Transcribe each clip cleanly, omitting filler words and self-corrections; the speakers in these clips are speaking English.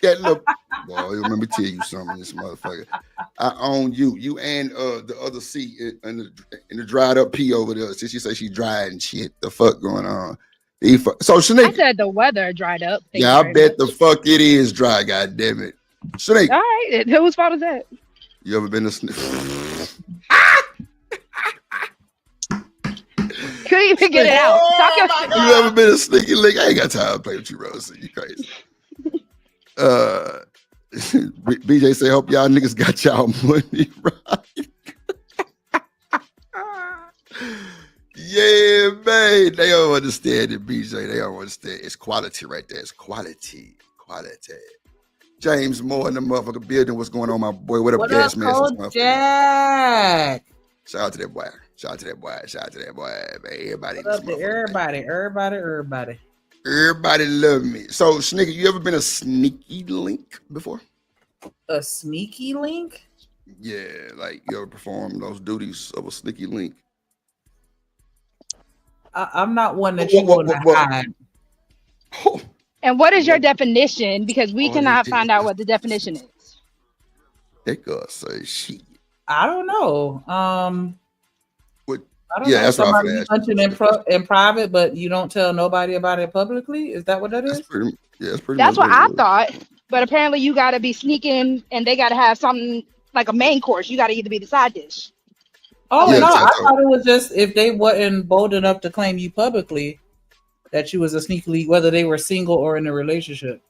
That look, boy, let me tell you something, this motherfucker. I own you. You and the other seat in the dried up pee over there. Since you say she dry and shit. The fuck going on? So I Shanique, said the weather dried up. Thank you yeah, I very bet the much. fuck it is dry, god damn it. All Shanique, right, whose fault is that? you ever been to Snake? Couldn't even get it out. Talk Oh your my shit. You ever god! been a sneaky link? I ain't got time to play with you, Rose. You crazy. Uh BJ say, hope y'all niggas got y'all money right. Yeah, man. They don't understand it, BJ. They don't understand. It's quality right there. It's quality. Quality. James Moore in the motherfucking building. What's going on, my boy? What up, What up, gas man? Kojak? Shout out to that boy. Shout out to that boy. Shout out to that boy. Man, everybody in What this up to motherfucker. everybody? Everybody love me. So, Sneaky, you ever been a sneaky link before? A sneaky link? Yeah, like you ever perform those duties of a sneaky link? I'm not one that you want to hide. Oh, And what is your definition? Because we oh, cannot find out what the definition is. They could say shit. I don't know. What? I don't Yeah, know. that's what I Somebody you asked. punching in private, but you don't tell nobody about it publicly. Is that what that is? That's pretty That's much what I it is. thought. But apparently, you got to be sneaking, and they got to have something like a main course. You got to either be the side dish. Oh Yeah, no, I so- thought it was just if they wasn't bold enough to claim you publicly that you was a sneaky leak, whether they were single or in a relationship.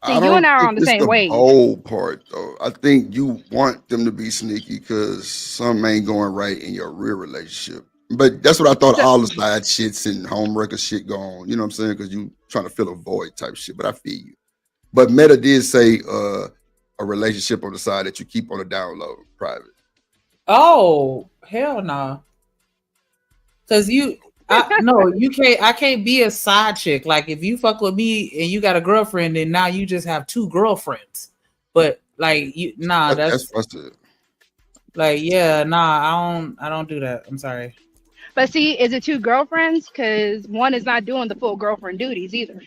See, I you don't and I are think on the it's same wave. bold part though. I think you want them to be sneaky because something ain't going right in your real relationship. But that's what I thought. So- All the side shits and home record shit go on. You know what I'm saying? Because you trying to fill a void type shit. But I feel you. But Meta did say a relationship on the side that you keep on the download private. Oh hell no! Because no, you can't. I can't be a side chick. Like if you fuck with me and you got a girlfriend, and now you just have two girlfriends. But like that's frustrating. like yeah, I don't do that. I'm sorry. But see, is it two girlfriends? Because one is not doing the full girlfriend duties either.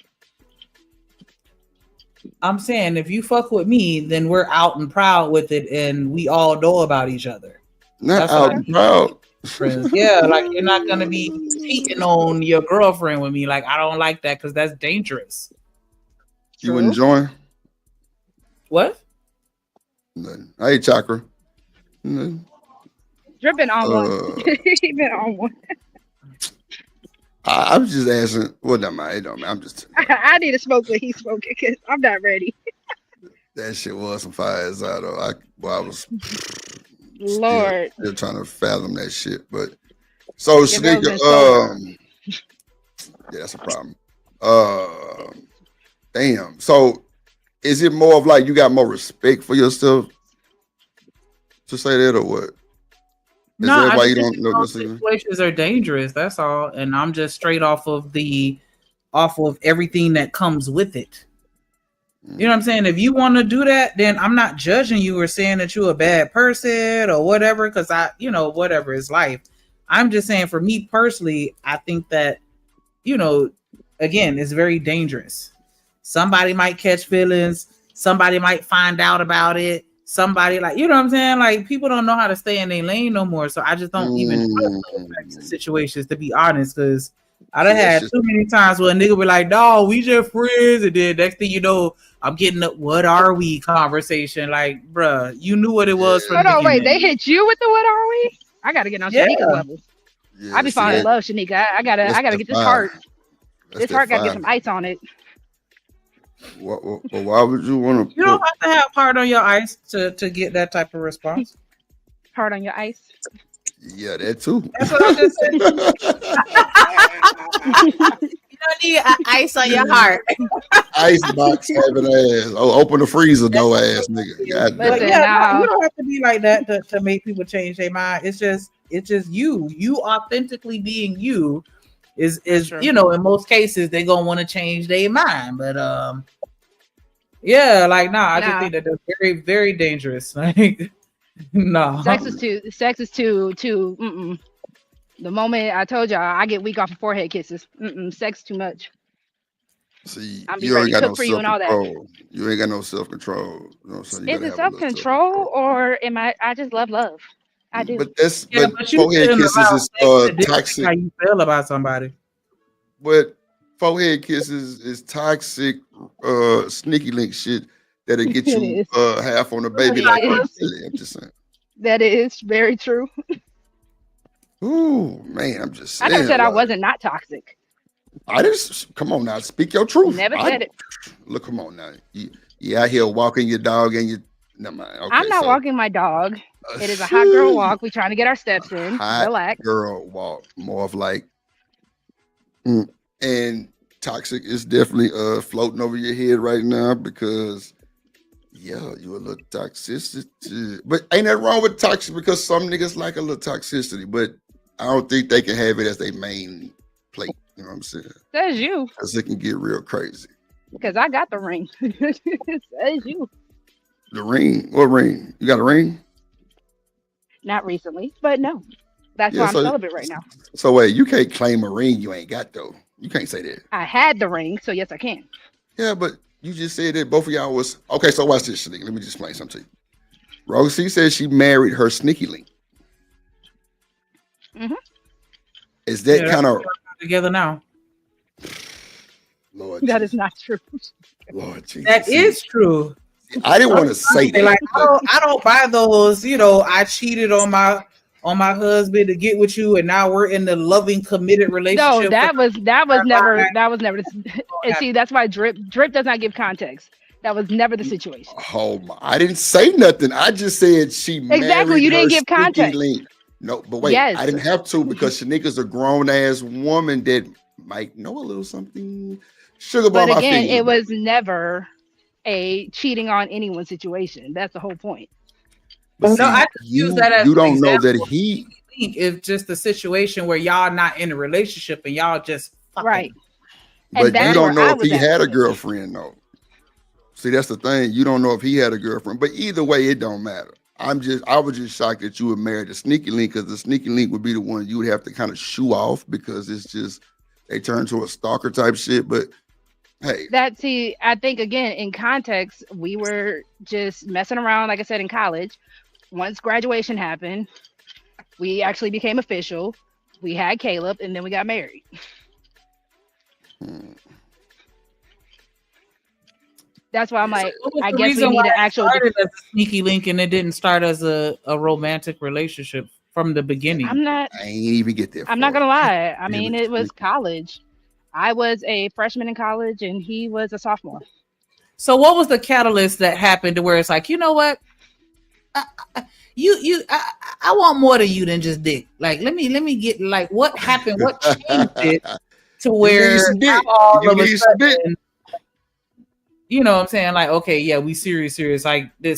I'm saying if you fuck with me, then we're out and proud with it, and we all know about each other. Not out and proud. Yeah, like you're not gonna be cheating on your girlfriend with me. Like I don't like that because that's dangerous. You wouldn't join? What? Nothing. I hate chakra. Nothing. Drip been on one. He been on one. I was just asking. Well, never mind. It don't matter. I'm just. I need to smoke what he's smoking because I'm not ready. That shit was some fire as out though. I was Lord. still trying to fathom that shit. But so Your Sneaker, girl's been sober. yeah, that's a problem. Damn. So is it more of like you got more respect for yourself to say that or what? Is No, that I why just you think don't know those this? situations are dangerous. That's all, and I'm just straight off of everything that comes with it. You know what I'm saying? If you want to do that, then I'm not judging you or saying that you're a bad person or whatever, because whatever is life. I'm just saying for me personally, I think that, again, it's very dangerous. Somebody might catch feelings. Somebody might find out about it. Somebody you know what I'm saying? Like people don't know how to stay in their lane no more. So I just don't even trust those types of situations, to be honest, because I done had too many times where a nigga be like, no, we just friends. And then next thing you know, I'm getting a what are we conversation. Like, bruh, you knew what it was from the Hold on, beginning. wait, they hit you with the what are we? I gotta get on Shanika's level. Yeah, I be falling in love, Shanika. I gotta get this heart. This heart gotta get some ice on it. Well, why would you want to? You don't have to have heart on your ice to get that type of response. Heart on your ice. Yeah, that too. That's what I just said. You don't need ice on your heart. Icebox having ass. Oh, open the freezer, no ass, nigga. God damn. But yeah, you don't have to be like that to make people change their mind. It's just you authentically being you is in most cases they're gonna want to change their mind. But yeah, like I just think that they're very, very dangerous. Like no. Sex is too The moment I told y'all I get weak off of forehead kisses. Sex too much. See, I'm be you ain't ready to got no cook for you self and all that. control. You ain't got no self control. You know what I'm saying? You Is gotta it have a self little self control control. or am I just love love? I do. Yeah, But but you forehead shouldn't kisses allow is sex to dictate toxic. how you feel about somebody. But forehead kisses is toxic, sneaky link shit that'll get It you is. half on the It baby like R. is. Kelly. I'm just saying. That is very true. Ooh, man, I'm just I never saying. said I Like, wasn't not toxic. I just come on now, speak your truth. Never said it. Look, come on now. You out here walking your dog and you. Never mind. Okay, I'm not so walking my dog. It is a hot girl walk. We trying to get our steps in. hot Relax. girl walk, more of like, and toxic is definitely floating over your head right now because yeah, you a little toxicity, but ain't that wrong with toxic because some niggas like a little toxicity, but I don't think they can have it as their main plate. You know what I'm saying? Says you, Because it can get real crazy. because I got the ring. Says you. The ring, what ring? You got a ring? Not recently, but no. That's Yeah, why I'm so celibate right now. so wait, you can't claim a ring you ain't got though. You can't say that. I had the ring, so yes, I can. Yeah, but you just said that both of y'all was okay. So watch this, Shanique. Let me just explain something to you. Rosie said she married her sneaky link. Mhm. Is that Yeah, kind of together now? Lord? That Jesus, is not true. Lord Jesus. That See, is true. I didn't want to say that. Like but I don't buy those. You know, I cheated on my husband to get with you, and now we're in the loving, committed No, relationship. that was never That and see, that's why drip does not give context. That was never the situation. oh my, I didn't say nothing. I just said she Exactly, married you her didn't give sneaky context. link. No, but wait, Yes. I didn't have to because Shanika's a grown ass woman that might know a little something. Sugar But bomb, I again, feel you. it was never a cheating on anyone situation. That's the whole point. But No, see, I just use that as you an don't know that example. he. I think it's just a situation where y'all not in a relationship and y'all just fucking. Right. But you that's don't where know I if was he at had a with it. girlfriend, though. See, that's the thing. You don't know if he had a girlfriend. But either way, it don't matter. I was just shocked that you would marry the sneaky link because the sneaky link would be the one you would have to kind of shoo off because it's just they turn to a stalker type shit. But hey, I think again in context, we were just messing around, like I said, in college. Once graduation happened, we actually became official. We had Caleb, and then we got married. That's why I'm like, What was I the guess we reason need why an it actual. started as a sneaky link and it didn't start as a romantic relationship from the beginning? I'm not. I ain't even get there. I'm not gonna lie. I Damn mean, it. it was college. I was a freshman in college, and he was a sophomore. So what was the catalyst that happened to where it's like, you know what? I want more than you than just dick. Like, let me get like what happened? What changed it to where some dick. now all You of a need some dick. sudden, you know what I'm saying? Like, okay, yeah, we serious. Like, did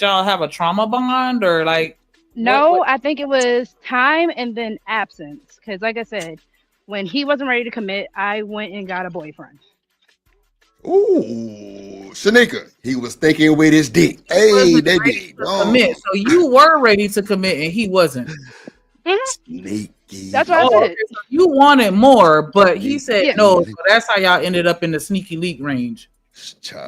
y'all have a trauma bond or like? No, what- I think it was time and then absence. Because, like I said, when he wasn't ready to commit, I went and got a boyfriend. Ooh, Shanika, he was thinking with his dick. Hey, wasn't that ready dick. to commit. So you were ready to commit and he wasn't. Sneaky. That's what I Oh, said. okay, so you wanted more, but he said Yeah. no. So that's how y'all ended up in the sneaky leak range.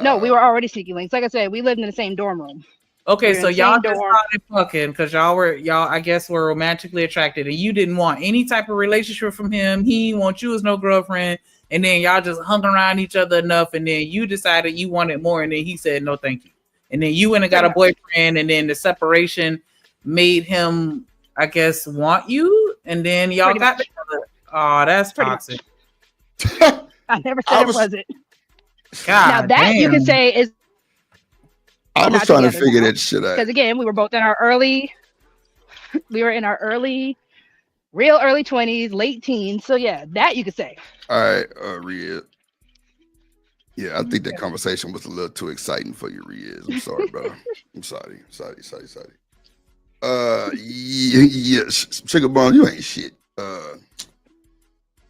No, we were already sneaky links. Like I said, we lived in the same dorm room. Okay, We were so in the y'all same just dorm. started fucking because y'all I guess were romantically attracted and you didn't want any type of relationship from him. He didn't want you as no girlfriend, and then y'all just hung around each other enough, and then you decided you wanted more, and then he said no, thank you, and then you went and got a boyfriend, and then the separation made him, I guess, want you, and then y'all Pretty got much. together. Oh, that's Pretty toxic. I never said it wasn't. God, Now that you can damn. say is I was not trying to together figure now. that shit out. because again, we were both in our early. We were in our real early 20s, late teens. So yeah, that you could say. All right, Riaz. Yeah, I think that conversation was a little too exciting for you, Riaz. I'm sorry, bro. I'm sorry. Yes, Sugar Bone, you ain't shit.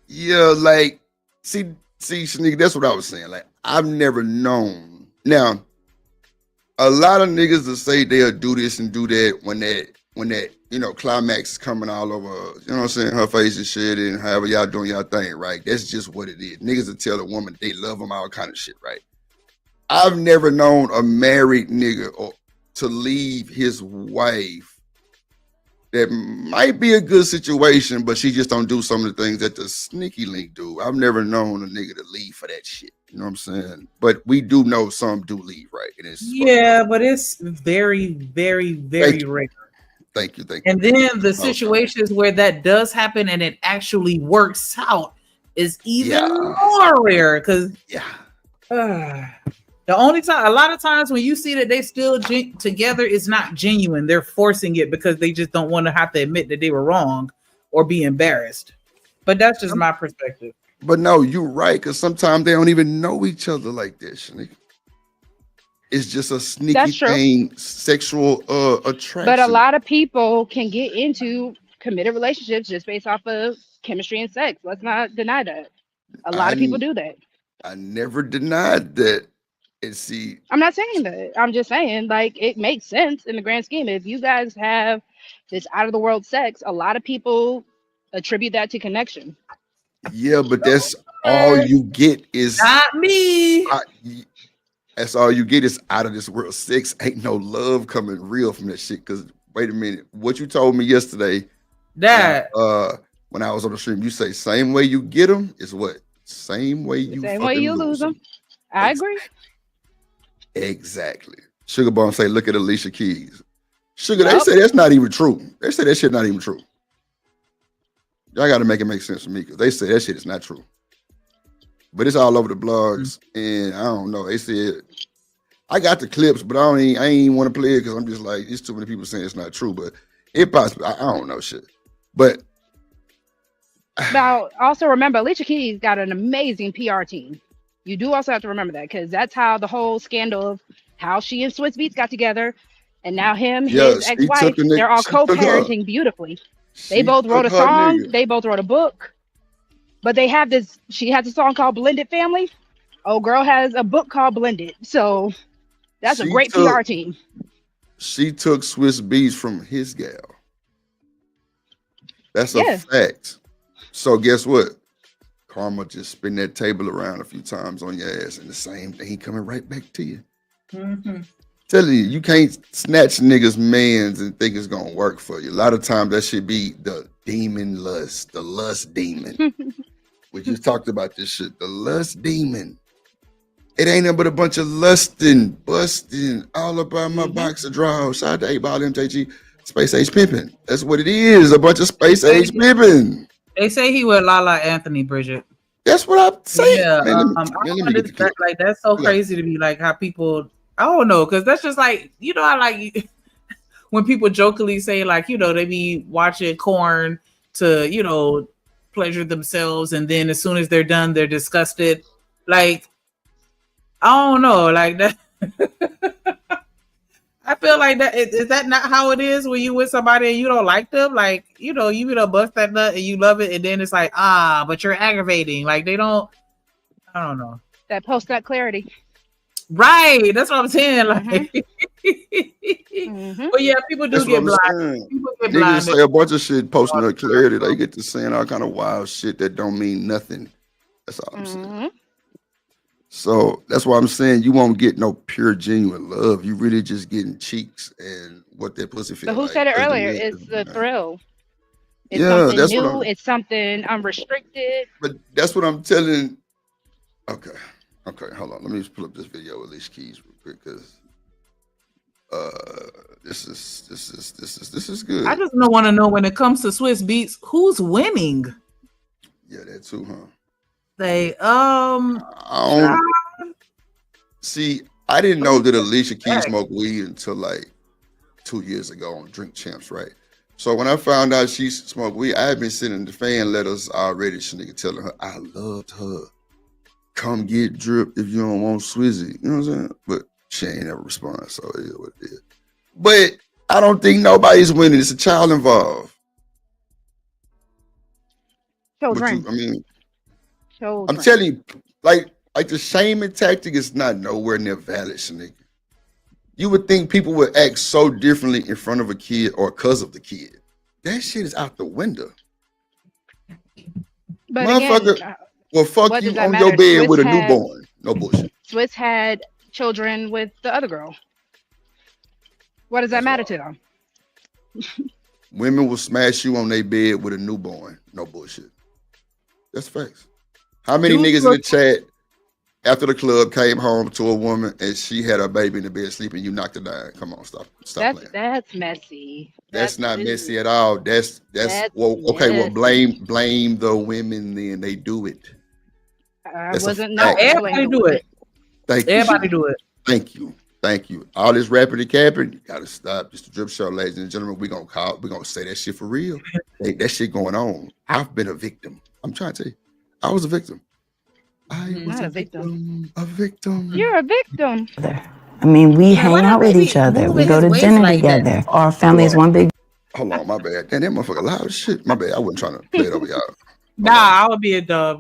Yeah, like, see, Shanika, that's what I was saying. Like, I've never known. Now, a lot of niggas will say they'll do this and do that when that climax coming all over, you know what I'm saying, her face and shit, and however y'all doing y'all thing, right? That's just what it is. Niggas will tell a woman they love them, all kind of shit, right? I've never known a married nigga to leave his wife that might be a good situation, but she just don't do some of the things that the sneaky link do. I've never known a nigga to leave for that shit. You know what I'm saying? But we do know some do leave, right? And it's but it's very, very, very rare. Thank you. And then the situations where that does happen and it actually works out is even more rare because the only time, a lot of times when you see that they still together, it's not genuine. They're forcing it because they just don't want to have to admit that they were wrong or be embarrassed. But that's just my perspective. But no, you're right, because sometimes they don't even know each other like this. It's just a sneaky thing, sexual attraction. But a lot of people can get into committed relationships just based off of chemistry and sex. Let's not deny that. A lot of people do that. I never denied that. And see, I'm not saying that. I'm just saying, like, it makes sense in the grand scheme. If you guys have this out of the world sex, a lot of people attribute that to connection. Yeah, but that's all you get is not me. That's all you get is out of this world sex. Ain't no love coming real from that shit. Because wait a minute, what you told me yesterday, that when I was on the stream, you say same way you get them is what? Same way you lose them. I agree. Exactly. Sugar Bomb say, look at Alicia Keys. Sugar, they say that's not even true. They say that shit not even true. Y'all got to make it make sense for me because they say that shit is not true. But it's all over the blogs, and I don't know. They said I got the clips, but I ain't even want to play it because I'm just like, it's too many people saying it's not true. But it possibly, I don't know shit. But now, also remember, Alicia Keys got an amazing PR team. You do also have to remember that because that's how the whole scandal of how she and Swizz Beatz got together, and now his ex-wife, they're all co-parenting beautifully. They both wrote a song. They both wrote a book. But they have this. She has a song called "Blended Family." Old girl has a book called "Blended." So that's a great PR team. She took Swizz Beatz from his gal. That's a fact. So guess what? Karma just spin that table around a few times on your ass, and the same thing coming right back to you. Mm-hmm. Telling you, you can't snatch niggas' mans and think it's gonna work for you. A lot of times that should be the demon lust, the lust demon. We just talked about this shit, the lust demon. It ain't nothing but a bunch of lusting, busting, all about my box of drawers. Shout out to 8Ball MJG, space age pimping. That's what it is, a bunch of space age pimping. They say he with Lala Anthony, Bridget. That's what I'm saying. Yeah, like that's so crazy to me. Like how people, I don't know, because that's just like, I like when people jokingly say like, they be watching corn to, pleasure themselves, and then as soon as they're done, they're disgusted. Like, I don't know, like that. I feel like that is that not how it is when you with somebody and you don't like them? Like, you bust that nut and you love it, and then it's like, but you're aggravating. Like they don't. I don't know. That post-nut clarity. Right, that's what I'm saying. Like, but yeah, people do get blind. People get blind. Niggas say a bunch of shit post-nut clarity. They get to saying all kind of wild shit that don't mean nothing. That's all I'm saying. So that's why I'm saying you won't get no pure, genuine love. You really just getting cheeks and what that pussy feels like. But who said it earlier? It's the thrill. It's something new. It's something unrestricted. But that's what I'm telling. Okay, hold on. Let me just pull up this video with Alicia Keys real quick because this is good. I just want to know when it comes to Swizz Beatz, who's winning? Yeah, that too, huh? They see, I didn't know that Alicia Keys smoked weed until like 2 years ago on Drink Champs, right? So when I found out she smoked weed, I had been sending the fan letters already. She nigga telling her I loved her. Come get drip if you don't want Swizzy. You know what I'm saying? But she ain't never responded, so it is what it is. But I don't think nobody's winning. It's a child involved. Children. I'm telling you, like the shaming tactic is not nowhere near valid, nigga. You would think people would act so differently in front of a kid or because of the kid. That shit is out the window. But Motherfucker, again, well, fuck what you does that on your matter? bed Swiss with a had- newborn. No bullshit. Swiss had children with the other girl. What does that That's matter wild. to them? Women will smash you on their bed with a newborn. No bullshit. That's facts. How many Dudes niggas in will- the chat after the club came home to a woman and she had her baby in the bed sleeping? You knocked her down. Come on, stop playing. That's messy. That's not is- messy at all. That's well, okay. Well, blame the women. Then they do it. I That's a wasn't fact. not Everybody do it. Thank you. Everybody do it. Thank you. Thank you. All this rapping and capping, you gotta stop. Just a drip show, ladies and gentlemen. We're gonna say that shit for real. That shit going on. I've been a victim. I'm trying to tell you. I was a victim. I was Not a a victim. victim. A victim. You're a victim. I mean, we Yeah, why hang out that with baby each other. We moving go his to waist dinner like that? together. Our family is Boy. one big Hold on, my bad. Damn, that motherfucker loud as shit. My bad. I wasn't trying to play it over y'all. Nah, I would be a dub.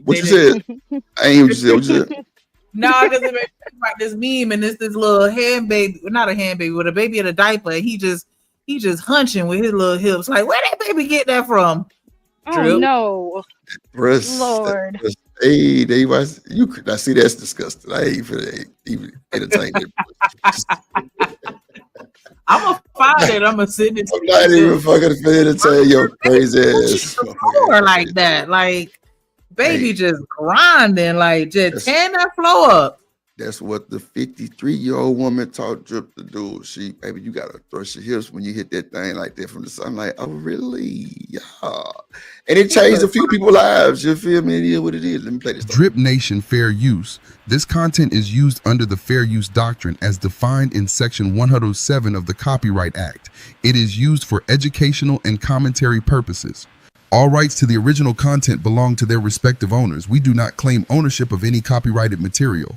What you said? I ain't hear what you said. What you said? No, because it made me think about this meme and this little hand baby, not a hand baby, with a baby in a diaper. And he just hunching with his little hips. Like, where that baby get that from? Oh Drew? no, Russ, Lord. Hey, they was you could I see that's disgusting. I ain't finna even entertain it. I'm gonna find it. I'm gonna send it to I'm not even fucking finna entertain your crazy ass. floor like that. Like, baby Hey. just grinding, like just tearing that floor up. That's what the 53-year-old woman taught Drip to do. She, baby, you gotta thrust your hips when you hit that thing like that from the sun. Like, oh, really? Yeah. And it changed a few people's lives. You feel me? It is what it is. Let me play this. Drip Nation Fair Use. This content is used under the Fair Use Doctrine as defined in Section 107 of the Copyright Act. It is used for educational and commentary purposes. All rights to the original content belong to their respective owners. We do not claim ownership of any copyrighted material.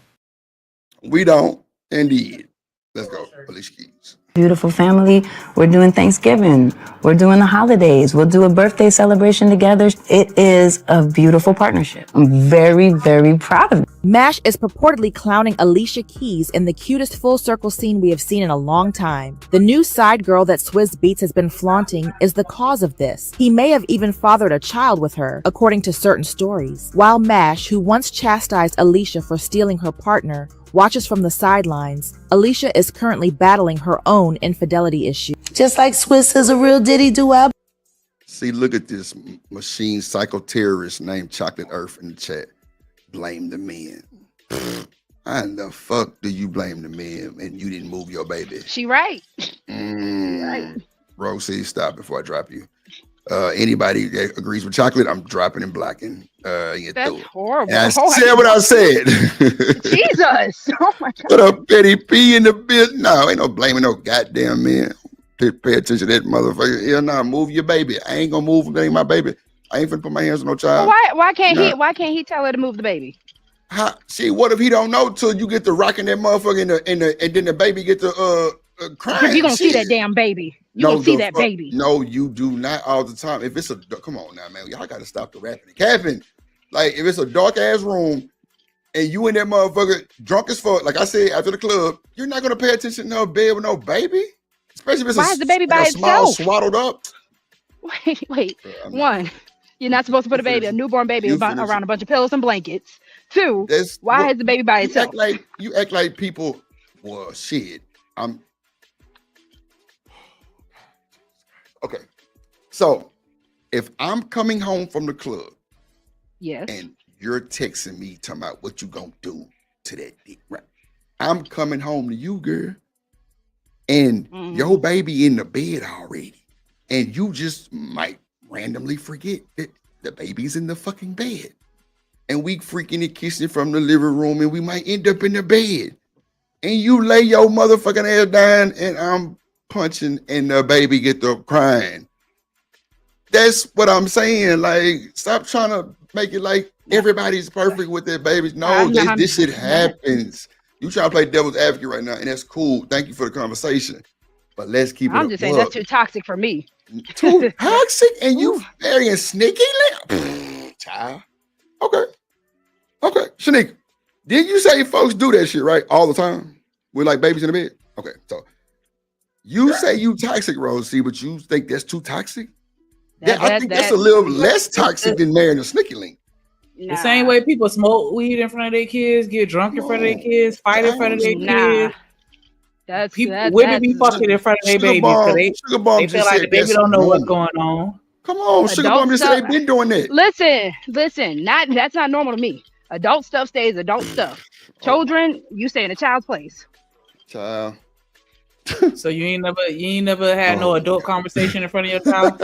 We don't. Indeed. Let's go. Alicia Keys. beautiful family. We're doing Thanksgiving. We're doing the holidays. We'll do a birthday celebration together. It is a beautiful partnership. I'm very, very proud of it. MASH is purportedly clowning Alicia Keys in the cutest full circle scene we have seen in a long time. The new side girl that Swizz Beatz has been flaunting is the cause of this. He may have even fathered a child with her, according to certain stories. While MASH, who once chastised Alicia for stealing her partner, watches from the sidelines, Alicia is currently battling her own infidelity issue. Just like Swizz is a real Diddy do-wop. See, look at this machine psychoterrorist named Chocolate Earth in the chat. Blame the men. How in the fuck do you blame the men and you didn't move your baby? She right. Right. Rosie, stop before I drop you. Anybody that agrees with Chocolate, I'm dropping and blocking. That's horrible. And I Oh, said what I said. Jesus. Oh my God. What a petty P in the bit. No, ain't no blaming no goddamn man. Pay attention to that motherfucker. Yeah, nah, move your baby. I ain't gonna move him. That ain't my baby. I ain't finna put my hands on no child. Why can't he tell her to move the baby? See, what if he don't know till you get to rocking that motherfucker and then the baby get to crying? Because you gonna see that damn baby. You gonna see that baby. No, you do not all the time. If it's a come on now, man, y'all gotta stop the rapping and capping. Like if it's a dark ass room and you in that motherfucker drunk as fuck, like I said after the club, you're not gonna pay attention to no bed with no baby, especially if it's Why is the baby by small itself? swaddled up. Wait. One, you're not supposed to put a newborn baby around a bunch of pillows and blankets. Two, why is the baby by itself? You act like people. Well, shit. Okay. So if I'm coming home from the club, yes, and you're texting me talking about what you gonna do to that dick, right? I'm coming home to you, girl, and your baby in the bed already, and you just might randomly forget that the baby's in the fucking bed, and we freaking and kissing from the living room, and we might end up in the bed, and you lay your motherfucking ass down, and I'm punching, and the baby get to crying. That's what I'm saying. Like, stop trying to make it like everybody's perfect with their babies. No, this shit happens. You trying to play devil's advocate right now, and that's cool. Thank you for the conversation. But let's keep it. I'm just saying that's too toxic for me. Too toxic, and you very sneaky, child. Okay, Shanique, did you say folks do that shit right all the time with like babies in the bed? Okay, so you say you toxic, Rosie, but you think that's too toxic? I think that's a little less toxic than marrying a sneaky link. The same way people smoke weed in front of their kids, get drunk in front of their kids, fight in front of their kids. That's women be fucking in front of their babies because they feel like the baby don't know what's going on. Come on, Sugar Bomb just said they've been doing that. Listen, that's not normal to me. Adult stuff stays adult stuff. Children, you stay in a child's place. Child. So you ain't never had no adult conversation in front of your child?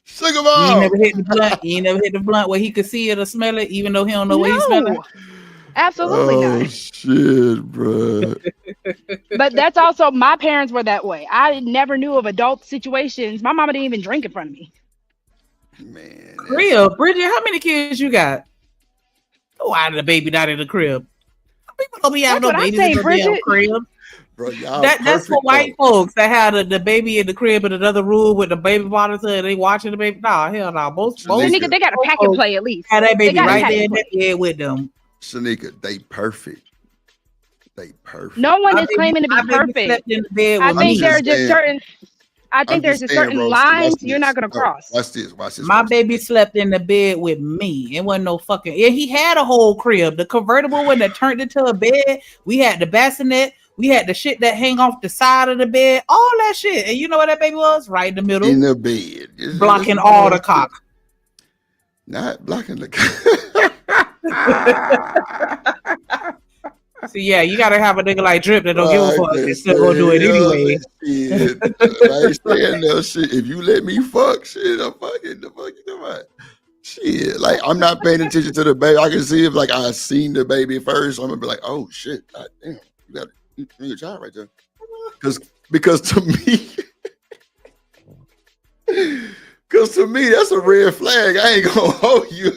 Sugar Bomb. You ain't never hit the blunt. You ain't never hit the blunt where he could see it or smell it, even though he don't know what he's smelling. Absolutely not. Shit, bro. But that's also, my parents were that way. I never knew of adult situations. My mama didn't even drink in front of me. Man. Real, Bridget, how many kids you got? Oh, out of the baby, not in the crib. People don't be having no babies in the damn crib. Bro, that's for white folks that had the baby in the crib in another room with the baby monitor and they watching the baby. Nah, hell no. Most nigga, they got a pack and play at least. Had that baby right there in the bed with them. Shanika, they perfect. No one is claiming to be perfect. I think there are just certain. I think there's just certain lines you're not gonna cross. Watch this. My baby slept in the bed with me. It wasn't no fucking. Yeah, he had a whole crib. The convertible one that turned into a bed. We had the bassinet. We had the shit that hang off the side of the bed. All that shit. And you know what that baby was? Right in the middle. In the bed. Blocking all the cock. Not blocking the cock. See, yeah, you gotta have a nigga like Drip that don't give a fuck and still gonna do it anyway. Shit. I ain't saying no shit. If you let me fuck, shit, I'm fucking the fuck you about. Shit, like I'm not paying attention to the baby. I can see if like I seen the baby first, I'm gonna be like, oh shit, God damn, you got your child right there. Because to me, that's a red flag. I ain't gonna hold you.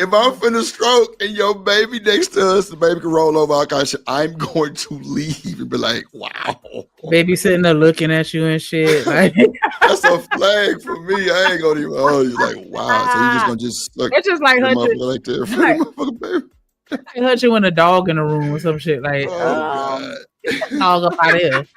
If I'm finna stroke and your baby next to us, the baby can roll over all kind of shit, I'm going to leave and be like, wow. Baby sitting there looking at you and shit. Like that's a flag for me. I ain't gonna even hold you. Like, wow. So you just gonna just suck. It's just like hunching when a dog in the room or some shit. Like, God. Dog up out here.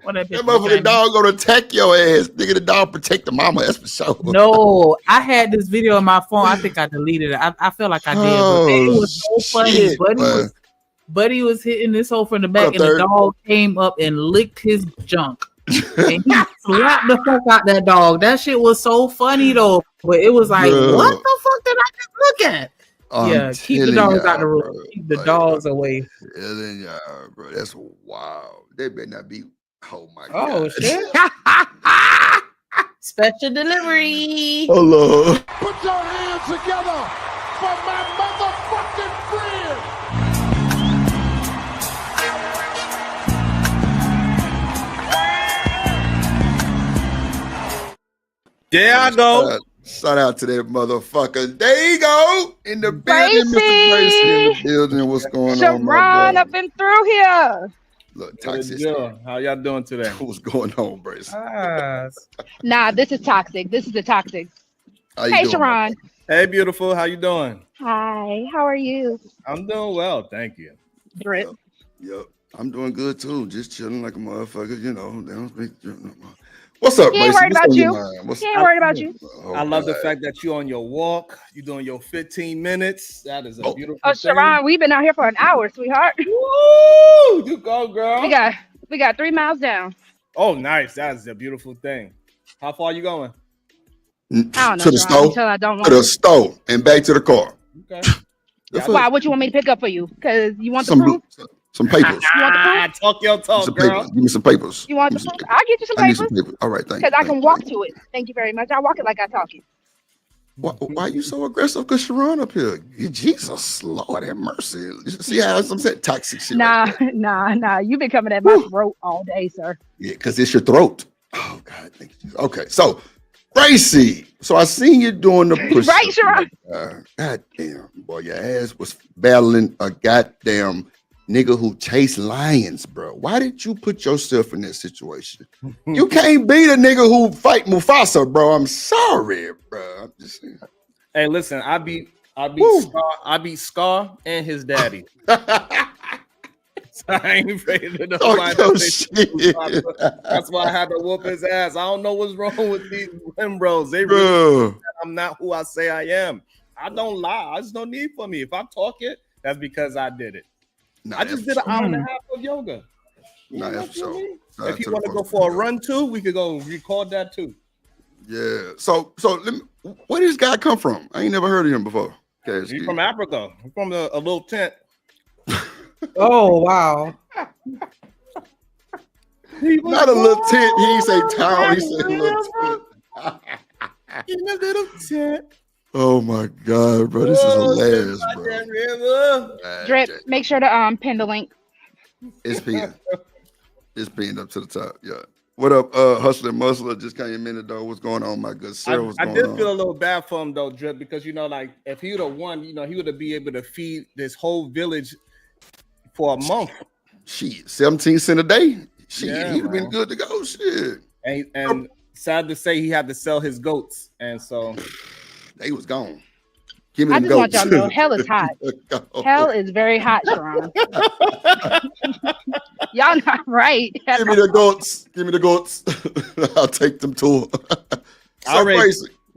That motherfucking dog gonna attack your ass. Nigga, the dog protect the mama. That's for sure. No, I had this video on my phone. I think I deleted it. I feel like I did. But it was so funny. Buddy was hitting this hole from the back, and the dog came up and licked his junk. And he slapped the fuck out that dog. That shit was so funny though. But it was like, what the fuck did I just look at? Yeah, keep the dogs out the room. Bro. Keep the dogs away. Telling y'all, bro, that's wild. They better not be. Oh my god. Oh shit. Special delivery. Hello. Put your hands together for my motherfucking friend. There I go. Shout out to that motherfucker. There you go. In the building, Mr. Bracy in the building. What's going on? Sharon up and through here. Look, toxic. How y'all doing today? What's going on, Bracy? Nah, this is toxic. This is the toxic. Hey, Sharon. Hey, beautiful. How you doing? Hi. How are you? I'm doing well, thank you. Drip. Yep. I'm doing good too. Just chilling like a motherfucker, you know. What's up, He ain't worried about you. He ain't worried about you. I love the fact that you're on your walk. You're doing your 15 minutes. That is a beautiful thing. Sharon, we've been out here for an hour, sweetheart. Woo! You go, girl. We got 3 miles down. Oh, nice. That is a beautiful thing. How far are you going? I don't know, to the stove. Until I don't want to the stove and back to the car. Okay. Why? What you want me to pick up for you? Because you want the proof? Some papers. You want the proof? Talk your talk, girl. Give me some papers. You want the proof? I'll get you some papers. All right, thank you. Because I can walk to it. Thank you very much. I walk it like I talk it. Why are you so aggressive? Because Sharon up here. Jesus, Lord have mercy. See how I'm saying toxic shit. Nah. You've been coming at my throat all day, sir. Yeah, because it's your throat. Oh, God. Thank you. Okay, so, Gracie. So I seen you doing the push. Right, Sharon? God damn, boy, your ass was battling a goddamn nigga who chased lions, bro. Why did you put yourself in that situation? You can't beat a nigga who fight Mufasa, bro. I'm sorry, bro. I'm just saying. Hey, listen, I beat Scar and his daddy. I ain't afraid of Oh, nobody. yo, shit. That's why I had to whoop his ass. I don't know what's wrong with these rim bros. They really Bro. I'm not who I say I am. I don't lie. I just don't need for me. If I talk it, that's because I did it. Nah, I just did an hour and a half of yoga. Nah, that's for sure. If you want to go for a run too, we could go record that too. Yeah. So let me, where this guy come from? I ain't never heard of him before. Okay, He's from Africa. He's from a little tent. Oh wow. Not a little tent. He ain't say town. He said little tent. In a little tent. Oh my God, bro. This is hilarious, bro. Drip, make sure to pin the link. It's pinned. It's pinned up to the top. Yeah. What up, Hustler Muscle? Just came in though. What's going on, my good sir? What's I going did on? feel a little bad for him though, Drip, because you know, like if he would have won, you know, he would have been able to feed this whole village for a month. Shit, 17 cents a day. Shit, Yeah, he'd have been man. good to go. Shit. And sad to say, he had to sell his goats, and so they was gone. Give me I them just want goats. y'all to know hell is hot. Hell is very hot, Sharon. Y'all not right. Give me the goats. Give me the goats. I'll take them to her. I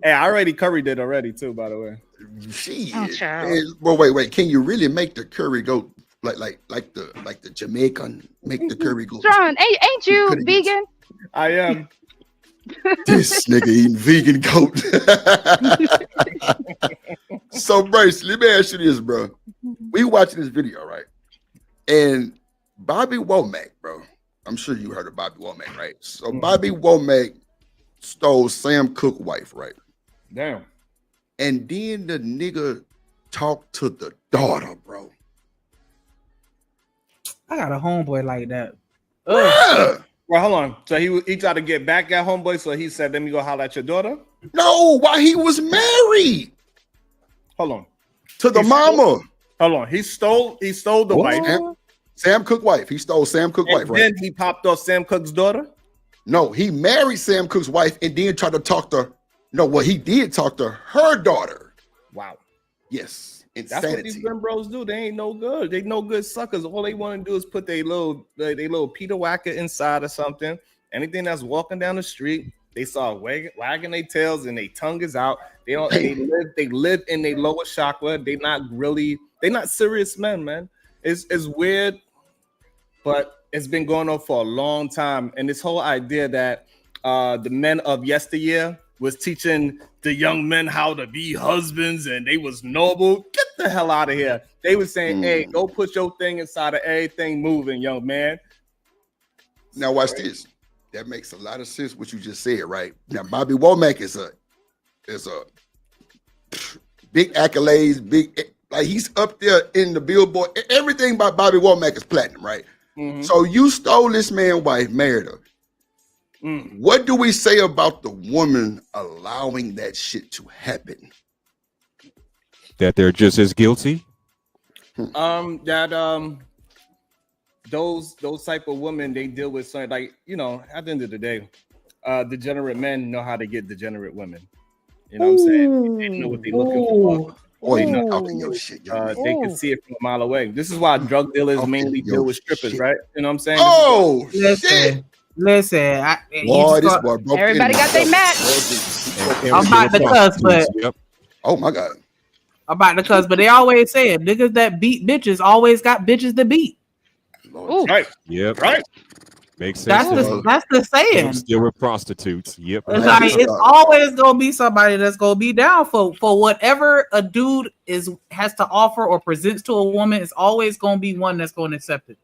already curried it already too, by the way. Shit. Oh, child. Well, wait. Can you really make the curry goat like the Jamaican make the curry goat? Sharon, ain't you vegan? I am. This nigga eating vegan goat. So, Bryce, let me ask you this, bro. We watching this video, right? And Bobby Womack, bro. I'm sure you heard of Bobby Womack, right? So Bobby Womack stole Sam Cooke wife, right? Damn. And then the nigga talked to the daughter, bro. I got a homeboy like that. Bruh. Well, hold on. So he tried to get back at homeboy, so he said, "Let me go holler at your daughter." No, why he was married? Hold on. To the mama. Hold on. He stole the wife. Sam Cooke wife. He stole Sam Cooke wife, right? Then he popped off Sam Cooke's daughter. No, he married Sam Cooke's wife and then tried to talk to. No, well, he did talk to her daughter. Wow. Yes. That's Insanity. what these rim bros do. They ain't no good. They no good suckers. All they want to do is put their little Peter Whacker inside or something. Anything that's walking down the street, they saw wagging their tails and their tongue is out. They don't. They live in their lower chakra. They're not serious men, man. It's weird, but it's been going on for a long time. And this whole idea that the men of yesteryear was teaching the young men how to be husbands and they was noble. Get the hell out of here. They was saying, hey, go put your thing inside of everything moving, young man. Now watch this. That makes a lot of sense what you just said, right? Now Bobby Womack is a big accolades, like he's up there in the Billboard. Everything by Bobby Womack is platinum, right? Mm-hmm. So you stole this man's wife, married her. What do we say about the woman allowing that shit to happen? That they're just as guilty. Those type of women, they deal with something like, you know, at the end of the day, degenerate men know how to get degenerate women. You know what I'm saying? They know what they're looking for. Boy, you're not talking your shit. They can see it from a mile away. This is why drug dealers mainly deal with strippers, right? You know what I'm saying? Oh, shit. Listen, everybody got their match. I'm about to cuss, but oh my God, I'm about to cuss, but they always say it. Niggas that beat bitches always got bitches to beat. Ooh. Right. Yep. Right. Makes sense. That's the saying. Still with prostitutes. Yep. It's like it's always gonna be somebody that's gonna be down for whatever a dude has to offer or presents to a woman. It's always gonna be one that's gonna accept it.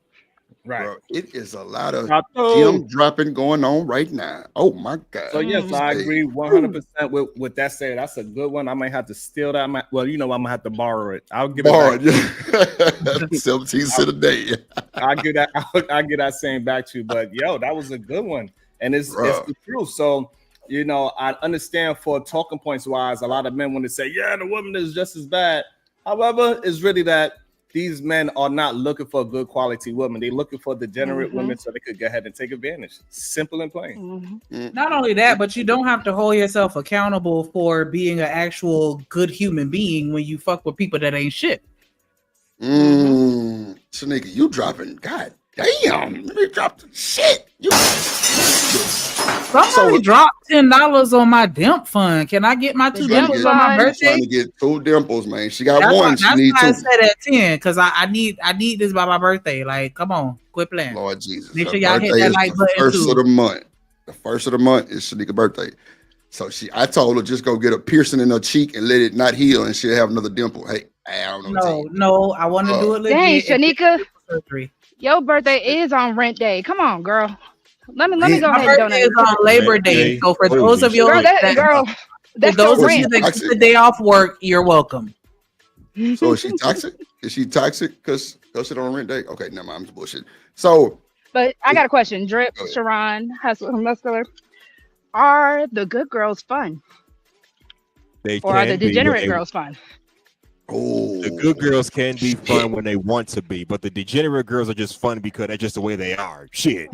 Right. Bro, it is a lot of gem dropping going on right now. Oh my God. So yes, I agree 100% with what that said. That's a good one. I might have to steal that. Well, you know, I'm gonna have to borrow it. I'll give it back. 17 cents a day. I'll give that saying back to you. But yo, that was a good one. And it's the truth. So, you know, I understand for talking points wise, a lot of men want to say, yeah, the woman is just as bad. However, it's really that these men are not looking for a good quality woman. They're looking for degenerate women so they could go ahead and take advantage. Simple and plain. Not only that, but you don't have to hold yourself accountable for being an actual good human being when you fuck with people that ain't shit. Shanika, you dropping? God damn, you dropped the shit. You. Somebody dropped $10 on my dimp fund. Can I get my 2 dimples on my birthday? Trying to get 2 dimples, man. She got That's one. Why, she that's need why 2. I said at 10 because I need this by my birthday. Like, come on, quit playing. Lord Jesus, make her sure y'all hit birthday that is like the button first too. of the month. The first of the month is Shanika's birthday. So I told her just go get a piercing in her cheek and let it not heal, and she'll have another dimple. Hey, I don't know. No, I want to do it Dang, legit. Shanika, your birthday is on rent day. Come on, girl. Let me go My ahead and birthday donate. is on Labor Day. So for those of you girl, that that's for those your of you rent. that get the day off work, you're welcome. So is she toxic? Is she toxic because she don't rent day? Okay, never mind. I'm just bullshit. So, But I got a question. Drip, Sharon, Hustler, Muscular. Are the good girls fun? They Or are the can be when degenerate they- girls fun? The good girls can be fun when they want to be, but the degenerate girls are just fun because that's just the way they are. Shit.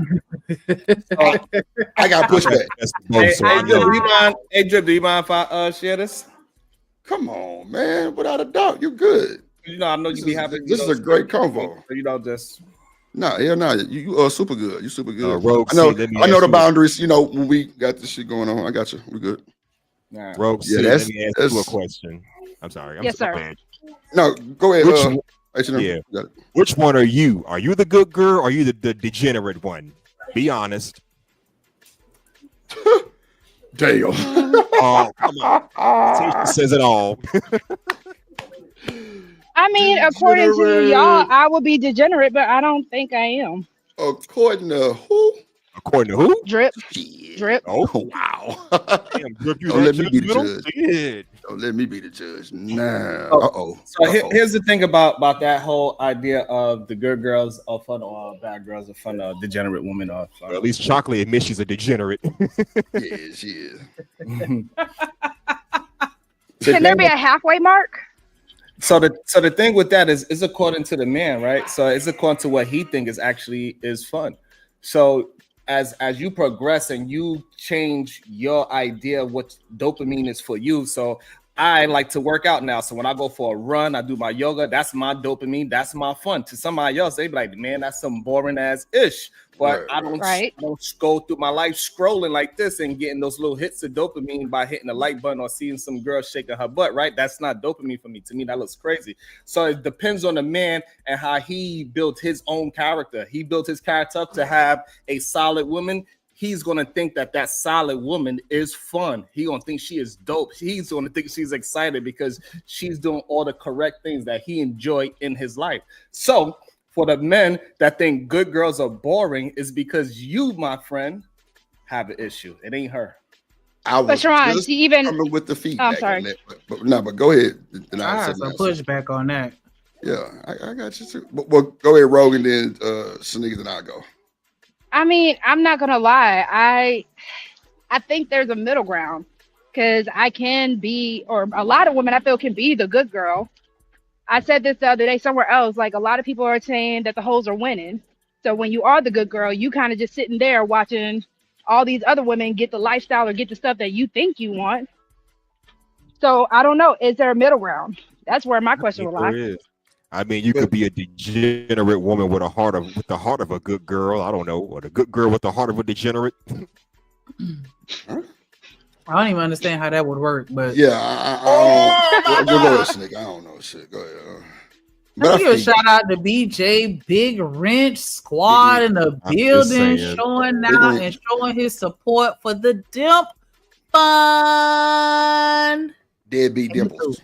I got pushback. Hey, Drip, do you mind if I share this? Come on, man. Without a doubt, you're good. You know, I know you be having. This is a great convo. You know, just. No, hell no. You are super good. You super good. Rogue I know. C, let me I know ask the you boundaries. You know when we got this shit going on. I got you. We good. Rogue C, let me ask you a question. I'm sorry. Yes, sir. Bad. No, go ahead. Yeah. Which one are you? Are you the good girl or are you the degenerate one? Be honest. Damn. Oh, come on. She says it all. I mean, according to y'all, I would be degenerate, but I don't think I am. According to who? According to who? Drip. Drip. Oh, wow. Damn, Drip, you Don't that let me be the judgmental? judge. Shit. Don't let me be the judge. Nah. So here's the thing about that whole idea of the good girls are fun or bad girls are fun or degenerate women are fun. Well, at least Chocolate admits she's a degenerate. Yeah, she is. Can there be a halfway mark? So the thing with that is according to the man, right? So it's according to what he think is fun. So as you progress and you change your idea of what dopamine is for you. So I like to work out now. So when I go for a run, I do my yoga. That's my dopamine. That's my fun. To somebody else, they be like, man, that's some boring ass ish. But I don't go through my life scrolling like this and getting those little hits of dopamine by hitting the like button or seeing some girl shaking her butt, right? That's not dopamine for me. To me, that looks crazy. So it depends on the man and how he built his own character. He built his character up to have a solid woman. He's going to think that solid woman is fun. He's going to think she is dope. He's going to think she's excited because she's doing all the correct things that he enjoyed in his life. So for the men that think good girls are boring is because you, my friend, have an issue. It ain't her. I But Sharon, she even coming with the feedback. I'm sorry. on that, but go ahead. And I have some pushback on that. Yeah, I got you too. Well, go ahead, Rogue, and then Shanika, then I'll go. I mean, I'm not gonna lie. I think there's a middle ground because I can be, or a lot of women I feel can be the good girl. I said this the other day somewhere else. Like a lot of people are saying that the hoes are winning. So when you are the good girl, you kind of just sitting there watching all these other women get the lifestyle or get the stuff that you think you want. So I don't know. Is there a middle ground? That's where my question will lie. There is. I mean, you could be a degenerate woman with the heart of a good girl. I don't know, or the good girl with the heart of a degenerate. I don't even understand how that would work, but yeah, I don't know shit. Go ahead. But give a shout out to BJ, Big Wrench Squad in the building, showing out and showing his support for the Dimp Fund. Deadbeat Dimples.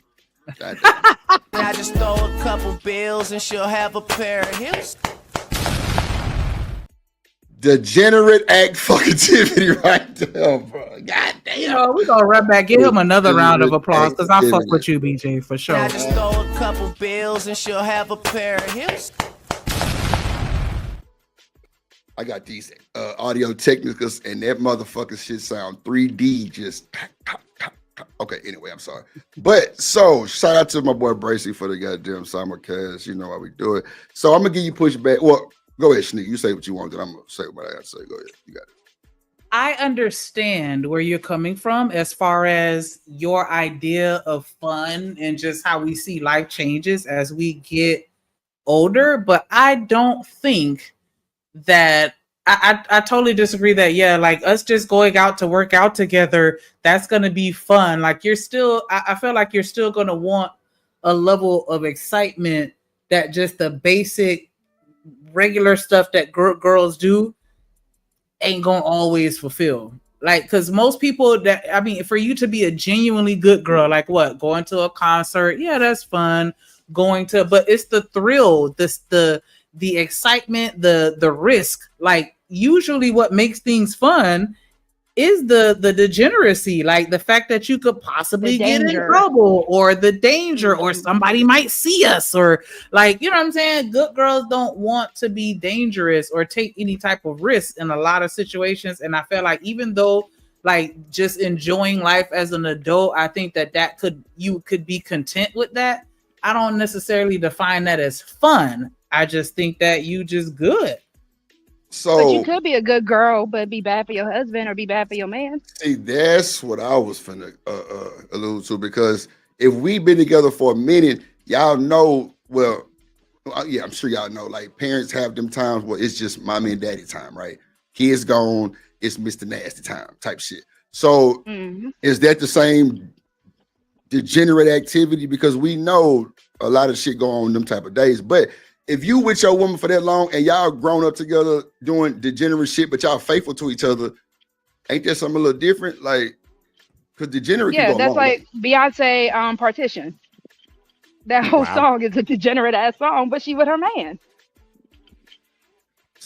I just throw a couple bills and she'll have a pair of hips. Degenerate act fucking activity right there, bro. God damn. We're gonna run back. Give him another round of applause because I fuck with you, BJ, for sure. I just throw a couple bills and she'll have a pair of hips. I got these audio technicals and that motherfucker shit sound 3D just okay, anyway, I'm sorry. But so shout out to my boy Bracy for the goddamn simulcast. You know how we do it. So I'm gonna give you pushback. Well, go ahead, Shanique. You say what you want, then I'm gonna say what I got to say. Go ahead. You got it. I understand where you're coming from as far as your idea of fun and just how we see life changes as we get older, but I don't think that I totally disagree that like us just going out to work out together, that's gonna be fun. Like you're still, I feel like you're still gonna want a level of excitement that just the basic regular stuff that girls do ain't gonna always fulfill. Like, because most people that, I mean, for you to be a genuinely good girl, like what, going to a concert, yeah, that's fun. Going to, but it's the thrill, the excitement, the risk. Like usually what makes things fun is the degeneracy, like the fact that you could possibly get in trouble, or the danger, or somebody might see us, or like, you know what I'm saying? Good girls don't want to be dangerous or take any type of risk in a lot of situations. And I feel like even though like just enjoying life as an adult, I think that you could be content with that. I don't necessarily define that as fun. I just think that you just good. So, but you could be a good girl, but be bad for your husband or be bad for your man. See, that's what I was finna allude to, because if we've been together for a minute, y'all know, well, yeah, I'm sure y'all know, like parents have them times where it's just mommy and daddy time, right? Kids gone, it's Mr. Nasty time type shit. So is that the same degenerate activity? Because we know a lot of shit go on them type of days, but if you with your woman for that long and y'all grown up together doing degenerate shit, but y'all faithful to each other, ain't that something a little different? Like, because degenerate. Yeah, that's like Beyonce Partition. That whole song is a degenerate ass song, but she with her man.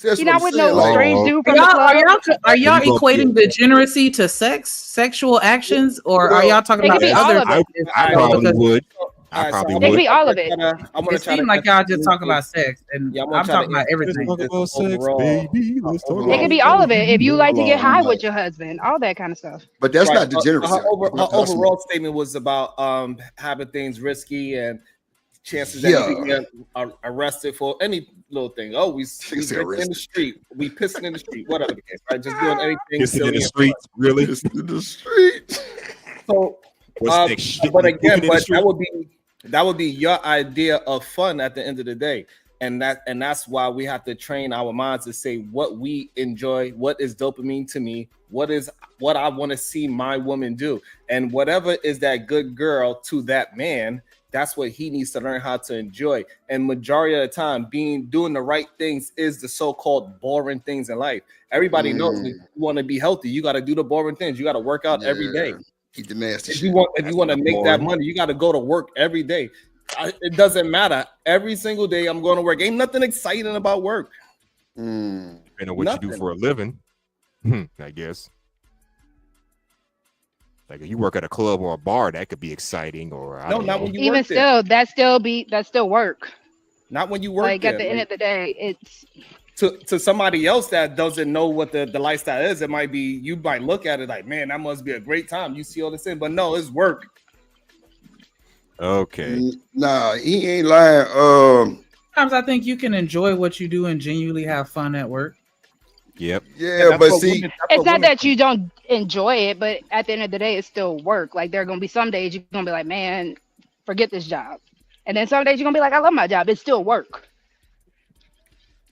You're not with no strange dude from the club. Are y'all equating degeneracy to sexual actions, or are y'all talking about other? I probably would. I probably would. It could be all of it. It seems like y'all just talking about sex, and I'm talking about everything. Let's talk about sex, baby. Let's talk about it could be all of it. If you like to get high with your husband, all that kind of stuff. But that's not degeneracy. Her overall statement was about having things risky and chances that you can get arrested for any little thing. Oh, we in the street, we pissing in the street, whatever the case, right? Just doing anything. Pissing in the streets, really? Pissing in the streets. So, but again, that would be your idea of fun at the end of the day, and that's why we have to train our minds to say what we enjoy, what is dopamine to me, what I want to see my woman do, and whatever is that good girl to that man. That's what he needs to learn how to enjoy. And majority of the time, doing the right things is the so-called boring things in life. Everybody knows if you want to be healthy, you got to do the boring things. You got to work out every day. Eat the nasty shit. If you want to make that money, you got to go to work every day. It doesn't matter. Every single day I'm going to work. Ain't nothing exciting about work. Depending on what you do for a living, I guess. Like if you work at a club or a bar, that could be exciting. Or not when you even work still, there. that still work. Not when you work. Like there. at the end of the day, it's to somebody else that doesn't know what the lifestyle is. It might be, you might look at it like, man, that must be a great time. You see all this in, but no, it's work. Okay. Nah, he ain't lying. Sometimes I think you can enjoy what you do and genuinely have fun at work. Yep. Yeah, but see, it's not that you don't enjoy it, but at the end of the day, it's still work. Like there are gonna be some days you're gonna be like, man, forget this job, and then some days you're gonna be like, I love my job. It's still work.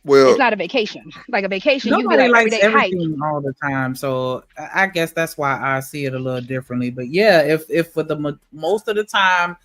Well, it's not a vacation. Like a vacation, nobody you like likes everything all the time. So I guess that's why I see it a little differently. But yeah, if for the most of the time,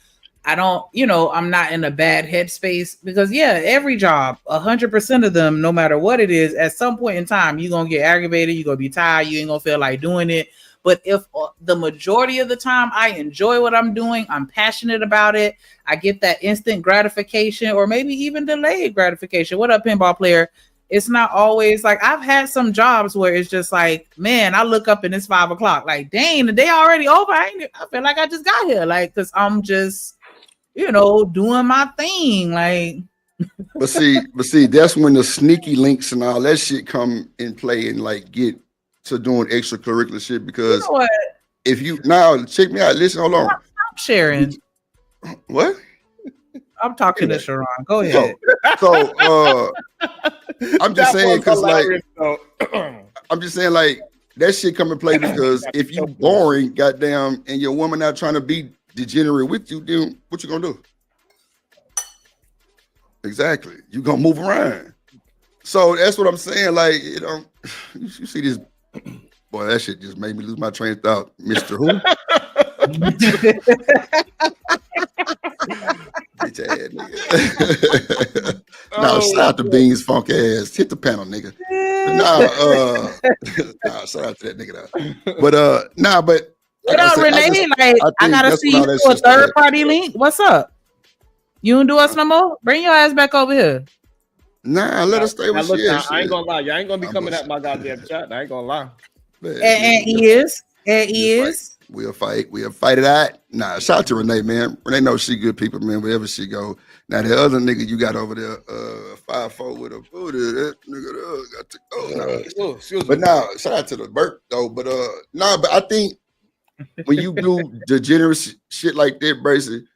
I don't, I'm not in a bad headspace, because every job, 100% of them, no matter what it is, at some point in time, you're going to get aggravated. You're going to be tired. You ain't going to feel like doing it. But if the majority of the time I enjoy what I'm doing, I'm passionate about it, I get that instant gratification, or maybe even delayed gratification. What up, pinball player? It's not always like, I've had some jobs where it's just like, man, I look up and it's 5 o'clock. Like, dang, the day already over. I feel like I just got here. Like, because I'm just, doing my thing. Like, but see, that's when the sneaky links and all that shit come in play and like get to doing extracurricular shit. Because if you now check me out, listen, hold on. Stop sharing. What? I'm talking to Sharon. Go ahead. So I'm just saying, because like I'm just saying, like, that shit come in play, because if you boring, goddamn, and your woman not trying to be degenerate with you, then what you gonna do? Exactly. You gonna move around. So that's what I'm saying. Like, you know, you see this boy, that shit just made me lose my train of thought. Mr. Who? Bitch ass nigga. Nah, shout out to Beans funk ass. Hit the panel, nigga. Nah, shout out to that nigga though. But but what up, Renee? I gotta see you do a third party link. What's up? You don't do us no more? Bring your ass back over here. Nah, let us stay with shit. I ain't gonna lie. Y'all ain't gonna be coming at my goddamn chat. I ain't gonna lie. Man, and is. We'll fight it out. Nah, shout out to Renee, man. Renee knows she good people, man, wherever she go. Now the other nigga you got over there, 5'4" with a booty, that nigga got to go. But now, shout out to the Burt though. But but I think when you do degenerate shit like that, Bracy,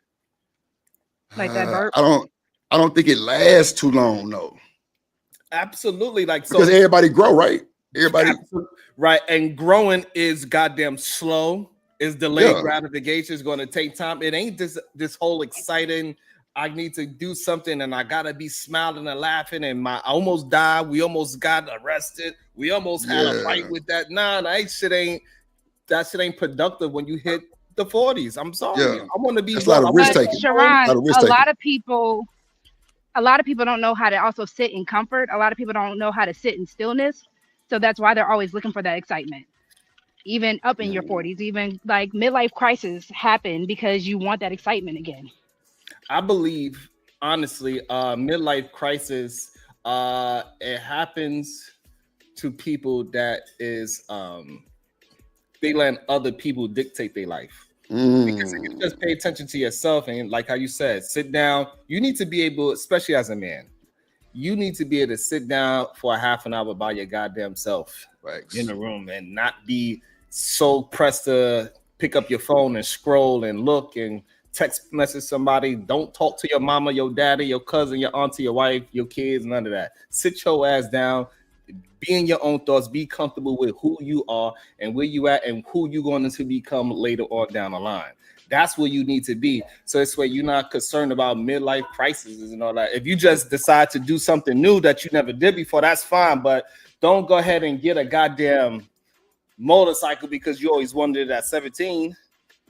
like that Burt. I don't think it lasts too long, no. Absolutely, like so because everybody grow, right? Everybody right, and growing is goddamn slow. Is delayed gratification is going to take time. It ain't this whole exciting. I need to do something and I gotta be smiling and laughing. And I almost died. We almost got arrested. We almost had a fight with that. Nah, that shit ain't productive when you hit the 40s. I'm sorry. I want to be. That's a lot of risk taking. Sharon, a lot of people don't know how to also sit in comfort. A lot of people don't know how to sit in stillness. So that's why they're always looking for that excitement. Even up in your 40s, even like midlife crisis happen because you want that excitement again. I believe, honestly, midlife crisis, it happens to people that is, they let other people dictate their life. Because if you just pay attention to yourself and like how you said, sit down, you need to be able, especially as a man, you need to be able to sit down for a half an hour by your goddamn self in the room and not be so pressed to pick up your phone and scroll and look and text message somebody. Don't talk to your mama, your daddy, your cousin, your auntie, your wife, your kids, none of that. Sit your ass down, be in your own thoughts, be comfortable with who you are and where you at and who you're going to become later on down the line. That's where you need to be. So it's where you're not concerned about midlife crises and all that. If you just decide to do something new that you never did before, that's fine. But don't go ahead and get a goddamn motorcycle because you always wanted it at 17.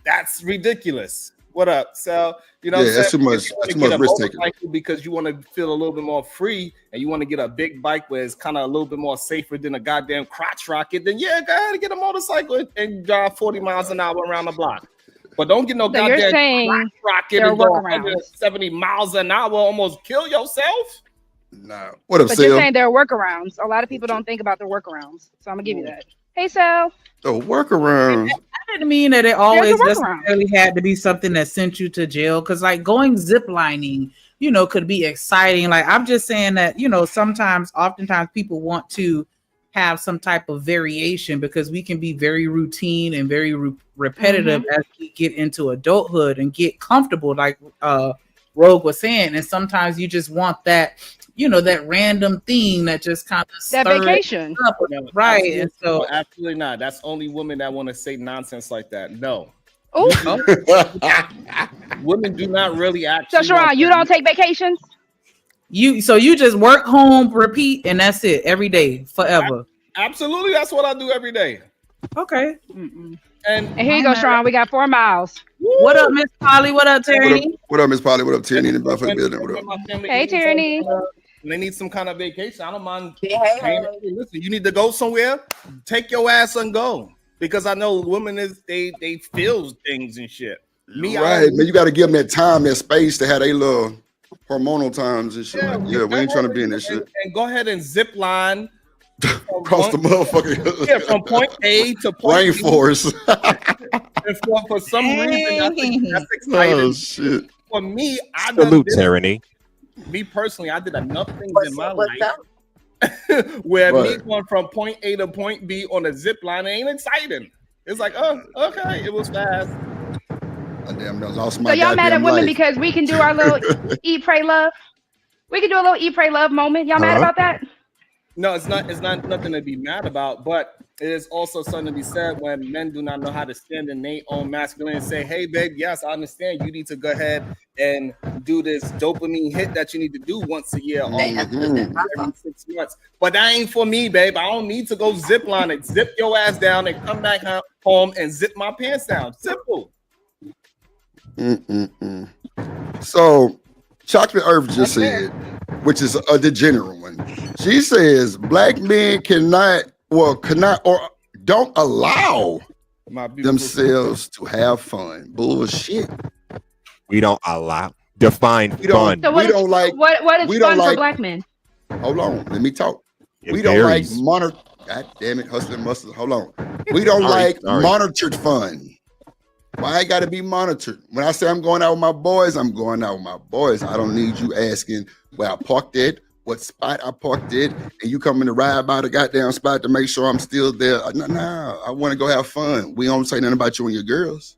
That's ridiculous. What up? So, you know, that's too much risk taking. Because you want to feel a little bit more free and you want to get a big bike where it's kind of a little bit more safer than a goddamn crotch rocket, then go ahead and get a motorcycle and drive 40 miles an hour around the block. But don't get no goddamn crotch rocket and go 170 miles an hour, almost kill yourself. Nah. What up, But you're saying there are workarounds. A lot of people don't think about the workarounds. So I'm gonna give you that. Hey, Sal. Oh, workarounds. I didn't mean that it always necessarily had to be something that sent you to jail. Because like going ziplining, you know, could be exciting. Like I'm just saying that, you know, oftentimes people want to have some type of variation because we can be very routine and very repetitive as we get into adulthood and get comfortable, like Rogue was saying. And sometimes you just want that, you know, that random thing that just kind of that vacation up, right? And so absolutely not. That's only women that want to say nonsense like that. No. Women do not really actually. So Sharon, you don't take vacations? You just work home, repeat, and that's it every day, forever. Absolutely, that's what I do every day. Okay. And here you go, Sharon. We got 4 miles. What up, Miss Polly? What up, Tierney? What up, Miss Polly? What up, Tierney? In the Buffalo building. What up? Hey, Tierney. They need some kind of vacation. I don't mind. Hey, listen, you need to go somewhere. Take your ass and go. Because I know women they feel things and shit. Right, man. You got to give them that time, that space to have their little hormonal times and shit. Yeah, we ain't trying to be in this shit. And go ahead and zip line across the motherfucker. Yeah, from point A to point rainforest. And for some reason, that's exciting. Oh shit! For me, I salute tyranny. Me personally, I did enough things in my life where me going from point A to point B on a zip line ain't exciting. It's like, oh, okay, it was fast. I damn near lost my. So y'all mad at women life. because we can do our little eat, pray, love? We can do a little eat, pray, love moment. Y'all mad about that? No, it's not nothing to be mad about. But it is also something to be said when men do not know how to stand in their own masculine and say, hey, babe, yes, I understand. You need to go ahead and do this dopamine hit that you need to do once a year, every 6 months. But that ain't for me, babe. I don't need to go zip line it. Zip your ass down and come back home and zip my pants down. Simple. So, Chocolate Earth just said, which is a degenerate one. She says black men cannot or don't allow themselves to have fun. Bullshit. We don't allow. Define fun. So what is fun for black men? Hold on, let me talk. It we don't varies. like monitor. God damn it, hustling mustard. Hold on. We don't like monitored fun. Why I gotta be monitored? When I say I'm going out with my boys, I'm going out with my boys. I don't need you asking where I parked it, what spot I parked it, and you coming to ride by the goddamn spot to make sure I'm still there. No, I want to go have fun. We don't say nothing about you and your girls.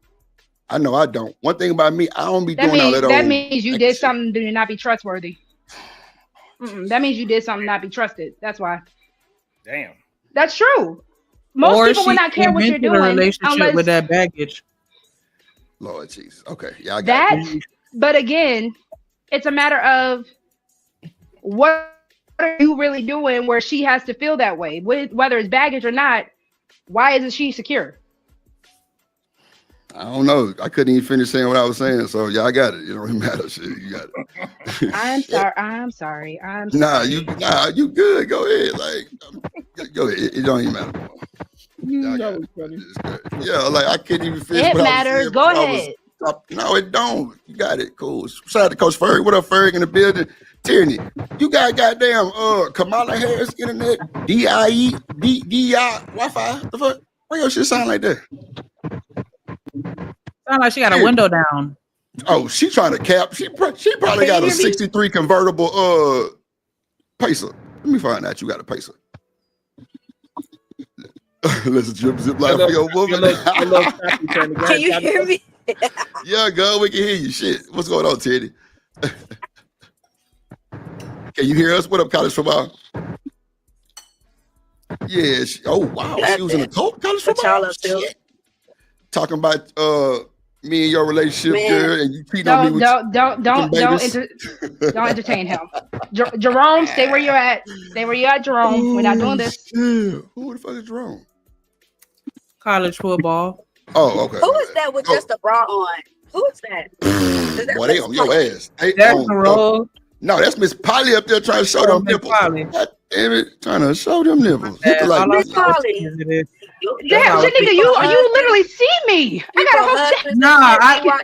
I know I don't. One thing about me, I don't be doing all that. That means you did something to not be trustworthy. That means you did something not be trusted. That's why. Damn. That's true. Most people would not care what you're doing. A relationship unless, with that baggage. Lord Jesus. Okay. Yeah, I got that. it. But again, it's a matter of what are you really doing where she has to feel that way, whether it's baggage or not. Why isn't she secure? I don't know. I couldn't even finish saying what I was saying. So yeah, I got it. It don't really matter. Shit, you got it. I'm sorry. Nah, you good. Go ahead. Like, go ahead. It don't even matter. Yeah, like I couldn't even finish. It matters. Go ahead. No, it don't. You got it. Cool. Shout out to Coach Ferg. What up, Ferg in the building? Tierney, you got goddamn Kamala Harris internet, DIE, Wi-Fi. The fuck? Why your shit sound like that? Sound like she got a window down. Oh, she trying to cap. She probably got a 63 convertible Pacer. Let me find out you got a Pacer. Let's zip line for your woman. Can you hear me? Yeah, girl, we can hear you. Shit. What's going on, Teddy? Can you hear us? What up, college football? Yeah. Oh, wow. She was in a college football? Shit. Talking about me and your relationship, girl, and you cheating on me with don't entertain him. Jerome, stay where you're at. Stay where you're at, Jerome. We're not doing this. Who the fuck is Jerome? College football. Oh, okay. Who is that with just a bra on? Who is that? Boy, they on your ass. That's the road. No, that's Miss Polly up there trying to show them nipples. God damn it, trying to show them nipples. Miss Polly. Damn, nigga, you literally see me. I got a whole No,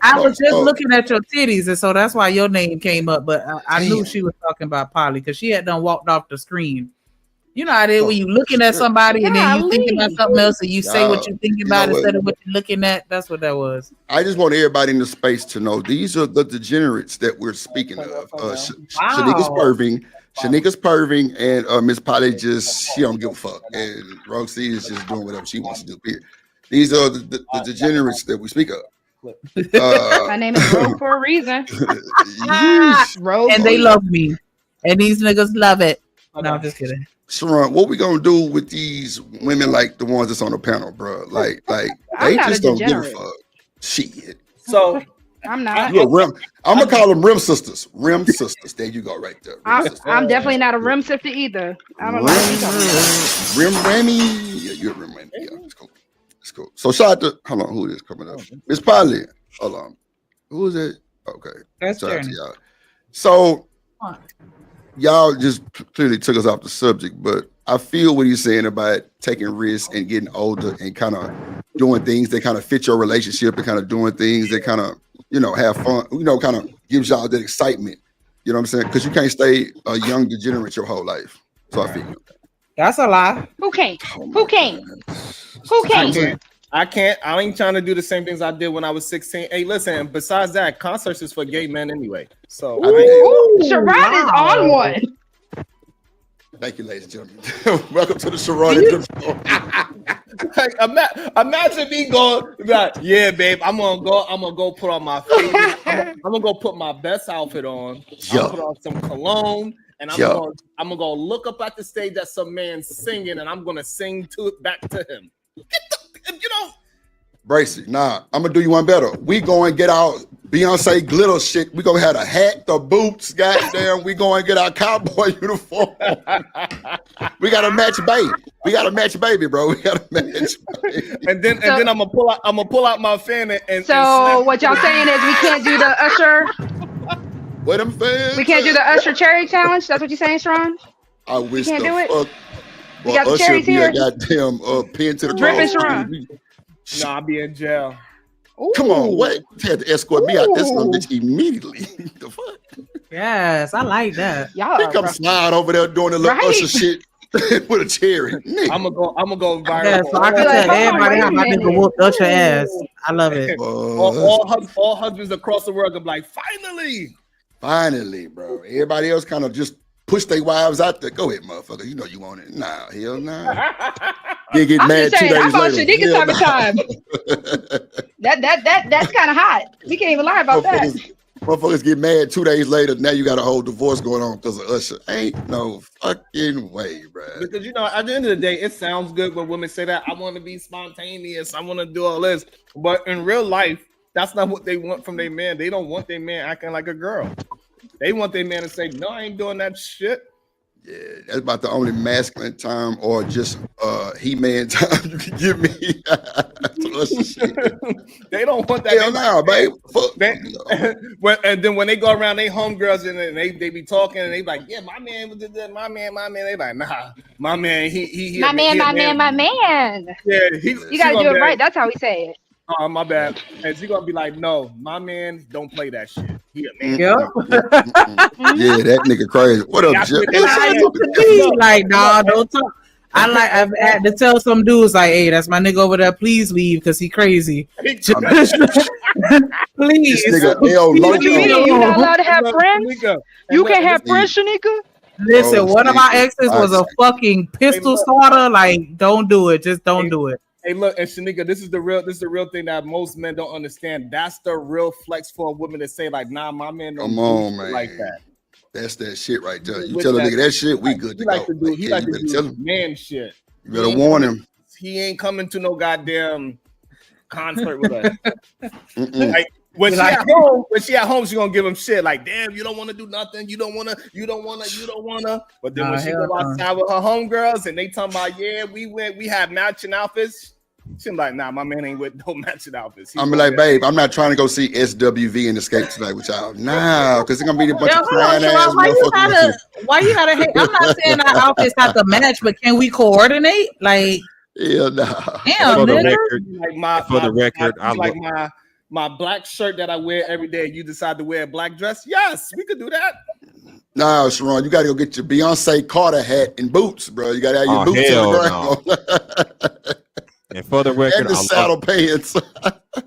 I was just looking at your titties, and so that's why your name came up. But I knew she was talking about Polly because she had done walked off the screen. You know how it is when you looking at somebody and then you thinking about something else and you say what you're thinking about instead of what you're looking at. That's what that was. I just want everybody in the space to know these are the degenerates that we're speaking of. Shanika's perving, and Miss Polly she don't give a fuck, and Roxy is just doing whatever she wants to do. Period. These are the degenerates that we speak of. My name is Rogue for a reason. Rogue, and they love me, and these niggas love it. No, I'm just kidding. Sharon, what we gonna do with these women like the ones that's on the panel, bro? Like they just don't give a fuck. Shit. So I'm not. You're a rim. I'm gonna call them rim sisters. Rim sisters. There you go, right there. I'm definitely not a rim sister either. I don't know what you're talking about. Rim Remy. Yeah, you're a rim Remy. Yeah, it's cool. It's cool. So shout out to hold on, who is coming up? Miss Polly. Hold on. Who is it? Okay. That's shout out to y'all. So y'all just clearly took us off the subject, but I feel what he's saying about taking risks and getting older and kind of doing things that kind of fit your relationship and kind of doing things that kind of, have fun, kind of gives y'all that excitement. You know what I'm saying? Because you can't stay a young degenerate your whole life. So I feel that's a lie. Who can't? Who can't? Who can't? I can't. I ain't trying to do the same things I did when I was 16. Hey, listen, besides that, concerts is for gay men anyway. So Sharon is on one. Thank you, ladies and gentlemen. Welcome to the Sharon. Like, imagine me going, like, yeah, babe, I'm gonna go put on my favorite, I'm gonna go put my best outfit on. I'll put on some cologne, and I'm Yeah. gonna go look up at the stage at some man singing, and I'm gonna sing back to him. Brace it. Nah, I'm gonna do you one better. We go and get our Beyonce glitter shit. We gonna have the hat, the boots, goddamn. We go and get our cowboy uniform. We gotta match baby. We gotta match baby, bro. We gotta match baby. And then I'm gonna pull out my fan and So what y'all saying is we can't do the Usher. What them fans? We can't do the Usher cherry challenge. That's what you're saying, Sharon? I wish can't the do it? fuck. We got the Usher cherries be here. a goddamn pin to the Drip and cross. Sharon. No, I'll be in jail. Come on, what? You had to escort me out this one bitch immediately. The fuck? Yes, I like that. Y'all He come slide over there doing the little Right. Usher shit with a cherry. Nigga. I'm gonna go viral. Yeah, so I can Like, tell hold on, everybody wait how a my nigga minute. whooped Usher ass. I love it. all husbands across the world are like, finally. Finally, bro. Everybody else kind of just push their wives out there. Go ahead, motherfucker. You know you want it. Nah, hell nah. You get I'm mad just 2 saying, days I'm on later. Shanika Hell type of nah. time. That's kind of hot. We can't even lie about that. Motherfuckers get mad 2 days later. Now you got a whole divorce going on because of Usher. Ain't no fucking way, bro. Because at the end of the day, it sounds good when women say that I want to be spontaneous, I want to do all this, but in real life, that's not what they want from their man. They don't want their man acting like a girl. They want their man to say, "No, I ain't doing that shit." Yeah, that's about the only masculine time or just He-Man time you can give me. Usher shit. They don't want that. Hell no, babe. Fuck. And then when they go around, they homegirls and they be talking and they like, yeah, my man was that, my man. They like, nah, my man, he My man. Yeah, You gotta do it right. That's how we say it. Oh, my bad. And she gonna be like, no, my man don't play that shit. He a man. Yep. Yeah, that nigga crazy. What up, Jeff? Like, nah, don't talk. I've had to tell some dudes like, hey, that's my nigga over there. Please leave because he crazy. Please. This nigga L What you mean? You not allowed to have friends? You can't have friends, Shanika? Listen, Oh, one of my exes was a I- fucking pistol starter. Like, don't do it. Just don't do it. Hey, look, and Shanika, this is the real thing that most men don't understand. That's the real flex for a woman to say, like, nah, my man don't Come do on, shit man. like that. That's that shit right there. You With tell a that- nigga that shit, we good to He like go. to do, he Yeah, like you to better tell do him. man shit. You better warn him. He ain't coming to no goddamn concert with us. Mm-mm. Like when Like- she at home, she gonna give him shit like, damn, you don't want to do nothing, you don't wanna. But then Nah, when she hell go no. outside with her homegirls and they talking about, yeah, we have matching outfits. She's like, nah, my man ain't with no matching outfits. I'm like, babe, I'm not trying to go see SWV and Escape tonight with y'all. Nah, because it's gonna be a bunch Yeah, of hold on, crying ass Shalon, motherfuckers. why you gotta hate? I'm not saying our outfits have to match, but can we coordinate? Like, Yeah, nah. damn, For the nigga. record, Like for the record, I like love. my black shirt that I wear every day. You decide to wear a black dress. Yes, we could do that. Nah, Sharon, you gotta go get your Beyonce Carter hat and boots, bro. You gotta have your Oh, boots hell on the ground. And for the record, And the saddle pants.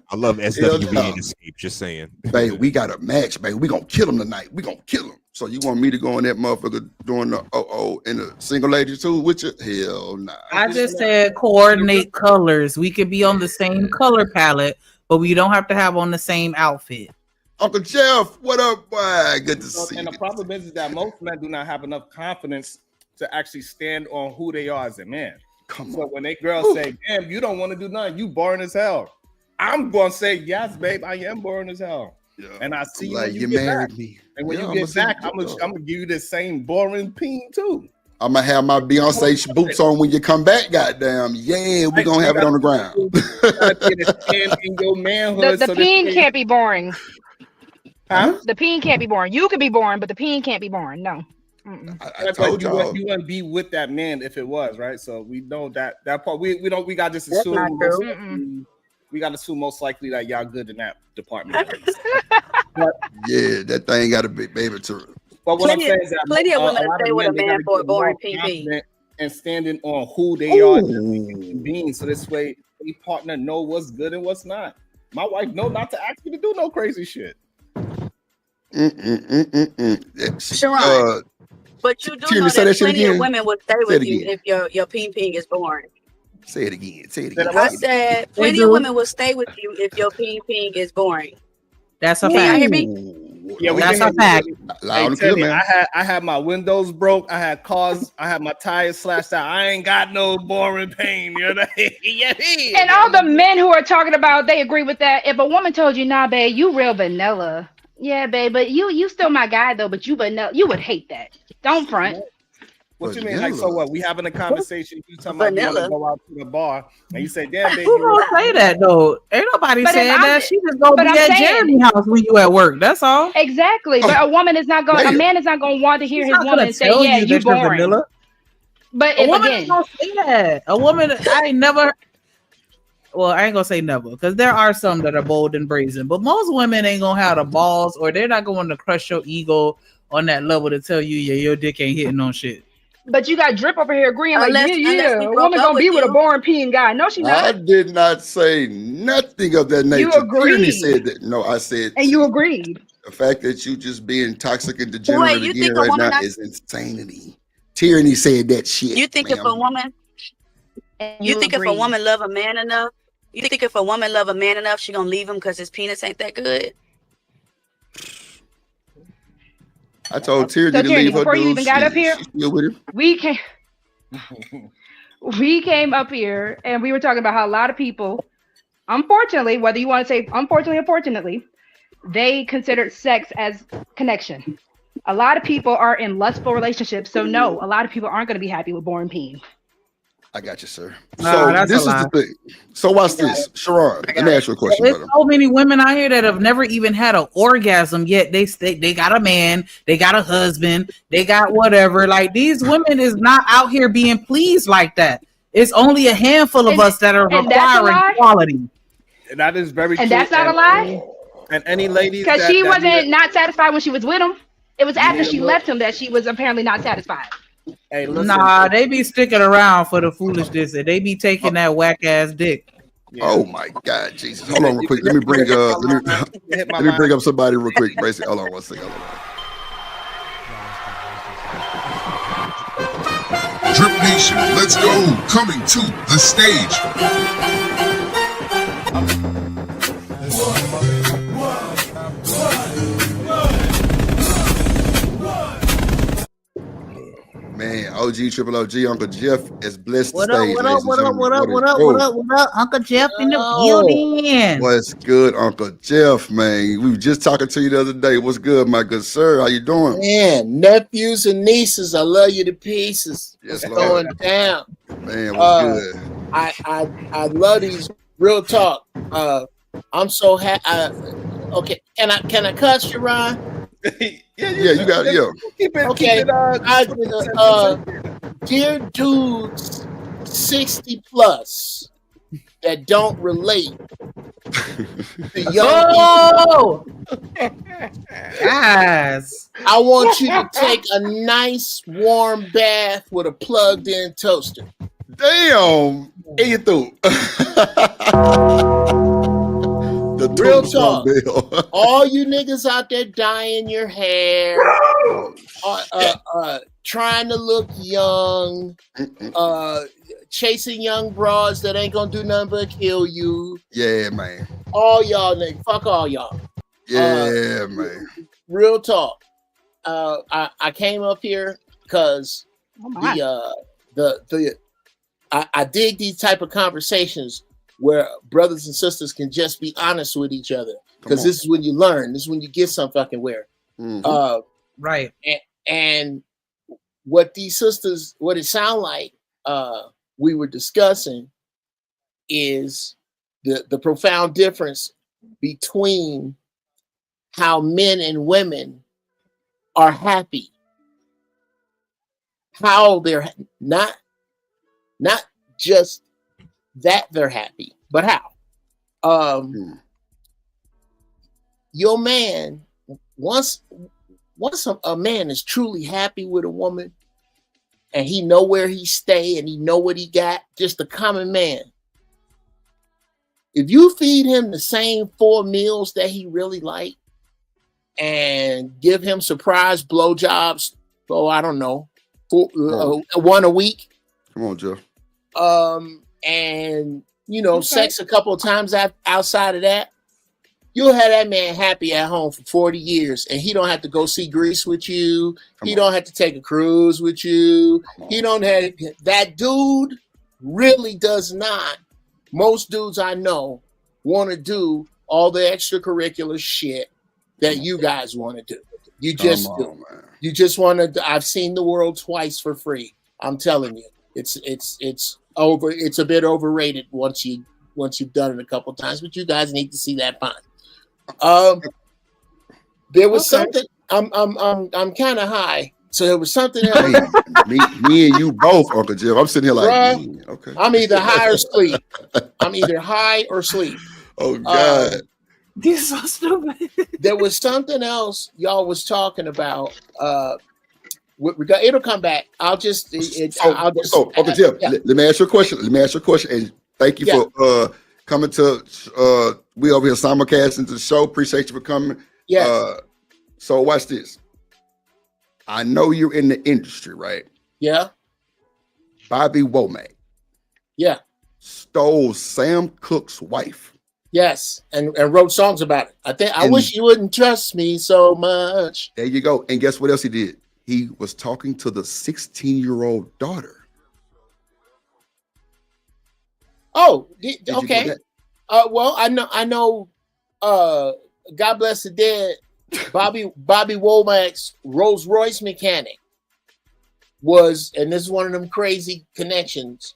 I love Hell SWV no. and Escape. Just saying. Babe, we got a match, babe. We gonna kill him tonight. We gonna kill him. So you want me to go in that motherfucker doing the in the single lady too with you? Hell nah. I just said coordinate colors. We could be on the same color palette, but we don't have to have on the same outfit. Uncle Jeff, what up, boy? Good to see And you. the problem is that most men do not have enough confidence to actually stand on who they are as a man. Come So on. when they girls say, damn, you don't want to do nothing, you boring as hell. I'm gonna say, yes, babe, I am boring as hell. Yeah. And I see you Like when you you get married back. me. And when Yeah, you I'ma get see back, you I'm go. gonna give you the same boring peen too. I'm gonna have my Beyonce boots on when you come back. Goddamn, yeah, we gonna have it on the ground. In your manhood, The so peen that can't be boring. Huh? The peen can't be boring. You could be boring, but the peen can't be boring. No. Mm-mm. I told you y'all. wouldn't be with that man if it was right. So we know that part. We got to just That's assume. not true. Mm-mm. We got to assume most likely that y'all good in that department. Yeah, that thing got to be able to. But what I'm Plenty- saying is that plenty of women lot stay with a men, they man gotta for a get boring more PP. confident and standing on who they are as human beings. So this way, a partner know what's good and what's not. My wife know not to ask me to do no crazy shit. Sharon, but you do Timmy, know say that that shit plenty of again. women will stay Say it with you again. if your peen is boring. Say it again. Say it again. I said plenty do. of women will stay with you if your peen is boring. That's a Can y'all fact. hear me? Yeah, that's a fact. Loud and Hey, clear, Teddy, man. I had my windows broke. I had cars. I had my tires slashed out. I ain't got no boring pain. You know? Yeah. And all the men who are talking about, they agree with that. If a woman told you, "Nah, babe, you real vanilla," yeah, babe, but you still my guy though. But you vanilla, you would hate that. Don't front. What you mean? Like, so what? We having a conversation. You talking about you want to go out to the bar, and you say, "Damn, baby." Who gonna say that though? Ain't nobody But if saying I'm- that. She just gonna but be I'm at saying- Jeremy house when you at work. That's all. Exactly. But a woman is not going. A man is not going to want to hear She's his not woman gonna say, tell "Yeah, you you that you're boring." vanilla. But A if woman again, ain't gonna say that. A woman, I ain't never. Well, I ain't gonna say never, because there are some that are bold and brazen. But most women ain't gonna have the balls, or they're not going to crush your ego on that level to tell you, yeah, your dick ain't hitting on shit. but you got Drip over here agreeing, Unless like, we yeah, a broke woman up gonna be with with a you. boring peeing guy. No, she I not. did not say nothing of that nature. agreed. Tyranny said that. No, I said And you agreed. the fact that you just being toxic and degenerate you again think a right woman now not- is insanity. Tyranny said that shit. You think if a ma'am. woman, you think if a woman love a man enough, you think if a woman love a man enough, she gonna leave him because his penis ain't that good? I told Tyranny to Tyranny, leave her before you dude. even got up here, She's still with him. we came up here and we were talking about how a lot of people, unfortunately, whether you want to say unfortunately or fortunately, they considered sex as connection. A lot of people are in lustful relationships, so no, a lot of people aren't going to be happy with boring peeing. I got you, sir. Nah, So that's this a is lie. the thing. So watch this, Sharon. Let me ask you a question, There's brother. so many women out here that have never even had an orgasm yet. They got a man, they got a husband, they got whatever. Like, these women is not out here being pleased like that. It's only a handful of us that are and that's a requiring lie? quality. And that is very And true. that's not a lie? And any ladies Because that, she that wasn't need not satisfied when she was with him. It was after Yeah, she look. left him that she was apparently not satisfied. Hey, listen. Nah, they be sticking around for the foolishness, and they be taking that whack ass dick. Oh my God, Jesus! Hold on, real quick. Let me bring let me bring up somebody real quick. Basically, hold on one second. Hold on. Drip Nation, let's go. Coming to the stage. Man, OG, Triple OG, Uncle Jeff is blessed What the up, stage. what ladies up, and what up, gentlemen. what up, is what up, good? what up, what up? Uncle Jeff in the building. What's good, Uncle Jeff, man? We were just talking to you the other day. What's good, my good sir? How you doing? Man, nephews and nieces, I love you to pieces. Yes, What's Lord. going down? Man, what's good? I love these real talk. I'm so happy. Okay, can I cuss you, Ron? Yeah, you got it. Yeah. Keep it, Okay, keep it, dear dudes 60 plus that don't relate to young Oh, yes. I want you to take a nice warm bath with a plugged in toaster. Damn, and you through. The Real Tombstone talk. Bill. All you niggas out there dyeing your hair, trying to look young, chasing young broads that ain't gonna do nothing but kill you. Yeah, man. All y'all niggas, fuck all y'all. Yeah, man. Real talk. I came up here because I dig these type of conversations where brothers and sisters can just be honest with each other, because this is when you learn. This is when you get some fucking where. Right. And what these sisters, what it sound like we were discussing is the profound difference between how men and women are happy. How they're not just that they're happy, but how. Your man, once a man is truly happy with a woman and he know where he stay and he know what he got, just a common man. If you feed him the same 4 meals that he really like and give him surprise blowjobs, I don't know, 1 a week. Come on, Joe. And sex a couple of times outside of that, You'll have that man happy at home for 40 years, and he don't have to go see Greece with you. He don't have to take a cruise with you. He don't have that dude really does not. Most dudes I know want to do all the extracurricular shit that you guys want to do. You just do. You just want to. I've seen the world twice for free. I'm telling you, it's over. It's a bit overrated once you've done it a couple times, but you guys need to see that fine. There was something. I'm kind of high, so there was something else. me and you both, Uncle Jeff. I'm sitting here like, okay. I'm either high or sleep. I'm either high or sleep. Oh God. This is so stupid. There was something else y'all was talking about. It'll come back. I'll just. Uncle Jeff, let me ask you a question. And thank you for coming to. We over here simulcasting to the show. Appreciate you for coming. Yes. So watch this. I know you're in the industry, right? Yeah. Bobby Womack. Yeah. Stole Sam Cooke's wife. Yes, and wrote songs about it. I wish you wouldn't trust me so much. There you go. And guess what else he did? He was talking to the 16-year-old daughter. Oh, Did you okay. know that? Well, I know. God bless the dead. Bobby Womack's Rolls Royce mechanic was, and this is one of them crazy connections.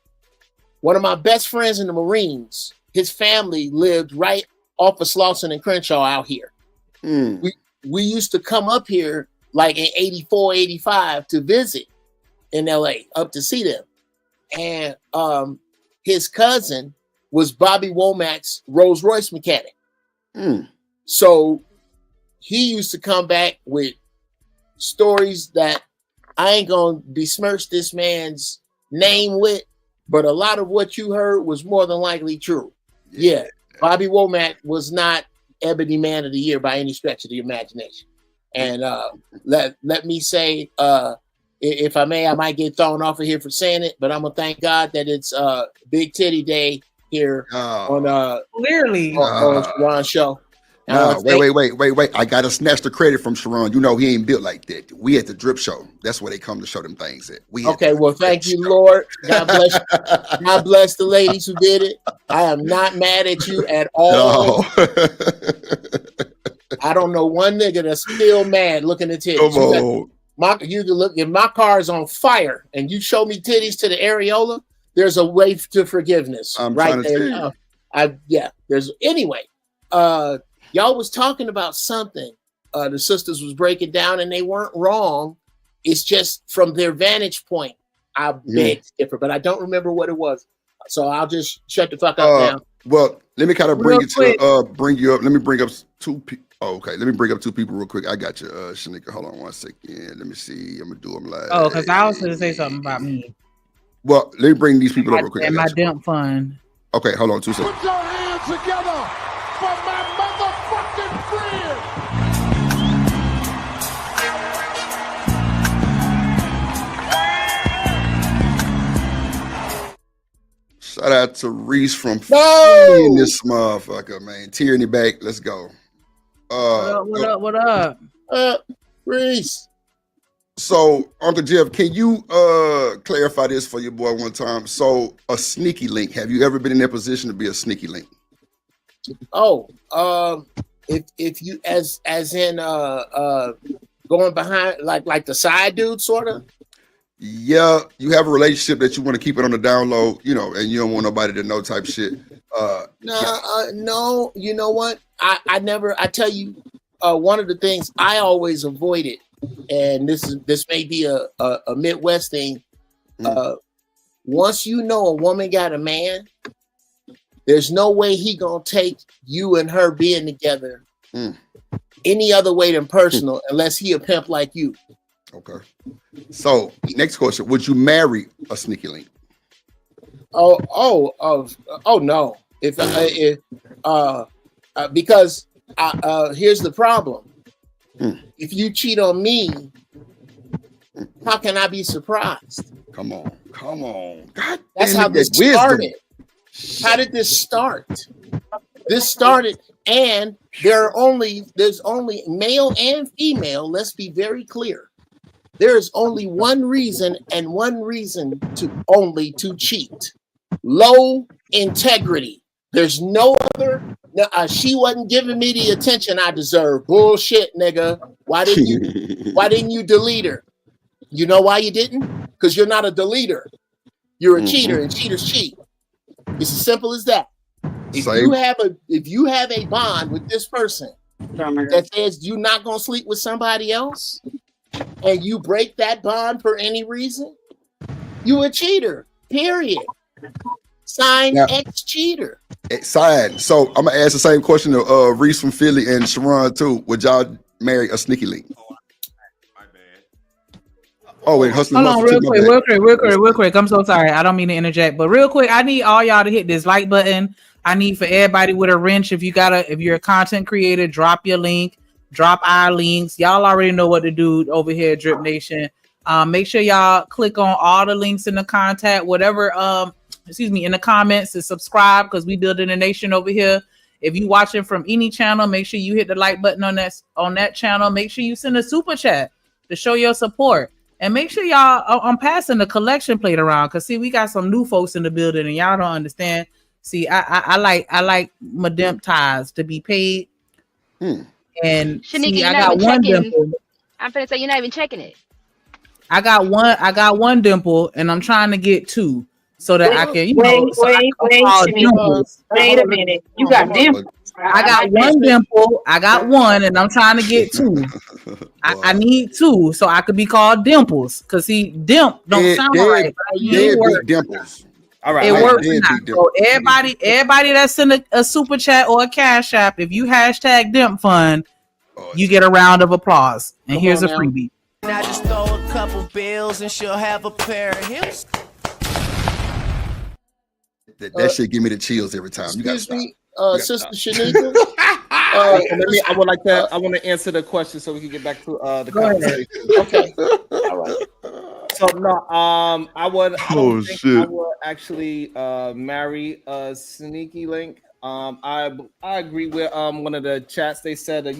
One of my best friends in the Marines. His family lived right off of Slauson and Crenshaw out here. We used to come up here like in 84, 85 to visit in LA, up to see them. And his cousin was Bobby Womack's Rolls Royce mechanic. So he used to come back with stories that I ain't gonna besmirch this man's name with, but a lot of what you heard was more than likely true. Yeah, Bobby Womack was not Ebony Man of the Year by any stretch of the imagination. And let me say, if I may, I might get thrown off of here for saying it, but I'm gonna thank God that it's Big Titty Day here on clearly on Sharon's show. No, wait. I gotta snatch the credit from Sharon. You know he ain't built like that. We at the Drip Show. That's where they come to show them things at. Okay, well, thank you, Lord. God bless you. God bless the ladies who did it. I am not mad at you at all. No. I don't know one nigga that's still mad looking at titties. You can look, if my car is on fire and you show me titties to the areola, there's a way to forgiveness. I'm right there. Anyway. Y'all was talking about something. The sisters was breaking down, and they weren't wrong. It's just from their vantage point. I beg to differ, but I don't remember what it was. So I'll just shut the fuck up now. Well, let me kind of bring Real you up. Let me bring up two people. Oh, okay. Let me bring up two people real quick. I got you, Shanika. Hold on one second. Let me see. I'm gonna do them live. Oh, because I was going to say something about me. Well, let me bring these people up real quick. And my dump fund. Okay, hold on 2 seconds. Put your hands together for my motherfucking friend. Shout out to Reese from Philly in this motherfucker, man. Tierney back. Let's go. What up? Reese. So, Uncle Jeff, can you clarify this for your boy one time? So, a sneaky link. Have you ever been in that position to be a sneaky link? Oh, if you as in going behind like the side dude sort of. Yeah, you have a relationship that you want to keep it on the down low, you know, and you don't want nobody to know type shit. No, you know what? I tell you, one of the things I always avoided, and this may be a Midwest thing. Once you know a woman got a man, there's no way he gonna take you and her being together any other way than personal, unless he a pimp like you. Okay. So next question: would you marry a sneaky link? Oh no! Because here's the problem: if you cheat on me, how can I be surprised? Come on! God, that's how this started. How did this start? This started And there's only male and female. Let's be very clear. There is only one reason and one reason to cheat. Low integrity. There's no other. She wasn't giving me the attention I deserve. Bullshit, nigga. Why didn't you delete her? You know why you didn't? Because you're not a deleter. You're a cheater, and cheaters cheat. It's as simple as that. If you have a bond with this person that says you're not gonna sleep with somebody else, and you break that bond for any reason, you a cheater. Period. Sign ex-cheater. Sign. So I'm gonna ask the same question to Reese from Philly and Sharon too. Would y'all marry a sneaky link? Oh, wait, hold on, real quick. I'm so sorry. I don't mean to interject, but real quick, I need all y'all to hit this like button. I need for everybody with a wrench. If you're a content creator, drop your link, drop our links. Y'all already know what to do over here at Drip Nation. Make sure y'all click on all the links in the contact, whatever. In the comments and subscribe because we building a nation over here. If you watching from any channel, make sure you hit the like button on that channel. Make sure you send a super chat to show your support. And make sure y'all, I'm passing the collection plate around because see, we got some new folks in the building and y'all don't understand. See, I like my dimp ties to be paid. And Shanika, see, I got one dimple. I'm finna say you're not even checking it. I got one dimple and I'm trying to get two so that I can, wait a minute. You got dimples. I got one dimple. I got one, and I'm trying to get two. I need two so I could be called Dimples. Cause dimp don't sound right. Dimples. All right, it works now. So everybody that's in a super chat or a cash app, if you hashtag Dimp Fund, you get a round of applause. And here's a freebie. I just throw a couple bills and she'll have a pair of hips. That shit give me the chills every time. You gotta stop. Sister Shanika. I want to answer the question so we can get back to the conversation. Okay. All right. So no, I would actually marry a sneaky link. I agree with one of the chats. They said that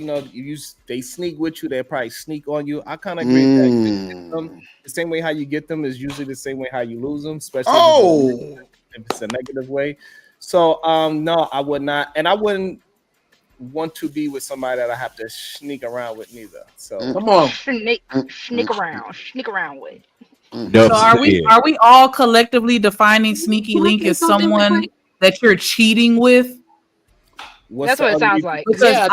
they sneak with you, they probably sneak on you. I kind of agree that the same way how you get them is usually the same way how you lose them, especially if it's a negative way. So no, I would not, and I wouldn't want to be with somebody that I have to sneak around with neither. So come on, sneak around with. So are we all collectively defining sneaky link as someone that you're cheating with? That's what it sounds like. Because I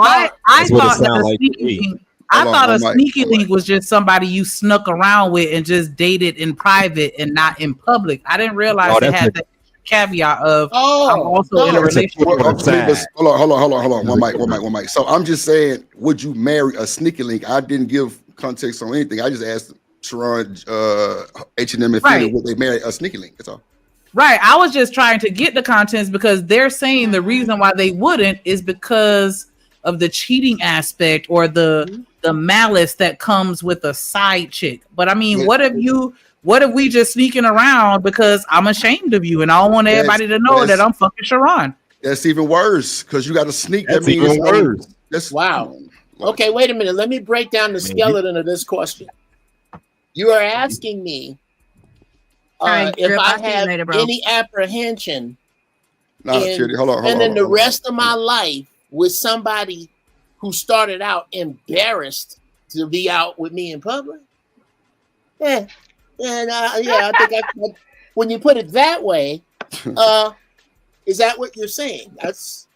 thought that a sneaky link. I thought a sneaky link was just somebody you snuck around with and just dated in private and not in public. I didn't realize they had that caveat of I'm also in a relationship. Hold on. One mic. So I'm just saying, would you marry a sneaky link? I didn't give context on anything. I just asked Sharon, H&M, and Philly, would they marry a sneaky link? That's all. Right. I was just trying to get the contents because they're saying the reason why they wouldn't is because of the cheating aspect or the malice that comes with a side chick. But I mean, what if we just sneaking around because I'm ashamed of you and I don't want everybody to know that I'm fucking Sharon? That's even worse because you got to sneak. That's even worse. That's wow. Okay, wait a minute. Let me break down the skeleton of this question. You are asking me if I have any apprehension in the rest of my life with somebody who started out embarrassed to be out with me in public. I think when you put it that way, is that what you're saying? That's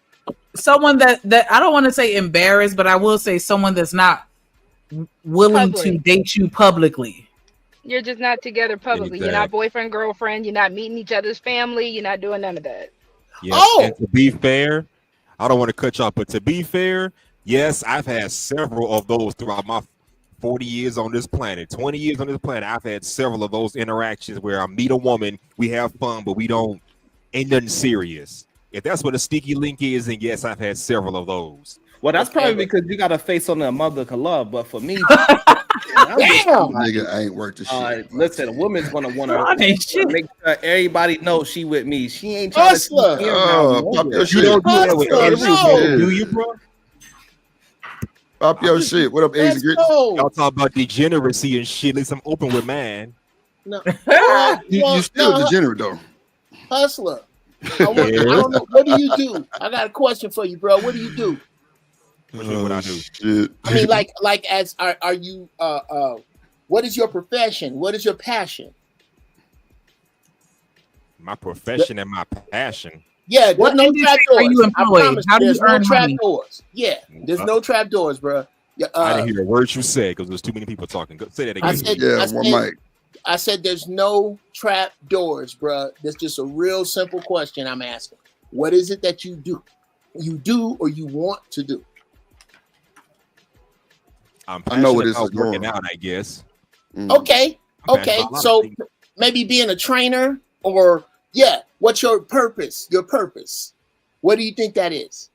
someone that I don't want to say embarrassed, but I will say someone that's not willing to date you publicly. You're just not together publicly. Exactly. You're not boyfriend, girlfriend. You're not meeting each other's family. You're not doing none of that. Yes. And to be fair, I don't want to cut you off, but to be fair, yes, I've had several of those throughout my 40 years on this planet, 20 years on this planet. I've had several of those interactions where I meet a woman, we have fun, but ain't nothing serious. If that's what a sneaky link is, then yes, I've had several of those. Well, that's probably because you got a face on that mother can love, but for me, Damn. Nigga ain't worth the shit. Listen, a woman's gonna want Ron ain't to shit. make sure everybody knows she with me. She ain't trying Hustler. to see me around Pop nowhere. your You shit. don't do that with Hustler, every no. woman, do you, bro? Pop your shit. What up, Let's Asian Grits? go. Y'all talk about degeneracy and shit. At least I'm open with man. No. You still no, degenerate though. Hustler. I don't know. What do you do? I got a question for you, bro. What do you do? What I do? Shit. I mean, like as are you what is your profession? What is your passion? My profession and my passion. Yeah, What there's no industry trap are you doors. I employed? promise How you, do you there's no earn trap money? doors. Yeah, there's no trap doors, bro. Yeah, I didn't hear the words you said because there's too many people talking. Go, say that again. I said, Yeah, one mic. I said there's no trap doors, bro. That's just a real simple question I'm asking. What is it that you do? You do or you want to do? I'm I know where passionate this is about working going. out, I guess. Okay, I'm okay. passionate about a lot So of things. maybe being a trainer or yeah, what's your purpose? Your purpose. What do you think that is?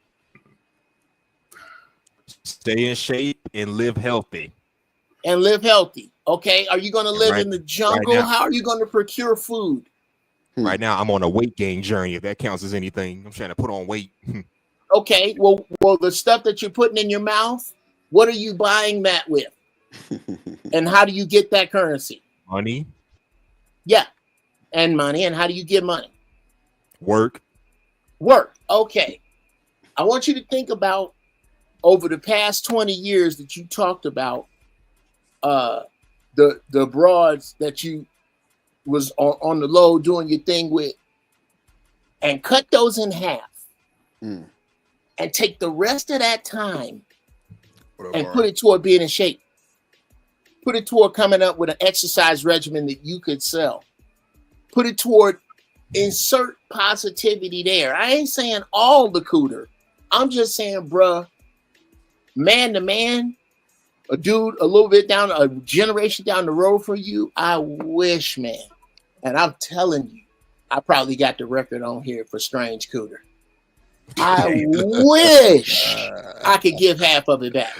Stay in shape and live healthy. And live healthy. Okay. Are you going to live Right- in the jungle? right now. How are you going to procure food? Right now, I'm on a weight gain journey. If that counts as anything, I'm trying to put on weight. Okay. Well, the stuff that you're putting in your mouth, what are you buying that with? And how do you get that currency? Money, Yeah. And money. And how do you get money? work. Work. Okay. I want you to think about over the past 20 years that you talked about the broads that you was on the low doing your thing with, and cut those in half and take the rest of that time and put it toward being in shape. Put it toward coming up with an exercise regimen that you could sell. Put it toward insert positivity there. I ain't saying all the cooter. I'm just saying, bruh, man to man, a dude a little bit down, a generation down the road for you, I wish, man. And I'm telling you, I probably got the record on here for Strange Cooter. I wish I could give half of it back.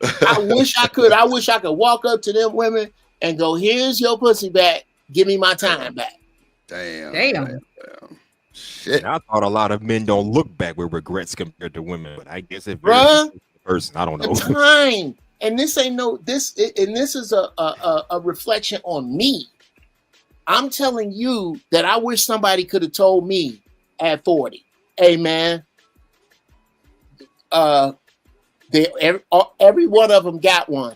I wish I could. I wish I could walk up to them women and go, here's your pussy back. Give me my time back. Damn. Shit. I thought a lot of men don't look back with regrets compared to women, but I guess if Bruh, you're a person, I don't the know. time. And this ain't no this, and this is a reflection on me. I'm telling you that I wish somebody could have told me at 40, hey man, every one of them got one,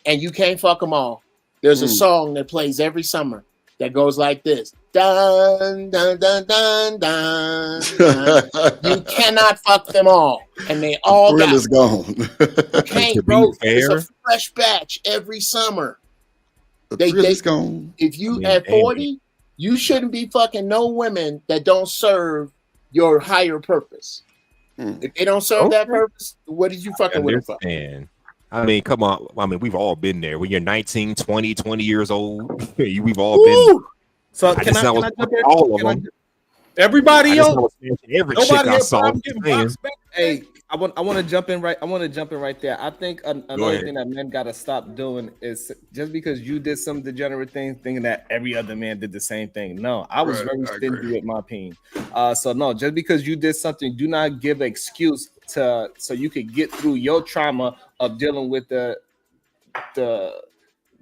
and you can't fuck them all. There's a song that plays every summer that goes like this: dun dun dun dun dun. dun. You cannot fuck them all, and they all Thrill got is gone. You can't, bro. It's a fresh batch every summer. The thrill is gone. If you at 40, you shouldn't be fucking no women that don't serve your higher purpose. If they don't serve that purpose, what did you fucking with them for? Understand. I mean, come on. I mean, we've all been there. When you're 19, 20 years old, we've all been. So can I jump in? All of them. Everybody else, every nobody chick I had saw. problem getting boxed back. Hey, I want to jump in right. I want to jump in right there. I think another ahead. thing that men got to stop doing is just because you did some degenerate thing, thinking that every other man did the same thing. No, I was very stingy with my peen. So no, just because you did something, do not give an excuse so you could get through your trauma of dealing with the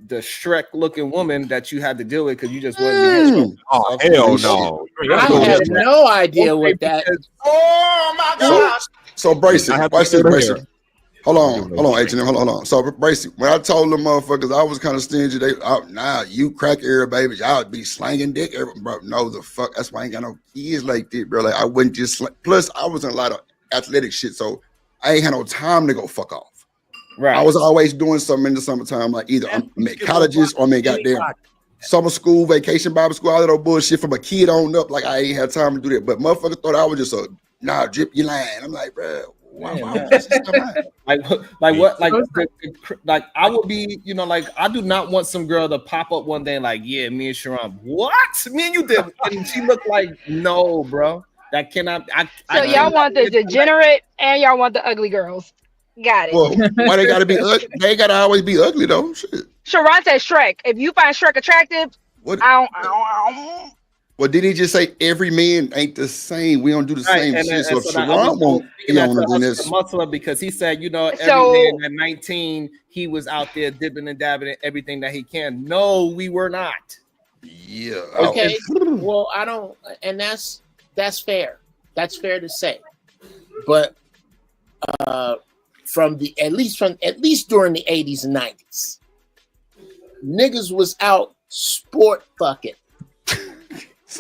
Shrek looking woman that you had to deal with because you just wasn't. Oh hell no! I have no idea what that. Oh my God! So brace it. I have to Watch this, go brace there. it. Hold on, H&M. Hold on. So brace it. When I told them motherfuckers I was kind of stingy, you crack era babies, y'all would be slanging dick. Bro, no, the fuck. That's why I ain't got no kids like that, bro. Like I wouldn't just. Plus, I was in a lot of athletic shit, so I ain't had no time to go fuck off. Right. I was always doing something in the summertime, like either I'm at colleges or I'm in goddamn summer school, vacation, Bible school, all that old bullshit from a kid on up. Like I ain't had time to do that. But motherfuckers thought I was just drip your line. I'm like, bro, why like I would be, like I do not want some girl to pop up one day like, yeah, me and Sharon, what? Me and you did, and she looked like, no, bro, that cannot. So y'all want the degenerate and y'all want the ugly girls. Got it. Well, why they gotta be ugly? They gotta always be ugly though. Shit. Sharon said Shrek. If you find Shrek attractive, What? I don't. Well, did he just say every man ain't the same? We don't do the same shit. So if I Sharon was won't speaking be at on the it, then Hustle that's the Muscle because he said, you know, every So- man at 19, he was out there dipping and dabbing in everything that he can. No, we were not. yeah. Okay. Well, I don't, and that's fair. That's fair to say. But at least during the 80s and 90s, niggas was out sport fucking.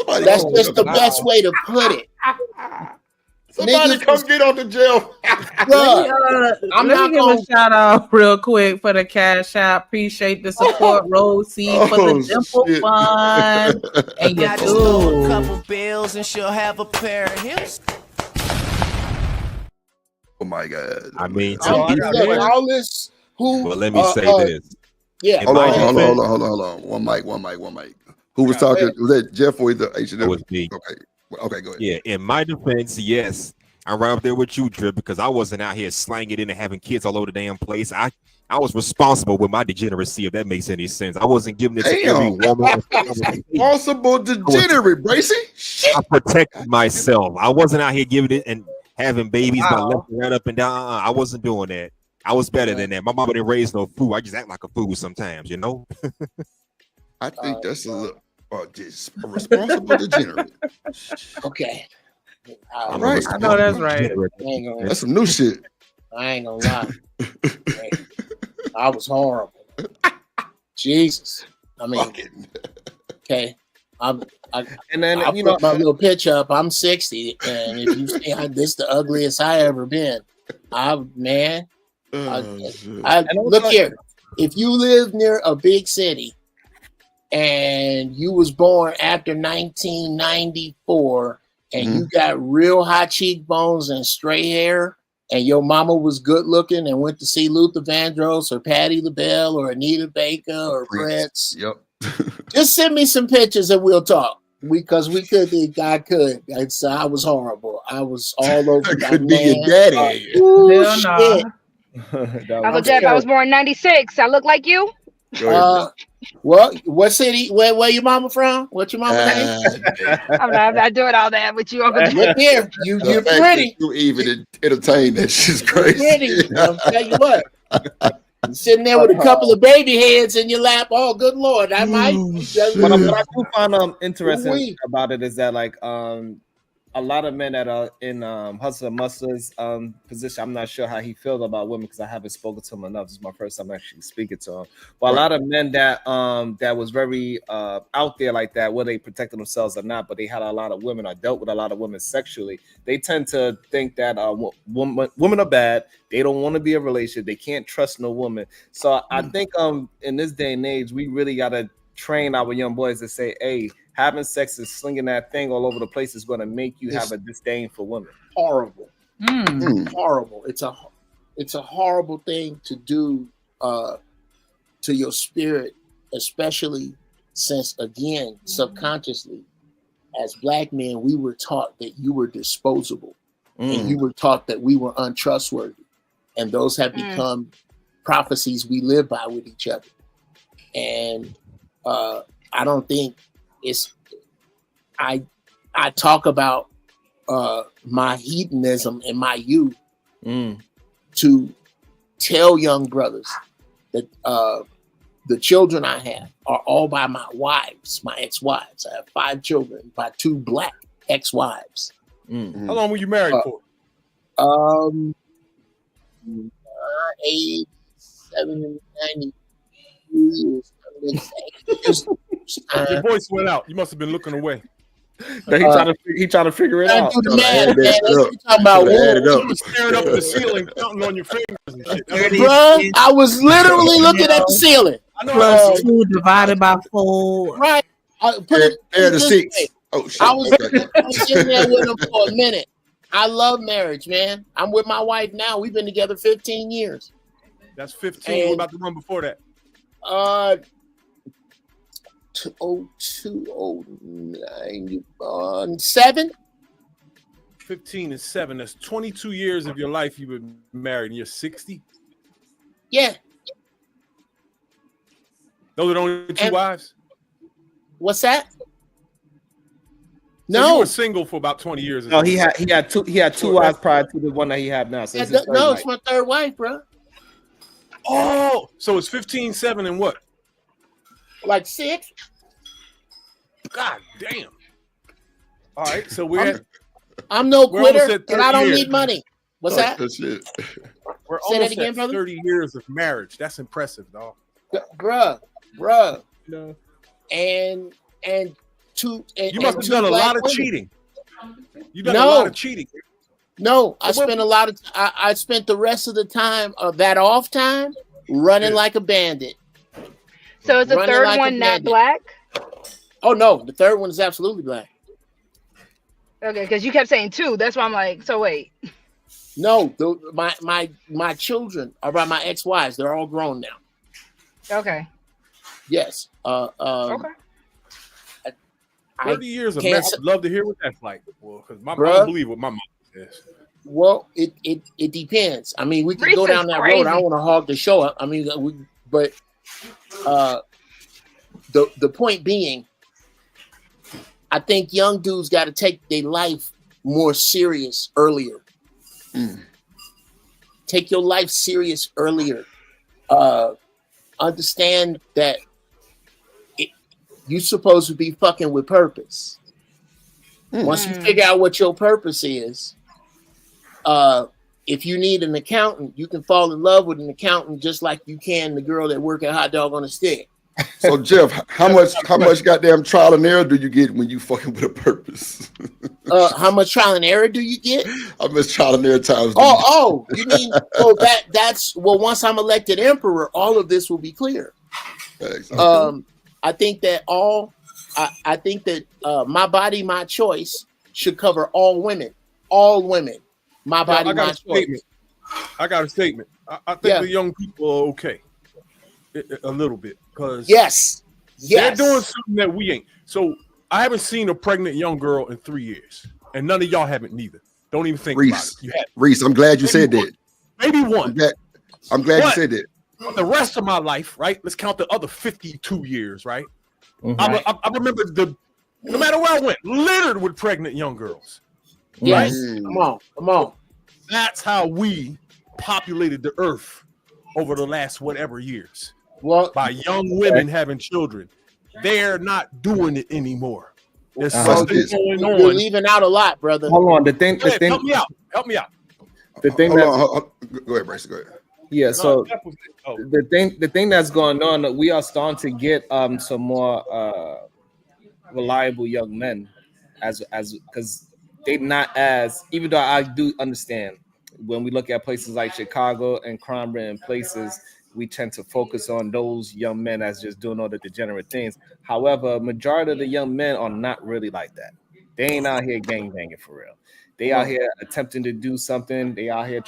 That's just the best way to put it. Somebody Niggas come was- get on the jail. Bruh, I'm Let not me give gonna. a shout out real quick for the cash out. Appreciate the support, Rosie, for the dimple shit. fund. And you I just throw a do. couple bills and she'll have a pair of hips. Oh my God. I mean, All this. Who? But let me say this. Yeah. In Hold my on. defense, Hold on. One mic. Who was talking? Was that Jeff or the H&M? it was me. Okay, go ahead. Yeah, in my defense, yes, I'm right up there with you, Drip, because I wasn't out here slanging it in and having kids all over the damn place. I was responsible with my degeneracy, if that makes any sense. I wasn't giving it to every woman. Responsible degenerate, Bracy. Shit. I protected myself. I wasn't out here giving it and having babies by left and right up and down. I wasn't doing that. I was better than that. My mama didn't raise no fool. I just act like a fool sometimes, you know? I think that's a little just a responsible degenerate. Okay. All right. I know that's right. That's some new shit. I ain't gonna lie. Hey, I was horrible. Jesus. I mean, okay. And then I you put know my little picture up. I'm 60, and if you see this the ugliest I ever been. Look here. If you live near a big city and you was born after 1994 and you got real high cheekbones and straight hair, and your mama was good looking and went to see Luther Vandross or Patti LaBelle or Anita Baker or Prince. Yep. Just send me some pictures and we'll talk. I could. I was horrible. I was all over. Could be your daddy. Ooh, Hell nah. shit. Uncle Jeff, I was born 96. I look like you. Well, what city? Where your mama from? What's your mama name? I'm not doing all that with you, Uncle Jeff. Look here, you're pretty. You even entertain that shit's crazy. Pretty. I'll tell you what. You're sitting there with a couple of baby heads in your lap. Oh, good Lord. I might. What I do find interesting about it is that like a lot of men that are in Hustle and Muscle's position, I'm not sure how he feels about women because I haven't spoken to him enough. This is my first time actually speaking to him. But a lot of men that was very out there like that, whether they protected themselves or not, but they had a lot of women or dealt with a lot of women sexually, they tend to think that women are bad. They don't want to be in a relationship. They can't trust no woman. So I think in this day and age, we really got to train our young boys to say, hey, having sex and slinging that thing all over the place is going to make you have a disdain for women. Horrible. Horrible. It's a horrible thing to do to your spirit, especially since, again, subconsciously, as Black men, we were taught that you were disposable and you were taught that we were untrustworthy. And those have become prophecies we live by with each other. And I don't think I talk about my hedonism in my youth to tell young brothers that the children I have are all by my wives, my ex-wives. I have 5 children by 2 Black ex-wives. How long were you married for? 87, 90 years. Your voice went out. You must have been looking away. He trying to figure it out. Do the math, man. That's what you're talking about. You were staring up at the ceiling, counting on your fingers and shit. Bruh, I was literally looking at the ceiling. Plus 2 divided by 4. Right. Put it to 6. way. Oh shit. I was sitting there with him for a minute. I love marriage, man. I'm with my wife now. We've been together 15 years. That's 15. What about the one before that? 02, 09, 7. 15 and 7. That's 22 years of your life you've been married, and you're 60. Yeah. Those are the only two wives. What's that? So No, you were single for about 20 years. No, he had two wives prior to the one that he had now. So it's his third no, wife. it's my third wife, bro. Oh, so it's 15, 7, and what? Like 6. God damn. All right, so I'm no we're almost quitter, at and I 30 don't years. need money. What's that? That's shit. We're Say that almost again, at brother? 30 years of marriage. That's impressive, dog. Bruh. No. And two. And, You must and have two done a black lot of women. cheating. You done a No. lot of cheating. No, I So what- spent a lot of. I spent the rest of the time of that off time running like a bandit. So is the Running third like a one not bandit. black? Oh no, the third one is absolutely black. Okay, because you kept saying 2. That's why I'm like, so wait. No, my children are by my ex-wives. They're all grown now. Okay. Yes. Okay. 30 years of can't marriage. say- I'd love to hear what that's like. Well, because I Bruh. don't believe what my mom says. Well, it depends. I mean, we can go Reese down is that road. I don't crazy. want to hog the show up. I mean, but the point being, I think young dudes got to take their life more serious earlier. Take your life serious earlier. Understand that you're supposed to be fucking with purpose. Once you figure out what your purpose is, if you need an accountant, you can fall in love with an accountant just like you can the girl that work at Hot Dog on a Stick. So Jeff, how much goddamn trial and error do you get when you fucking with a purpose? How much trial and error do you get? How much trial and error times? Do Oh, you mean that's once I'm elected emperor, all of this will be clear. I think that I think that my body, my choice should cover all women. All women. My body, I got my a statement. I got a statement. I think Yeah. the young people are okay. A little bit. Because Yes. they're doing something that we ain't. So I haven't seen a pregnant young girl in 3 years. And none of y'all haven't neither. Don't even think about Reese, it. You have Reese, I'm glad you said that. maybe one. I'm glad you But said that. the rest of my life, right? Let's count the other 52 years, right? I remember no matter where I went, littered with pregnant young girls. Yes. Right? Come on. That's how we populated the earth over the last whatever years. Well, by young women having children. They're not doing it anymore. There's So something you're going on. leaving out a lot, brother. Hold on. The thing. Go ahead, help me out. Help me out. The thing Hold that. on, hold on. Go ahead, Bryce. Go ahead. Yeah. So Jeff was- oh. the thing that's going on, we are starting to get some more reliable young men, as because they're not as, even though I do understand when we look at places like Chicago and crime-ridden places, we tend to focus on those young men as just doing all the degenerate things. However, majority of the young men are not really like that. They ain't out here gangbanging for real. They out here attempting to do something. They out here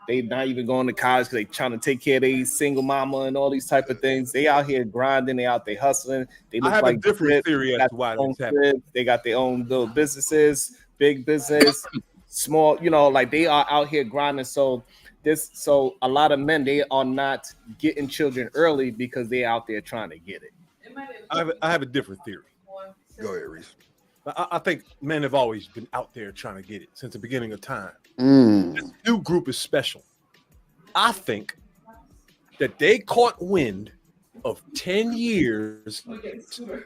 they not even going to college because they trying to take care of their single mama and all these type of things. They out here grinding. They out there hustling. They look I have like a different shit. theory They as got to why their own this happened. crib. They got their own little businesses, big business, small, like they are out here grinding. So a lot of men, they are not getting children early because they're out there trying to get it. I have a different theory. Go ahead, Reese. I think men have always been out there trying to get it since the beginning of time. This new group is special. I think that they caught wind of 10 years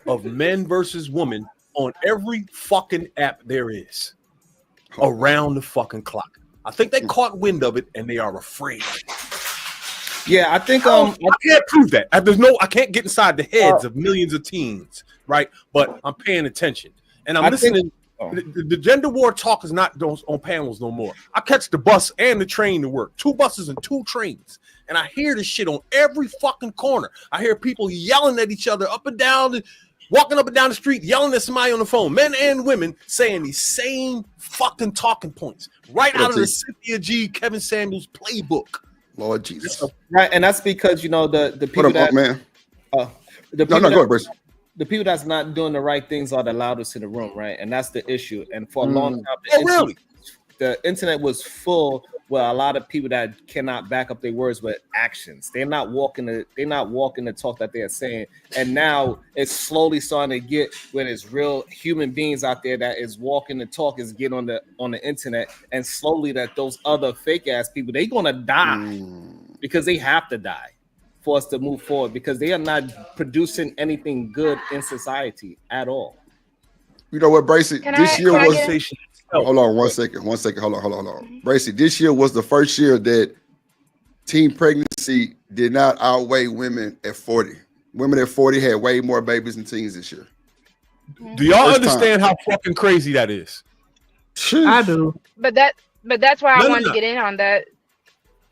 of men versus women on every fucking app there is around the fucking clock. I think they caught wind of it and they are afraid. Yeah, I think I can't prove that. I can't get inside the heads of millions of teens, right? But I'm paying attention and I'm listening. The gender war talk is not on panels no more. I catch the bus and the train to work, 2 buses and 2 trains, and I hear this shit on every fucking corner. I hear people yelling at each other up and down, walking up and down the street, yelling at somebody on the phone, men and women saying these same fucking talking points right out of the Cynthia G. Kevin Samuels playbook. Lord Jesus. Right, and that's because the people man. the No, go ahead, Bruce. the people that's not doing the right things are the loudest in the room, right? And that's the issue. And for a long time, the internet was full with a lot of people that cannot back up their words with actions. They're not walking the talk that they're saying. And now it's slowly starting to get when it's real human beings out there that is walking the talk, is getting on the internet, and slowly that those other fake ass people, they're gonna die because they have to die for us to move forward, because they are not producing anything good in society at all. You know what, Bracy? This year was. Hold on 1 second. Hold on. Bracy, this year was the first year that teen pregnancy did not outweigh women at 40. Women at 40 had way more babies than teens this year. Do y'all understand how fucking crazy that is? I do. But that's why I wanted to get in on that.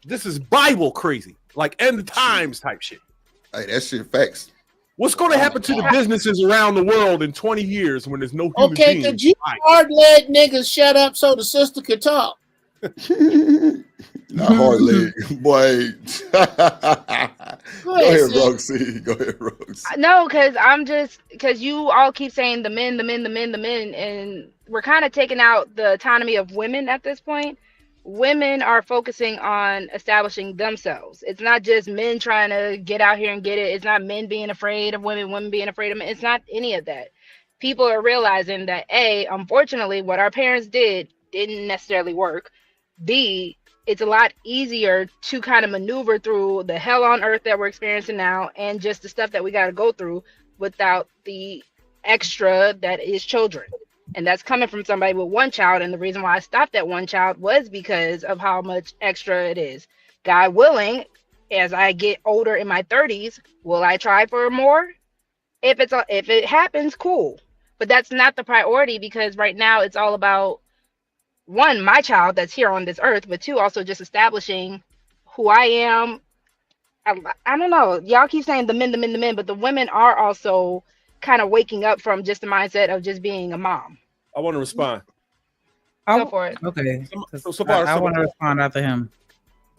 This is Bible crazy, like end times type shit. Hey, that shit facts. What's going to happen to the businesses around the world in 20 years when there's no human beings? Could you hard-leg niggas shut up so the sister could talk? Not hard-leg, boy. Go ahead, Roxy. No, because you all keep saying the men, and we're kind of taking out the autonomy of women at this point. Women are focusing on establishing themselves. It's not just men trying to get out here and get it. It's not men being afraid of women, women being afraid of men. It's not any of that. People are realizing that unfortunately, what our parents didn't necessarily work. B, it's a lot easier to kind of maneuver through the hell on earth that we're experiencing now, and just the stuff that we got to go through without the extra that is children. And that's coming from somebody with one child. And the reason why I stopped at one child was because of how much extra it is. God willing, as I get older in my 30s, will I try for more? If it happens, cool. But that's not the priority, because right now it's all about, one, my child that's here on this earth, but two, also just establishing who I am. I don't know. Y'all keep saying the men, but the women are also kind of waking up from just the mindset of just being a mom. I want to respond. Go for it. Okay. So far, I want to respond after him.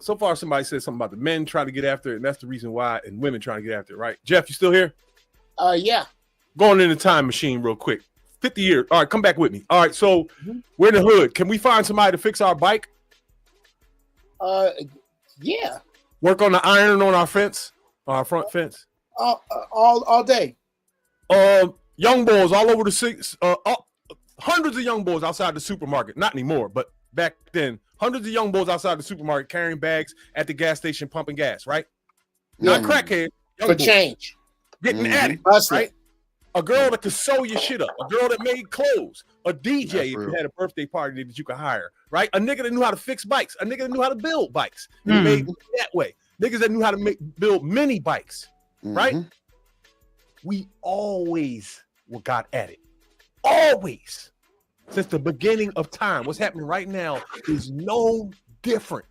So far, somebody said something about the men trying to get after it, and that's the reason why, and women trying to get after it, right? Jeff, you still here? Yeah. Going in the time machine real quick. 50 years. All right, come back with me. All right, so we're in the hood. Can we find somebody to fix our bike? Yeah. Work on the iron on our fence, our front fence. All day. Young boys all over the six. Hundreds of young boys outside the supermarket. Not anymore, but back then, hundreds of young boys outside the supermarket carrying bags at the gas station, pumping gas. Right? Not crackhead. For change. Getting at it. Right? A girl that could sew your shit up. A girl that made clothes. A DJ if you had a birthday party that you could hire. Right? A nigga that knew how to fix bikes. A nigga that knew how to build bikes. And made that way. Niggas that knew how to build mini bikes. Right? We always got at it. Always. Since the beginning of time. What's happening right now is no different.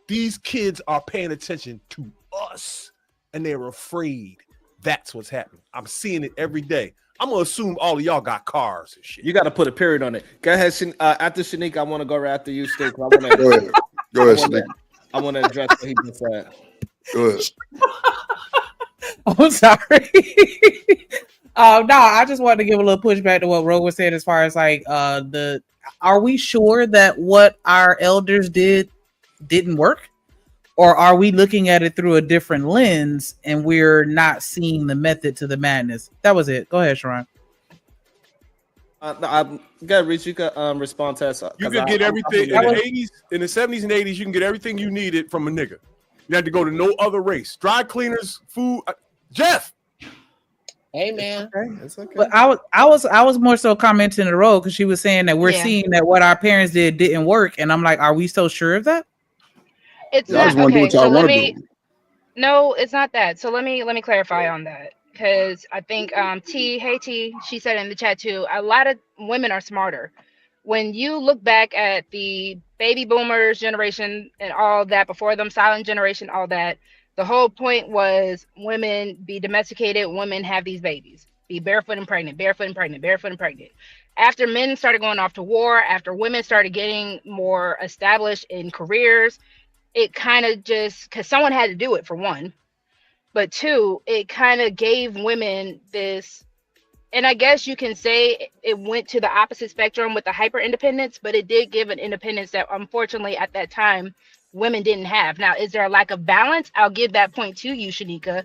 These kids are paying attention to us, and they're afraid. That's what's happening. I'm seeing it every day. I'm going to assume all of y'all got cars and shit. You got to put a period on it. Go ahead. After Shanique, I want to go right after you, Stick. Go ahead, Shanique. I want to address what he just said. Go ahead. I'm sorry. No, I just wanted to give a little pushback to what Rogue was saying as far as like are we sure that what our elders didn't work? Or are we looking at it through a different lens and we're not seeing the method to the madness? That was it. Go ahead, Sharon. I got Rich. You can respond to us. You can get everything in the 80s, in the 70s and 80s. You can get everything you needed from a nigga. You had to go to no other race. Dry cleaners, food. Jeff. Hey man, it's okay. But I was more so commenting the role because she was saying that we're seeing that what our parents didn't work, and I'm like, are we so sure of that? It's not okay. So no, it's not that. So let me clarify on that, because I think T, she said in the chat too, a lot of women are smarter. When you look back at the baby boomers generation and all that before them, silent generation, all that, the whole point was women be domesticated, women have these babies, be barefoot and pregnant, barefoot and pregnant, barefoot and pregnant. After men started going off to war, after women started getting more established in careers, it kind of just, because someone had to do it for one. but two, it kind of gave women this, and I guess you can say it went to the opposite spectrum with the hyper independence, but it did give an independence that unfortunately at that time women didn't have. Now, is there a lack of balance? I'll give that point to you, Shanika.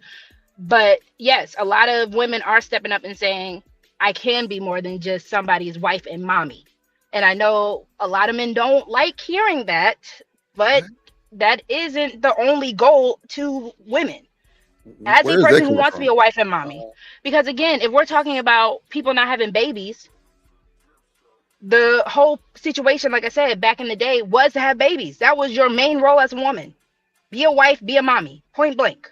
But yes, a lot of women are stepping up and saying, I can be more than just somebody's wife and mommy. And I know a lot of men don't like hearing that, but that isn't the only goal to women. As a person who wants to be a wife and mommy. Because again, if we're talking about people not having babies, the whole situation, like I said, back in the day was to have babies. That was your main role as a woman. Be a wife, be a mommy, point blank.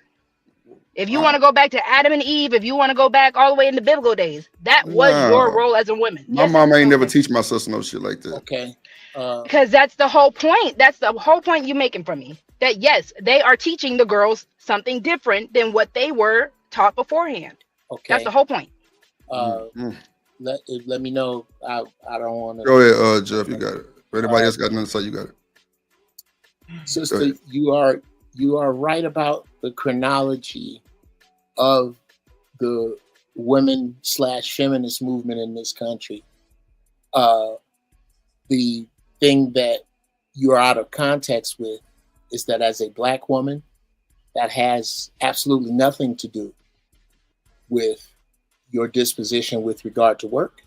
If you want to go back to Adam and Eve, if you want to go back all the way in the biblical days, that was your role as a woman. My mom ain't never teach my sister no shit like that. Okay. Because that's the whole point. That's the whole point you're making from me. That yes, they are teaching the girls something different than what they were taught beforehand. Okay. That's the whole point. Let me know. I don't want to. Go ahead, Jeff. You got it. If anybody else got nothing to say, you got it. Sister, you are right about the chronology of the women/feminist movement in this country. The thing that you're out of context with is that as a Black woman, that has absolutely nothing to do with your disposition with regard to work,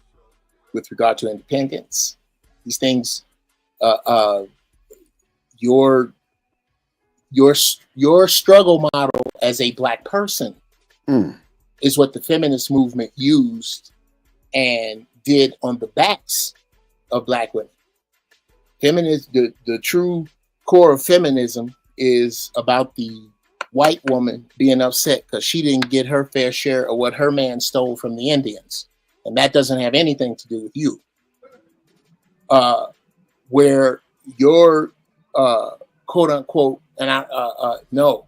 with regard to independence. These things, your struggle model as a Black person is what the feminist movement used and did on the backs of Black women. Feminism, the true core of feminism is about the white woman being upset because she didn't get her fair share of what her man stole from the Indians. And that doesn't have anything to do with you. Where your quote unquote, and no,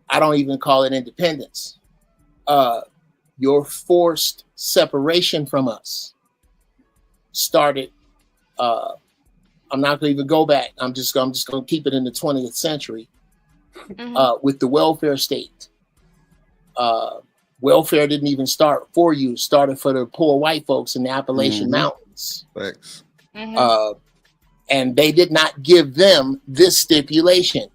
I don't even call it independence. Your forced separation from us started. I'm not going to even go back. I'm just going to keep it in the 20th century with the welfare state. Welfare didn't even start for you. It started for the poor white folks in the Appalachian Mountains. Thanks. And they did not give them this stipulation.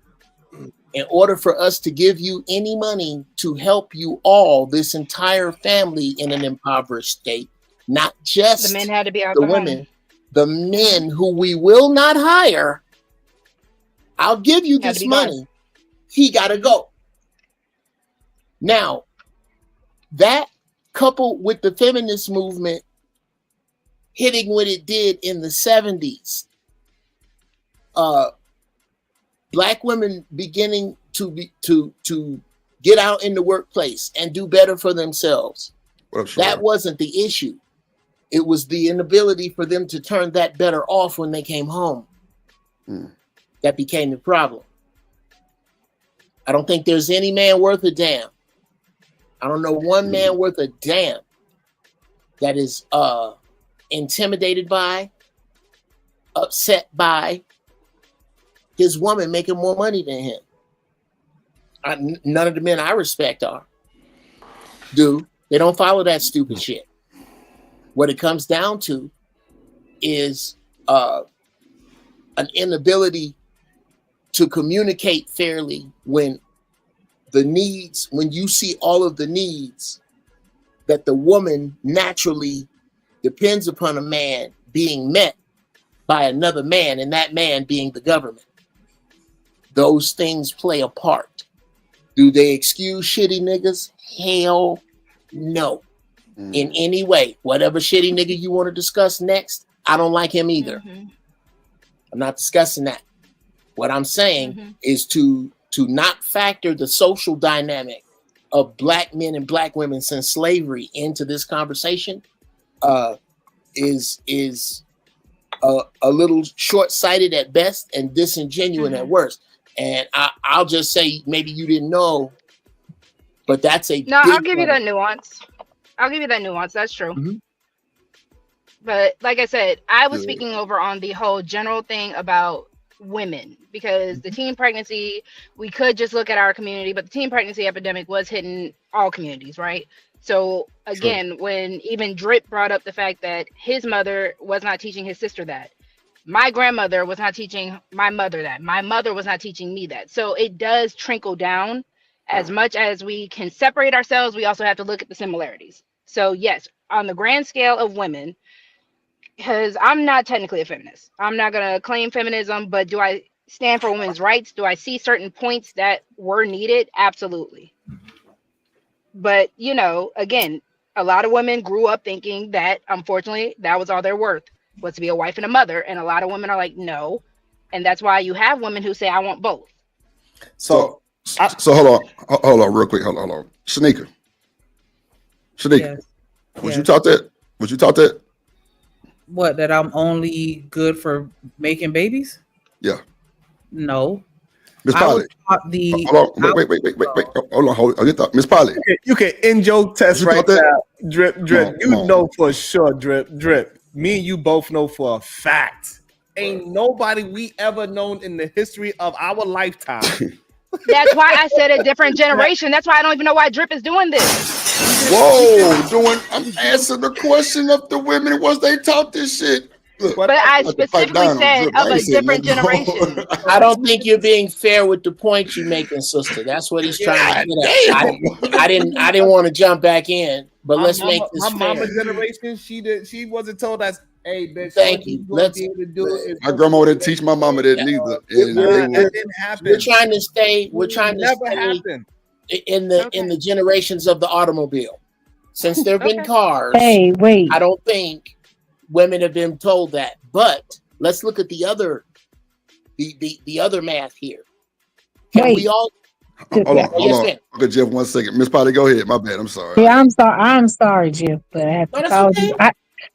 In order for us to give you any money to help you all, this entire family in an impoverished state, not just the men had to be out the the women, home. the men who we will not hire, I'll give you this money. He got to go. Now, that coupled with the feminist movement hitting what it did in the 70s, Black women beginning to get out in the workplace and do better for themselves. That wasn't the issue. It was the inability for them to turn that better off when they came home. That became the problem. I don't think there's any man worth a damn. I don't know one man worth a damn that is intimidated by, upset by his woman making more money than him. None of the men I respect do. They don't follow that stupid shit. What it comes down to is an inability to communicate fairly when you see all of the needs that the woman naturally depends upon a man being met by another man, and that man being the government. Those things play a part. Do they excuse shitty niggas? Hell no. In any way. Whatever shitty nigga you want to discuss next, I don't like him either. I'm not discussing that. What I'm saying is to not factor the social dynamic of Black men and Black women since slavery into this conversation is a little short-sighted at best and disingenuous at worst. And I'll just say, maybe you didn't know, but that's I'll give you that nuance. That's true. But like I said, I was speaking over on the whole general thing about women, because the teen pregnancy, we could just look at our community, but the teen pregnancy epidemic was hitting all communities, right? So again, when even Drip brought up the fact that his mother was not teaching his sister that, my grandmother was not teaching my mother that, my mother was not teaching me that. So it does trickle down. As much as we can separate ourselves, we also have to look at the similarities. So yes, on the grand scale of women, because I'm not technically a feminist, I'm not going to claim feminism, but do I stand for women's rights? Do I see certain points that were needed? Absolutely. But, you know, again, a lot of women grew up thinking that, unfortunately, that was all their worth, was to be a wife and a mother. And a lot of women are like, no. And that's why you have women who say, I want both. So hold on real quick. Hold on. Shanika. Yes. Was you taught that? What, that I'm only good for making babies? Yeah. No. Miss Polly. Wait. Hold on. Miss Polly. You can end your test right now. Drip. Come on. Know for sure, Drip. Me and you both know for a fact. Ain't nobody we ever known in the history of our lifetime. That's why I said a different generation. That's why I don't even know why Drip is doing this. Whoa, I'm answering the question of the women. Was they taught this shit? Look, but I specifically said of a different generation. I don't think you're being fair with the point you're making, sister. That's what he's trying to get at. I didn't want to jump back in, but let's make this fair. My mama generation, she wasn't told us, hey, bitch, thank you. Let's be able to do it. My grandma didn't teach my mama that neither. It didn't happen. We're trying to stay in the generations of the automobile. Since there have been cars, I don't think women have been told that. But let's look at the other math here. Can we all hold on. Okay, Jeff, 1 second. Miss Polly, go ahead. My bad. I'm sorry. Yeah, I'm sorry, Jeff, but I have to call you.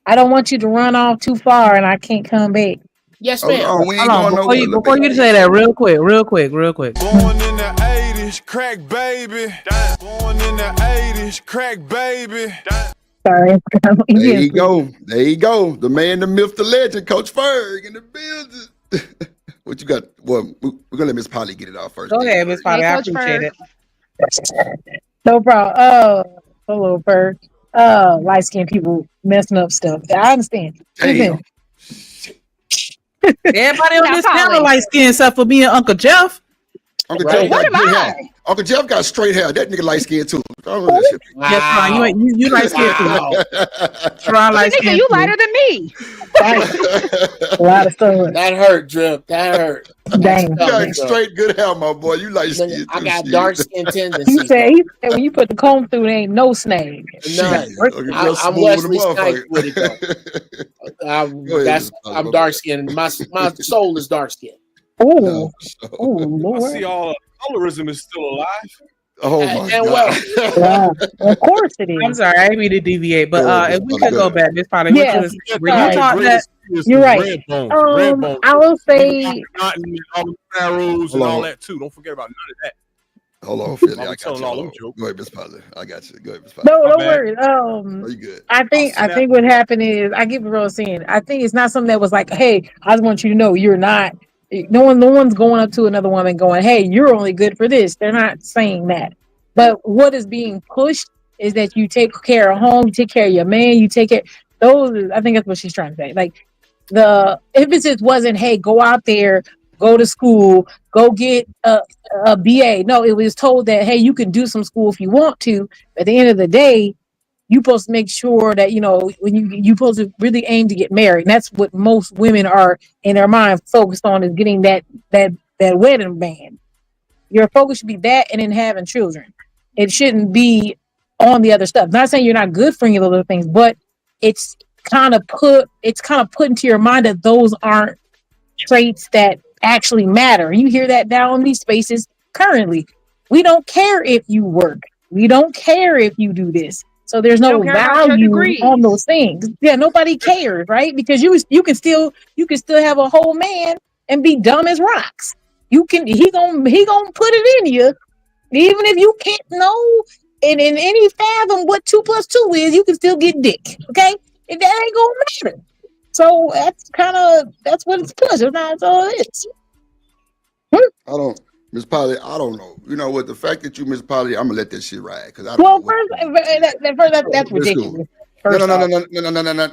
I don't want you to run off too far and I can't come back. Yes, ma'am. Hold on, before you say that, real quick. Born in the 80s, crack baby. Born in the 80s, crack baby. Sorry. There you go. The man, the myth, the legend, Coach Ferg in the building. What you got? Well, we're gonna let Miss Polly get it off first. Go ahead, Miss Polly. I appreciate it. No problem. Hello, Ferg. Light skinned people messing up stuff. I understand. Damn. Everybody on this panel light skinned except for me and Uncle Jeff. Uncle Jeff got good hair. Uncle Jeff got straight hair. That nigga light skinned too. Yes, Ron, you light skinned too. Ron light skinned. You lighter than me. A lot of stuff. That hurt, Drip. That hurt. Dang. You got straight good hair, my boy. You light skinned. I got dark skin tendencies. He said when you put the comb through, there ain't no snag. None. I'm Wesley Snipes with it though. I'm dark skinned. My soul is dark skinned. Oh, I see all colorism is still alive. Oh my God! Well, of course it is. I'm sorry, I didn't mean to deviate, but if we could go back, Miss Potter, you taught that. You're right. I will say, arrows and all that too. Don't forget about none of that. Hold on, Philly. I got you. All them jokes. Go ahead, Miss Polly. I got you. Go ahead, Miss Polly. No, don't worry. You good? I think what happened is I get what Rose saying. I think it's not something that was like, hey, I just want you to know you're not. No one's going up to another woman going, hey, you're only good for this. They're not saying that. But what is being pushed is that you take care of home, you take care of your man, you take care. I think that's what she's trying to say. Like the emphasis wasn't, hey, go out there, go to school, go get a BA. No, it was told that, hey, you can do some school if you want to. At the end of the day, you're supposed to make sure that, when you're supposed to really aim to get married. And that's what most women are in their mind focused on, is getting that wedding band. Your focus should be that and then having children. It shouldn't be on the other stuff. Not saying you're not good for any of those other things, but it's kind of put into your mind that those aren't traits that actually matter. You hear that down in these spaces currently. We don't care if you work. We don't care if you do this. So there's no value on those things. Yeah, nobody cares, right? Because you can still have a whole man and be dumb as rocks. He gonna put it in you, even if you can't know in any fathom what 2 + 2 is. You can still get dick. Okay, that ain't gonna matter. So that's what it's pushing. That's all it is. I don't, Miss Polly. I don't know. You know what? The fact that you, Miss Polly, I'm gonna let that shit ride because I don't Well, know. that's ridiculous.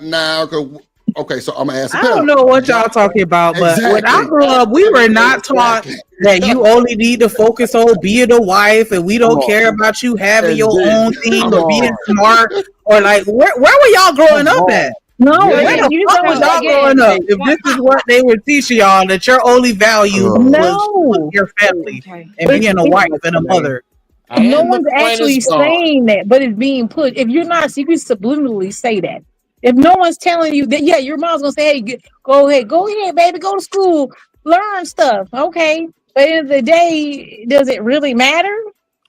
No. Okay, so I'm gonna ask. I don't know what y'all talking about, but when I grew up, we were not taught that you only need to focus on being a wife, and we don't care about you having your own thing or being smart or like where were y'all growing up at? No, where the fuck was y'all growing up? If this is what they were teaching y'all, that your only value was your family and being a wife and a mother. No one's actually saying that, but it's being put. If you're not, you can subliminally say that. If no one's telling you that, yeah, your mom's gonna say, "Hey, go ahead, baby, go to school, learn stuff." Okay, but at the end of the day, does it really matter?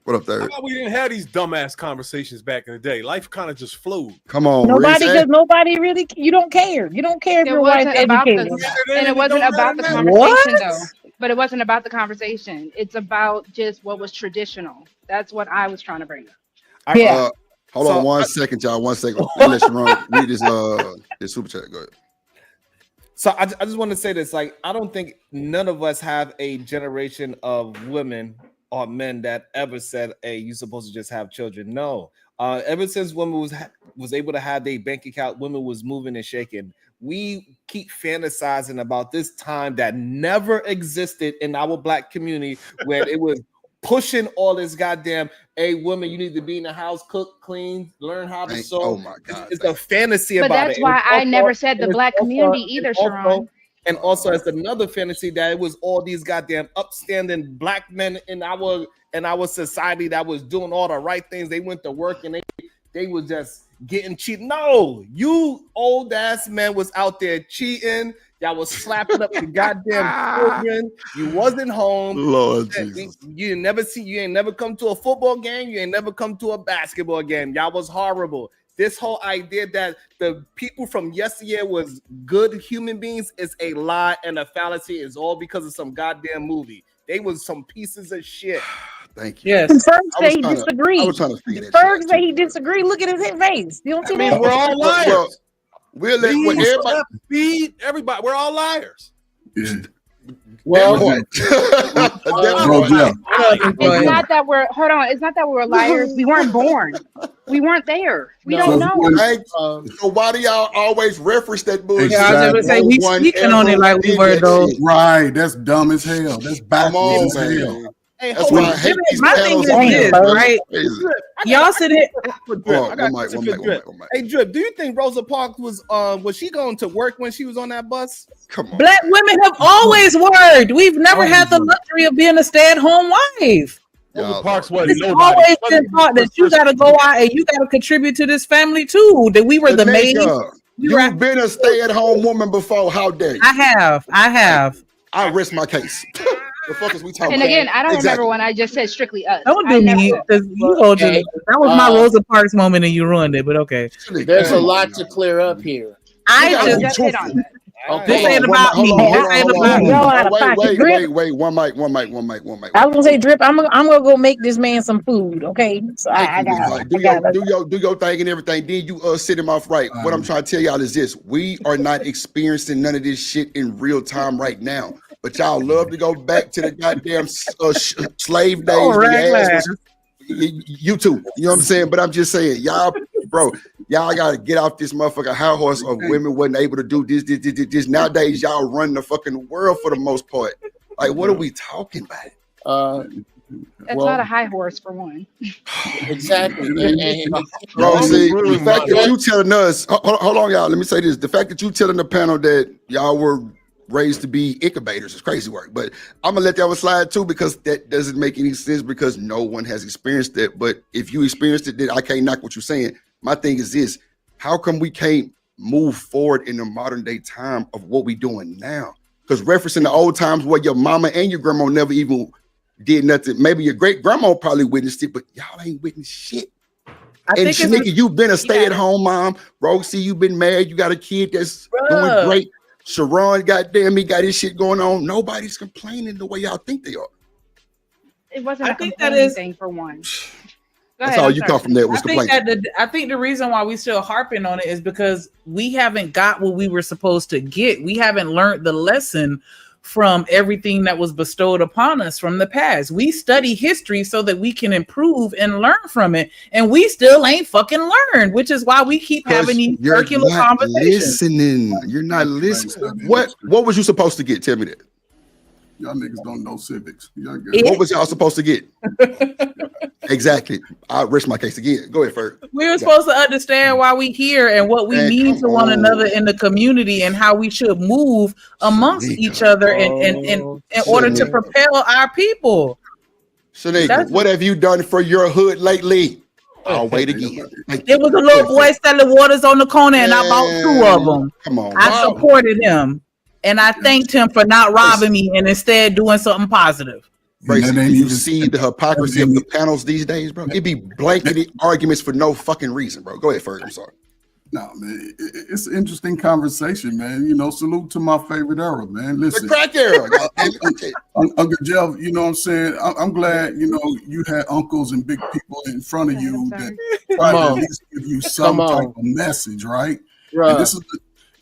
What up there? We didn't have these dumbass conversations back in the day. Life kind of just flowed. Come on, nobody really. You don't care. You don't care if your wife's educated. And it wasn't about the conversation though. But it wasn't about the conversation. It's about just what was traditional. That's what I was trying to bring up. Yeah. Hold on 1 second, y'all. 1 second. Let Sharon read this super chat. Go ahead. So I just want to say this. Like, I don't think none of us have a generation of women or men that ever said, "Hey, you're supposed to just have children." No. Ever since women was able to have their bank account, women was moving and shaking. We keep fantasizing about this time that never existed in our Black community, where it was pushing all this goddamn, "Hey, woman, you need to be in the house, cook, clean, learn how to sew." Oh my God, it's a fantasy but about it. But that's why I never said the Black community either, Sharon. And also, it's another fantasy that it was all these goddamn upstanding Black men in our society that was doing all the right things. They went to work and they was just getting cheated. No, you old ass man was out there cheating. Y'all was slapping up the goddamn children. You wasn't home. Lord Jesus. You ain't never come to a football game. You ain't never come to a basketball game. Y'all was horrible. This whole idea that the people from yesteryear was good human beings is a lie and a fallacy. Is all because of some goddamn movie. They was some pieces of shit. Thank you. Yes. Ferg say he disagreed. I was trying to figure that Ferg say he disagreed. Look at his face. You don't see that? We're all liars. Well, we'll let everybody. We're all liars. Well, It's not that we're It's not that we're liars. We weren't born. We weren't there. We don't know. So why do y'all always reference that bullshit? Yeah, I was gonna say we speaking on it like we were though. Right, that's dumb as hell. That's backwards as hell. Hey, that's why I hate these my thing is this, right? Y'all sit here. Hey, Drip, do you think Rosa Parks was she going to work when she was on that bus? Come on. Black women have always worked. We've never had the luxury of being a stay-at-home wife. Rosa Parks wasn't It's nobody. always been taught that you got to go out and you got to contribute to this family too. That we were the maid. You've been a stay-at-home woman before. How dare you? I have. I rest my case. The fuck is we talking And about? again, I don't remember when I just said strictly us. Don't do me. That was my Rosa Parks moment and you ruined it, but okay. There's a lot to clear up here. I just hit on that. This ain't about me. This ain't about me. Wait. One mic. I was gonna say, Drip. I'm gonna go make this man some food. Okay, so I got do your thing and everything. Then you set him off right. What I'm trying to tell y'all is this: we are not experiencing none of this shit in real time right now. But y'all love to go back to the goddamn slave days. You too. You know what I'm saying? But I'm just saying, y'all gotta get off this motherfucking high horse of women wasn't able to do this. Nowadays, y'all run the fucking world for the most part. Like, what are we talking about? That's not a high horse for one. Exactly. Bro, see, the fact that you telling us, hold on, y'all. Let me say this: the fact that you telling the panel that y'all were raised to be incubators is crazy work. But I'm gonna let that one slide too, because that doesn't make any sense because no one has experienced it. But if you experienced it, then I can't knock what you're saying. My thing is this: how come we can't move forward in the modern day time of what we doing now? Because referencing the old times where your mama and your grandma never even did nothing. Maybe your great grandma probably witnessed it, but y'all ain't witnessed shit. And Shanika, you've been a stay-at-home mom. Roxy, you've been married. You got a kid that's doing great. Sharon, goddamn, he got his shit going on. Nobody's complaining the way y'all think they are. It wasn't a complaining thing for one. That's all you come from there was complaining. I think the reason why we still harping on it is because we haven't got what we were supposed to get. We haven't learned the lesson from everything that was bestowed upon us from the past. We study history so that we can improve and learn from it, and we still ain't fucking learned, which is why we keep having these circular conversations. You're not listening. What was you supposed to get? Tell me that. Y'all niggas don't know civics. What was y'all supposed to get? Exactly. I'll rest my case again. Go ahead, Ferg. We were supposed to understand why we here and what we mean to one another in the community and how we should move amongst each other in order to propel our people. Shanika, what have you done for your hood lately? I'll wait again. There was a little boy selling waters on the corner and I bought 2 of them. Come on. I supported him and I thanked him for not robbing me and instead doing something positive. Bracey, do you see the hypocrisy of the panels these days, bro? It be blanketed arguments for no fucking reason, bro. Go ahead, Ferg. I'm sorry. No, man, it's an interesting conversation, man. You know, salute to my favorite era, man. Listen, the crack era. Uncle Jeff, you know what I'm saying? I'm glad, you know, you had uncles and big people in front of you that tried to at least give you some type of message, right? And this is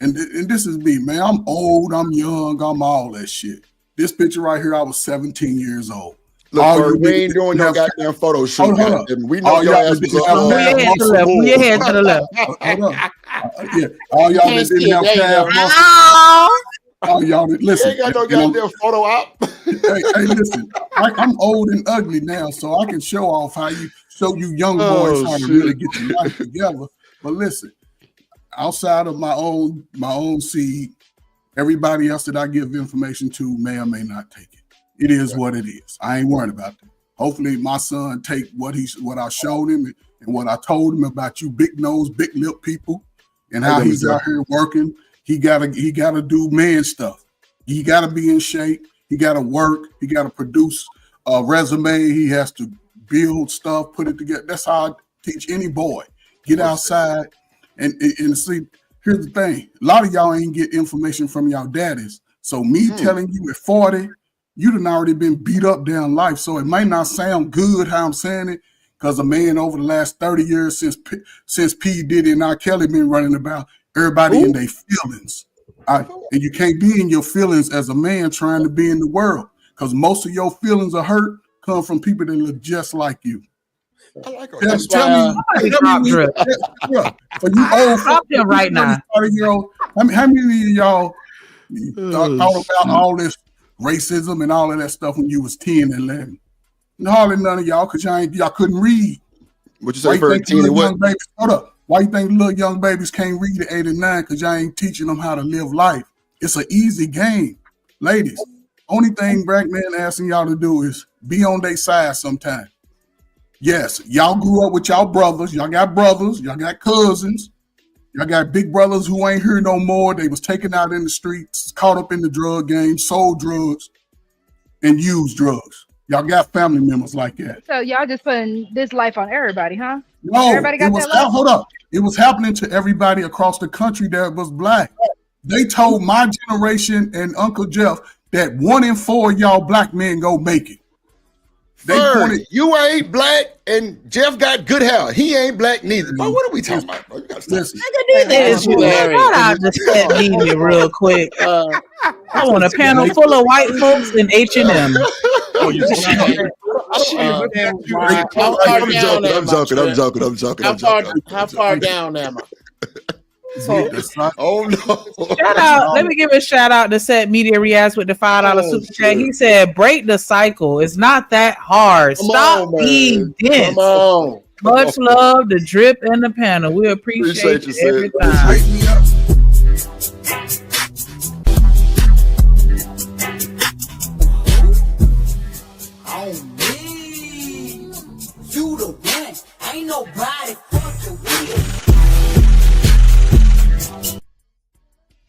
and this is me, man. I'm old, I'm young, I'm all that shit. This picture right here, I was 17 years old. Look, Ferg, we ain't doing no goddamn photo shoot. We know your ass was Move your head to the left. Yeah, all y'all that didn't have calf muscle. All y'all that listen. You ain't got no goddamn photo op. Hey, listen. I'm old and ugly now, so I can show off how you show you young boys how to really get your life together. But listen, outside of my own seed, everybody else that I give information to may or may not take it. It is what it is. I ain't worried about that. Hopefully my son take what I showed him and what I told him about you big nose, big lip people and how he's out here working. He gotta do man stuff. He gotta be in shape. He gotta work. He gotta produce a resume. He has to build stuff, put it together. That's how I teach any boy. Get outside and see. Here's the thing. A lot of y'all ain't get information from y'all daddies. So me telling you at 40, you done already been beat up down life. So it might not sound good how I'm saying it, because a man over the last 30 years since P. Diddy and R. Kelly been running about, everybody in their feelings. And you can't be in your feelings as a man trying to be in the world, because most of your feelings are hurt come from people that look just like you. I like her. Tell me, for you old Stop him right now. How many of y'all thought about all this racism and all of that stuff when you was 10 and 11? Hardly none of y'all, because y'all couldn't read. What you say for 10 and what? Hold up. Why you think little young babies can't read at 8 and 9? Because y'all ain't teaching them how to live life. It's an easy game. Ladies, only thing black men asking y'all to do is be on their side sometime. Yes, y'all grew up with y'all brothers. Y'all got cousins. Y'all got big brothers who ain't here no more. They was taken out in the streets, caught up in the drug game, sold drugs, and used drugs. Y'all got family members like that. So y'all just putting this life on everybody, huh? No, everybody got that life? Hold up. It was happening to everybody across the country that was black. They told my generation and Uncle Jeff that 1 in 4 of y'all black men go make it. You ain't black, and Jeff got good hair. He ain't black neither. Bro, what are we talking about, bro? You gotta stop. Shout out to Set Media real quick. I want a panel full of white folks in H&M. I'm joking. How far down am I? Oh no! Shout out! Let me give a shout out to Set Media Riaz with the $5 super chat. He said, "Break the cycle. It's not that hard. Stop being dense." Much love, the drip and the panel. We appreciate you every time. You the one. Ain't nobody fucking with.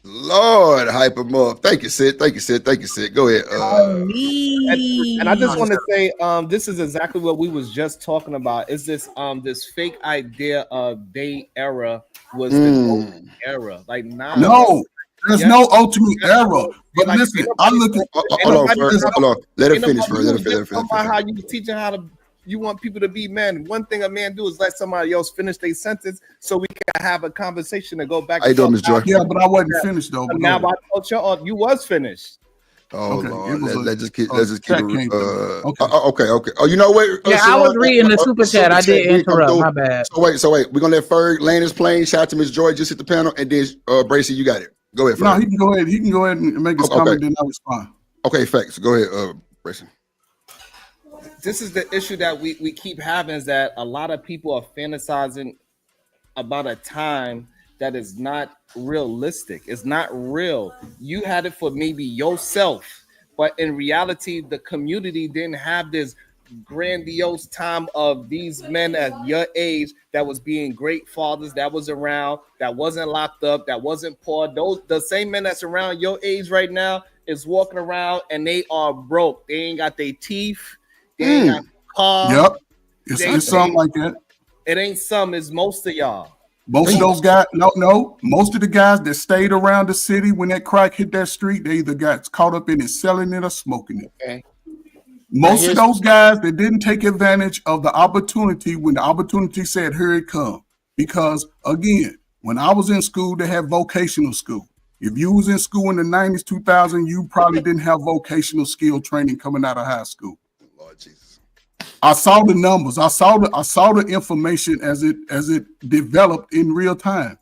Lord, hype him up. Thank you, Sid. Thank you, Sid. Go ahead. And I just want to say, this is exactly what we was just talking about. Is this this fake idea of they era was the era? Like now, no, there's no ultimate era. But like, listen, I look at. Hold on. Let it finish, bro. Let it finish. About how you teaching how to. You want people to be men. One thing a man do is let somebody else finish their sentence so we can have a conversation to go back. How you doing, Ms. Joy? Yeah, but I wasn't finished though. Now I thought you was finished. Oh Okay, Lord, it was let's just keep chat it. came through. Okay. Okay. Oh, you know what? Yeah, I was reading the super chat. I did interrupt. My bad. So wait. We're gonna let Ferg land his plane. Shout out to Miss Joy. Just hit the panel, and then Bracy, you got it. Go ahead. Ferg. No, he can go ahead. He can go ahead and make his comment. Then I'll respond. Okay, facts. Go ahead, Bracy. This is the issue that we keep having, is that a lot of people are fantasizing about a time that is not realistic. It's not real. You had it for maybe yourself, but in reality, the community didn't have this grandiose time of these men at your age that was being great fathers, that was around, that wasn't locked up, that wasn't poor. The same men that's around your age right now is walking around and they are broke. They ain't got their teeth. They ain't got car. Yep. It's something like that. It ain't some, it's most of y'all. Most of those guys, most of the guys that stayed around the city when that crack hit that street, they either got caught up in it, selling it, or smoking it. Okay. Most of those guys that didn't take advantage of the opportunity when the opportunity said, here it come. Because again, when I was in school, they had vocational school. If you was in school in the 90s, 2000, you probably didn't have vocational skill training coming out of high school. Lord Jesus. I saw the numbers. I saw the information as it developed in real time.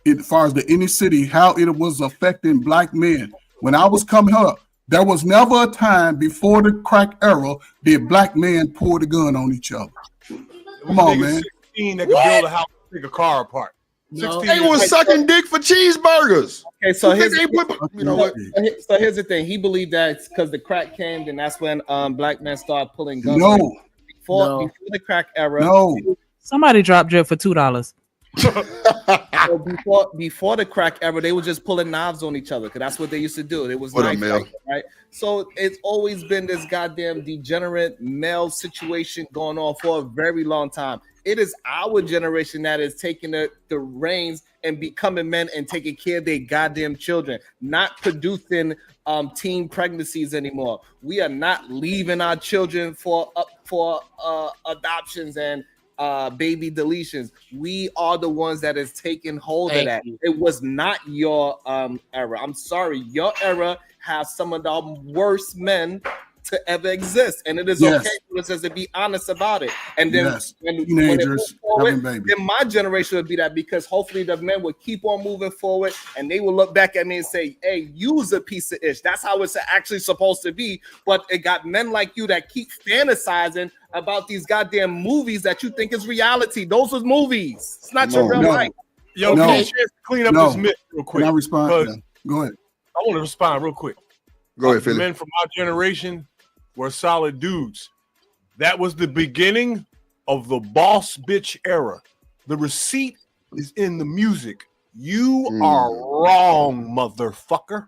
As far as the inner city, how it was affecting black men. When I was coming up, there was never a time before the crack era that black men pulled a gun on each other. Come on, man. 16 that could build a house, take a car apart. No. They was sucking dick for cheeseburgers. Okay, so you know what? So here's the thing. He believed that because the crack came, then that's when black men started pulling guns. No. Before the crack era. No. Somebody dropped Drip for $2. So before the crack era, they were just pulling knives on each other because that's what they used to do. It was knife fighting, right? So it's always been this goddamn degenerate male situation going on for a very long time. It is our generation that is taking the reins and becoming men and taking care of their goddamn children, not producing teen pregnancies anymore. We are not leaving our children for adoptions and baby deletions. We are the ones that is taking hold of that. It was not your era. I'm sorry, your era has some of the worst men to ever exist, and it is okay for us to be honest about it. And then when it moves forward, then my generation would be that, because hopefully the men would keep on moving forward and they will look back at me and say, hey, you's a piece of ish. That's how it's actually supposed to be. But it got men like you that keep fantasizing about these goddamn movies that you think is reality. Those are movies. It's not your real life. Yo, can you clean up this myth real quick? Can I respond? Go ahead. I want to respond real quick. Go ahead, Philip. Men from our generation were solid dudes. That was the beginning of the boss bitch era. The receipt is in the music. You are wrong, motherfucker.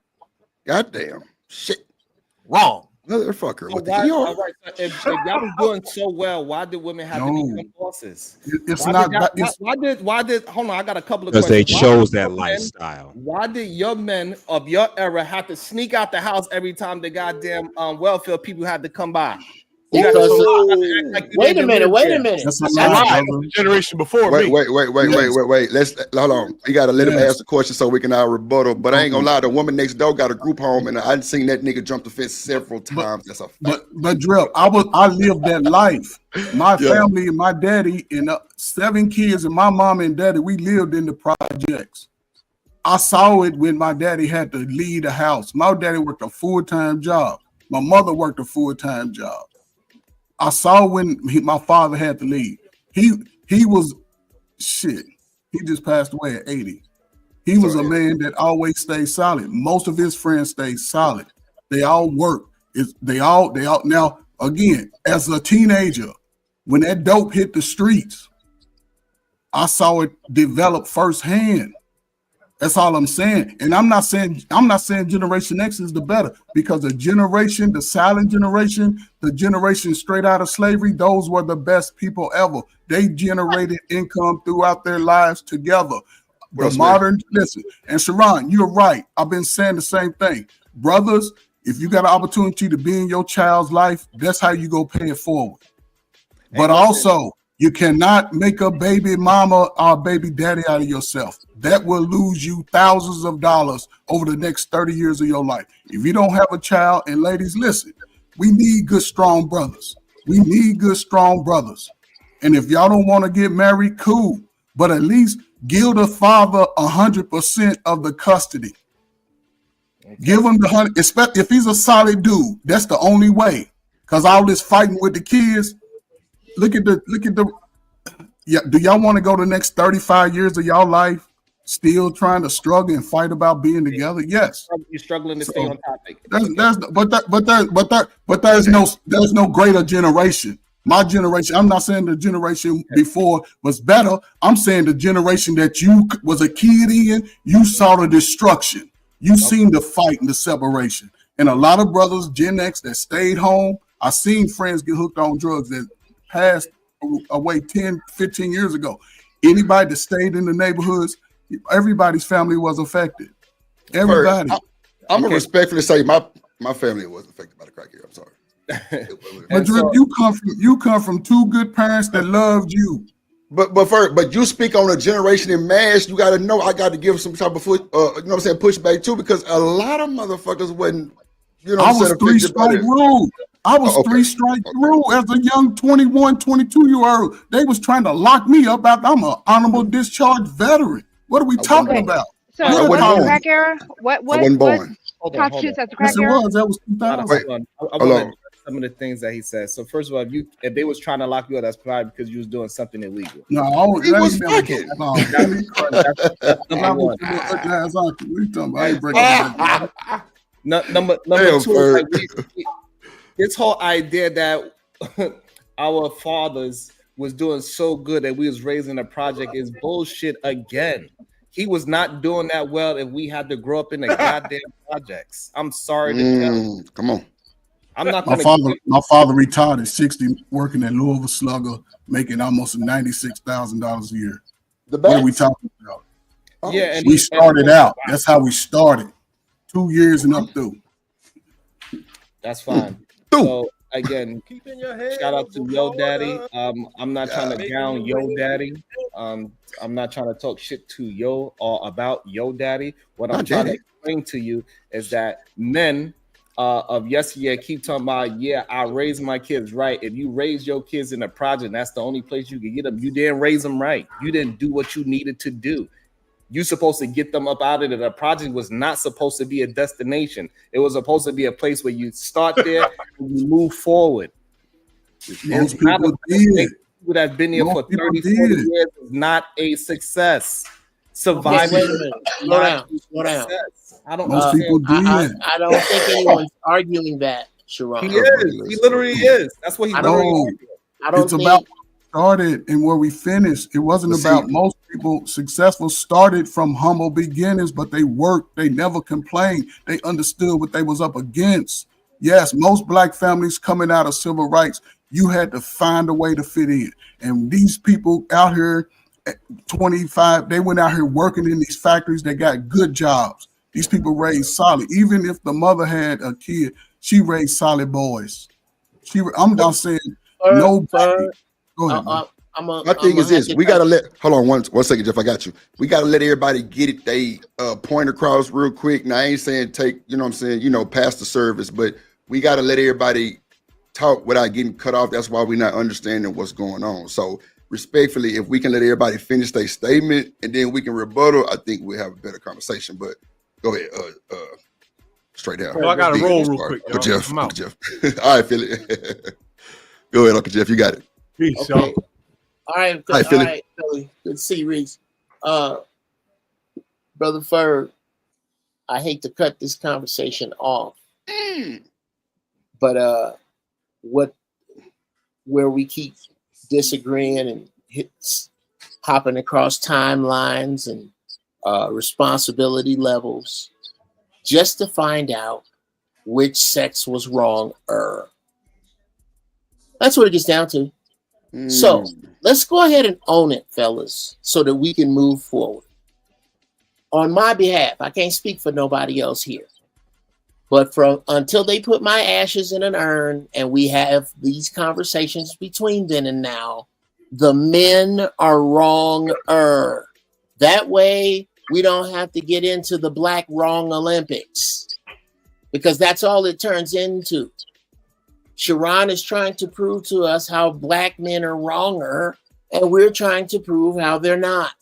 Goddamn. Shit. Wrong. Motherfucker. So if y'all was doing so well, why did women have to become bosses? Why did hold on, I got a couple of questions. Because they chose that lifestyle. Why did your men of your era have to sneak out the house every time the goddamn welfare people had to come by? Wait a minute. That's the generation before me. Wait. Let's hold on. You gotta let him ask the question so we can rebuttal. But I ain't gonna lie, the woman next door got a group home, and I've seen that nigga jump the fence several times. That's a fact. But Drip, I lived that life. My family and my daddy and 7 kids and my mom and daddy, we lived in the projects. I saw it when my daddy had to leave the house. My daddy worked a full-time job. My mother worked a full-time job. I saw when my father had to leave. He was shit. He just passed away at 80. He was a man that always stayed solid. Most of his friends stayed solid. They all work. They all now again, as a teenager, when that dope hit the streets, I saw it develop firsthand. That's all I'm saying. And I'm not saying Generation X is the better, because the silent generation, the generation straight out of slavery, those were the best people ever. They generated income throughout their lives together. Listen, and Sharon, you're right. I've been saying the same thing. Brothers, if you got an opportunity to be in your child's life, that's how you go pay it forward. But also, you cannot make a baby mama or baby daddy out of yourself. That will lose you thousands of dollars over the next 30 years of your life. If you don't have a child, and ladies, listen, we need good, strong brothers. We need good, strong brothers. And if y'all don't want to get married, cool. But at least give the father 100% of the custody. Okay. Give him the 100, especially if he's a solid dude. That's the only way. Because all this fighting with the kids, look at the. Yeah, do y'all want to go the next 35 years of y'all life still trying to struggle and fight about being together? Yes. You're struggling to stay on topic. There's no greater generation. My generation, I'm not saying the generation before was better. I'm saying the generation that you was a kid in, you saw the destruction. You seen the fight and the separation. And a lot of brothers, Gen X, that stayed home. I seen friends get hooked on drugs that passed away 10, 15 years ago. Anybody that stayed in the neighborhoods, everybody's family was affected. Everybody. I'm gonna respectfully say my family wasn't affected by the crack here. I'm sorry. But you come from two good parents that loved you. But you speak on a generation in mass. You got to know I got to give some type of pushback too, because a lot of motherfuckers wasn't. I was three strike rule. I was three strike rule as a young 21, 22-year-old. They was trying to lock me up after I'm an honorable discharge veteran. What are we talking about? So what's the crack era? What constitutes as the crack era? That was 2000. I want some of the things that he said. So first of all, if they was trying to lock you up, that's probably because you was doing something illegal. No, he was fucking. Number two, this whole idea that our fathers was doing so good that we was raising a project is bullshit again. He was not doing that well if we had to grow up in the goddamn projects. I'm sorry to tell you. Come on. I'm not my father retired at 60, working at Louisville Slugger, making almost $96,000 a year. What are we talking about? Yeah, we started out. That's how we started. 2 years and up through. That's fine. So again, shout out to Yo Daddy. I'm not trying to gown Yo Daddy. I'm not trying to talk shit to Yo or about Yo Daddy. What I'm trying to explain to you is that men of yesteryear keep talking about, yeah, I raised my kids right. If you raise your kids in a project, that's the only place you can get them. You didn't raise them right. You didn't do what you needed to do. You're supposed to get them up out of it. The project was not supposed to be a destination. It was supposed to be a place where you start there and you move forward. Most people did. People that have been here for 30, 40 years is not a success. Surviving. Slow down. I don't I don't think anyone's arguing that, Sharon. He is. He literally is. That's what he's doing. It's about started and where we finished. It wasn't about most people successful started from humble beginnings, but they worked. They never complained. They understood what they was up against. Yes, most black families coming out of civil rights, you had to find a way to fit in. And these people out here at 25, they went out here working in these factories. They got good jobs. These people raised solid. Even if the mother had a kid, she raised solid boys. I'm not saying nobody. Go ahead, my thing is this: we gotta hold on one second, Jeff. I got you. We gotta let everybody get it. They point across real quick. Now I ain't saying take, you know what I'm saying, past the service, but we gotta let everybody talk without getting cut off. That's why we're not understanding what's going on. So respectfully, if we can let everybody finish their statement and then we can rebuttal, I think we'll have a better conversation. But go ahead, straight down. So I gotta roll real quick, Uncle Jeff. All right, Philly. Go ahead, Uncle Jeff. You got it. Peace, okay. All right, Philly. All right, Philly. Good to see you, Reese. Brother Ferg, I hate to cut this conversation off, but where we keep disagreeing and hopping across timelines and responsibility levels, just to find out which sex was wrong. That's what it gets down to. So let's go ahead and own it, fellas, so that we can move forward. On my behalf, I can't speak for nobody else here, but until they put my ashes in an urn and we have these conversations between then and now, the men are wrong. That way, we don't have to get into the black wrong Olympics because that's all it turns into. Sharon is trying to prove to us how black men are wronger, and we're trying to prove how they're not.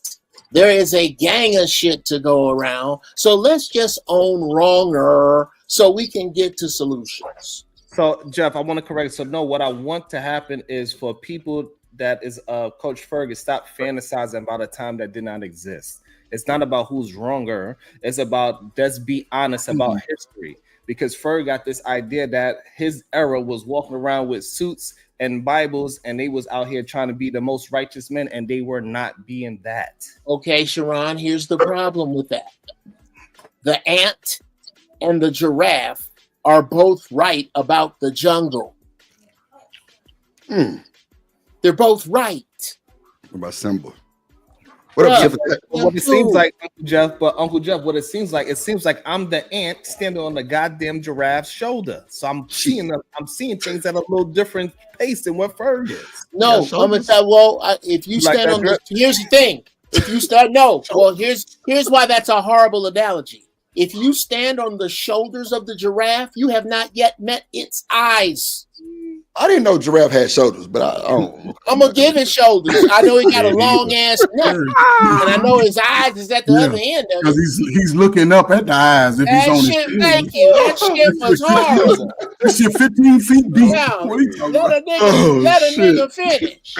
There is a gang of shit to go around, so let's just own wronger so we can get to solutions. So, Jeff, I want to correct. So, no, what I want to happen is for people that is Coach Fergus, stop fantasizing about a time that did not exist. It's not about who's wronger. It's about let's be honest about history. Because Ferg got this idea that his era was walking around with suits and Bibles, and they was out here trying to be the most righteous men, and they were not being that. Okay, Sharon, here's the problem with that. The ant and the giraffe are both right about the jungle. They're both right. What about Simba? What up, Jeff? What it seems like, Uncle Jeff, what it seems like I'm the ant standing on the goddamn giraffe's shoulder. So I'm seeing things at a little different pace than what Ferg is. No, I'm gonna tell. Well, if you stand on the, here's the thing. If you start, here's why that's a horrible analogy. If you stand on the shoulders of the giraffe, you have not yet met its eyes. I didn't know giraffe had shoulders, but I'm gonna give it shoulders. I know he got a long ass neck, and I know his eyes is at the other end of it. Because he's looking up at the eyes. If he's on shit, thank you. That shit was horrible. That shit 15 feet deep. Yeah, What are you talking let a nigga finish.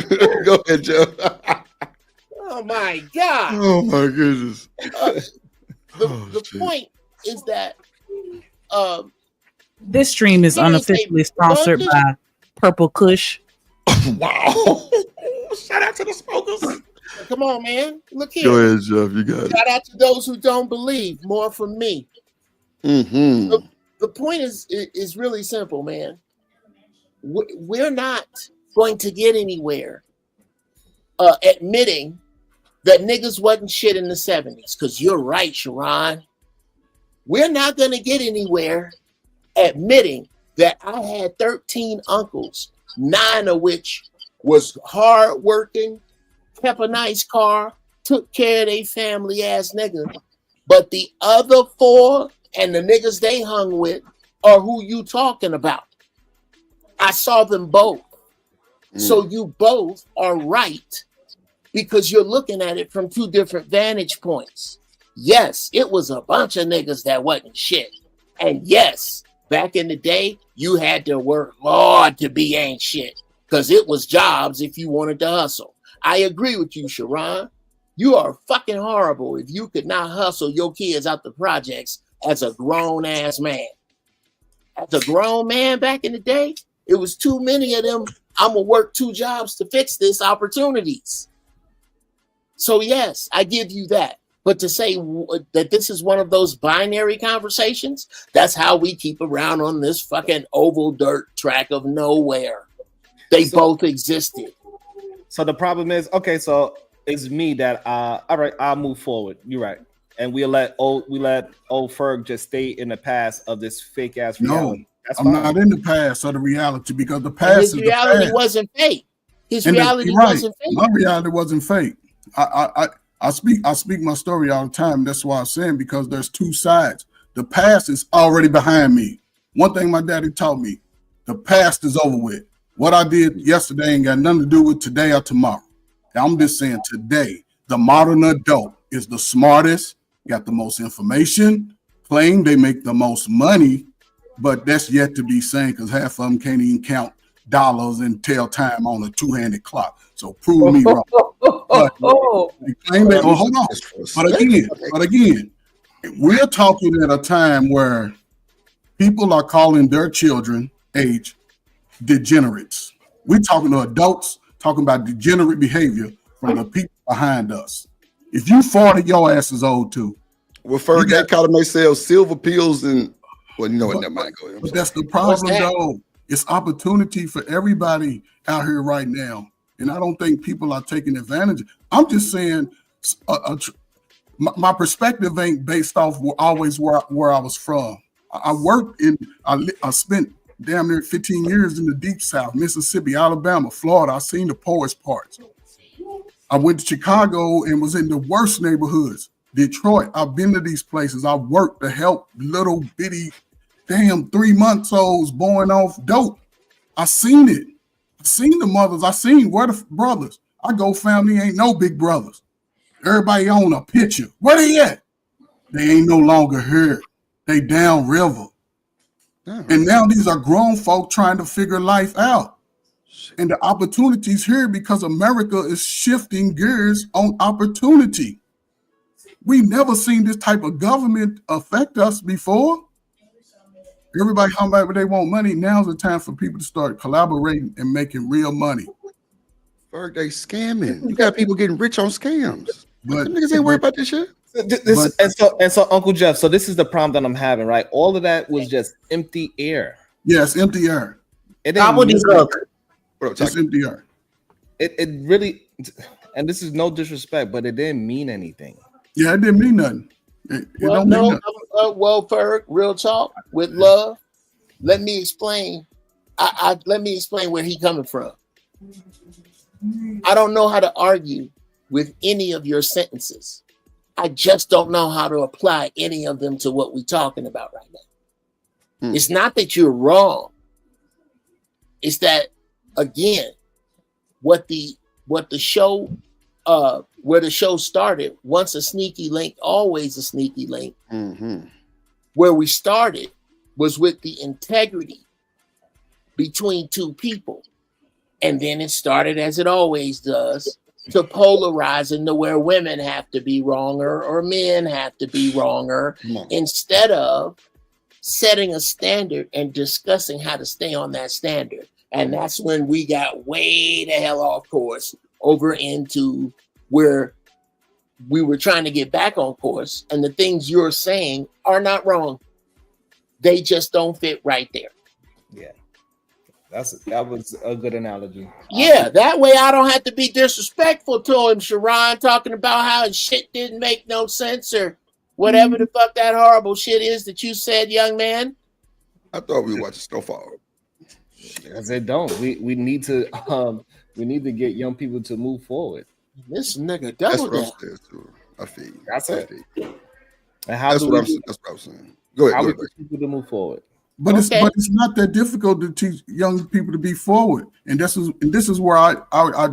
Go ahead, Joe. Oh my god. Oh my goodness. The point is that this stream is unofficially sponsored by Purple Kush. Wow. Shout out to the smokers. Come on, man. Look here. Go ahead, Jeff. You got it. Shout out to those who don't believe. More from me. The point is really simple, man. We're not going to get anywhere admitting that niggas wasn't shit in the 70s. Because you're right, Sharon. We're not going to get anywhere admitting that I had 13 uncles, 9 of which was hardworking, kept a nice car, took care of their family ass niggas. But the other 4 and the niggas they hung with are who you talking about. I saw them both. So you both are right because you're looking at it from 2 different vantage points. Yes, it was a bunch of niggas that wasn't shit. And yes, back in the day, you had to work hard to be ain't shit because it was jobs if you wanted to hustle. I agree with you, Sharon. You are fucking horrible if you could not hustle your kids out the projects as a grown-ass man. As a grown man back in the day, it was too many of them, I'm going to work 2 jobs to fix this opportunities. So yes, I give you that. But to say that this is one of those binary conversations, that's how we keep around on this fucking oval dirt track of nowhere. They both existed. So the problem is, okay, so it's me that all right, I'll move forward. You're right. And we let old Ferg just stay in the past of this fake ass reality. No, that's I'm fine. not in the past of the reality because the past His is reality the past. wasn't fake. His And reality you're right. wasn't fake. My reality wasn't fake. I speak my story all the time. That's why I'm saying, because there's 2 sides. The past is already behind me. One thing my daddy taught me, the past is over with. What I did yesterday ain't got nothing to do with today or tomorrow. I'm just saying today, the modern adult is the smartest, got the most information, claim they make the most money, but that's yet to be seen because half of them can't even count dollars and tell time on a 2-handed clock. So prove me wrong. But they claim that, hold on. But again, we're talking at a time where people are calling their children age degenerates. We're talking to adults talking about degenerate behavior from the people behind us. If you 40, your ass is old too. Well, Ferg, they call them themselves silver pills and well, you know what? Never mind. Go ahead. But that's the problem, though. It's opportunity for everybody out here right now, and I don't think people are taking advantage. I'm just saying, my perspective ain't based off always where I was from. I worked in. I spent damn near 15 years in the deep South, Mississippi, Alabama, Florida. I seen the poorest parts. I went to Chicago and was in the worst neighborhoods. Detroit. I've been to these places. I've worked to help little bitty damn 3-month-olds born off dope. I seen it. I seen the mothers. I seen where the brothers. I go family ain't no big brothers. Everybody on a picture. Where they at? They ain't no longer here. They down river. And now these are grown folk trying to figure life out. And the opportunities here because America is shifting gears on opportunity. We never seen this type of government affect us before. Everybody come back, but they want money. Now's the time for people to start collaborating and making real money. Ferg, they scamming. You got people getting rich on scams. But niggas ain't worried about this shit. So Uncle Jeff, so this is the problem that I'm having, right? All of that was just empty air. Yes, empty air. It It's empty air. It really, and this is no disrespect, but it didn't mean anything. Yeah, it didn't mean nothing. Well, no, well, Ferg, real talk with love. Let me explain. Let me explain where he coming from. I don't know how to argue with any of your sentences. I just don't know how to apply any of them to what we're talking about right now. It's not that you're wrong. It's that, again, what the show, where the show started, once a sneaky link, always a sneaky link. Where we started was with the integrity between two people. And then it started, as it always does, to polarize into where women have to be wronger or men have to be wronger, instead of setting a standard and discussing how to stay on that standard. And that's when we got way the hell off course over into where we were trying to get back on course. And the things you're saying are not wrong. They just don't fit right there. Yeah. That was a good analogy. Yeah, that way I don't have to be disrespectful to him, Sharon, talking about how his shit didn't make no sense or whatever the fuck that horrible shit is that you said, young man. I thought we were watching Snowfall. Because they don't. We need to get young people to move forward. This nigga That's double what I'm down. saying too. I feel you. That's it. And That's what I'm saying. Go ahead. How Go we ahead. get people to move forward? But it's not that difficult to teach young people to be forward, and this is where I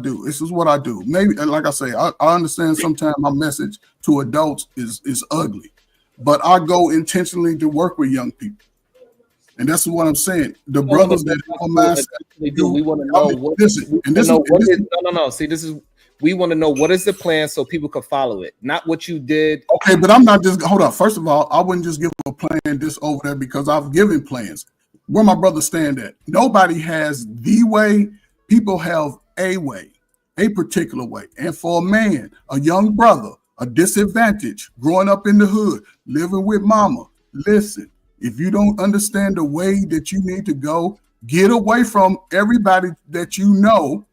do. This is what I do. Maybe, and like I say, I understand sometimes my message to adults is ugly, but I go intentionally to work with young people, and that's what I'm saying. The brothers that have a mindset, we want to know we want to know what is the plan so people can follow it, not what you did. Okay, but I'm not just hold up. First of all, I wouldn't just give a plan this over there because I've given plans. Where my brothers stand at. Nobody has the way. People have a way, a particular way. And for a man, a young brother, a disadvantage, growing up in the hood, living with mama, listen, if you don't understand the way that you need to go, get away from everybody that you know.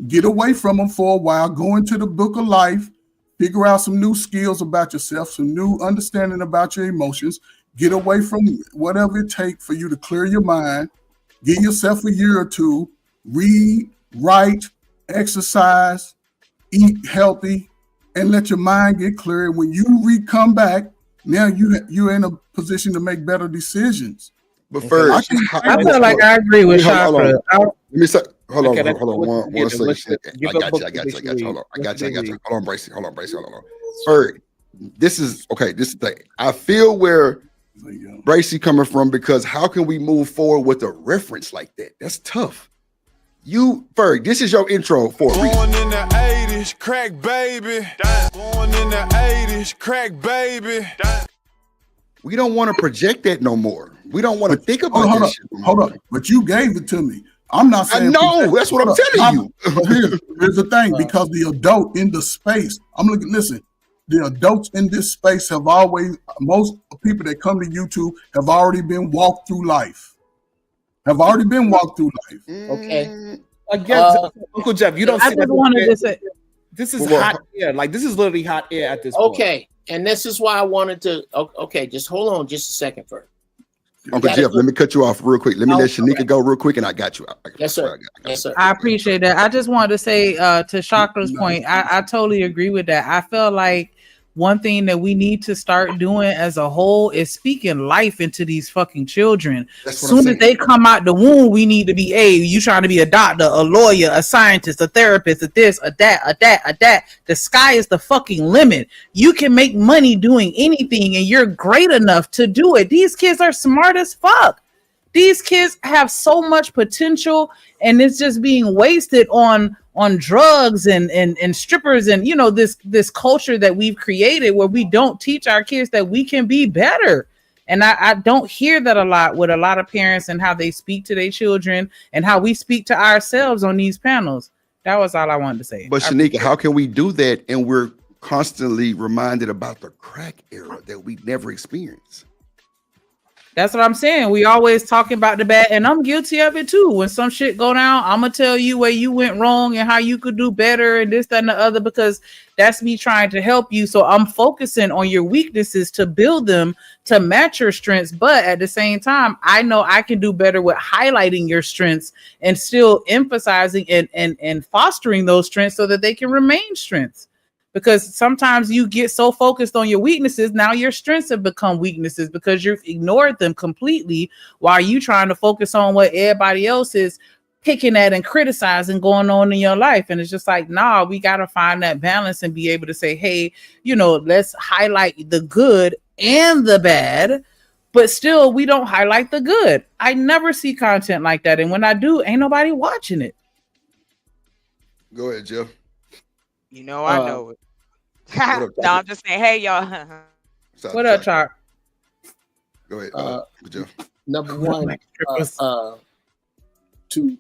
Get away from them for a while, go into the book of life, figure out some new skills about yourself, some new understanding about your emotions, get away from whatever it takes for you to clear your mind, give yourself a year or two, read, write, exercise, eat healthy, and let your mind get clear. When you come back, now you're in a position to make better decisions. But first, I feel like I agree with Chakra. Let me say, hold on, Okay, one second. I got you. Hold on. I got you. Hold on, Bracy. Hold on. Ferg, this is the thing. I feel where Bracy coming from, because how can we move forward with a reference like that? That's tough. Ferg, this is your intro for a reason. Born in the 80s, crack baby. Born in the 80s, crack baby. We don't want to project that no more. We don't want to think about that shit. Hold up. But you gave it to me. I'm not saying. I know. That's what I'm telling you. Here's the thing, because the adult in the space, listen, the adults in this space have always, most people that come to YouTube have already been walked through life. Okay. Again, Uncle Jeff, you don't. I just wanted to say this is hot air. Like, this is literally hot air at this point. Okay. And this is why I wanted to. Okay, just hold on just a second first. Uncle Jeff, let me cut you off real quick. Let me let Shanika go real quick, and I got you. Yes, sir. Yes, sir. I appreciate that. I just wanted to say to Chakra's point, I totally agree with that. I feel like one thing that we need to start doing as a whole is speaking life into these fucking children. As soon as they come out the womb, we need to be, hey, you trying to be a doctor, a lawyer, a scientist, a therapist, a this, a that. The sky is the fucking limit. You can make money doing anything, and you're great enough to do it. These kids are smart as fuck. These kids have so much potential, and it's just being wasted on drugs and strippers and, you know, this culture that we've created where we don't teach our kids that we can be better. And I don't hear that a lot with a lot of parents and how they speak to their children and how we speak to ourselves on these panels. That was all I wanted to say. But Shanika, how can we do that? And we're constantly reminded about the crack era that we never experienced. That's what I'm saying. We always talking about the bad, and I'm guilty of it too. When some shit go down, I'm gonna tell you where you went wrong and how you could do better and this, that, and the other, because that's me trying to help you. So I'm focusing on your weaknesses to build them to match your strengths. But at the same time, I know I can do better with highlighting your strengths and still emphasizing and fostering those strengths so that they can remain strengths. Because sometimes you get so focused on your weaknesses, now your strengths have become weaknesses because you've ignored them completely while you trying to focus on what everybody else is picking at and criticizing going on in your life. And it's just like, nah, we got to find that balance and be able to say, hey, you know, let's highlight the good and the bad, but still we don't highlight the good. I never see content like that. And when I do, ain't nobody watching it. Go ahead, Jeff. You know, I know it. No, I'm just saying, hey, y'all. What up, Chalk? Go ahead, Jeff. Number one, and the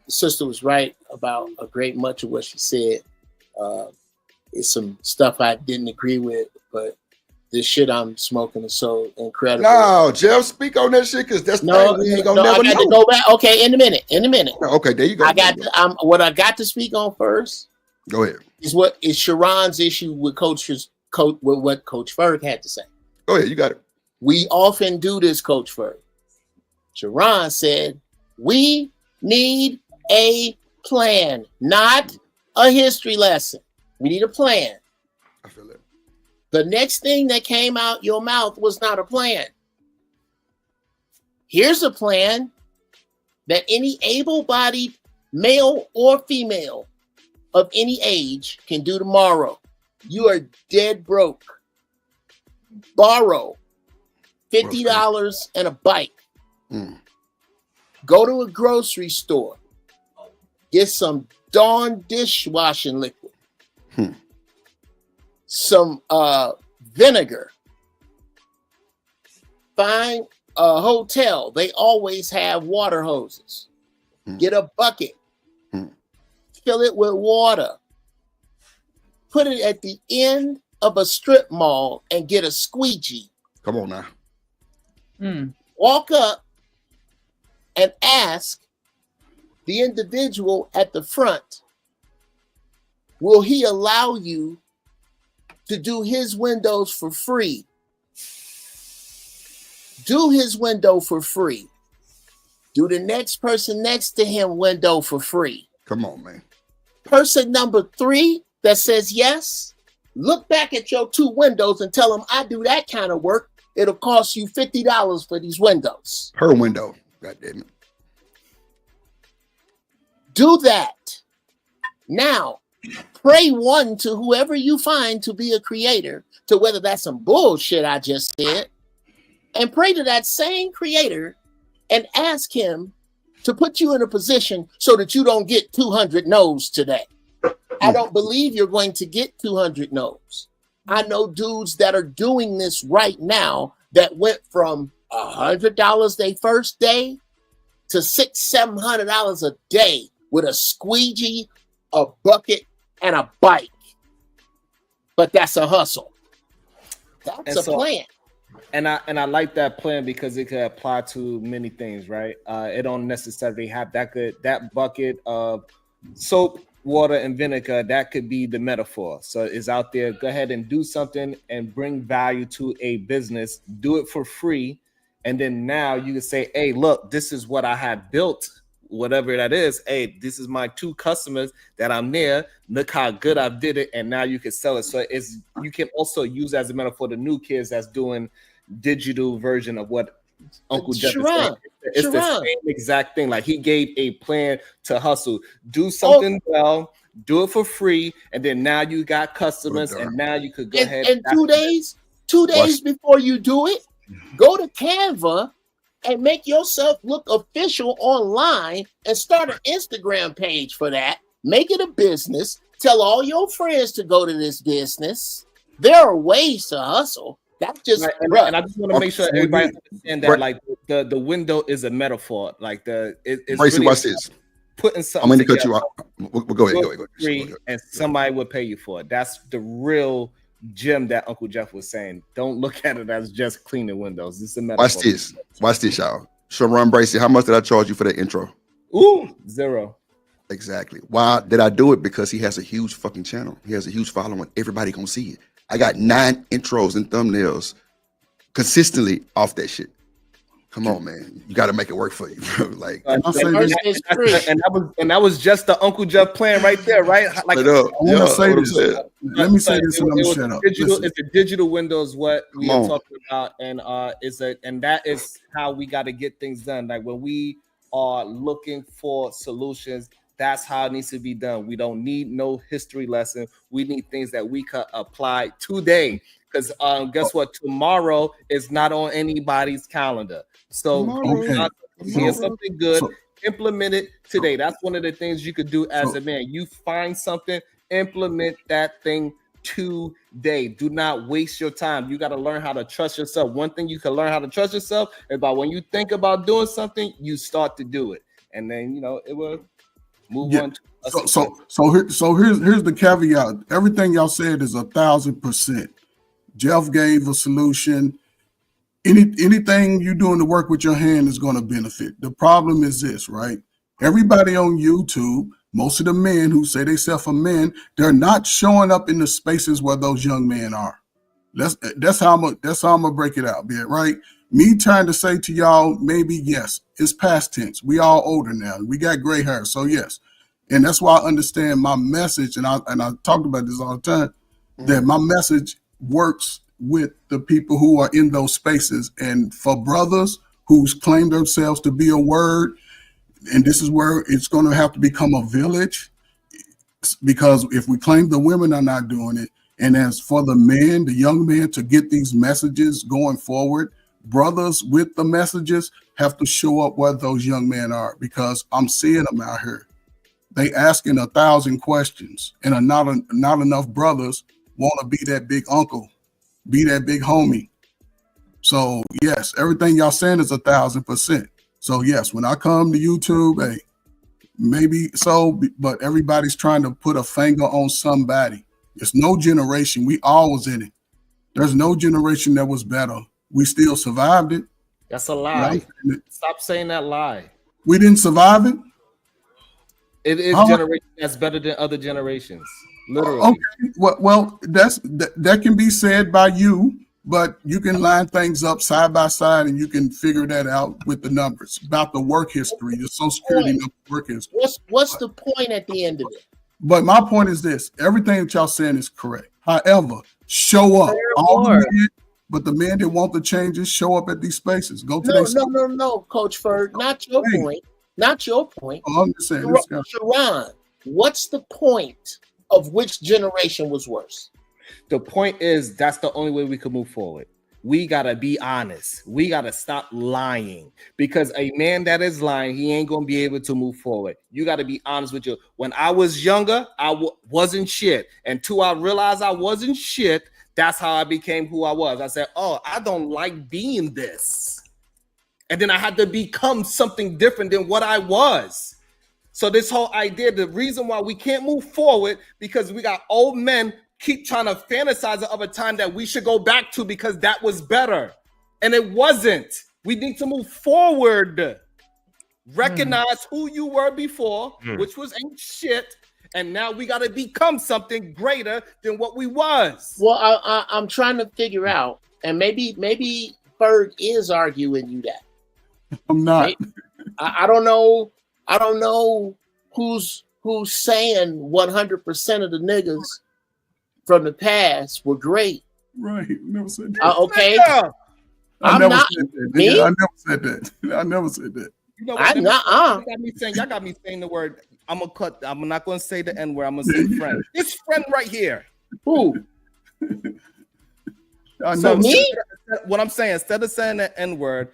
sister was right about a great much of what she said. It's some stuff I didn't agree with, but this shit I'm smoking is so incredible. No, Jeff, speak on that shit, because that's no, we ain't gonna never I got know. to go back. Okay, in a minute. Okay, there you go. What I got to speak on first. Go ahead. Is Sharon's issue with with what Coach Ferg had to say. Go ahead, you got it. We often do this, Coach Ferg. Sharon said, we need a plan, not a history lesson. We need a plan. I feel it. The next thing that came out your mouth was not a plan. Here's a plan that any able-bodied male or female of any age can do tomorrow. You are dead broke. Borrow $50 and a bike. Go to a grocery store. Get some Dawn dishwashing liquid. Some vinegar. Find a hotel. They always have water hoses. Get a bucket. Fill it with water. Put it at the end of a strip mall and get a squeegee. Come on now. Walk up and ask the individual at the front, will he allow you to do his windows for free? Do his window for free. Do the next person next to him window for free. Come on, man. Person number 3 that says yes, look back at your 2 windows and tell them, I do that kind of work. It'll cost you $50 for these windows. Per window. God damn it. Do that. Now, pray one to whoever you find to be a creator, to whether that's some bullshit I just said, and pray to that same creator and ask him to put you in a position so that you don't get 200 no's today. I don't believe you're going to get 200 no's. I know dudes that are doing this right now that went from $100 their first day to $600-700 a day with a squeegee, a bucket, and a bike. But that's a hustle. That's a plan. And I like that plan because it could apply to many things, right? It don't necessarily have that bucket of soap, water, and vinegar. That could be the metaphor. So it's out there. Go ahead and do something and bring value to a business. Do it for free, and then now you can say, "Hey, look, this is what I had built whatever that is. Hey, this is my 2 customers that I'm near. Look how good I did it, and now you can sell it. So it's you can also use as a metaphor the new kids that's doing digital version of what Uncle Jeff is saying. It's the same exact thing. Like he gave a plan to hustle, do something well, do it for free, and then now you got customers, and now you could go ahead. And 2 days, 2 days before you do it, go to Canva and make yourself look official online and start an Instagram page for that. Make it a business. Tell all your friends to go to this business. There are ways to hustle. That's just and I just want to make sure everybody understand that like the window is a metaphor. Like it's Bracy, really watch this. Putting something. I'm going to cut you off. We'll go ahead. Free, and somebody will pay you for it. That's the real gem that Uncle Jeff was saying. Don't look at it as just cleaning windows. It's a metaphor. Watch this, y'all. Sharon Bracy, how much did I charge you for that intro? Ooh, 0. Exactly. Why did I do it? Because he has a huge fucking channel. He has a huge following. Everybody gonna see it. I got 9 intros and thumbnails consistently off that shit. Come on, man. You got to make it work for you, bro. Like, and that was just the Uncle Jeff plan right there, right? Like, Let me say this, and I'm gonna shut up. It's a digital window is what we are talking about, and that is how we got to get things done. Like when we are looking for solutions, that's how it needs to be done. We don't need no history lesson. We need things that we can apply today. Because guess what? Tomorrow is not on anybody's calendar. So here's something good. Implement it today. That's one of the things you could do as a man. You find something, implement that thing today. Do not waste your time. You got to learn how to trust yourself. One thing you can learn how to trust yourself is by when you think about doing something, you start to do it, and then it will move on. So here's the caveat. Everything y'all said is 1,000%. Jeff gave a solution. Anything you doing to work with your hand is going to benefit. The problem is this, right? Everybody on YouTube, most of the men who say they self a men, they're not showing up in the spaces where those young men are. That's how I'm gonna break it out, right? Me trying to say to y'all, maybe yes, it's past tense. We all older now. We got gray hair, so yes. And that's why I understand my message, and I talked about this all the time, that my message works with the people who are in those spaces. And for brothers who claim themselves to be a word, and this is where it's going to have to become a village, because if we claim the women are not doing it, and as for the men, the young men, to get these messages going forward, brothers with the messages have to show up where those young men are, because I'm seeing them out here. They asking 1,000 questions, and not enough brothers want to be that big uncle, be that big homie. So yes, everything y'all saying is 1,000%. So yes, when I come to YouTube, hey, maybe so, but everybody's trying to put a finger on somebody. It's no generation. We all was in it. There's no generation that was better. We still survived it. That's a lie. Stop saying that lie. We didn't survive it. It is generation that's better than other generations. Literally. Okay. Well, that can be said by you, but you can line things up side by side, and you can figure that out with the numbers about the work history, the Social Security work history. What's the point at the end of it? But my point is this: everything that y'all saying is correct. However, show up. All the men, but the men that want the changes, show up at these spaces. Go to No, Coach Ferg, not your point. Not your point. Oh, I'm just saying, Sharon, what's the point of which generation was worse? The point is that's the only way we can move forward. We gotta be honest. We gotta stop lying, because a man that is lying, he ain't gonna be able to move forward. You gotta be honest with you. When I was younger, I wasn't shit, and I realized I wasn't shit. That's how I became who I was. I said, "Oh, I don't like being this," and then I had to become something different than what I was. So this whole idea, the reason why we can't move forward, because we got old men keep trying to fantasize of a time that we should go back to because that was better. And it wasn't. We need to move forward. Recognize who you were before, which was ain't shit. And now we got to become something greater than what we was. Well, I'm trying to figure out, and maybe Ferg is arguing you that. I'm not. I don't know I don't know who's saying 100% of the niggas from the past were great. Right. Never said that. Okay. I never not said that. me. I never said that. I never said that. You know what? Y'all got me saying the word. I'm not gonna say the N word. I'm gonna say friend. This friend right here. Who? So me? What I'm saying, instead of saying the N word,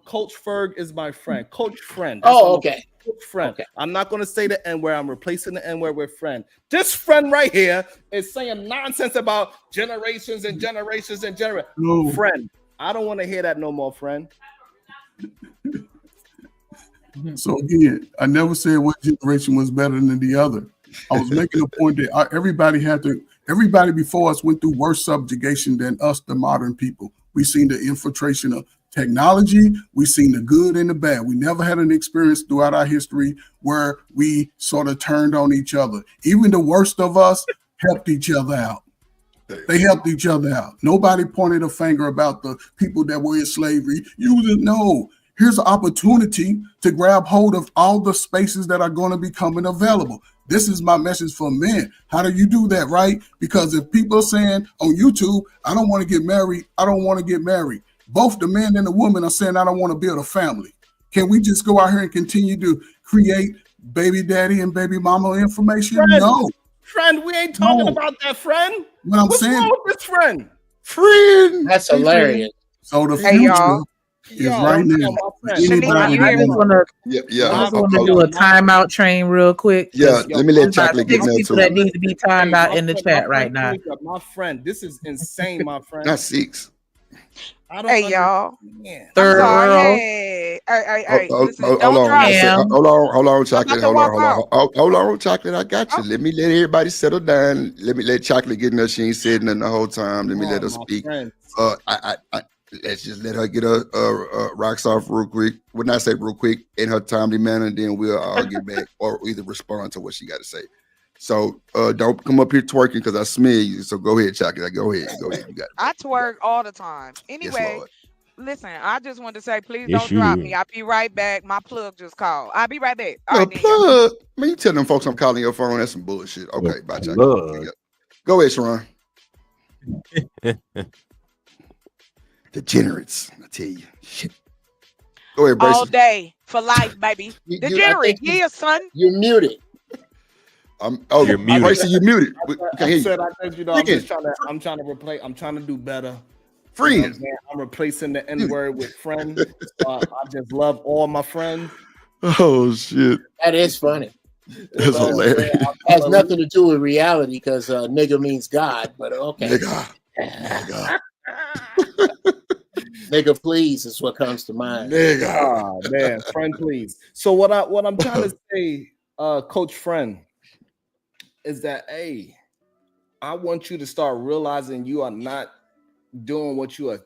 Coach Ferg is my friend. Coach Friend. Okay. Coach Friend. Okay. I'm not gonna say the N word. I'm replacing the N word with friend. This friend right here is saying nonsense about generations and generations and generations. No. Friend. I don't want to hear that no more, friend. So again, I never said what generation was better than the other. I was making a point that everybody before us went through worse subjugation than us, the modern people. We seen the infiltration of technology. We seen the good and the bad. We never had an experience throughout our history where we sort of turned on each other. Even the worst of us helped each other out. They helped each other out. Nobody pointed a finger about the people that were in slavery. You didn't know. Here's an opportunity to grab hold of all the spaces that are going to be coming available. This is my message for men. How do you do that, right? Because if people are saying on YouTube, I don't want to get married, I don't want to get married. Both the man and the woman are saying, I don't want to build a family. Can we just go out here and continue to create baby daddy and baby mama information? Friend, No. Friend, we ain't talking about that, friend. What I'm What's saying, wrong with this friend? Friend. That's hilarious. so the Hey, future y'all. is right now. Shanique, you hear me? I want to do a timeout train real quick. Yeah, let me let There's about Chocolate get 6 that people too. that need to be timed out in the chat right now. My friend, this is insane, my friend. Not 6. I don't Hey, y'all. understand. Third I'm sorry. world. Hey, listen, Hold don't on, drop let's me. say- hold on, Chocolate. to walk Hold on, Chocolate. I got you. Let me let everybody settle down. Let me let Chocolate get in there. She ain't said nothing the whole time. Let me let her speak. Let's just let her get her rocks off real quick. Well, not say real quick in her timely manner, and then we'll all get back or either respond to what she got to say. So don't come up here twerking because I smell you. So go ahead, Chocolate. Go ahead. You got it. I twerk all the time. Anyway, Lord. listen, I just wanted to say, please Yes, don't you drop did. me. I'll be right back. My plug just called. I'll be right back. All No right, then, y'all. plug. Man, you tell them folks I'm calling your phone. That's some bullshit. Okay, bye, Chocolate. Go ahead, Sharon. Degenerates, I tell you. Shit. Go ahead, Bryce. All day for life, baby. Degenerate. Yeah, son. You're muted. You're muted. Bryce, you're muted. We can't hear you. I'm trying to replace. I'm trying to do better. Friend. You know what I'm saying? I'm replacing the N word with friend. I just love all my friends. Oh shit. That is funny. That's hilarious. Has nothing to do with reality because nigga means God, but okay. Nigga. Nigga, please is what comes to mind. Oh man, friend, please. So what I'm trying to say, Coach Friend, is that I want you to start realizing you are not doing what you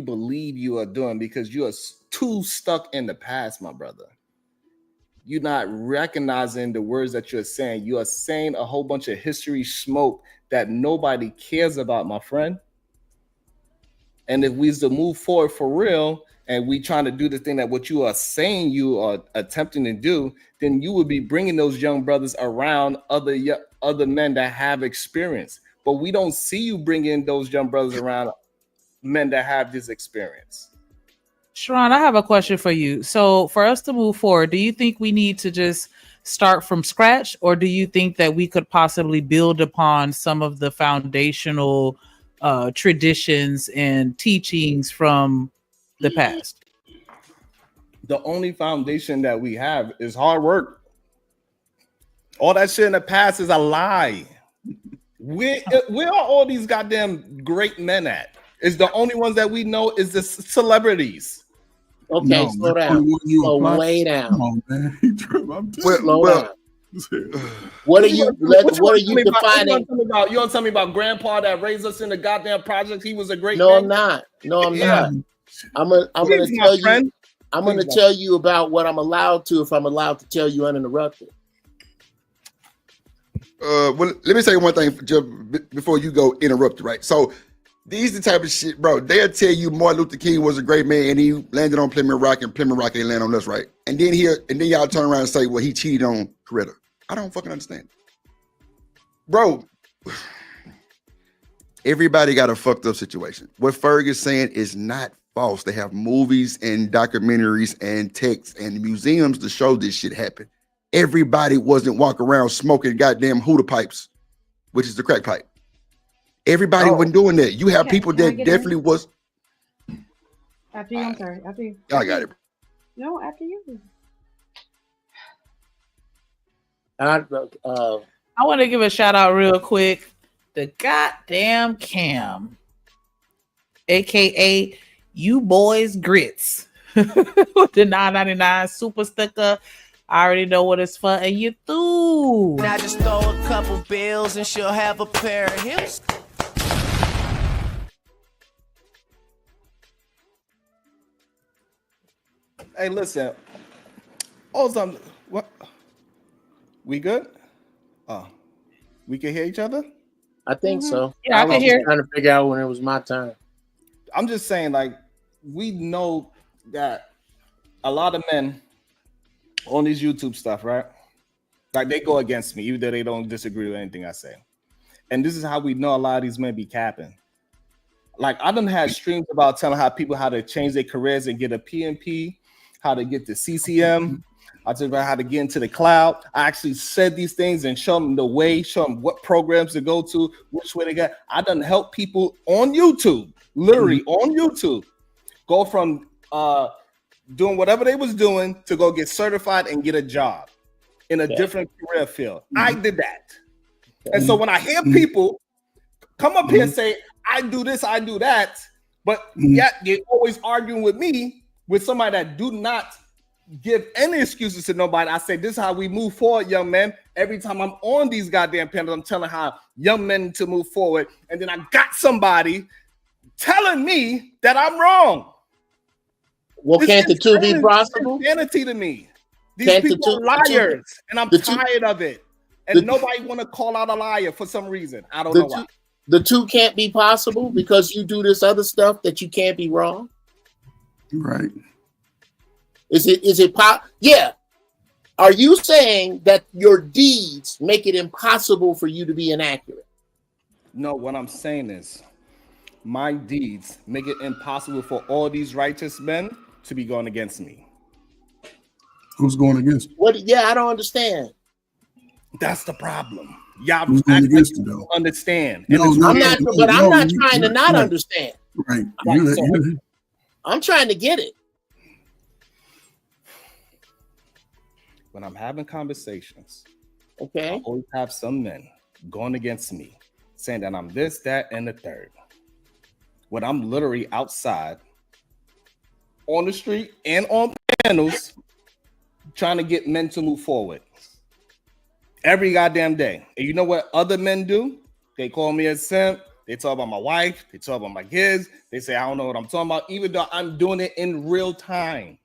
believe you are doing because you are too stuck in the past, my brother. You're not recognizing the words that you're saying. You are saying a whole bunch of history smoke that nobody cares about, my friend. And if we to move forward for real, and we trying to do the thing that what you are saying you are attempting to do, then you would be bringing those young brothers around other men that have experience. But we don't see you bringing those young brothers around men that have this experience. Sharon, I have a question for you. So for us to move forward, do you think we need to just start from scratch, or do you think that we could possibly build upon some of the foundational traditions and teachings from the past? The only foundation that we have is hard work. All that shit in the past is a lie. Where are all these goddamn great men at? Is the only ones that we know is the celebrities. Okay, slow down. Slow way down. Come on, man. Slow down. What are you defining? You want to tell me about grandpa that raised us in the goddamn project? He was a great No, man? I'm not. No, I'm not. I'm gonna tell you. I'm gonna tell you about what I'm allowed to if I'm allowed to tell you uninterrupted. Well, let me say one thing just before you go interrupt, right? So These the type of shit, bro. They'll tell you Martin Luther King was a great man and he landed on Plymouth Rock and Plymouth Rock ain't land on us, right? And then y'all turn around and say, well, he cheated on Coretta. I don't fucking understand. Bro, everybody got a fucked up situation. What Ferg is saying is not false. They have movies and documentaries and texts and museums to show this shit happen. Everybody wasn't walking around smoking goddamn Huda pipes, which is the crack pipe. Everybody wasn't doing that. You have people that definitely was. After you, I'm sorry. After you. I got it. No, after you. I want to give a shout out real quick. The goddamn Cam, aka You Boys Grits, the $9.99 super sticker. I already know what it's for, and you too. I just throw a couple bills and she'll have a pair of hips. Hey, listen. Oh, what? We good? Oh, we can hear each other? I think so. Yeah, I can hear. Trying to figure out when it was my turn. I'm just saying, like, we know that a lot of men on these YouTube stuff, right? Like, they go against me, even though they don't disagree with anything I say. And this is how we know a lot of these men be capping. Like, I done had streams about telling how to change their careers and get a PMP, how to get the CCM. I talked about how to get into the cloud. I actually said these things and show them the way, show them what programs to go to, which way they got. I done help people on YouTube, literally on YouTube, go from doing whatever they was doing to go get certified and get a job in a different career field. I did that. And so when I hear people come up here and say, I do this, I do that, but yet they're always arguing with me, with somebody that do not give any excuses to nobody. I say, this is how we move forward, young men. Every time I'm on these goddamn panels, I'm telling how young men to move forward. And then I got somebody telling me that I'm wrong. Well, can't the two be possible? Insanity to me. These people are liars, and I'm tired of it. And nobody want to call out a liar for some reason. I don't know why. The two can't be possible because you do this other stuff that you can't be wrong. Right. Is it yeah. Are you saying that your deeds make it impossible for you to be inaccurate? No, what I'm saying is my deeds make it impossible for all these righteous men to be going against me. Who's going against you? What? Yeah, I don't understand. That's the problem. Y'all Who's going against you, though? Understand. No, I'm not trying to not understand. Right. I'm trying to get it. When I'm having conversations, okay, I always have some men going against me, saying that I'm this, that, and the third. When I'm literally outside, on the street, and on panels, trying to get men to move forward. Every goddamn day. And you know what other men do? They call me a simp. They talk about my wife. They talk about my kids. They say, I don't know what I'm talking about, even though I'm doing it in real time.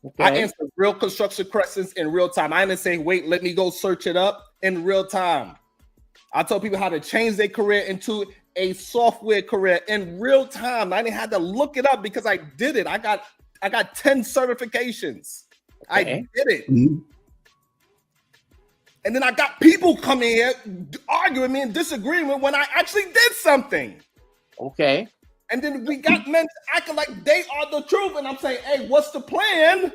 Okay. I answer real construction questions in real time. I didn't say, wait, let me go search it up in real time. I tell people how to change their career into a software career in real time. I didn't have to look it up because I did it. I got 10 certifications. Okay. I did it. Mm-hmm. And then I got people coming here arguing with me in disagreement when I actually did something. Okay. And then we got men acting like they are the truth. And I'm saying, hey, what's the plan?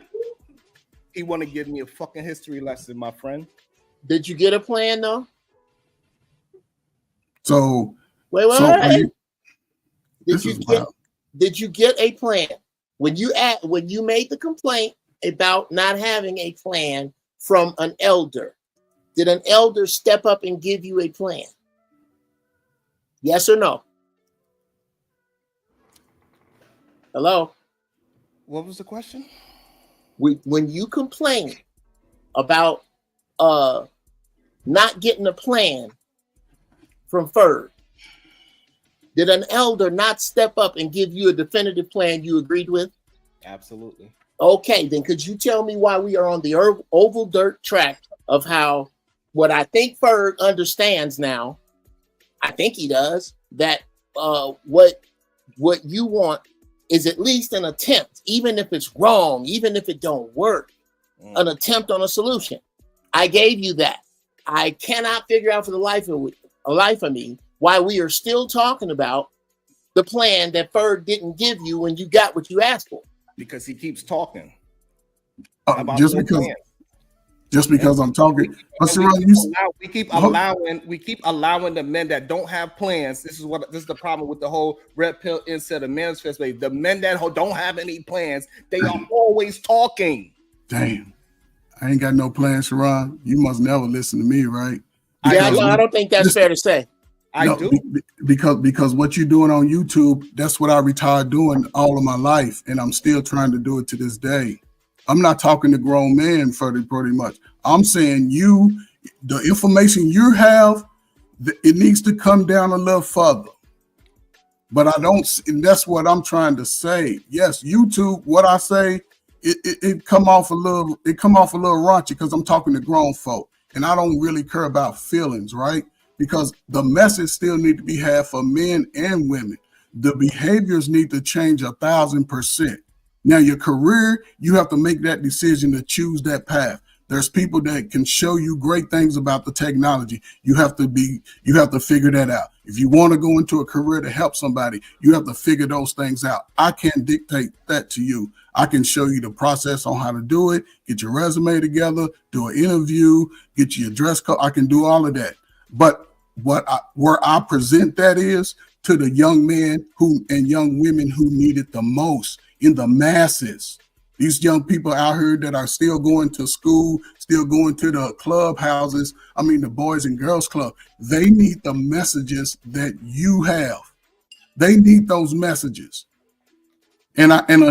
He want to give me a fucking history lesson, my friend. Did you get a plan, though? So, wait. Did you get a plan? When you made the complaint about not having a plan from an elder, did an elder step up and give you a plan? Yes or no? Hello? What was the question? When you complain about not getting a plan from Ferg, did an elder not step up and give you a definitive plan you agreed with? Absolutely. Okay, then could you tell me why we are on the oval dirt track of how what I think Ferg understands now, I think he does, that what you want is at least an attempt, even if it's wrong, even if it don't work, an attempt on a solution. I gave you that. I cannot figure out for the life of me why we are still talking about the plan that Ferg didn't give you when you got what you asked for. Because he keeps talking. Just because I'm talking. We keep allowing the men that don't have plans. This is the problem with the whole red pill instead of manifest way. The men that don't have any plans, they are always talking. Damn. I ain't got no plans, Sharon. You must never listen to me, right? Yeah, I don't think that's fair to say. I do. Because what you're doing on YouTube, that's what I retired doing all of my life, and I'm still trying to do it to this day. I'm not talking to grown men pretty much. I'm saying the information you have, it needs to come down a little further. But I don't, and that's what I'm trying to say. Yes, YouTube, what I say, it come off a little raunchy because I'm talking to grown folk, and I don't really care about feelings, right? Because the message still need to be had for men and women. The behaviors need to change 1,000%. Now, your career, you have to make that decision to choose that path. There's people that can show you great things about the technology. You have to figure that out. If you want to go into a career to help somebody, you have to figure those things out. I can't dictate that to you. I can show you the process on how to do it, get your resume together, do an interview, get you your dress code. I can do all of that. But where I present that is to the young men and young women who need it the most. In the masses, these young people out here that are still going to school, still going to the clubhouses, the Boys and Girls Club, they need the messages that you have. They need those messages. And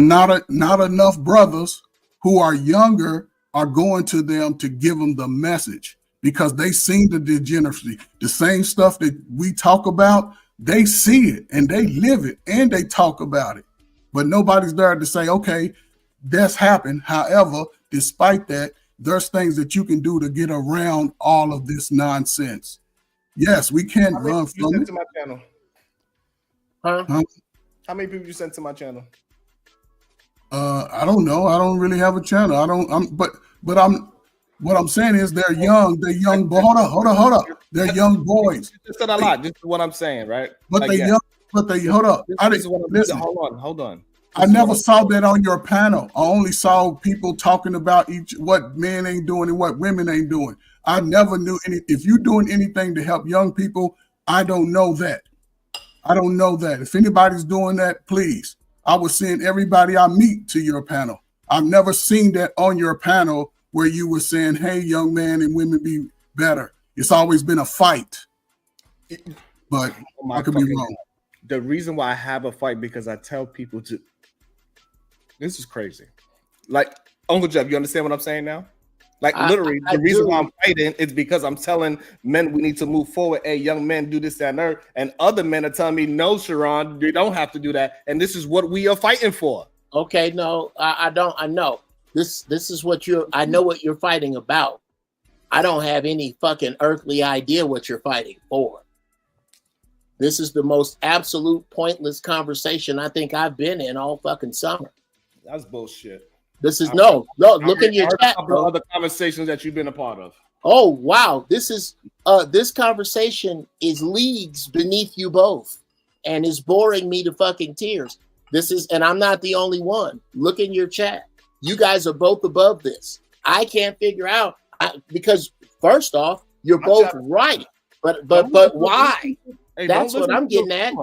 not enough brothers who are younger are going to them to give them the message because they seen the degeneracy. The same stuff that we talk about, they see it and they live it and they talk about it. But nobody's there to say, okay, that's happened. However, despite that, there's things that you can do to get around all of this nonsense. Yes, we can't run from it. To my channel? Huh? How many people you sent to my channel? I don't know. I don't really have a channel. What I'm saying is they're young. They're young. But hold up. They're young boys. Just said a lot. This is what I'm saying, right? But they're young. Hold up. Hold on. I never saw that on your panel. I only saw people talking about what men ain't doing and what women ain't doing. I never knew if you're doing anything to help young people, I don't know that. If anybody's doing that, please. I would send everybody I meet to your panel. I've never seen that on your panel where you were saying, hey, young man and women be better. It's always been a fight. But I could be wrong. The reason why I have a fight because I tell people to. This is crazy. Like Uncle Jeff, you understand what I'm saying now? Like literally, the reason why I'm fighting is because I'm telling men we need to move forward. Hey, young men, do this, that, and that. And other men are telling me, no, Sharon, you don't have to do that. And this is what we are fighting for. Okay, no, I don't. I know this is what I know what you're fighting about. I don't have any fucking earthly idea what you're fighting for. This is the most absolute pointless conversation I think I've been in all fucking summer. That's bullshit. This is look in your chat, bro. Other conversations that you've been a part of. Oh wow, this conversation is leagues beneath you both, and is boring me to fucking tears. And I'm not the only one. Look in your chat. You guys are both above this. I can't figure out because first off, you're both right, but why? Hey, that's what I'm getting at.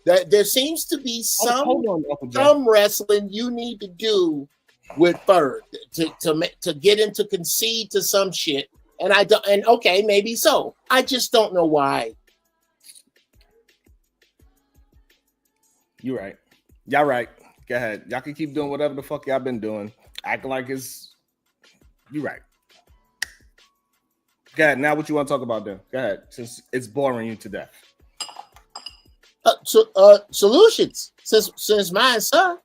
There seems to be some wrestling you need to do with Ferg to get him to concede to some shit. And I don't. And okay, maybe so. I just don't know why. You're right. Y'all right. Go ahead. Y'all can keep doing whatever the fuck y'all been doing. Acting like it's. You're right. Go ahead. Now, what you want to talk about then? Go ahead. Since it's boring you to death. Solutions. Since mine, sir.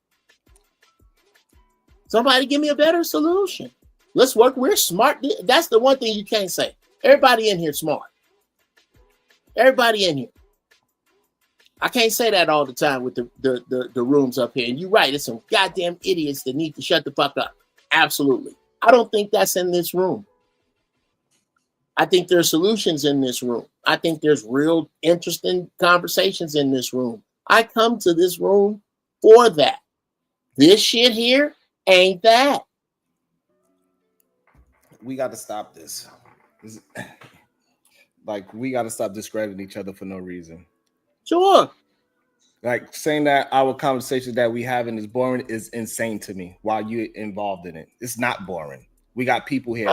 Somebody give me a better solution. Let's work. We're smart. That's the one thing you can't say. Everybody in here smart. Everybody in here. I can't say that all the time with the rooms up here. And you're right, it's some goddamn idiots that need to shut the fuck up. Absolutely. I don't think that's in this room. I think there's solutions in this room. I think there's real interesting conversations in this room. I come to this room for that. This shit here ain't that. We got to stop this. Like, we got to stop discrediting each other for no reason. Sure. Like, saying that our conversation that we having is boring is insane to me while you're involved in it. It's not boring. We got people here.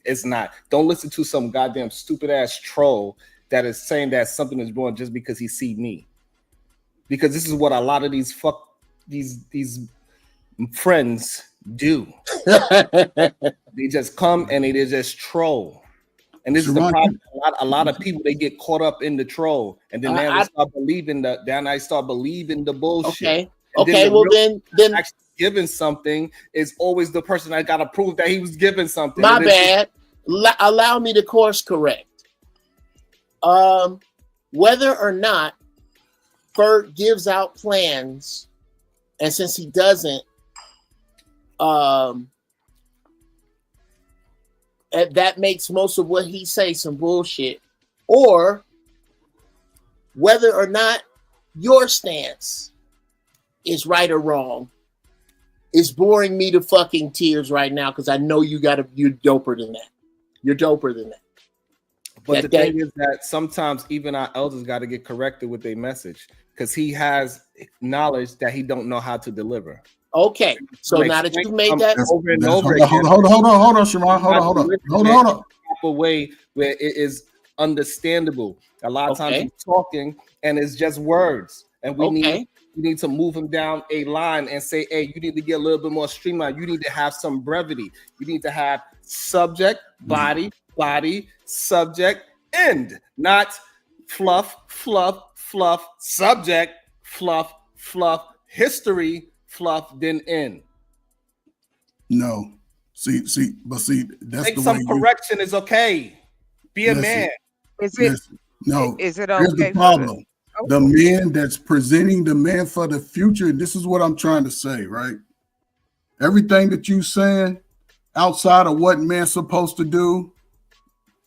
It's not. Don't listen to some goddamn stupid ass troll that is saying that something is boring just because he see me. Because this is what a lot of these friends do. They just come and they just troll. And this is the problem. A lot of people, they get caught up in the troll, and then they start believing the bullshit. Okay. Then actually giving something is always the person that got to prove that he was giving something. My bad. Allow me to course correct. Whether or not Bert gives out plans, and since he doesn't, that makes most of what he says some bullshit, or whether or not your stance is right or wrong is boring me to fucking tears right now, because I know you're doper than that. You're doper than that. But the thing is that sometimes even our elders got to get corrected with their message, because he has knowledge that he don't know how to deliver. Okay, so now that you've made that over and over again, hold on, Shamar, hold on. A way where it is understandable. A lot of times he's talking and it's just words, and we need to move him down a line and say, hey, you need to get a little bit more streamlined. You need to have some brevity. You need to have subject, body, subject, end, not fluff, subject, fluff, history, fluff, then end. No. See, that's Take the some way correction is okay. Be a man. Is it? No. Is it Here's okay? the problem. The man that's presenting the man for the future, and this is what I'm trying to say, right? Everything that you saying outside of what man's supposed to do,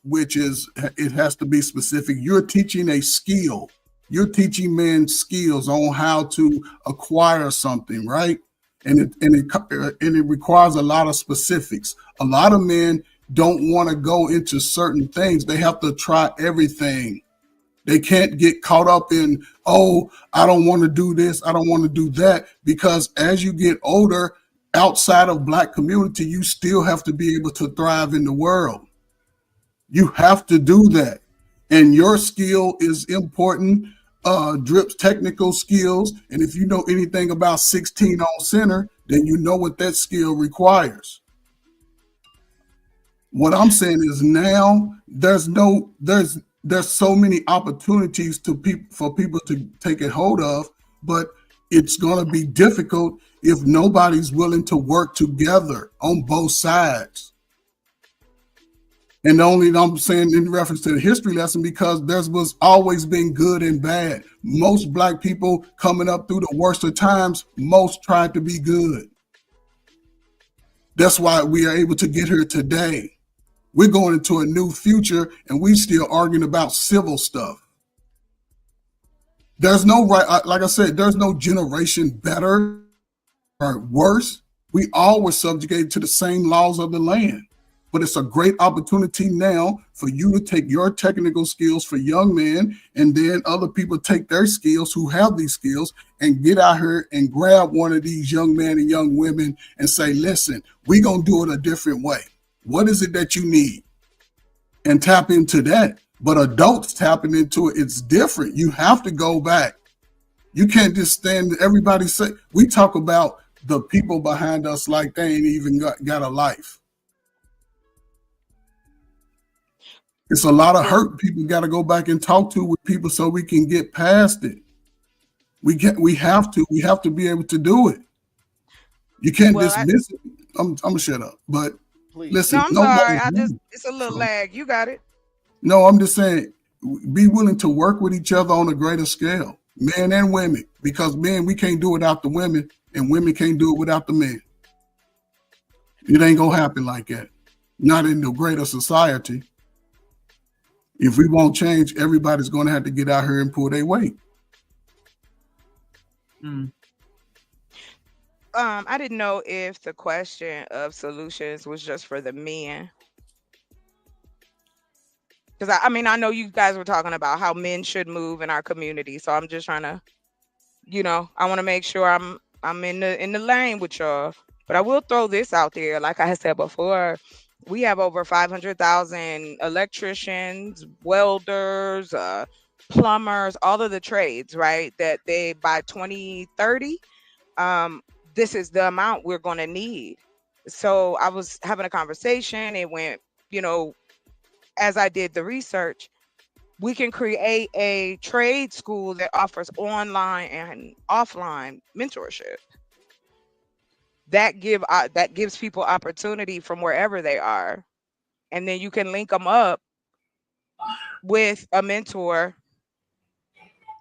which is, it has to be specific. You're teaching a skill. You're teaching men skills on how to acquire something, right? And it requires a lot of specifics. A lot of men don't want to go into certain things. They have to try everything. They can't get caught up in, oh, I don't want to do this, I don't want to do that, because as you get older, outside of Black community, you still have to be able to thrive in the world. You have to do that. And your skill is important. Drip's technical skills, and if you know anything about 16 on center, then you know what that skill requires. What I'm saying is now there's so many opportunities for people to take a hold of, but it's going to be difficult if nobody's willing to work together on both sides. And only I'm saying in reference to the history lesson, because there was always been good and bad. Most Black people coming up through the worst of times, most tried to be good. That's why we are able to get here today. We're going into a new future and we still arguing about civil stuff. There's no right, like I said, there's no generation better or worse. We all were subjugated to the same laws of the land. But it's a great opportunity now for you to take your technical skills for young men, and then other people take their skills who have these skills and get out here and grab one of these young men and young women and say, listen, we're going to do it a different way. What is it that you need? And tap into that. But adults tapping into it, it's different. You have to go back. You can't just stand, everybody say, we talk about the people behind us like they ain't even got a life. It's a lot of hurt people got to go back and talk to with people so we can get past it. We have to be able to do it. You can't dismiss it. I'm gonna shut up. But listen, no, I'm sorry. It's a little lag. You got it. No, I'm just saying, be willing to work with each other on a greater scale. men and women, because men, we can't do it without the women, and women can't do it without the men. It ain't gonna happen like that. Not in the greater society. If we won't change, everybody's gonna have to get out here and pull their weight. I didn't know if the question of solutions was just for the men. Because I mean, I know you guys were talking about how men should move in our community. So I'm just trying to, I want to make sure I'm in the lane with y'all. But I will throw this out there. Like I had said before, we have over 500,000 electricians, welders, plumbers, all of the trades, right? That they, by 2030, this is the amount we're going to need. So I was having a conversation. It went, as I did the research, we can create a trade school that offers online and offline mentorship. That gives people opportunity from wherever they are. And then you can link them up with a mentor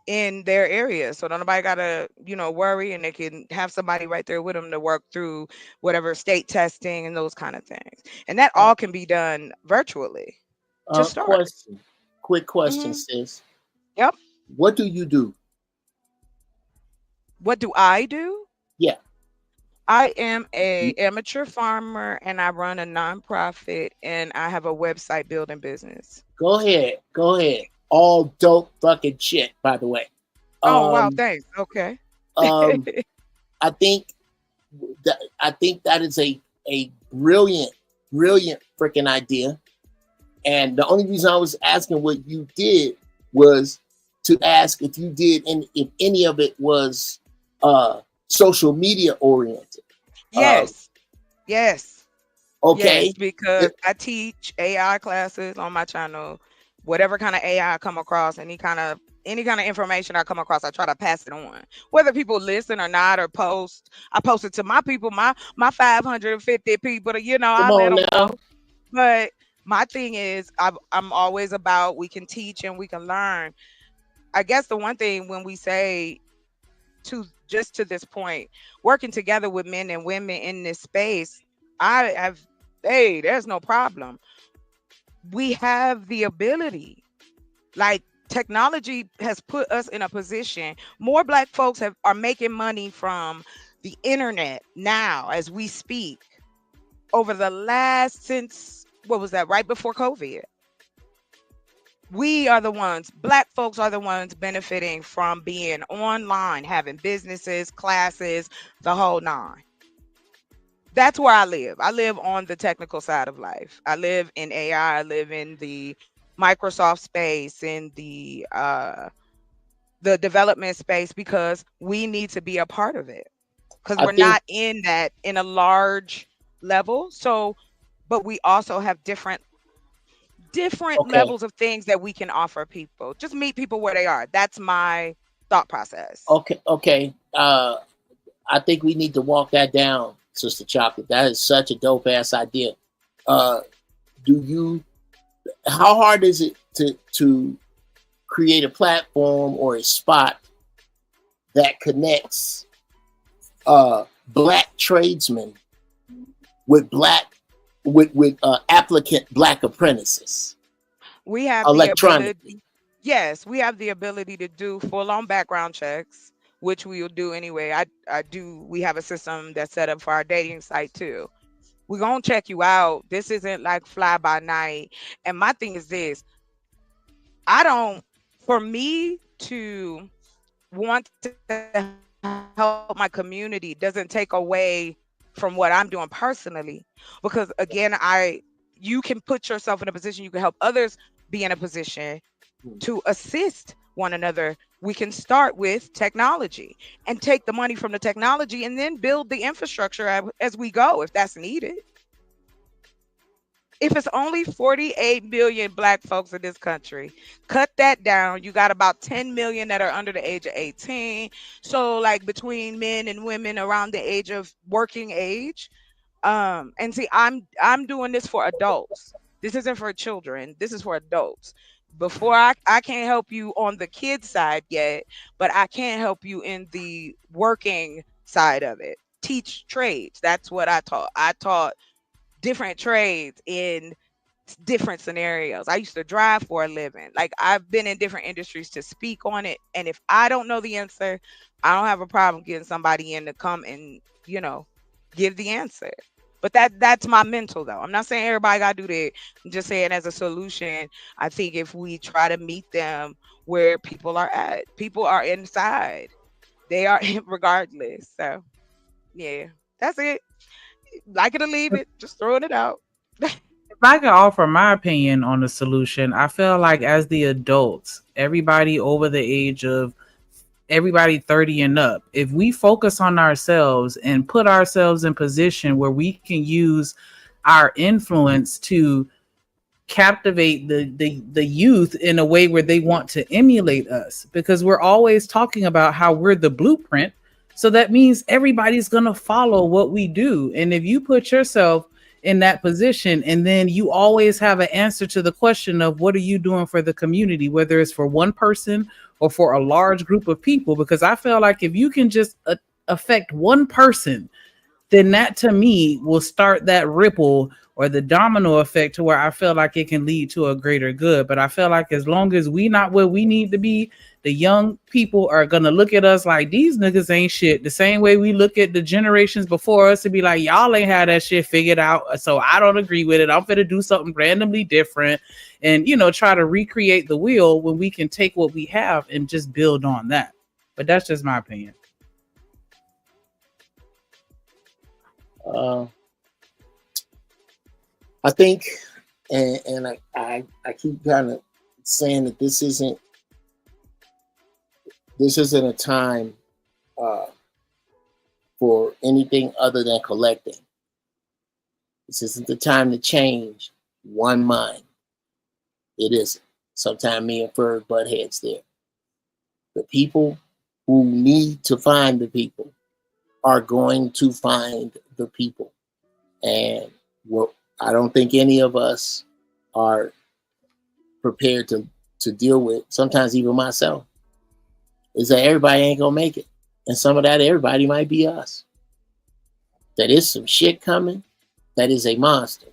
in their area. So nobody gotta, worry, and they can have somebody right there with them to work through whatever state testing and those kind of things. And that all can be done virtually. Just start. Quick question, sis. Yep. What do you do? What do I do? Yeah. I am a amateur farmer, and I run a nonprofit, and I have a website building business. Go ahead. All dope fucking shit, by the way. Oh wow, thanks. Okay. I think that is a brilliant freaking idea. And the only reason I was asking what you did was to ask if you did, and if any of it was social media oriented. Yes. Yes. Okay. Yes, because I teach AI classes on my channel. Whatever kind of AI I come across, any kind of information I come across, I try to pass it on. Whether people listen or not, or post. I post it to my people, my 550 people. I let them know. But my thing is, I'm always about, we can teach and we can learn. I guess the one thing when we say to this point, working together with men and women in this space, there's no problem. We have the ability. Like, technology has put us in a position. More Black folks are making money from the internet now as we speak over the last, since, what was that, right before COVID. We are the ones, Black folks are the ones benefiting from being online, having businesses, classes, the whole nine. That's where I live. I live on the technical side of life. I live in AI. I live in the Microsoft space, in the development space, because we need to be a part of it. Because we're not in a large level. So, but we also have different levels of things that we can offer people. Just meet people where they are. That's my thought process. Okay. I think we need to walk that down, Sister Chocolate. That is such a dope ass idea. How hard is it to create a platform or a spot that connects Black tradesmen with applicant Black apprentices? We have electronically. Yes, we have the ability to do full-on background checks, which we will do anyway. We have a system that's set up for our dating site too. We're gonna check you out. This isn't like fly by night. And my thing is this: for me to want to help my community doesn't take away from what I'm doing personally, because again, you can put yourself in a position, you can help others be in a position to assist one another. We can start with technology and take the money from the technology and then build the infrastructure as we go, if that's needed. If it's only 48 million Black folks in this country, cut that down. You got about 10 million that are under the age of 18. So like between men and women around the age of working age. And see, I'm doing this for adults. This isn't for children. This is for adults. before I can't help you on the kid side yet, but I can help you in the working side of it. Teach trades. That's what I taught. I taught different trades in different scenarios. I used to drive for a living. Like, I've been in different industries to speak on it. And if I don't know the answer, I don't have a problem getting somebody in to come and, give the answer. But that's my mental though. I'm not saying everybody gotta do that. I'm just saying as a solution, I think if we try to meet them where people are at, people are inside. They are regardless. So yeah, that's it. Like it or leave it, just throwing it out. If I can offer my opinion on the solution, I feel like as the adults, everybody over the age of everybody 30 and up, if we focus on ourselves and put ourselves in position where we can use our influence to captivate the youth in a way where they want to emulate us, because we're always talking about how we're the blueprint. So that means everybody's going to follow what we do. And if you put yourself in that position, and then you always have an answer to the question of what are you doing for the community, whether it's for one person or for a large group of people, because I feel like if you can just affect one person, then that to me will start that ripple or the domino effect to where I feel like it can lead to a greater good. But I feel like as long as we not where we need to be, the young people are going to look at us like these niggas ain't shit. The same way we look at the generations before us to be like, y'all ain't had that shit figured out. So I don't agree with it. I'm going to do something randomly different and, try to recreate the wheel when we can take what we have and just build on that. But that's just my opinion. I think, and I keep kind of saying that this isn't a time for anything other than collecting. This isn't the time to change one mind. It isn't. Sometimes me and Ferg butt heads there. The people who need to find the people are going to find the people. And I don't think any of us are prepared to deal with, sometimes even myself, is that everybody ain't gonna make it. And some of that everybody might be us. That is some shit coming that is a monster.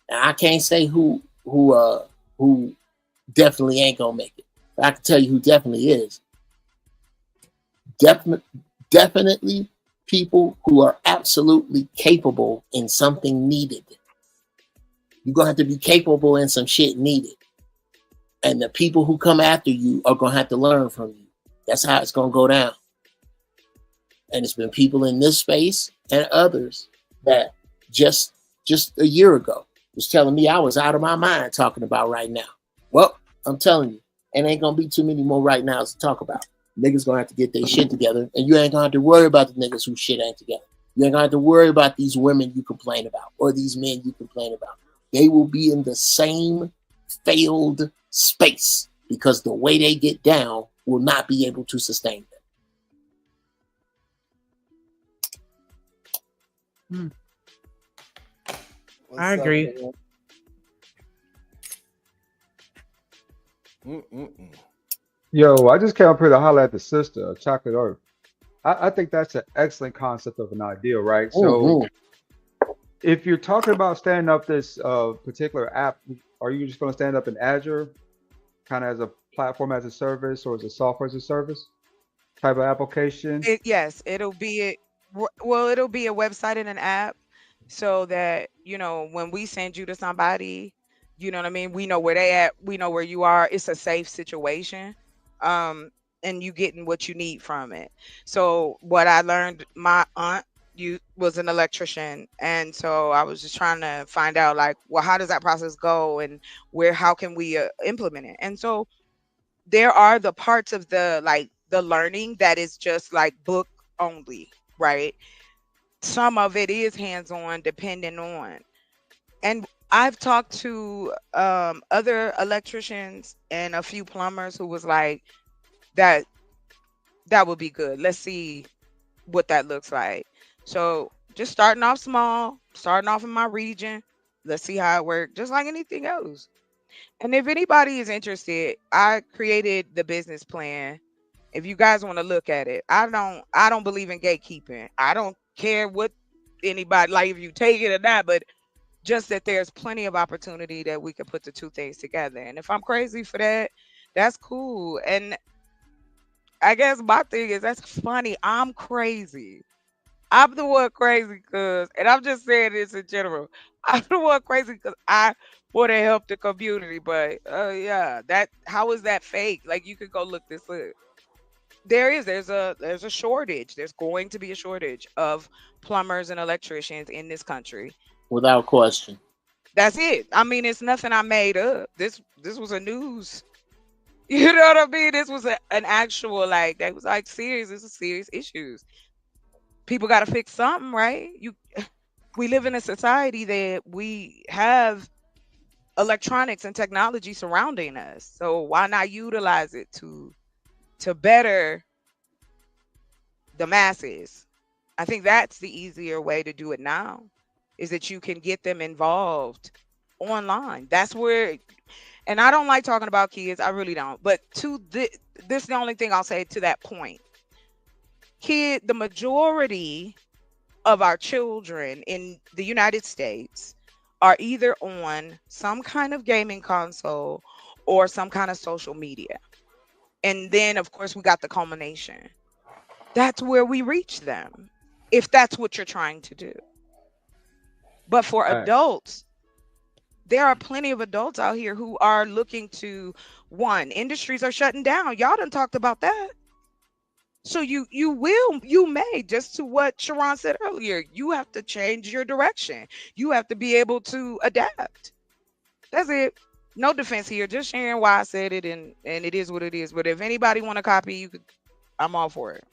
And I can't say who definitely ain't gonna make it. But I can tell you who definitely is. Definitely people who are absolutely capable in something needed. You're gonna have to be capable in some shit needed. And the people who come after you are gonna have to learn from you. That's how it's gonna go down. And it's been people in this space and others that just a year ago was telling me I was out of my mind talking about right now. Well, I'm telling you, and ain't gonna be too many more right nows to talk about. Niggas gonna have to get their shit together, and you ain't gonna have to worry about the niggas whose shit ain't together. You ain't gonna have to worry about these women you complain about or these men you complain about. They will be in the same failed space because the way they get down will not be able to sustain them. I agree. Yo, I just came up here to holler at the sister, Chocolate Earth. I think that's an excellent concept of an idea, right? So if you're talking about standing up this particular app, are you just going to stand up in Azure kind of as a platform as a service or as a software as a service type of application? Yes, it'll be a website and an app so that, when we send you to somebody, you know what I mean? We know where they at. We know where you are. It's a safe situation. And you getting what you need from it. So what I learned, my aunt was an electrician. And so I was just trying to find out how does that process go and how can we implement it? And so there are the parts of the learning that is just book only, right? Some of it is hands-on depending on, and I've talked to other electricians and a few plumbers who was like, that would be good. Let's see what that looks like. So just starting off small, starting off in my region. Let's see how it works. Just like anything else. And if anybody is interested, I created the business plan. If you guys want to look at it, I don't believe in gatekeeping. I don't care what anybody like, if you take it or not, but just that there's plenty of opportunity that we can put the two things together. And if I'm crazy for that, that's cool. And I guess my thing is, that's funny. I'm crazy. I'm the one crazy because, and I'm just saying this in general, I'm the one crazy because I want to help the community. But yeah, how is that fake? Like, you could go look this up. There's a shortage. There's going to be a shortage of plumbers and electricians in this country. Without question. That's it. I mean, it's nothing I made up. This was a news. You know what I mean? This was an actual, like, that was like serious. This is serious issues. People got to fix something, right? We live in a society that we have electronics and technology surrounding us. So why not utilize it to better the masses? I think that's the easier way to do it now, is that you can get them involved online. That's where, and I don't like talking about kids. I really don't. But this is the only thing I'll say to that point. The majority of our children in the United States are either on some kind of gaming console or some kind of social media. And then, of course, we got the culmination. That's where we reach them, if that's what you're trying to do. But for adults, there are plenty of adults out here who are looking to, industries are shutting down. Y'all done talked about that. So you may, just to what Sharon said earlier, you have to change your direction. You have to be able to adapt. That's it. No defense here, just sharing why I said it, and it is what it is. But if anybody want to copy, I'm all for it.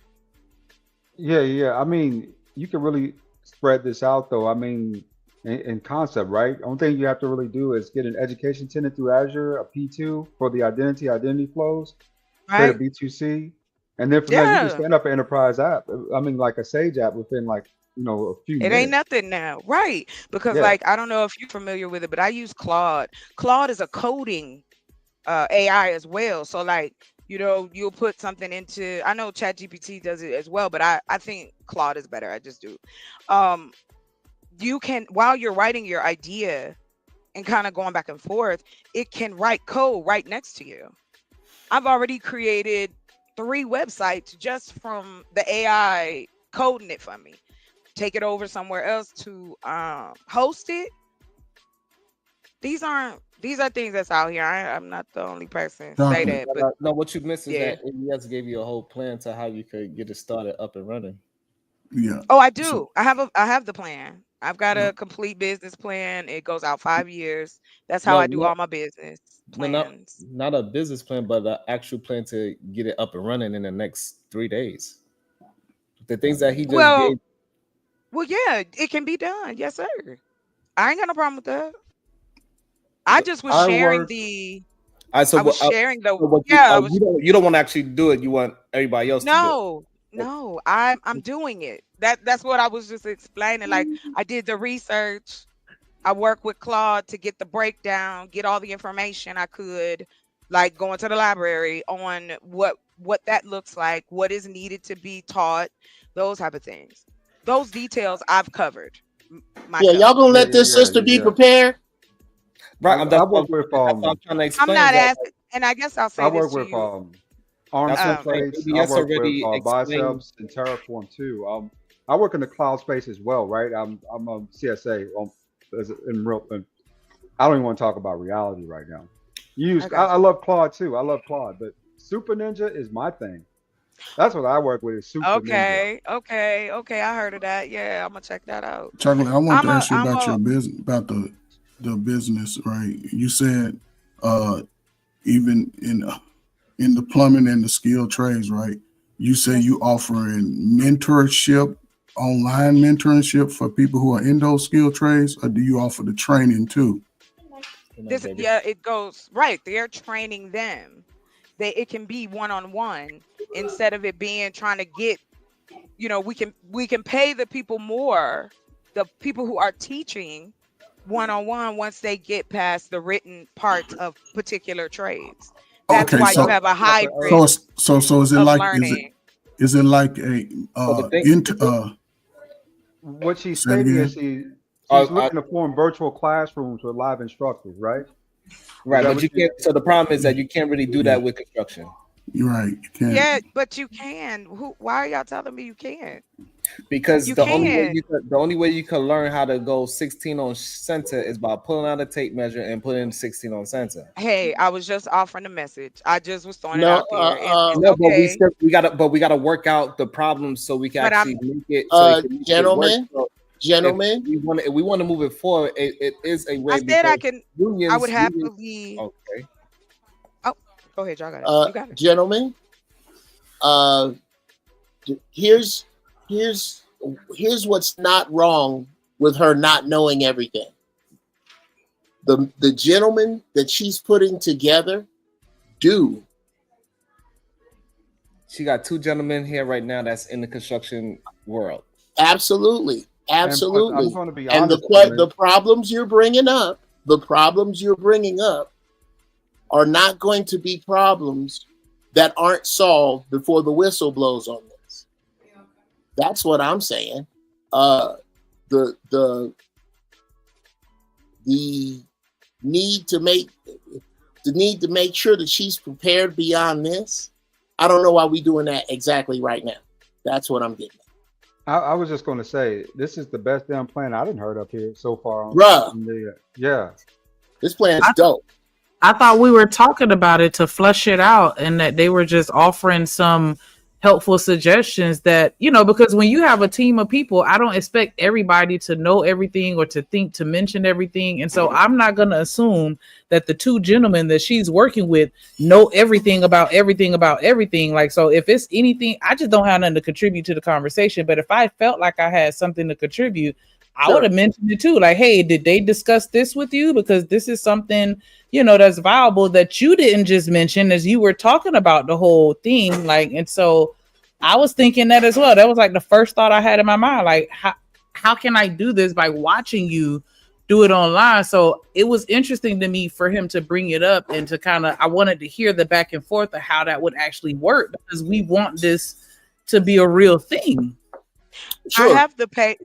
Yeah. I mean, you can really spread this out, though. I mean, in concept, right? Only thing you have to really do is get an education tenant through Azure, a P2 for the identity flows, create a B2C, and then from there you can stand up an enterprise app. I mean, like a Sage app within a few minutes. It ain't nothing now, right? Because I don't know if you're familiar with it, but I use Claude. Claude is a coding AI as well. So you'll put something into, I know ChatGPT does it as well, but I think Claude is better. I just do. You can, while you're writing your idea and kind of going back and forth, it can write code right next to you. I've already created 3 websites just from the AI coding it for me. Take it over somewhere else to host it. These are things that's out here. I'm not the only person say that. But no, what you missed is that AES gave you a whole plan to how you could get it started up and running. Yeah. Oh, I do. I have the plan. I've got a complete business plan. It goes out 5 years. That's how I do all my business plans. Not a business plan, but an actual plan to get it up and running in the next 3 days. The things that he just gave. Well, yeah, it can be done. Yes, sir. I ain't got no problem with that. I just was sharing You don't want to actually do it. You want everybody else to do it. No, I'm doing it. That's what I was just explaining. Like, I did the research. I worked with Claude to get the breakdown, get all the information I could, like going to the library on what that looks like, what is needed to be taught, those type of things. Those details I've covered. Yeah, y'all gonna let this sister be prepared? Right. I work with I'm not asking, and I guess I'll say I this work to with you. ARM templates. I work with Biceps and Terraform too. I work in the cloud space as well, right? I'm a CSA. I don't even want to talk about reality right now. I love Claude too. I love Claude, but Super Ninja is my thing. That's what I work with. Is Super Ninja. Okay. I heard of that. Yeah, I'm gonna check that out. Chocolate, I want to ask you about your business, about the business, right? You said even in the plumbing and the skilled trades, right? You say you offering mentorship, online mentorship for people who are in those skilled trades, or do you offer the training too? It goes right. They're training them. It can be one-on-one instead of it being trying to get, we can pay the people more, the people who are teaching, one-on-one once they get past the written parts of particular trades. That's Okay, why so you have a hybrid so is it of like learning. is it like a What she's say it stating is again? she's looking to form virtual classrooms with live instructors, right? Right, that but what you can't. So the problem is that you can't really do that with construction. You're right. You can't. Yeah, but you can. Why are y'all telling me you can't? Because You the only way can. you can learn how to go 16 on center is by pulling out a tape measure and putting 16 on center. Hey, I was just offering a message. I just was throwing it No, out there. It's No, okay. but we gotta work out the problems so we can But actually I'm- make it. So it can make it Gentlemen, work. So gentlemen, if we want to move it forward, it is a way. I said I because can. Unions, I would unions- happily. Okay. Oh, go ahead, y'all got it. You got it. gentlemen, here's what's not wrong with her not knowing everything. The gentlemen that she's putting together do. She got two gentlemen here right now that's in the construction world. Absolutely. I'm Absolutely. going to be And honest. the problems you're bringing up, are not going to be problems that aren't solved before the whistle blows on this. That's what I'm saying. The need to make sure that she's prepared beyond this. I don't know why we're doing that exactly right now. That's what I'm getting at. I was just going to say, this is the best damn plan I didn't heard up here so far. Bruh. Yeah. This plan is dope. I thought we were talking about it to flush it out, and that they were just offering some helpful suggestions that, because when you have a team of people, I don't expect everybody to know everything or to think to mention everything. And so I'm not going to assume that the two gentlemen that she's working with know everything about everything. Like, so if it's anything, I just don't have nothing to contribute to the conversation. But if I felt like I had something to contribute, I would have mentioned it too. Like, hey, did they discuss this with you? Because this is something, that's viable that you didn't just mention as you were talking about the whole thing. Like, and so I was thinking that as well. That was like the first thought I had in my mind. Like, how can I do this by watching you do it online? So it was interesting to me for him to bring it up and to I wanted to hear the back and forth of how that would actually work, because we want this to be a real thing. I have the pay.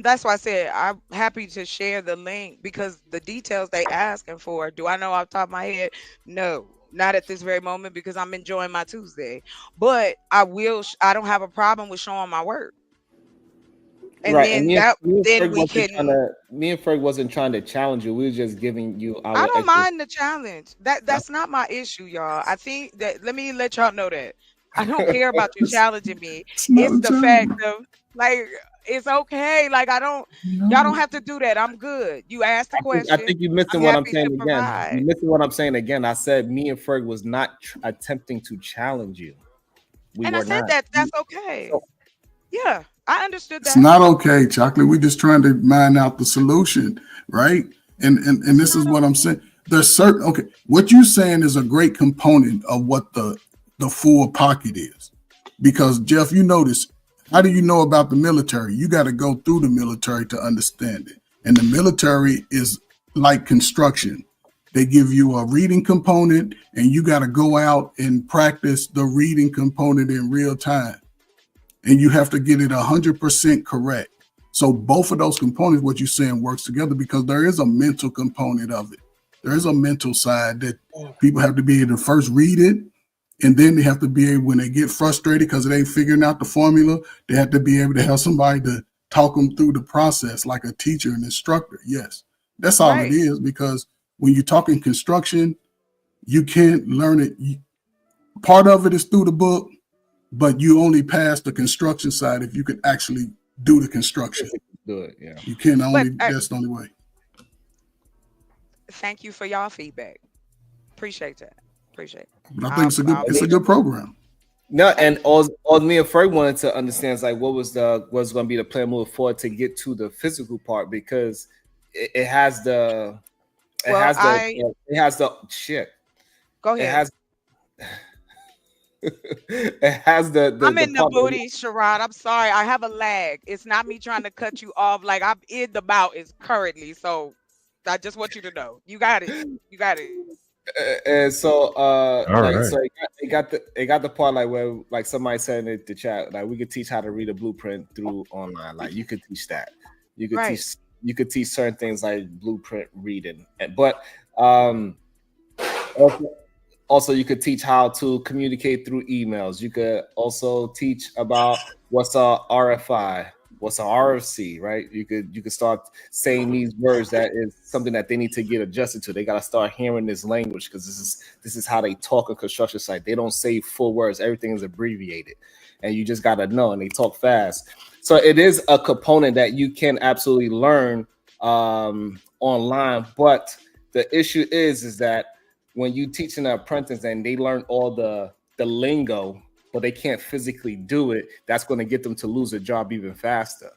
That's why I said I'm happy to share the link, because the details they asking for. Do I know off the top of my head? No, not at this very moment, because I'm enjoying my Tuesday. But I will. I don't have a problem with showing my work. And Right, then and me and Ferg wasn't trying to challenge you. We were just giving you our. I don't mind the challenge. That's not my issue, y'all. I think that, let me let y'all know that I don't care about you challenging me. It's the fact of, like, it's okay. Like, y'all don't have to do that. I'm good. You asked the question. I think you're missing what I'm saying again. You're missing what I'm saying again. I said me and Ferg was not attempting to challenge you. And I said that's okay. Yeah, I understood that. It's not okay, Chocolate. We're just trying to mine out the solution, right? And this is what I'm saying. There's certain what you're saying is a great component of what the full pocket is. Because Jeff, you notice, how do you know about the military? You got to go through the military to understand it. And the military is like construction. They give you a reading component, and you got to go out and practice the reading component in real time. And you have to get it 100% correct. So both of those components, what you're saying, works together, because there is a mental component of it. There is a mental side that people have to be able to first read it, and then they have to be able, when they get frustrated because they ain't figuring out the formula, they have to be able to have somebody to talk them through the process, like a teacher, an instructor. Yes, that's all it is, because when you're talking construction, you can't learn it. Part of it is through the book, but you only pass the construction side if you can actually do the construction. Do it, yeah. You can only, that's the only way. Thank you for y'all feedback. Appreciate that. Appreciate it. But I think it's a good program. No, and all me and Ferg wanted to understand is like what's going to be the plan moving forward to get to the physical part, because it has the shit. Go ahead. It has the I'm in the booty, Sherrod. I'm sorry. I have a lag. It's not me trying to cut you off. Like, I'm in the bout is currently. So I just want you to know. You got it. You got it. And so, like, right. so it got the part like where like somebody said in the chat, like we could teach how to read a blueprint through online. Like you could teach that. You could teach certain things like blueprint reading, but also you could teach how to communicate through emails. You could also teach about what's a RFI. What's an RFC, right? You could start saying these words. That is something that they need to get adjusted to. They got to start hearing this language because this is how they talk on construction site. They don't say full words. Everything is abbreviated, and you just got to know. And they talk fast, so it is a component that you can absolutely learn online. But the issue is that when you teach an apprentice and they learn all the lingo, but they can't physically do it, that's going to get them to lose a job even faster.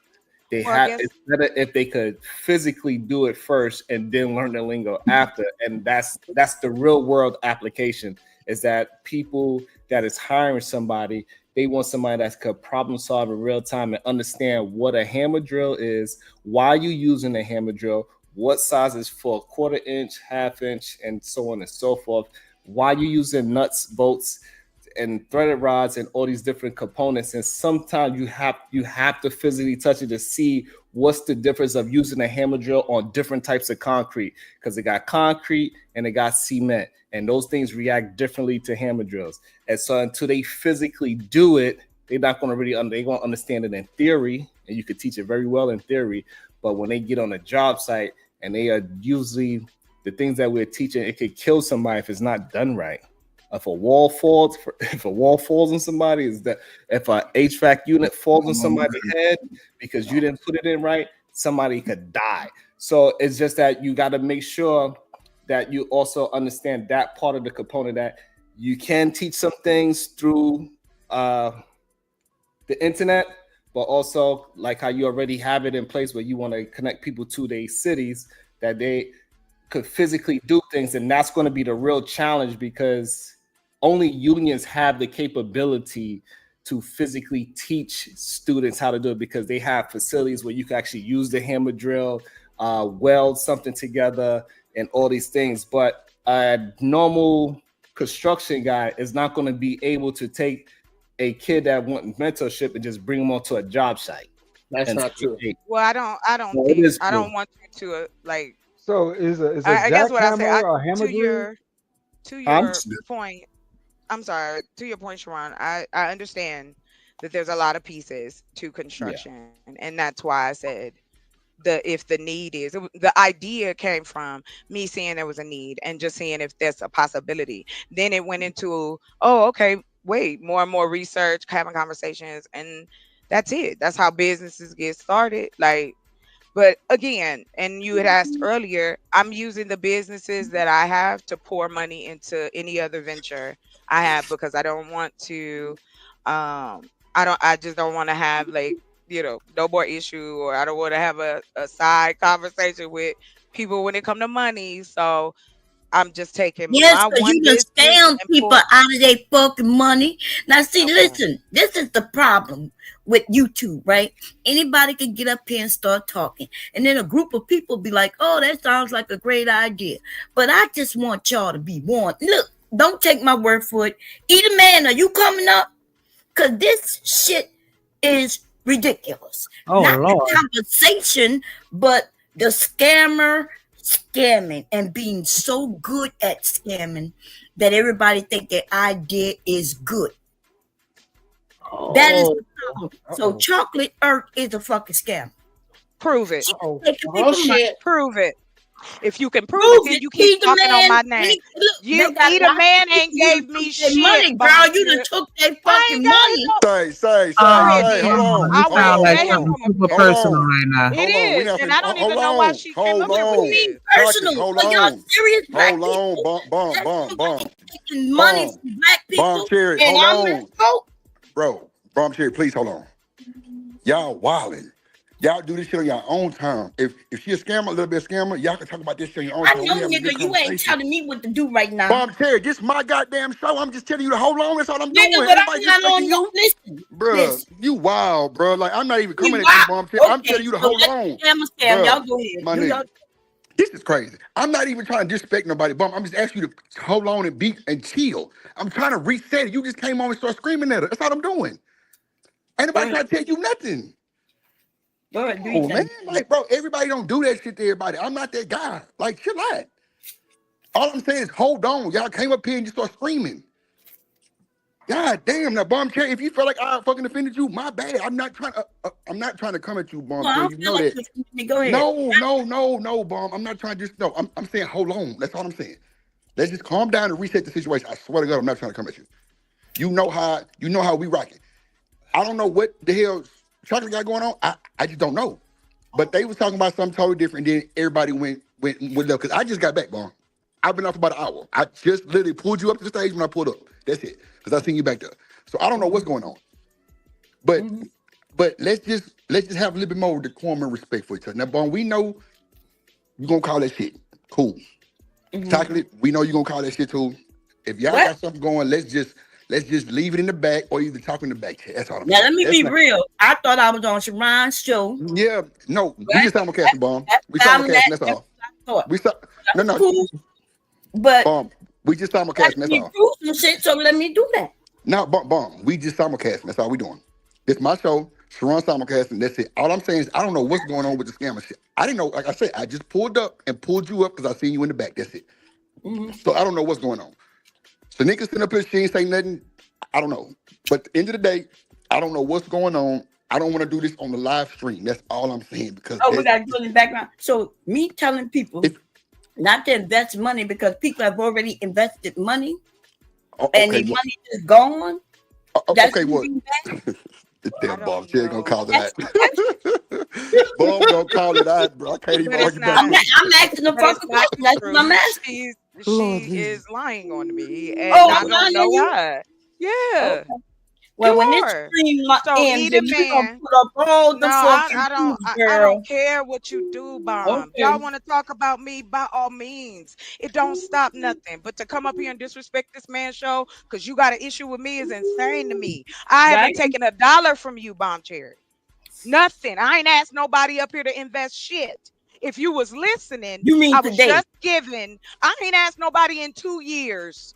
It's better if they could physically do it first and then learn the lingo after. And that's the real world application, is that people that is hiring somebody, they want somebody that could problem solve in real time and understand what a hammer drill is, why you using a hammer drill, what size is for a 1/4 inch, 1/2 inch, and so on and so forth, why you using nuts, bolts, and threaded rods and all these different components. And sometimes you have to physically touch it to see what's the difference of using a hammer drill on different types of concrete, because it got concrete and it got cement, and those things react differently to hammer drills. And so until they physically do it, they're not going to really they're going to understand it in theory, and you could teach it very well in theory, but when they get on a job site, and they are usually the things that we're teaching, it could kill somebody if it's not done right. If a wall falls on somebody, is that if a HVAC unit falls on somebody's head because you didn't put it in right, somebody could die. So it's just that you got to make sure that you also understand that part of the component, that you can teach some things through the internet, but also like how you already have it in place where you want to connect people to their cities, that they could physically do things. And that's going to be the real challenge, because only unions have the capability to physically teach students how to do it, because they have facilities where you can actually use the hammer drill, weld something together, and all these things. But a normal construction guy is not going to be able to take a kid that wants mentorship and just bring them onto a job site. That's not true. Well, I don't want you to like. So is a I guess what I jackhammer say a hammer drill? to your point. I'm sorry, to your point, Sharon. I understand that there's a lot of pieces to construction, and that's why I said if the need is, the idea came from me seeing there was a need and just seeing if there's a possibility. Then it went into, oh, okay, wait, more and more research, having conversations, and that's it. That's how businesses get started. Like, but again, and you had asked earlier, I'm using the businesses that I have to pour money into any other venture I have, because I don't want to, I just don't want to have, like, no more issue, or I don't want to have a side conversation with people when it come to money. So I'm just taking my one you just scam people out of their fucking money. Now, see, listen, this is the problem with YouTube, right? Anybody can get up here and start talking, and then a group of people be like, "Oh, that sounds like a great idea," but I just want y'all to be warned. Look, don't take my word for it. Either man, are you coming up? Because this shit is ridiculous. Oh, not Lord. the conversation, but the scammer scamming and being so good at scamming that everybody think their idea is good. That is the problem. So Chocolate Earth is a fucking scam. Prove it. Shit. Prove it. If you can prove it, then you keep talking on my name. Either man ain't gave me shit. Money, girl. You done took their fucking money. Say, hold on. You sound like something super personal right now. It is, and I don't even know why she came up here with this. Personal. Hold Are y'all serious? Black on, bomb. Taking money from black people. Bomb Cherry, and hold I'm on. broke. Bro, Bomb Cherry, please hold on. Y'all wildin'. Y'all do this shit on your own time. If she a scammer, a little bit of scammer, y'all can talk about this shit on your own I time. know, nigga, you ain't telling me what to do right now. Bomb Cherry, this is my goddamn show. I'm just telling you to hold on. That's all I'm doing. Nigga, but I'm not on you. Listen. Bruh, you wild, bro. Like, I'm not even coming at you, Bomb Cherry. I'm telling you to hold on. Scam. Y'all go ahead. This is crazy. I'm not even trying to disrespect nobody, bum. I'm just asking you to hold on and be and chill. I'm trying to reset it. You just came on and started screaming at her. That's all I'm doing. Ain't nobody trying to tell you nothing. Go ahead, do Oh your man, thing. like bro, everybody don't do that shit to everybody. I'm not that guy. Like, chill out. All I'm saying is hold on. Y'all came up here and just start screaming. God damn, now Bomb Cherry, if you feel like I fucking offended you, my bad. I'm not trying to come at you, Bomb Well, I Cherry. don't You feel know like that. you go ahead. No, Bomb. I'm not trying to just no. I'm saying hold on. That's all I'm saying. Let's just calm down and reset the situation. I swear to God, I'm not trying to come at you. You know how we rocking. I don't know what the hell Chocolate got going on. I just don't know. But they was talking about something totally different. Then everybody went up because I just got back, Bomb. I've been off about an hour. I just literally pulled you up to the stage when I pulled up. That's it. Because I seen you back there. So I don't know what's going on. But let's just have a little bit more decorum and respect for each other. Now, Bomb, we know you're gonna call that shit. Cool. Chocolate, we know you're gonna call that shit too. If y'all got something going, let's just leave it in the back or either talk in the back. That's all I'm Now, saying. let me That's be not- real. I thought I was on Sharon's show. Yeah, no, we just simulcasting, Bomb. We simulcasting, that's all. No. Cool. But Bomb, we just simulcasting, that's all. proof and shit, so let me do that. No, Bomb, we just simulcasting, that's all we doing. It's my show, Sharon simulcasting, that's it. All I'm saying is I don't know what's going on with the scammer shit. I didn't know, like I said, I just pulled up and pulled you up because I seen you in the back, that's it. So I don't know what's going on. So niggas sitting up here, she ain't saying nothing. I don't know. But at the end of the day, I don't know what's going on. I don't want to do this on the live stream. That's all I'm saying. Because we got to do it in the background. So me telling people not to invest money because people have already invested money and the money is gone. Okay, what? Damn, Bob, she ain't gonna call it out. Bob gonna call it out, bro. I can't even argue back. I'm asking the fucking question. That's what I'm asking. She is lying on me, and Oh, I I'm don't know lying on you? why. Yeah. Well, You when this are. stream So ends, either then we gonna man. put up all the No, fucking I girl. don't care what you do, Bomb. Okay. Y'all want to talk about me by all means. It don't stop nothing. But to come up here and disrespect this man's show because you got an issue with me is insane to me. I haven't Right. taken $1 from you, Bomb Cherry. Nothing. I ain't asked nobody up here to invest shit. If you was listening, You mean I was today? just giving. I ain't asked nobody in 2 years,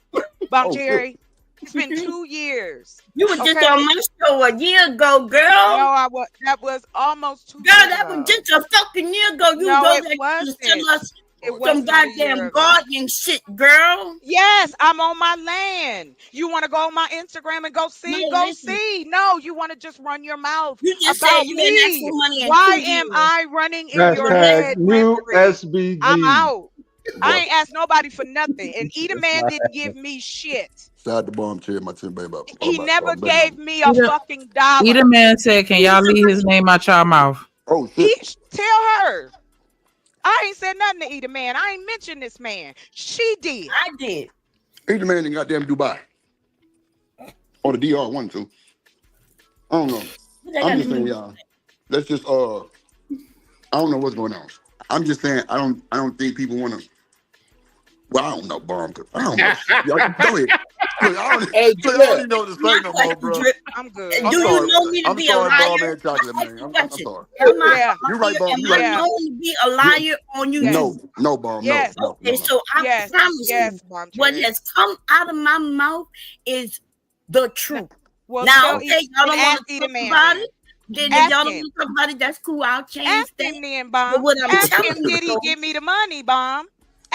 Bomb Cherry. It's been 2 years. You was just Okay? on my show a year ago, girl. No, I was. That was almost 2 Girl, years that ago. was just a fucking year ago. You No, go it there to wasn't. tell us It some was not a year goddamn ago. gardening shit, girl. Yes, I'm on my land. You want to go on my Instagram and go see? No, Go listen. see. No, you want to just run your mouth You just about said you ain't asked me. for money in Why 2 am years. I running in your head? Hashtag new rhetoric? SBG. I'm out. I ain't asked nobody for nothing. And Eda Man didn't give me shit. Shout out to Bomb Cherry, my team, baby. He never gave me a fucking dollar. Eda Man said, "Can y'all leave his name out y'all mouth?" Oh Tell her. I ain't said nothing to Eda Man. I ain't mentioned this man. She did. I did. He's the man in goddamn Dubai. Or the DR one too. I don't know. I'm just saying, y'all. Let's just I don't know what's going on. I'm just saying I don't think people wanna. Well, I don't know, Bomb. I don't know. Y'all, go ahead. Look, I don't, Hey, look, I don't even know what to say no more, bro. I'm good. I'm Do sorry. you know me to I'm be sorry, a Bomb liar? and Chocolate, man. I'm sorry. Am I, Yeah. You're right, Bomb. am You're I right. known to be a liar on YouTube? No, Bomb. Yes. No. Okay, so I promise you, Bomb what Cherry. has come out of my mouth is the truth. Well, now, tell okay, Eda- y'all don't ask want to Eda talk Man about then. it. Then Ask if y'all don't him. want to talk about it, that's cool. I'll change Ask that. him then, But Bomb. what I'm Ask telling him, you, did he though, give me the money, Bomb?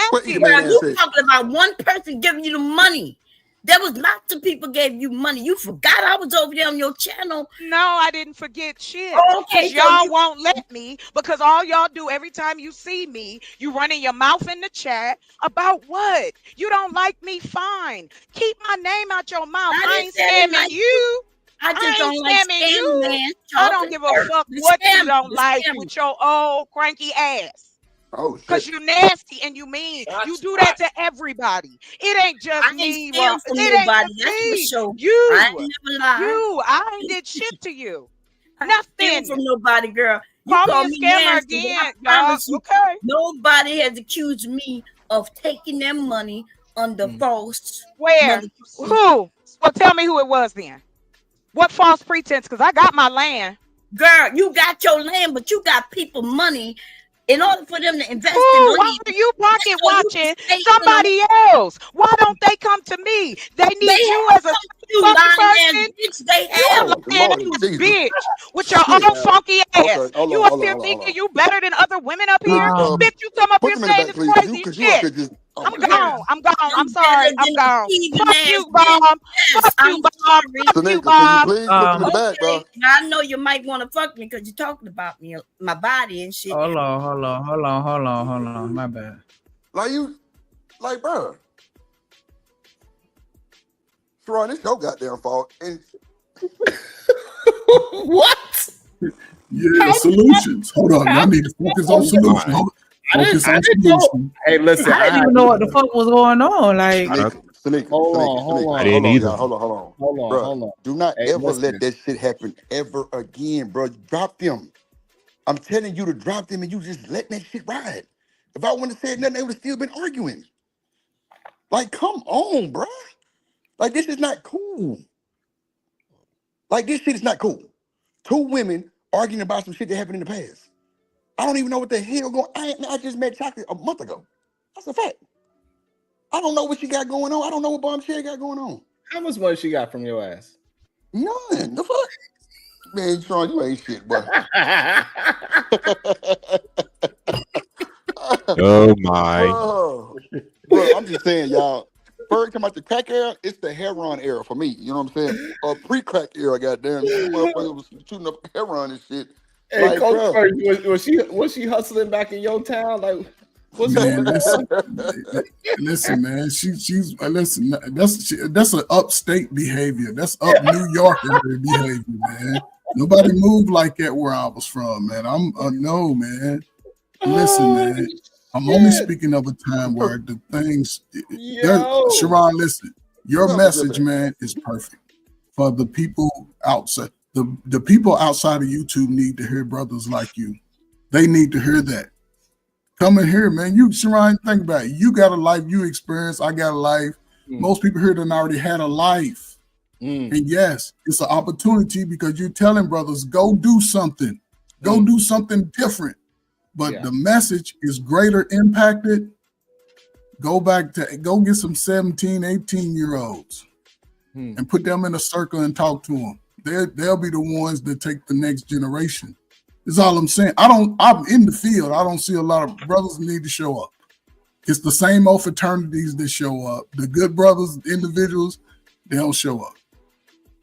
What Ask Eda him. Man girl, you said? talking about one person giving you the money. There was lots of people gave you money. You forgot I was over there on your channel. No, I didn't forget shit. Oh, okay, 'Cause so y'all you- won't let me because all y'all do every time you see me, you running your mouth in the chat about what? You don't like me? Fine. Keep my name out your mouth. I I didn't ain't say I didn't scamming like you. I just don't ain't like scamming scamming, you. man. I don't give a fuck The what you scam- don't the like scam. with your old cranky ass. Oh Cause shit. you nasty and you mean. You do that to everybody. It ain't just I me. ain't steal from It ain't nobody. just That's for me. sure. You. I ain't never lied. You. I ain't did shit to you. Steal Nothing. from nobody, girl. You Call call me me a scammer nasty, but I again, promise y'all. you, Okay. nobody has accused me of taking their money under false. Where? Who? Well, tell me who it was then. What false pretense? Because I got my land. Girl, you got your land, but you got people money In order for them to invest in Ooh, why money, are you pocket so you can watching stay in somebody else? Why don't they come to me? They need They you have as a come to you, funky lying person. ass bitch. They You a have. lying Lord ass Jesus. bitch with your Shit. own funky ass. Okay, hold You on, up hold on, here hold on, hold thinking on. you better than other women up Dude, here? Bitch, you come up put here them in the saying back, this please, crazy cause you up shit. here just. Oh I'm my gone. God. I'm gone. I'm I'm sorry. better I'm than gone. Steven Fuck ass you, bitch. Bob. Yes, Fuck you, I'm Bob. sorry. Fuck you, Tanika, can you Bob. please put them in the back, bro? Okay, now I know you might want to fuck me because you're talking about me, my body and shit. Hold on. My bad. Like you, like, bro. Sharon, it's your goddamn fault. And What? Yeah, solutions. Hold on, y'all need to focus on solutions. Focus on solutions. Hey, listen, I didn't even know what the fuck was going on. Like, Tanika, Hold Tanika, on, hold Tanika, on. I didn't hold on, either. y'all, hold on. Bruh, Hold on. do not Hey, ever listen. let that shit happen ever again, bro. Drop them. I'm telling you to drop them, and you just let that shit ride. If I wouldn't have said nothing, they would have still been arguing. Like, come on, bro. Like, this is not cool. Like, this shit is not cool. Two women arguing about some shit that happened in the past. I don't even know what the hell going. I just met Chocolate a month ago. That's a fact. I don't know what she got going on. I don't know what Bombshell got going on. How much money she got from your ass? None. The fuck? Man, Sean, you ain't shit, boy. Oh my. Bro, I'm just saying, y'all. First time about the crack era, it's the heroin era for me. You know what I'm saying? Pre-crack era, goddamn. You motherfuckers was shooting up heroin and shit. Hey, Like, Coach bro. Bird, was she hustling back in your town? Like, what's Man, going on? listen, man. She's listen. That's an upstate behavior. That's up New York area behavior, man. Nobody moved like that where I was from, man. I'm no, man. Listen, man. I'm only speaking of a time where the things. Sharon, listen. Your message, man, is perfect for the people outside. The people outside of YouTube need to hear brothers like you. They need to hear that. Come in here, man. You, Sharon, think about it. You got a life you experience. I got a life. Most people here done already had a life. And yes, it's an opportunity because you're telling brothers, go do something. Go do something different. But the message is greater impacted. Go get some 17, 18-year-olds and put them in a circle and talk to them. They'll be the ones that take the next generation. That's all I'm saying. I'm in the field. I don't see a lot of brothers need to show up. It's the same old fraternities that show up. The good brothers, individuals, they don't show up.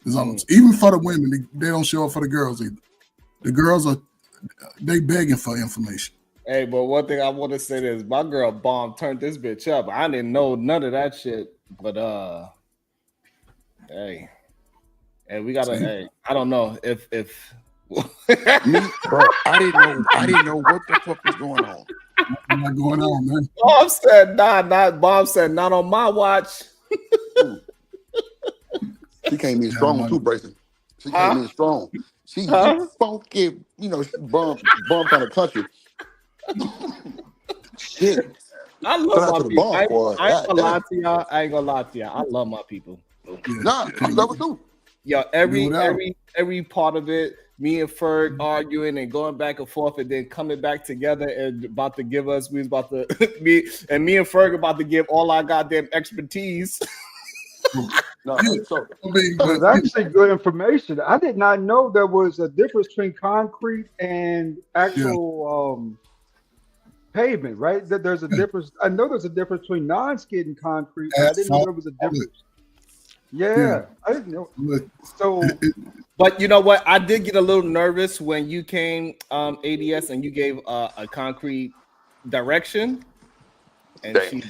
That's all I'm saying. Even for the women, they don't show up for the girls either. The girls they begging for information. Hey, but one thing I want to say is my girl Bomb turned this bitch up. I didn't know none of that shit. But hey, we gotta. Hey, I don't know if me, bro. I didn't know what the fuck was going on. What's not going on, man? Bomb said Bomb said not on my watch. She came in strong too, Bryson. She came in strong. She funky, bomb kind of country. Shit. I love my people. I ain't gonna lie to y'all. I love my people. Nah, I love it too. Yo, every part of it, me and Ferg arguing and going back and forth and then coming back together and about to give us, me and Ferg about to give all our goddamn expertise. It's actually good information. I did not know there was a difference between concrete and actual pavement, right? That there's a difference. I know there's a difference between non-skid and concrete, but I didn't know there was a difference. Yeah, I didn't know. So, but you know what? I did get a little nervous when you came ADS and you gave a concrete direction, and she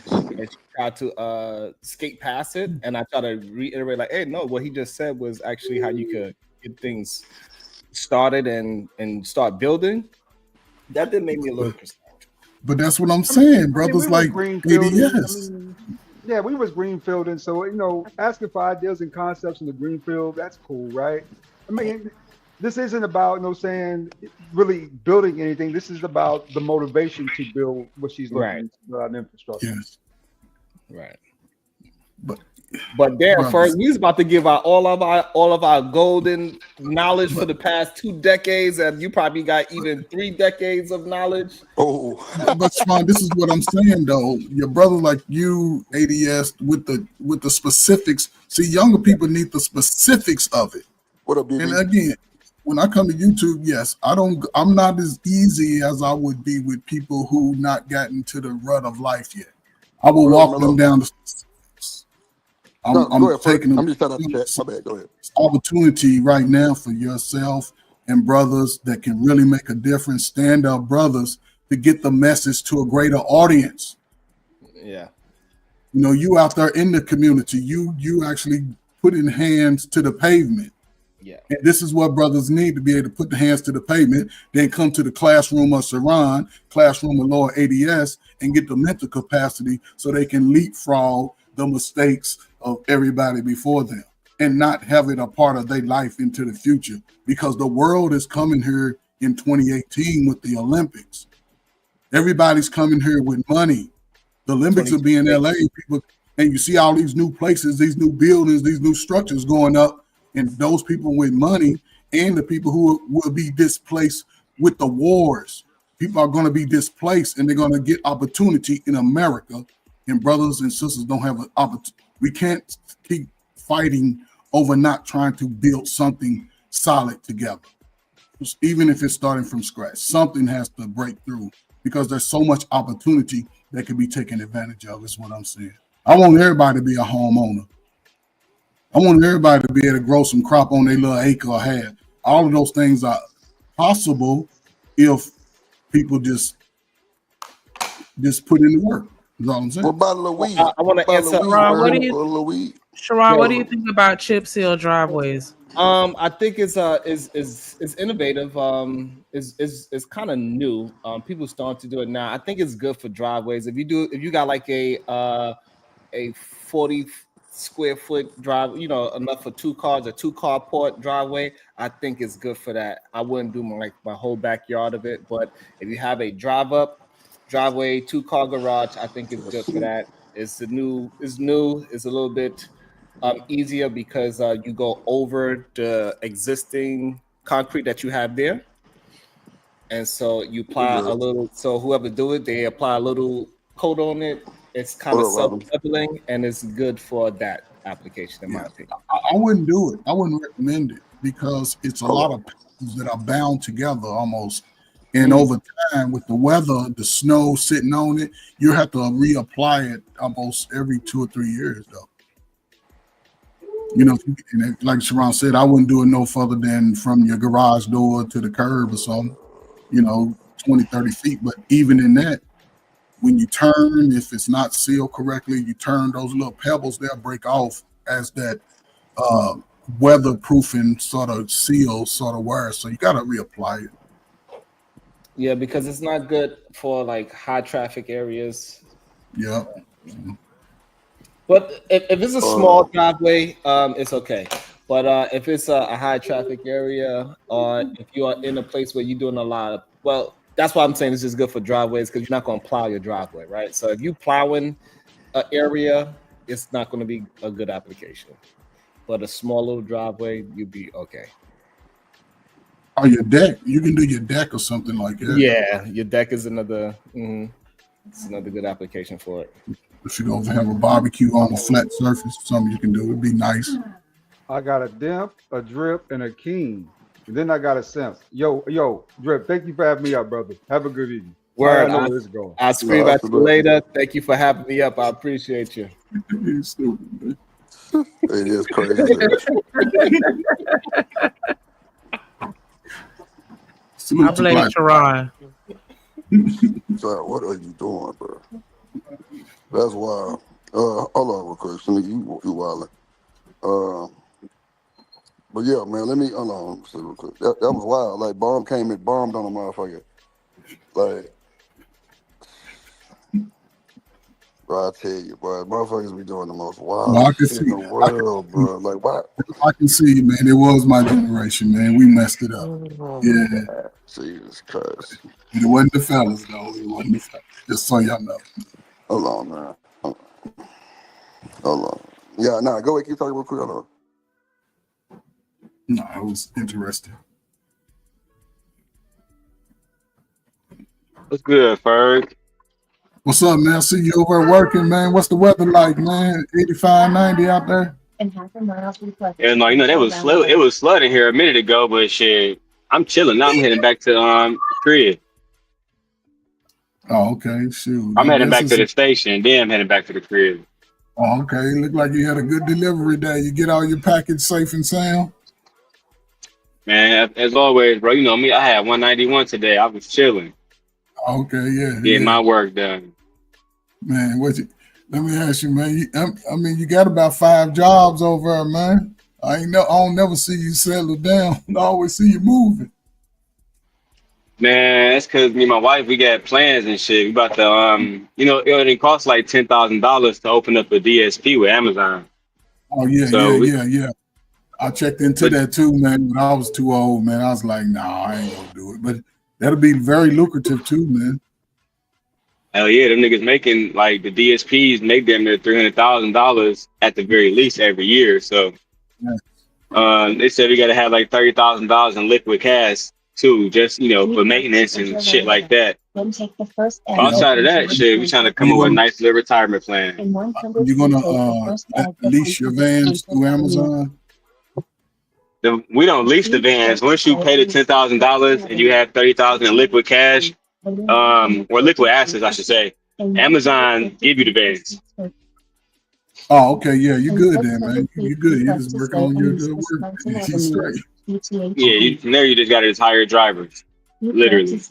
tried to skate past it, and I tried to reiterate like, "Hey, no, what he just said was actually how you could get things started and start building." That did make me a little concerned. But that's what I'm saying, brothers like ADS. Yeah, we was greenfielding, so asking for ideas and concepts in the greenfield, that's cool, right? I mean, this isn't about saying really building anything. This is about the motivation to build what she's looking for infrastructure. Yes. Right. But damn, Brothers. first we was about to give out all of our golden knowledge for the past 2 decades, and you probably got even 3 decades of knowledge. Oh, But Sean, this is what I'm saying though. Your brother like you, ADS, with the specifics. See, younger people need the specifics of it. What up, And again, when I come to YouTube, yes, I'm not as easy as I would be with people who not gotten to the rut of life yet. I will walk them down the specifics. I'm taking them. I'm just trying to chat. My bad. Go ahead. Opportunity right now for yourself and brothers that can really make a difference, stand up brothers, to get the message to a greater audience. Yeah. You know, you out there in the community, you actually putting hands to the pavement. Yeah. And this is what brothers need to be able to put the hands to the pavement, then come to the classroom of Saran, classroom of Lord ADS, and get the mental capacity so they can leapfrog the mistakes of everybody before them and not have it a part of their life into the future, because the world is coming here in 2018 with the Olympics. Everybody's coming here with money. The Olympics will be in LA, people, and you see all these new places, these new buildings, these new structures going up, and those people with money and the people who will be displaced with the wars. People are going to be displaced and they're going to get opportunity in America, and brothers and sisters don't have an opportunity. We can't keep fighting over not trying to build something solid together. Even if it's starting from scratch, something has to break through, because there's so much opportunity that can be taken advantage of, is what I'm saying. I want everybody to be a homeowner. I want everybody to be able to grow some crop on their little acre or half. All of those things are possible if people just put in the work. Is all I'm saying. What about Louis? I want to answer. Sharon, what do you think about chip seal driveways? I think it's innovative. It's kind of new. People starting to do it now. I think it's good for driveways. If you got like a 40 square foot drive, you know, enough for 2 cars, a 2-car port driveway, I think it's good for that. I wouldn't do my whole backyard of it, but if you have a driveway, 2-car garage, I think it's good for that. It's new. It's a little bit easier because you go over the existing concrete that you have there, and so you apply a little. So whoever do it, they apply a little coat on it. It's kind of self-leveling, and it's good for that application, in my opinion. I wouldn't do it. I wouldn't recommend it, because it's a lot of pieces that are bound together almost. And over time, with the weather, the snow sitting on it, you have to reapply it almost every 2 or 3 years, though. You know, like Sharon said, I wouldn't do it no further than from your garage door to the curb or something, you know, 20, 30 feet. But even in that, when you turn, if it's not sealed correctly, you turn, those little pebbles, they'll break off as that weatherproofing sort of seal sort of wears. So you got to reapply it. Yeah, because it's not good for like high traffic areas. Yeah. But if it's a small driveway, it's okay. But if it's a high traffic area, or if you are in a place where you're doing a lot of, well, that's why I'm saying this is good for driveways, because you're not going to plow your driveway, right? So if you plowing an area, it's not going to be a good application. But a small little driveway, you'd be okay. Or your deck, you can do your deck or something like that. Yeah, your deck is another. It's another good application for it. If you don't have a barbecue on a flat surface, something you can do, it'd be nice. I got a dimp, a drip, and a king. And then I got a simp. Yo, Drip, thank you for having me up, brother. Have a good evening. Word. I know where this is going. I'll scream at you later. Thank you for having me up. I appreciate you. You're stupid, man. It is crazy. I blame Sharon. So what are you doing, bro? That's wild. Hold on real quick. You wildin'. But yeah, man, let me hold on real quick. That was wild. Like bomb came and bombed on a motherfucker. Like, bro, I tell you, bro, motherfuckers be doing the most wild shit in the world, bro. Like, what? I can see, man. It was my generation, man. We messed it up. Yeah. Jesus Christ. And it wasn't the fellas, though. It wasn't the fellas. Just so y'all know. Hold on, man. Hold on. Yeah, nah, go ahead, keep talking real quick. Hold on. No, it was interesting. What's good, Ferg? What's up, man? See you over at working, man. What's the weather like, man? 85, 90 out there? Yeah, no, you know, it was flooding here a minute ago, but shit, I'm chilling. Now I'm heading back to crib. Oh, okay. Shoot. I'm heading back to the station, then I'm heading back to the crib. Oh, okay. Look like you had a good delivery day. You get all your package safe and sound? Man, as always, bro, you know me, I had 191 today. I was chilling. Okay, yeah. Getting my work done. Man, let me ask you, man. I mean, you got about 5 jobs over there, man. I don't never see you settle down. I always see you moving. Man, that's because me and my wife, we got plans and shit. We about to, you know, it costs like $10,000 to open up a DSP with Amazon. Oh, yeah, So yeah. I checked into that too, man, but I was too old, man. I was like, nah, I ain't gonna do it. But that'll be very lucrative too, man. Hell yeah, them niggas making, like, the DSPs make them at $300,000 at the very least every year. So they said we got to have like $30,000 in liquid cash too, just, you know, for maintenance and shit like that. Outside of that shit, we trying to come up with a nice little retirement plan. You're gonna lease your vans through Amazon? We don't lease the vans. Once you pay the $10,000 and you have $30,000 in liquid cash, or liquid assets, I should say, Amazon give you the vans. Oh, okay, yeah, you good then, man. You good. You just work on your good work. You straight. Yeah, from there you just got to hire drivers. Literally. Just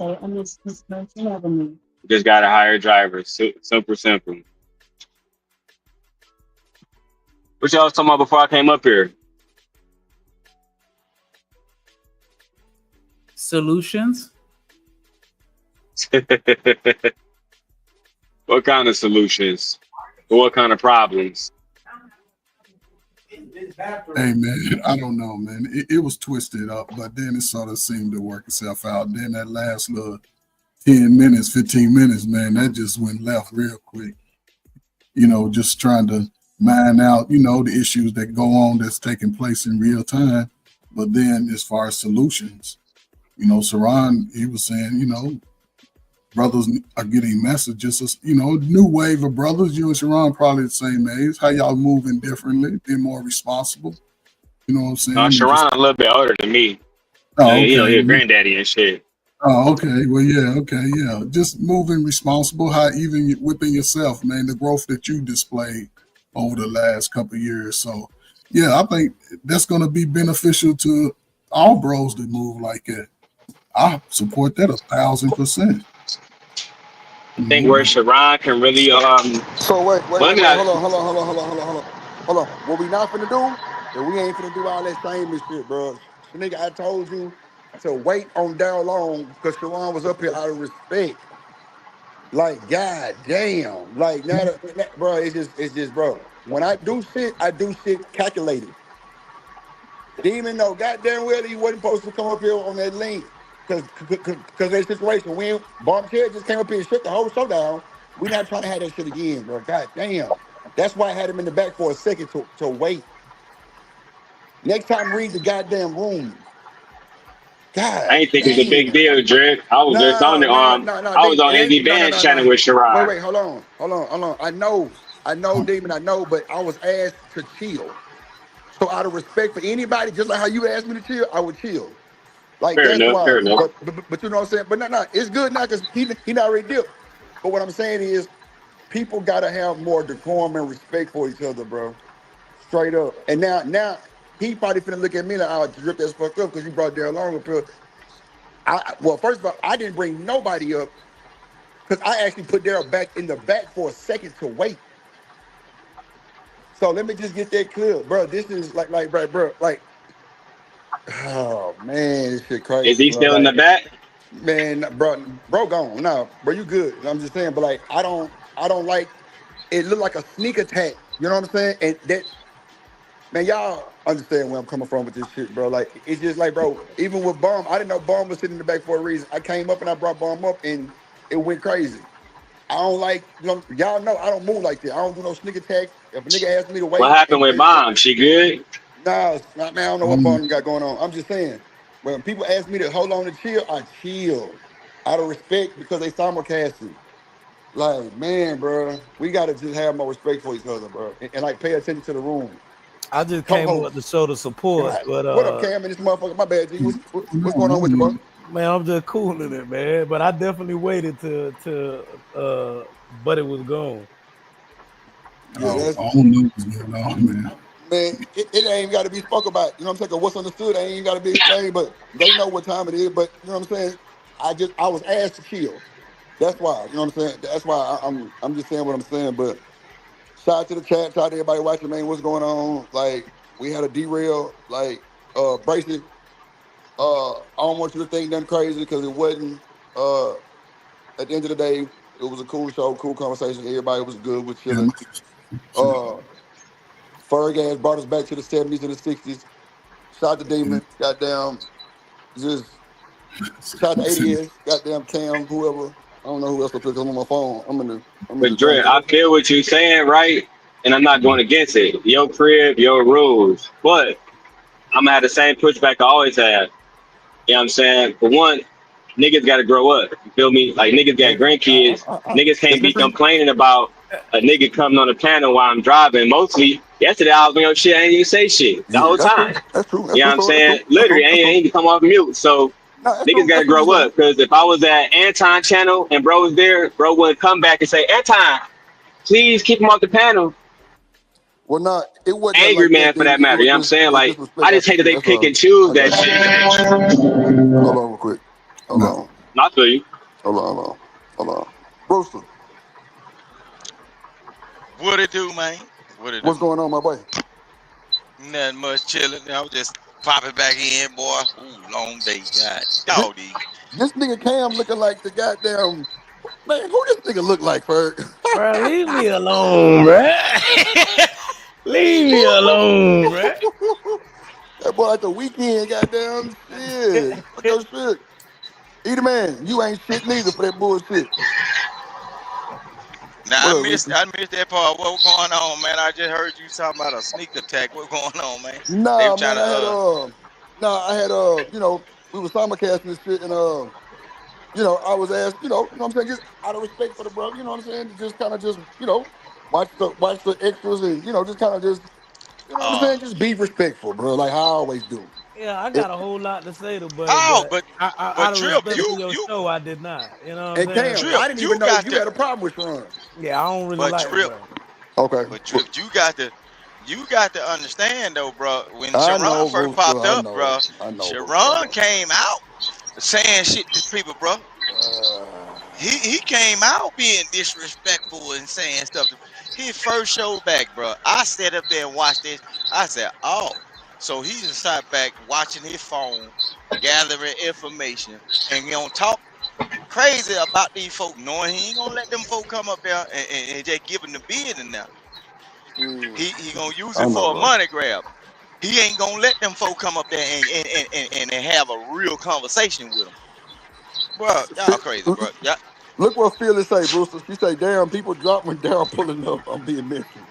got to hire drivers. Super simple. What y'all was talking about before I came up here? Solutions. What kind of solutions? What kind of problems? Hey, man, I don't know, man. It was twisted up, but then it sort of seemed to work itself out. Then that last little 10 minutes, 15 minutes, man, that just went left real quick. You know, just trying to mine out, you know, the issues that go on that's taking place in real time. But then as far as solutions, you know, Saran, he was saying, you know, brothers are getting messages, you know, new wave of brothers. You and Sharon probably the same age. How y'all moving differently, being more responsible. You know what I'm saying? Sharon a little bit older than me. Oh, okay. You know, he's granddaddy and shit. Oh, okay. Well, yeah, okay, yeah. Just moving responsible, how even within yourself, man, the growth that you displayed over the last couple of years. So, yeah, I think that's going to be beneficial to all bros that move like that. I support that 1,000%. I think where Sharon can really So wait, hold Let me not- on. What we not finna do? That we ain't finna do all that same shit, bro. Nigga, I told you to wait on Daryl Long because Sharon was up here out of respect. Like, god damn. Like now that, bro, it's just, bro. When I do shit calculated. Demon know goddamn well he wasn't supposed to come up here on that link. Cause that situation, when Bomb Cherry just came up here and shut the whole show down, we not trying to have that shit again, bro. God damn. That's why I had him in the back for a second to wait. Next time, read the goddamn room. God. I ain't think it's a big deal, Drake. I was just on it. I was on Andy Band's channel with Sharon. Wait, hold on. I know, Demon, I know, but I was asked to chill. So out of respect for anybody, just like how you asked me to chill, I would chill. Like Fair that's enough, why. fair enough. But you know what I'm saying? But no, it's good now because he not already dipped. But what I'm saying is people gotta have more decorum and respect for each other, bro. Straight up. And now he probably finna look at me like I'll drip that fuck up because you brought Daryl Long up here. Well, first of all, I didn't bring nobody up because I actually put Daryl back in the back for a second to wait. So let me just get that clear, bro. This is like, bro, oh man, this shit crazy. Is he bro. still in the back? Man, bro, gone. No, bro, you good. I'm just saying, but like, I don't like. It look like a sneak attack. You know what I'm saying? And that, man, y'all understand where I'm coming from with this shit, bro. Like, it's just like, bro, even with Bomb, I didn't know Bomb was sitting in the back for a reason. I came up and I brought Bomb up, and it went crazy. I don't like, y'all know I don't move like that. I don't do no sneak attack. If a nigga asks me to wait, What happened with Mom? She good? Nah, man, I don't know what Barnum got going on. I'm just saying, when people ask me to hold on and chill, I chill out of respect because they simulcasting. Like, man, bro, we gotta just have more respect for each other, bro, and like pay attention to the room. I just came up to show the support. Right. But What up, Cam? And this motherfucker, my bad, G. What's going on with you, bro? Man, I'm just cooling it, man. But I definitely waited to but it was gone. I don't know what's going on, man. Man, it ain't got to be spoke about. You know what I'm saying? What's understood ain't got to be explained, but they know what time it is. But you know what I'm saying? I was asked to chill. That's why. You know what I'm saying? That's why I'm just saying what I'm saying. But shout out to the chat, shout out to everybody watching, man. What's going on? Like, we had a derail, like, Bracy. I don't want you to think nothing crazy because it wasn't. At the end of the day, it was a cool show, cool conversation. Everybody was good with chilling. Ferg brought us back to the 70s and the 60s. Shout out to Demon, goddamn. Just shout out to 80s, goddamn Cam, whoever. I don't know who else to pick up on my phone. But Dre, I feel what you're saying, right? And I'm not going against it. Your crib, your rules. But I'm gonna have the same pushback I always have. You know what I'm saying? For one, niggas gotta grow up. You feel me? Like niggas got grandkids. Niggas can't be complaining about a nigga coming on the panel while I'm driving. Mostly, yesterday I was on your shit, I ain't even say shit the whole time. That's true. You know what I'm saying? Literally, I ain't even come off mute. So niggas gotta grow up. Because if I was at Anton channel and bro was there, bro would come back and say, Anton, please keep him off the panel. Well, not it wasn't angry like man that, for that dude. matter. You know what I'm saying? Like, I just hate that they That's pick all. and choose that I shit. Hold on real quick. Hold on. Not for you. Hold on. Brewster, What it do, man? What it do? what's going on, my boy? Nothing much chilling. I was just popping back in, boy. Ooh, long day, God. Doggy. This nigga Cam looking like the goddamn man. Who this nigga look like, Ferg? Bro, leave me alone, bro. Leave me alone, bro. That boy like the weekend, goddamn shit. Fuck your shit. Either man, you ain't shit neither for that bullshit. Now What I up, missed that part. What's going on, man? I just heard you talking about a sneak attack. What's going on, man? They Nah, were trying man, to I had you know, we was simulcasting this shit and you know, I was asked, you know what I'm saying, just out of respect for the brother, you know what I'm saying, to just kind of just, you know, watch the extras and, you know, just kind of just, you know what I'm saying, just be respectful, bro, like how I always do. Yeah, I got a whole lot to say to Buddy. but out of Trip, respect for your show, I did not. You know what I'm And saying? Cam, Trip, I didn't you even know got you to- had a problem with Sharon. Yeah, I don't really But like Trip, it, bro. Okay. But Trip, you got to understand though, bro. When I Sharon know, first Booster, popped I up, know, bro, I know, Sharon came out saying shit to people, bro. He came out being disrespectful and saying stuff. His first show back, bro. I sat up there and watched this. I said, oh. So he just sat back watching his phone, gathering information, and gonna talk crazy about these folk, knowing he ain't gonna let them folk come up there and just give him the bid and now. He gonna use I it know, for a bro. money grab. He ain't gonna let them folk come up there and have a real conversation with him. Bro, y'all crazy, bro. Yeah. Look what Phyllis say, Brewster. She say, damn, people drop when Daryl pulling up. I'm being mentioned.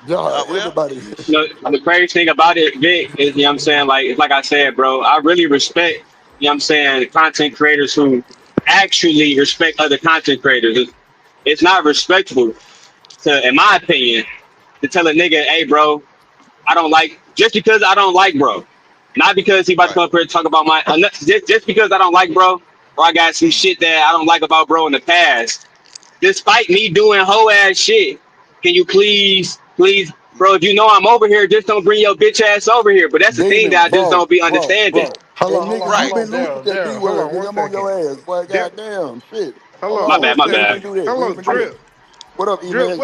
Yeah, everybody. You know, the crazy thing about it, Vic, is, you know what I'm saying, like, it's like I said, bro, I really respect, you know what I'm saying, content creators who actually respect other content creators. It's not respectful to, in my opinion, to tell a nigga, hey, bro, I don't like, just because I don't like, bro, not because he about to come up here and talk about my, just because I don't like, bro, or I got some shit that I don't like about bro in the past, despite me doing whole ass shit, can you please, bro, if you know I'm over here, just don't bring your bitch ass over here. But that's the thing that I just don't be understanding. Hold on, nigga, you been loose with that D word, nigga. I'm on your ass. Boy, goddamn, shit. Hold on. My bad. We ain't do that. We ain't do that. What up, E-Man?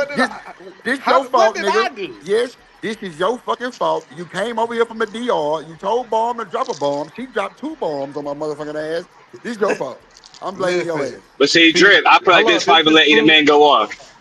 This your fault, nigga. Yes, this is your fucking fault. You came over here from a DR. You told Bomb to drop a bomb. She dropped 2 bombs on my motherfucking ass. This your fault. I'm blaming your ass. But see, Drip, I feel like this fight will let Either Man go off.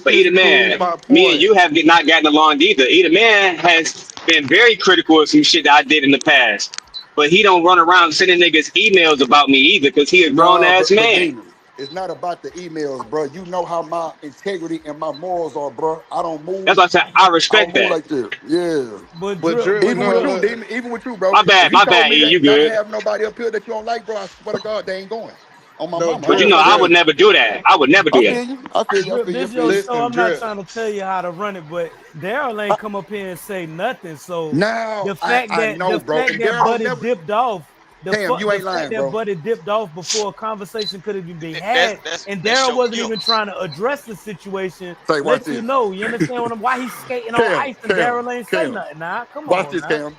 But Either Man, me and you have not gotten along either. Either Man has been very critical of some shit that I did in the past. But he don't run around sending niggas emails about me either, because he a grown ass man. It's not about the emails, bro. You know how my integrity and my morals are, bro. I don't move. That's what I said. I respect don't move that. like this. Yeah. But Even with you, Demon, even with you, bro. My bad, If you told me E, that you not good. have nobody up here that you don't like, bro, I swear to God, they ain't going. On my No, mama. but you know, I would never do that. I would never do I feel that. you. I feel you. I Drip, feel you. I this feel your you. show. I'm not trying to tell you how to run it, but Daryl ain't come up here and say nothing. So Now, the fact I that know, the bro. fact And that Daryl Buddy never. dipped off, the Damn, you ain't fact lying, that bro. Buddy dipped off before a conversation could have even been had, and that's Daryl your wasn't guilt. even trying to address the situation. Say, watch Let you this. know. You understand what I'm? Why he's skating on ice and Daryl ain't say Cam. nothing. Nah, come Watch on, this, now. Cam.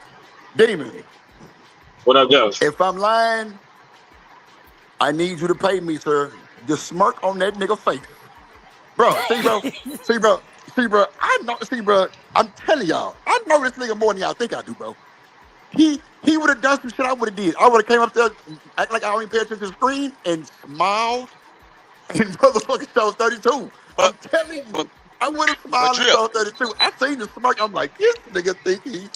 Demon. What up, Joe? If I'm lying, I need you to pay me, sir. The smirk on that nigga face. Bro, see, bro. I know, see, bro. I'm telling y'all, I know this nigga more than y'all think I do, bro. He would have done some shit I would have did. I would have came up there, act like I don't even pay attention to the screen, and smiled, and motherfucking show 32. I'm telling you, I would have smiled and Drip. show 32. I seen the smirk. I'm like, this nigga think he's.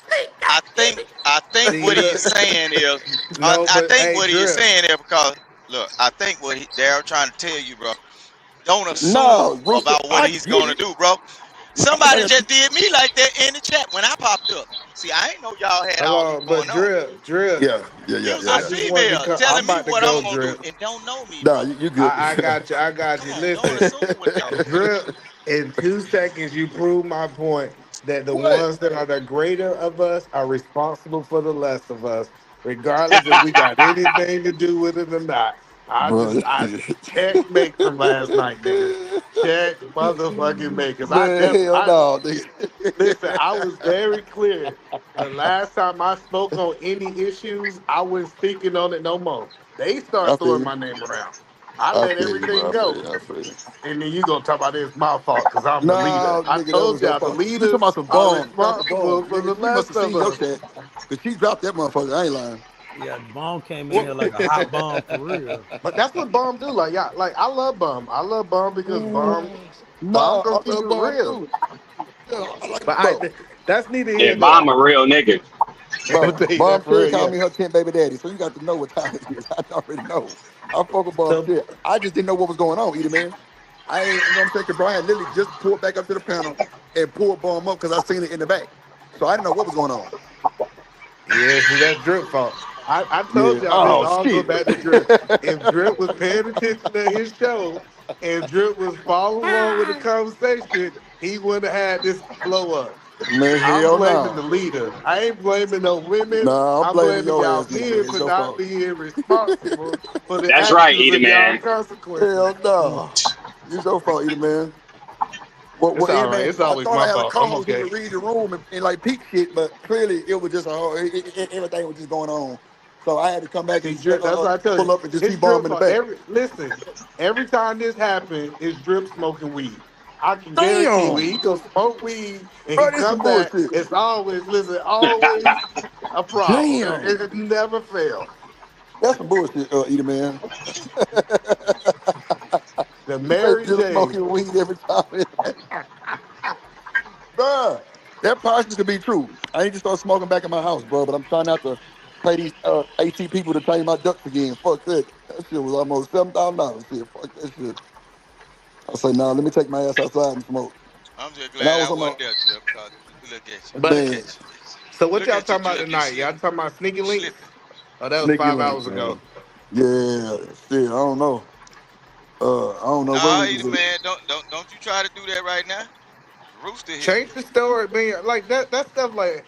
I think what he's saying is, I think what he's saying is because look, I think what Daryl trying to tell you, bro. Don't assume No, Rooster, about what I he's get gonna it. do, bro. Somebody just did me like that in the chat when I popped up. See, I ain't know y'all had all this going on. Drip. Yeah. You was a female telling me what I'm gonna do and don't know me. Nah, you good. I got you. Listen, Drip. In 2 seconds, you proved my point that the ones that are the greater of us are responsible for the less of us, regardless if we got anything to do with it or not. I checkmate from last night, nigga. Check motherfucking makers. Listen, I was very clear. The last time I spoke on any issues, I wasn't speaking on it no more. They start throwing my name around. I let everything go. And then you gonna talk about it's my fault because I'm the leader. I told y'all the You leaders talking about some are bomb? responsible for the You must rest have seen of your us. chat because she dropped that motherfucker. I ain't lying. Yeah, Bomb came in here like a hot bomb for real. But that's what Bomb do. Like, yeah, like I love Bomb. I love Bomb because Bomb No, gonna I keep love it Bomb real. too. Yeah, I like But that's neither here Yeah, nor Bomb a real nigga. Bro, there. Bomb That's real, Shit called yeah. me her 10th baby daddy, so you got to know what time it is. I already know. I fuck with Bomb Shit. I just didn't know what was going on, either, man. I ain't, you know what I'm saying? Because Brian literally just pulled back up to the panel and pulled Bomb up because I seen it in the back. So I didn't know what was going on. Yeah, see, that's Drip fault. I told Yeah. y'all this Oh, all shit. go back to Drip. If Drip was paying attention to his show and Drip was following along with the conversation, he wouldn't have had this blow up. Man, I'm hell blaming no. the leader. I ain't blaming no women. Nah, I'm I'm blaming blaming your y'all ass, nigga. men It's for your not fault. being responsible for the That's right, actions Edie of y'all man. consequences. Hell no. It's your fault, either, man. Well, It's all right. man, It's I always thought my I had a fault. I'm co-host who okay. could read the room and like peep shit, but clearly it was just everything was just going on. So I had to come back See, and Drip, that's what I tell you. pull up and just see It's Bomb Drip in the for back. every time this happened, it's Drip smoking weed. I can guarantee you, Damn, when he go smoke weed and bro, he this some come back, bullshit. it's always a problem. Damn, It never fails. that's some bullshit, Edie, man. The You say Mary Drip J. smoking weed every time. Bruh, that partially could be true. I need to start smoking back in my house, bro, but I'm trying not to pay these AT people to tame my ducks again. Fuck that. That shit was almost $7,000. Shit, fuck that shit. I say, nah, let me take my ass outside and smoke. I'm just And I glad I was on my wasn't there, Drip. Cause look at you. But Look man, at you. so what Look y'all at you, talking about Drip. You tonight? Y'all slipping. talking about sneaky You links? slipping. Oh, that was sneaky 5 link, hours man. ago. Yeah, shit, I don't know. I don't know what Nah, we either was. man, don't you try to do that right now. Rooster here. Change the story, man. Like that stuff. Like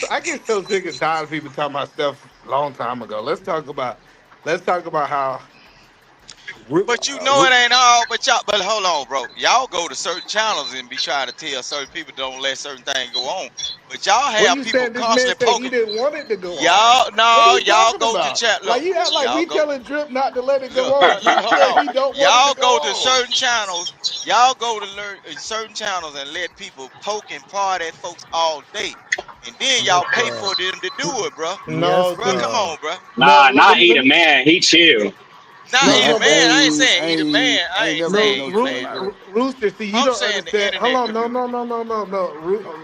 I get so sick and tired of people talking about stuff a long time ago. Let's talk about how. But you know it ain't all. But hold on, bro. Y'all go to certain channels and be trying to tell certain people don't let certain things go on. But y'all What are have you people saying? This man constantly said he poking. didn't want it to go on. Y'all, What are no, you y'all talking go to about? chat. Like Look, you act like y'all we go. telling Drip not to let it go Look, on. He hold said on. he don't want it Y'all to go go to on. certain channels. Y'all go to learn certain channels and let people poke and prod at folks all day, and then Yes, y'all pay sir. for them to do it, bro. Yes, No, Bro, see, come sir. on, bro. no. Nah, not Let Edie me. man. He chill. Not No, either man. I ain't I saying either man. ain't, I I ain't ain't never been saying no either chill, man. bro. Rooster, see, you I'm don't saying the understand. Hold internet on, community. no.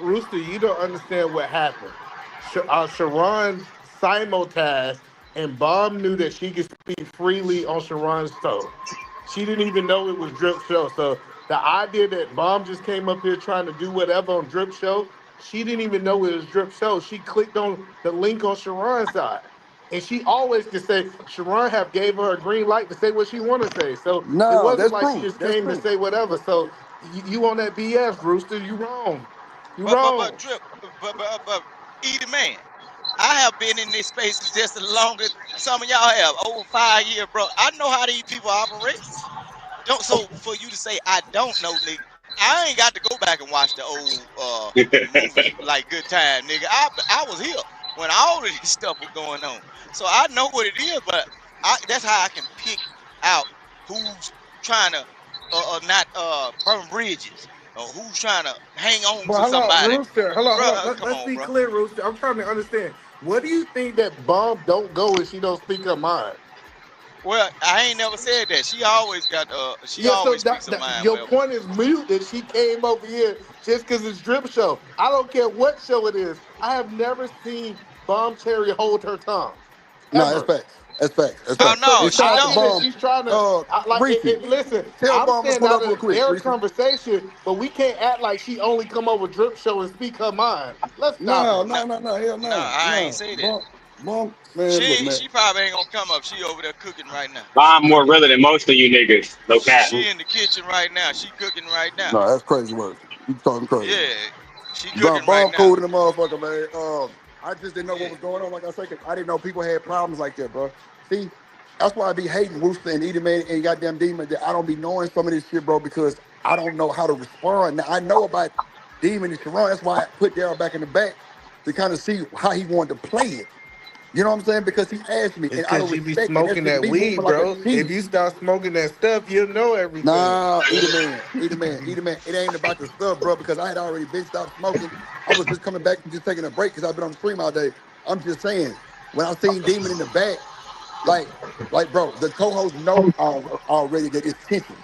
Rooster, you don't understand what happened. Sharon simultasked, and Bomb knew that she could speak freely on Sharon's show. she didn't even know it was Drip Show. So the idea that Bomb just came up here trying to do whatever on Drip Show, she didn't even know it was Drip Show. She clicked on the link on Sharon's side. And she always can say, Sharon have gave her a green light to say what she want to say. So No, it wasn't that's like proof. she just That's came proof. to say whatever. So you on that BS, Rooster, you wrong. You But wrong. Drip, but Edie Man, I have been in this space just as long as some of y'all have, over 5 years, bro. I know how these people operate. So for you to say I don't know, nigga, I ain't got to go back and watch the old movie like Good Time, nigga. I was here when all of this stuff was going on, so I know what it is. But that's how I can pick out who's trying to not burn bridges or who's trying to hang on But to hold on, somebody. Rooster. Hold on. Bruh, come Let's on, be bro. clear, Rooster. I'm trying to understand. What do you think that Bomb don't go if she don't speak her mind? Well, I ain't never said that. She always got she Yeah, so always speaks her mind. your Well, point is mute that she came over here just because it's Drip Show. I don't care what show it is. I have never seen Bomb Cherry hold her tongue. No, that's Ever. facts. That's facts. That's Oh facts. no, And she shout out to don't. Bomb. She's trying to Reese, listen. tell I'm Bomb to saying pull out up real of quick. their Reese. conversation, but we can't act like she only come over Drip Show and speak her mind. Let's stop No, it. hell no. No, I ain't say that. Bomb, man, look, man. She probably ain't gonna come up. She over there cooking right now. I'm more realer than most of you niggas. No cap. She in the kitchen right now. She cooking right now. No, that's crazy work. You talking crazy. Yeah, she cooking Bomb right now. cool to the motherfucker, man. I just didn't know what was going on. Like I said, 'cause I didn't know people had problems like that, bro. See, that's why I be hating Rooster and Edie Man and goddamn Demon that I don't be knowing some of this shit, bro, because I don't know how to respond. Now I know about Demon and Sharon. That's why I put Daryl back in the back to kind of see how he wanted to play it. You know what I'm saying? Because he asked me, It's and I don't because you be respect smoking that be weed, moving like bro. a cheat. If you start smoking that stuff, you'll know everything. Nah, Edie Man. It ain't about the stuff, bro, because I had already been stopped smoking. I was just coming back and just taking a break because I've been on the stream all day. I'm just saying, when I seen Demon in the back, like, bro, the co-hosts know already that it's tension.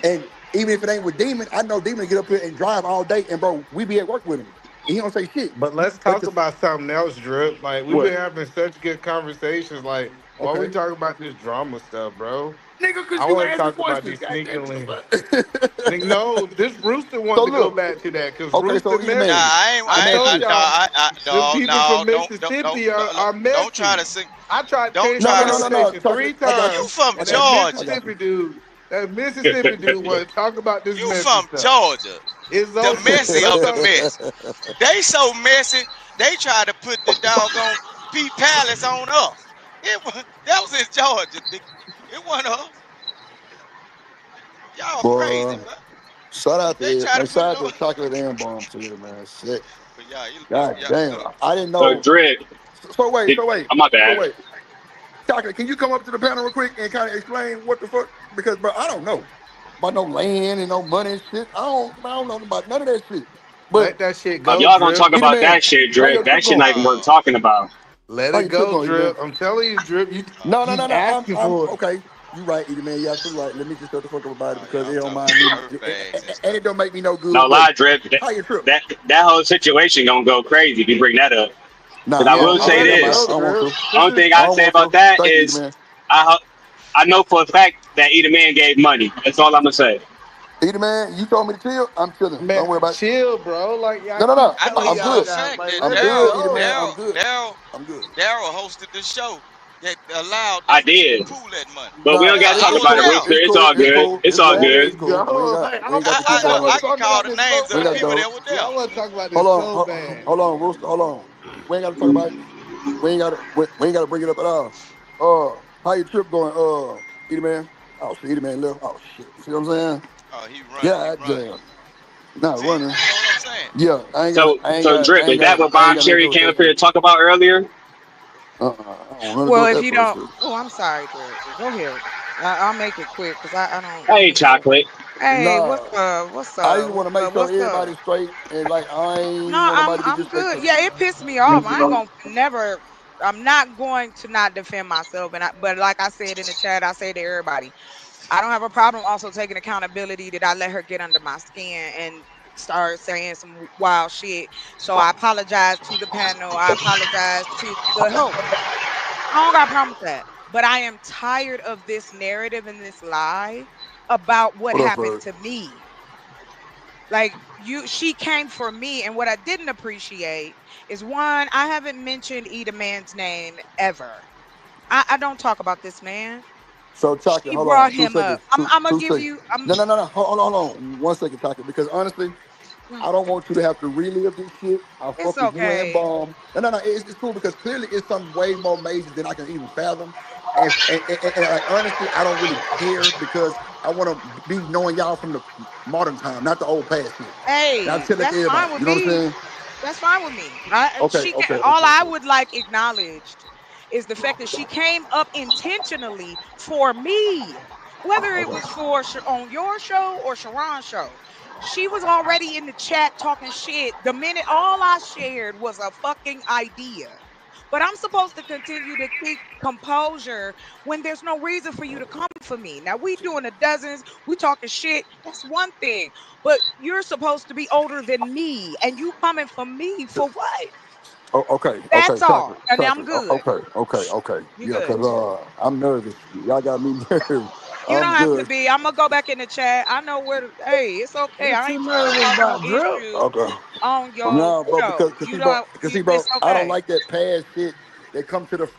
And even if it ain't with Demon, I know Demon get up here and drive all day, and bro, we be at work with him. And he don't say shit. But let's talk about something else, Drip. Like, we've been having such good conversations. Like, why we talking about this drama stuff, bro? Nigga, because I you want to asked talk the about questions, these goddamn sneaking it. links. No, this Rooster wants to go back to that because Okay, Rooster so Edie Man. Nah, I told y'all, the people from don't Mississippi are messy. don't try to sing. I tried to Don't change try the to conversation No. 3 I got times. you. You from and Georgia? That Mississippi dude want to talk about this You messy from stuff. Georgia? It's The over. messy Let's of the talk- mess. They so messy. They try to put the doggone Pete Palace on us. That was in Georgia. It wasn't us. Y'all crazy, Boy, bro. shout out They to try to man, put shout it out on. to Chocolate and Bomb too, man. Shit. But God damn. I didn't So know. Drip. So wait. Oh, my bad. Chocolate, can you come up to the panel real quick and kind of explain what the fuck? Because, bro, I don't know about no land and no money and shit. I don't know about none of that shit. But Let that shit go, Y'all gonna talk Drip. about that shit, how your Drip. That trip shit not going? even worth talking about. Let How it your trip go, going, Edie Man? Drip. I'm telling you, Drip. You No. keep I'm asking for it. okay. You right, Edie Man. You absolutely right. Let me just shut the fuck up about it because Y'all it don't talking mind me. about bags and And it don't make me no good. No But lie, Drip. how your trip? That whole situation gonna go crazy if you bring that up. Nah, But I will let say it this. go, I don't want to. Only thing I I don't say want about to. that Thank you, Edie is Man. I know for a fact that Edie Man gave money. That's all I'm gonna say. Edie Man, you told me to chill. I'm chilling. Man, Don't worry about it. chill, bro. Like, y'all No. keep I know telling I'm for a good. fact that I'm let it good, Edie go. Man. I'm good. I'm good. Daryl hosted the show that allowed I them to did. pool that money. But we Nah, don't gotta I talk was about it, there. Rooster. It's all good. It's all Let good. it go. Like, We ain't got to talk Look, about I it. can call the names We of ain't the got people to. that were there. Y'all want to talk about this Hold so on, bad. hold on, Rooster. Hold on. We ain't got to talk about it. We ain't got to. We ain't got to bring it up at all. How your trip going? Edie Man. Oh shit, Edie Man left. Oh shit. See what I'm saying? Oh, he Yeah, running. damn. Not See, running. you know what I'm saying? Yeah, I So Drip, is that what I ain't Bomb got nothing to do Cherry with came that up here to shit. talk about earlier? I don't want nothing to do Well, with if that you don't, bullshit. oh, I'm sorry, Drip. Go ahead. I'll make it quick because I don't. Hey, Chocolate. Hey, Nah, what's up? What's I up? just want to make sure What's up? everybody's straight and like I No, ain't want nobody to be I'm good. disrespectful. Yeah, it pissed me off. I ain't gonna never. I'm not going to not defend myself, but like I said in the chat, I say to everybody, I don't have a problem also taking accountability that I let her get under my skin and start saying some wild shit. So I apologize to the panel. I apologize to the host. I don't got a problem with that. but I am tired of this narrative and this lie about what What up, happened bud? to me. Like she came for me, and what I didn't appreciate is one, I haven't mentioned Eda Man's name ever. I don't talk about this man. So, Chocolate, She hold brought on. 2 him up. seconds. I'm gonna Two give seconds. you. No. Hold on. 1 second, Chocolate. Because honestly, I don't want you to have to relive this shit. I'll It's fuck with you and okay. Bomb. No. It's cool because clearly it's something way more major than I can even fathom. And like, honestly, I don't really care because I want to be knowing y'all from the modern time, not the old past shit. Hey, Now tell it that's to fine everybody. with You know what I'm me. saying? That's fine with me. Okay. All I would like acknowledged is the fact that she came up intentionally for me, whether it was for on your show or Sharon's show. She was already in the chat talking shit the minute all I shared was a fucking idea. But I'm supposed to continue to keep composure when there's no reason for you to come for me. Now we doing the dozens, we talking shit. That's one thing. But you're supposed to be older than me, and you coming for me for what? Oh, okay, That's all. Chocolate, And I'm Chocolate. good. Okay. You Yeah, good. cause I'm nervous. Y'all got me nervous. You I'm don't have to good. be. I'm gonna go back in the chat. I know where. Hey, it's okay. What I you ain't trying to nervous cause no about, Drip? issues Okay. on your No, bro, show. because You see, bro, don't. I It's don't okay. like that past shit that comes to the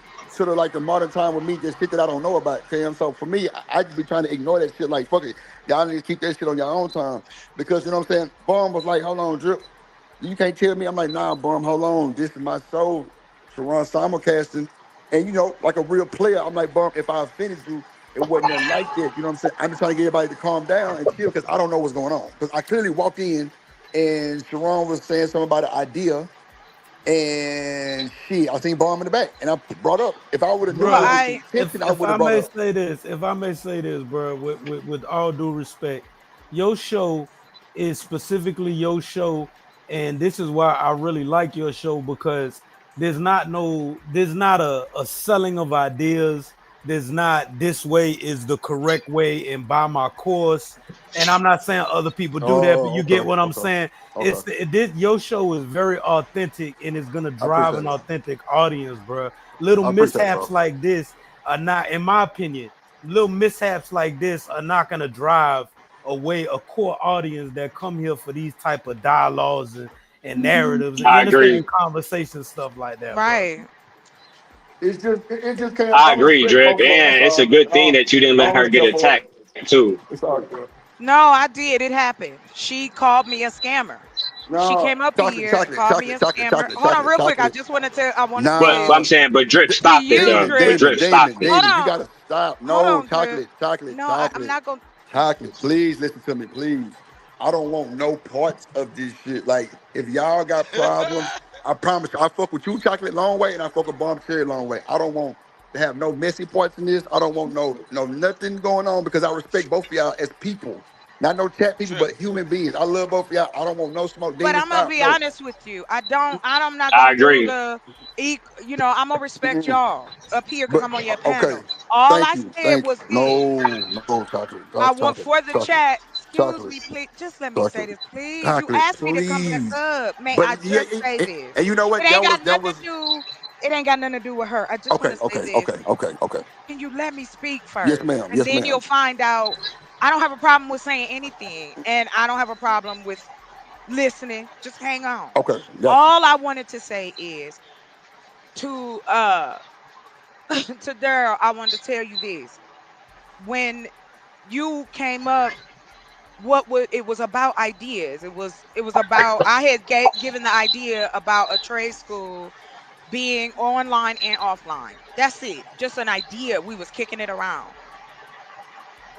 like the modern time with me, just shit that I don't know about. Cam. So for me, I just be trying to ignore that shit. Like fuck it, y'all need to keep that shit on your own time because you know what I'm saying. Bomb was like, hold on, Drip, you can't tell me. I'm like, nah, Bomb, hold on, this is my show, Sharon simulcasting, and you know, like a real player, I'm like, Bomb, if I offended you. It wasn't nothing like that, you know what I'm saying? I'm just trying to get everybody to calm down and chill because I don't know what's going on. Because I clearly walked in and Sharon was saying something about an idea, and I seen Bomb in the back, and I brought up. If I would have knew Bro, what his I intention, I if would I have brought may up. say this, bro, with all due respect, your show is specifically your show, and this is why I really like your show because there's not a selling of ideas. There's not this way is the correct way and buy my course. And I'm not saying other people do that, but Oh, you get okay, what I'm okay, saying. okay. Your show is very authentic and it's gonna I drive appreciate an it. authentic audience, bro. Little I appreciate it, mishaps bro. like this are not, in my opinion, little mishaps like this are not gonna drive away a core audience that come here for these type of dialogues and narratives and you I understand agree. conversation stuff like that, bro. right. It just can't. I I agree, respect Drip. both of them. That's And it's a all. good thing that you didn't I let don't her really get care for it. attacked too. It's all good. No, I did. It happened. She called me a scammer. She No, came up here, called me a scammer. Hold on, real quick. I just want to tell. I want to But Nah, I'm say saying, but Drip, to stop it you, though. Drip. Drip, stop it. Hold You on. gotta stop. Hold No, on, Drip. No, I'm not gonna. chocolate. Please listen to me, please. I don't want no parts of this shit. Like, if y'all got problems, I promise you, I fuck with you, chocolate, long way, and I fuck with Bomb Cherry, long way. I don't want to have no messy parts in this. I don't want no nothing going on because I respect both of y'all as people. Not no chat people, but human beings. I love both of y'all. I don't want no smoke. But Demon I'm gonna style. be No. honest with you. I'm not I gonna do agree. the. I'm gonna respect y'all up here because But I'm on your okay. panel. All Thank I you. said was this. No, chocolate. I want for the Chocolate. chat. Excuse Chocolate. me, please. Just let me say Chocolate. this, please. You Chocolate. asked me to come back Please. up. May I But yeah, just say this? and you know what? It ain't got That nothing was to do. It ain't got nothing to do with her. I just want to say this. okay. Can you let me speak Yes, first? ma'am. And Yes, then ma'am. you'll find out. I don't have a problem with saying anything, and I don't have a problem with listening. Just hang on. Okay. Gotcha. All I wanted to say is to to Daryl, I wanted to tell you this. When you came up, it was about ideas. It was about I had given the idea about a trade school being online and offline. That's it. Just an idea. We was kicking it around.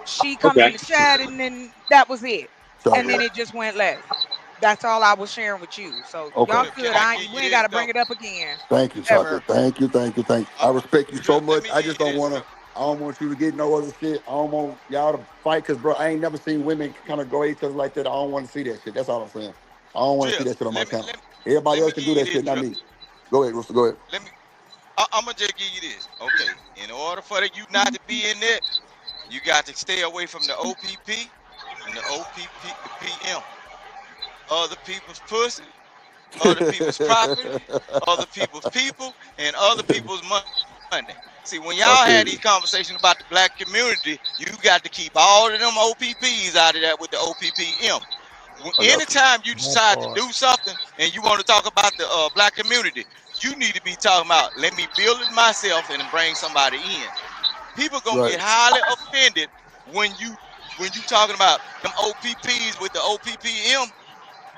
She comes in Okay. the chat and then that was it. And then Chocolate. it just went left. That's all I was sharing with you. So Okay. y'all good. We ain't gotta bring it up again. Thank you, Ever. chocolate. Thank you. I respect you so much. I just don't want to. I don't want you to get no other shit. I don't want y'all to fight because, bro, I ain't never seen women kind of go at each other like that. I don't want to see that shit. That's all I'm saying. I don't want to see that shit on my channel. Everybody else can do that shit, not me. Go ahead, Rooster. Go ahead. I'm gonna just give you this. Okay. In order for you not to be in there, you got to stay away from the OPP and the OPPM. Other people's pussy, other people's property, other people's people, and other people's money. See, when y'all had these conversations about the black community, you got to keep all of them OPPs out of that with the OPPM. Anytime you decide to do something and you want to talk about the black community, you need to be talking about, let me build it myself and bring somebody in. People gonna get highly offended when you talking about them OPPs with the OPPM,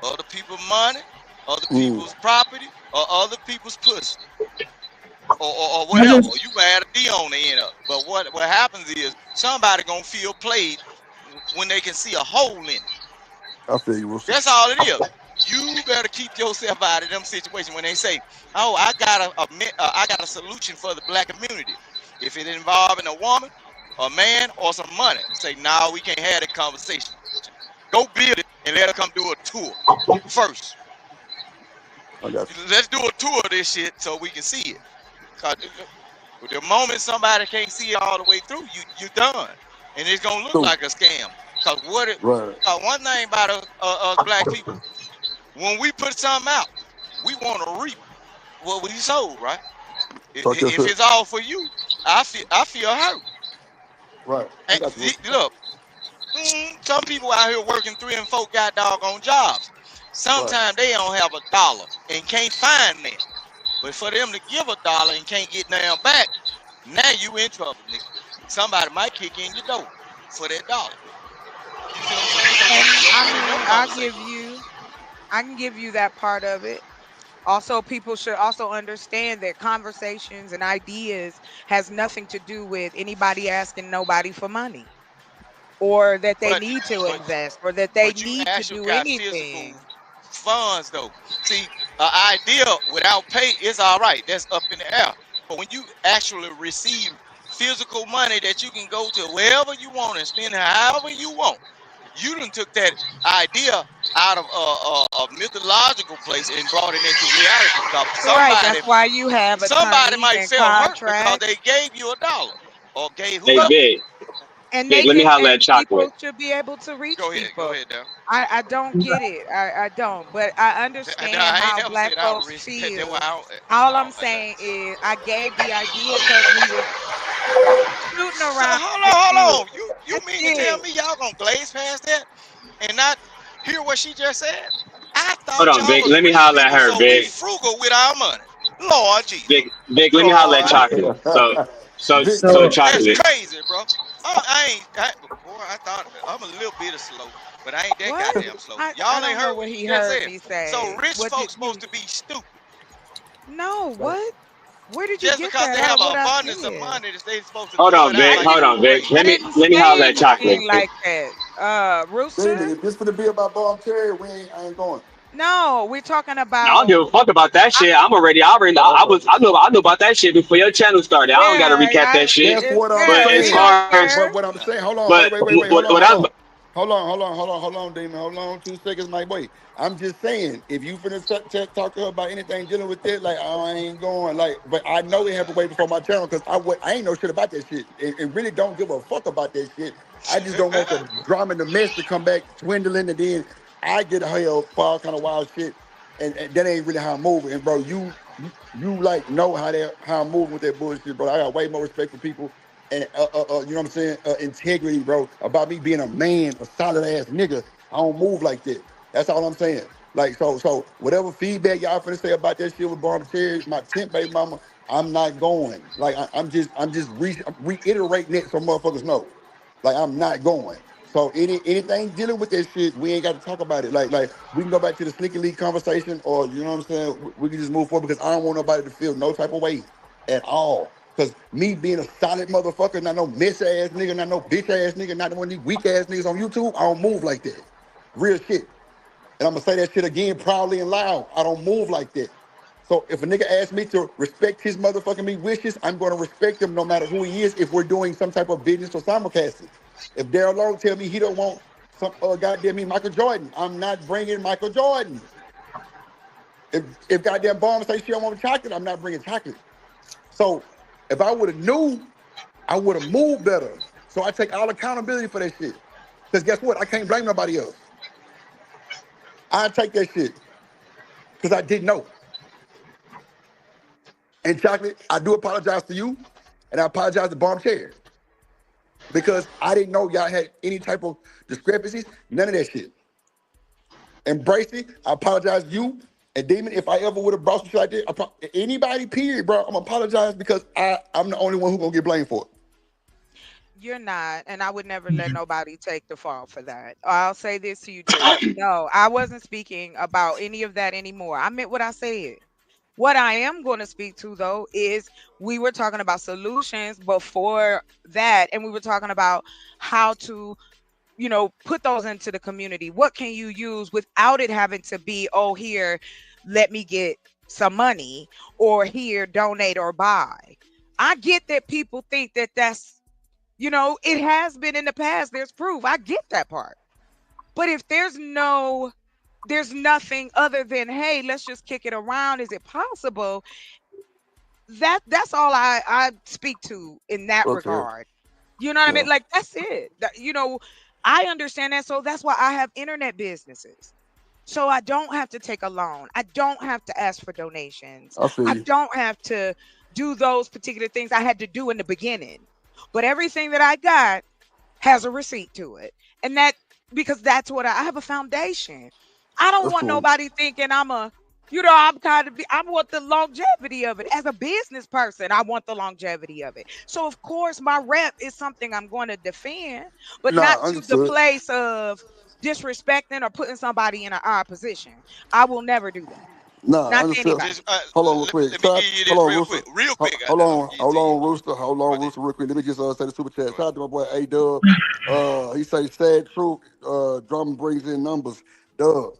other people's money, other people's property, or other people's pussy. Or whatever, you add a D on the end of it. But what happens is somebody gonna feel played when they can see a hole in it. I feel you, Wilson. That's all it is. You better keep yourself out of them situations when they say, "Oh, I got a solution for the black community." If it involving a woman, a man, or some money, say, "No, we can't have that conversation." Go build it and let her come do a tour first. Let's do a tour of this shit so we can see it. Cause the moment somebody can't see it all the way through, you're done, and it's gonna look like a scam. Cause one thing about us black people, when we put something out, we want to reap what we sold, right? If it's all for you, I feel hurt. Right. And look, some people out here working 3 and 4 got doggone jobs. Sometimes they don't have $1 and can't find that. But for them to give $1 and can't get down back, now you in trouble, nigga. Somebody might kick in your door for that $1. You see what I'm saying? And I can give you that part of it. Also, people should also understand that conversations and ideas has nothing to do with anybody asking nobody for money, or that they need to invest, or that they need to do anything. Funds though. See, an idea without pay is all right. That's up in the air. But when you actually receive physical money that you can go to wherever you want and spend however you want, you done took that idea out of a mythological place and brought it into reality. Right. That's why you have somebody might and feel hurt because they gave you $1 or gave whoever. Big. And Big, let me holler at Chocolate. People should be able to reach Go people. ahead, Dan. I don't get it. I don't. But I understand how black folks feel. All I'm saying is I gave the idea because we were shooting around. Hold on. You mean to tell me y'all gonna glaze past that and not hear what she just said? I thought Hold on, Big. Let me holler at her, Big. Frugal with our money. Lord Jesus. Big, let me holler at Chocolate. So Chocolate. That's crazy, bro. I thought I'm a little bit slow, but I ain't that goddamn slow. Y'all ain't heard what he heard me say. So rich folks supposed to be stupid. No, what? Where did you just get because that? they have abundance of money that they supposed to Hold on, Big. Let me holler at Chocolate. Like that. Rooster? If this for the be about Bomb Cherry, I ain't going. No, we're talking about. I don't give a fuck about that shit. I knew about that shit before your channel started. I don't gotta recap that shit. That's what I'm but saying. as far as But what I'm saying, hold on, but wait, hold on, Damon, hold on, 2 seconds, my boy. I'm just saying, if you finna talk to her about anything dealing with it, like, oh, I ain't going, like, but I know it happened way before my channel because I ain't know shit about that shit, and really don't give a fuck about that shit. I just don't want the drama and the mess to come back dwindling, and then I get hell for all kind of wild shit, and that ain't really how I'm moving. And bro, you like know how I'm moving with that bullshit, bro. I got way more respect for people, and you know what I'm saying, integrity, bro. About me being a man, a solid ass nigga. I don't move like that. That's all I'm saying. Like so whatever feedback y'all finna say about that shit with Bomb Cherry, my 10th baby mama, I'm not going. Like I'm just reiterating it so motherfuckers know. Like I'm not going. So anything dealing with that shit, we ain't got to talk about it. Like we can go back to the sneaky league conversation, or you know what I'm saying. We can just move forward because I don't want nobody to feel no type of way at all. Because me being a solid motherfucker, not no miss ass nigga, not no bitch ass nigga, not one of these weak ass niggas on YouTube, I don't move like that. Real shit. And I'm gonna say that shit again proudly and loud. I don't move like that. So if a nigga asks me to respect his motherfucking me wishes, I'm gonna respect him no matter who he is. If we're doing some type of business or simulcasting. If Daryl Long tell me he don't want some goddamn me Michael Jordan, I'm not bringing Michael Jordan. If goddamn Bomb say she don't want chocolate, I'm not bringing chocolate. So if I would have knew, I would have moved better. So I take all accountability for that shit. Because guess what? I can't blame nobody else. I take that shit because I didn't know. And chocolate, I do apologize to you. and I apologize to Bomb Chair because I didn't know y'all had any type of discrepancies. None of that shit. Embrace it. I apologize to you and Demon. If I ever would have brought some shit like that, anybody, period, bro, I'm gonna apologize because I'm the only one who gonna get blamed for it. You're not, and I would never let nobody take the fall for that. I'll say this to you, Drip. No, I wasn't speaking about any of that anymore. I meant what I said. What I am going to speak to, though, is we were talking about solutions before that, and we were talking about how to, put those into the community. What can you use without it having to be, oh, here, let me get some money, or here, donate or buy. I get that people think that that's, it has been in the past. There's proof. I get that part. But if there's nothing other than, hey, let's just kick it around. Is it possible? That's all I speak to in that regard. You know what I mean? Like, that's it. I understand that. So that's why I have internet businesses. So I don't have to take a loan. I don't have to ask for donations. I don't have to do those particular things I had to do in the beginning. But everything that I got has a receipt to it. And because that's what I have a foundation. I don't want nobody thinking I want the longevity of it. As a business person, I want the longevity of it. So of course my rep is something I'm going to defend, but not to the place of disrespecting or putting somebody in an odd position. I will never do that. No, not understood. Hold on, real quick. Hold on, Rooster. Hold on, Rooster, real quick. Let me just say the super chat. Shout out to my boy A-Dub. He say sad truth. Drama brings in numbers. Dub.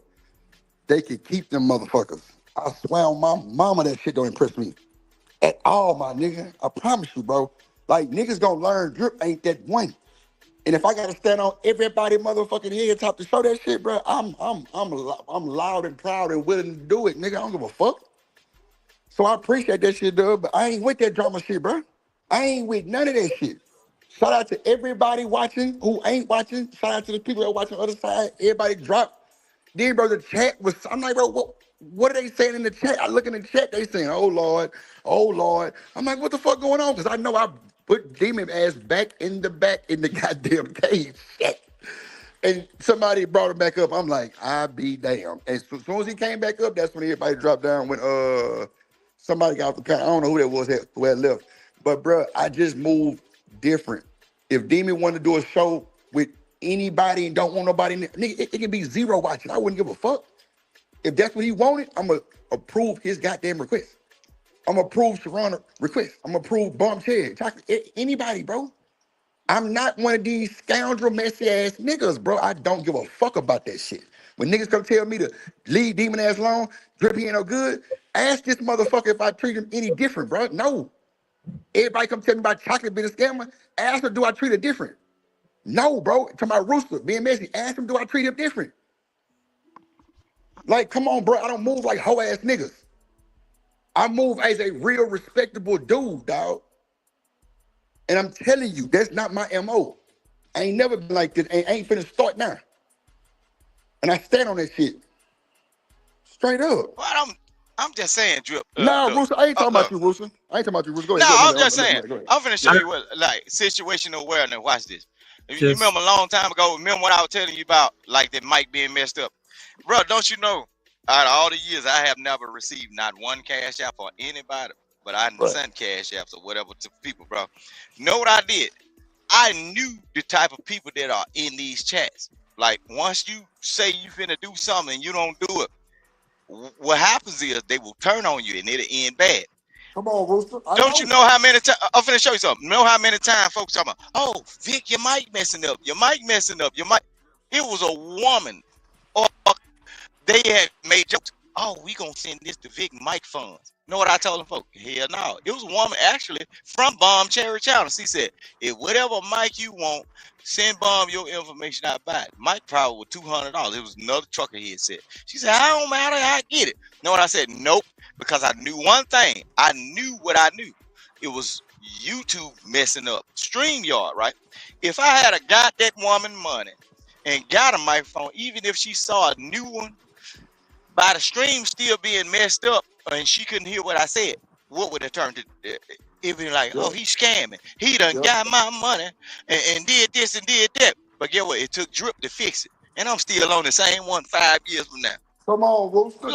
They can keep them motherfuckers. I swear on my mama, that shit don't impress me at all, my nigga. I promise you, bro. Like, niggas gonna learn Drip ain't that one. And if I gotta stand on everybody motherfucking head top to show that shit, bro, I'm loud and proud and willing to do it, nigga. I don't give a fuck. So I appreciate that shit, dude, but I ain't with that drama shit, bro. I ain't with none of that shit. Shout out to everybody watching who ain't watching. Shout out to the people that are watching the other side. Everybody drop. Then, bro, the chat was, I'm like, bro, what are they saying in the chat? I look in the chat, they saying, oh, Lord. I'm like, what the fuck going on? Because I know I put Demon ass back in the goddamn cage. Shit. And somebody brought him back up. I'm like, I be damn. And so, as soon as he came back up, that's when everybody dropped down when somebody got off the panel. I don't know who that was who had left. But, bro, I just moved different. If Demon wanted to do a show with anybody and don't want nobody, nigga, it can be zero watching. I wouldn't give a fuck. If that's what he wanted, I'm going to approve his goddamn request. I'm going to approve Sharon's request. I'm going to approve Bomb Chair, Chocolate, anybody, bro. I'm not one of these scoundrel, messy ass niggas, bro. I don't give a fuck about that shit. When niggas come tell me to leave Demon ass alone, Drip he ain't no good, ask this motherfucker if I treat him any different, bro. No. Everybody come tell me about Chocolate being a scammer, ask her, do I treat her different? No, bro. To my Rooster being messy, ask him, do I treat him different? Like, come on, bro. I don't move like hoe ass niggas. I move as a real respectable dude, dog. And I'm telling you, that's not my MO. I ain't never been like this. I ain't finna start now. And I stand on that shit. Straight up. Well, I'm just saying, Drip. Rooster, I ain't talking about you, Rooster. I ain't talking about you, Rooster. Go ahead. I'm just saying. I'm finna show you what, like, situational awareness. Watch this. You remember a long time ago, remember what I was telling you about, like that mic being messed up? Bro, don't you know, out of all the years, I have never received not one cash app for anybody, but I sent cash apps or whatever to people, bro. You know what I did? I knew the type of people that are in these chats. Like, once you say you finna do something and you don't do it, what happens is they will turn on you and it'll end bad. Come on, Rooster. Don't you know how many times? I'm finna show you something. Know how many times folks talking about, oh, Vic, your mic messing up. Your mic messing up. Your mic. It was a woman. Or they had made jokes. Oh, we gonna send this to Vic mic funds. Know what I told them, folks? Hell no. It was a woman actually from Bomb Cherry Channel. She said, if whatever mic you want, send Bomb your information out by it. Mic probably was $200. It was another trucker he had said. She said, I don't matter, I get it. Know what I said? Nope. Because I knew one thing. I knew what I knew. It was YouTube messing up StreamYard, right? If I had got that woman money and got a microphone, even if she saw a new one, by the stream still being messed up and she couldn't hear what I said, what would it turn to? it be like, oh, he's scamming. He done got my money and did this and did that. But get what? It took Drip to fix it. And I'm still on the same one 5 years from now. Come on, Rooster.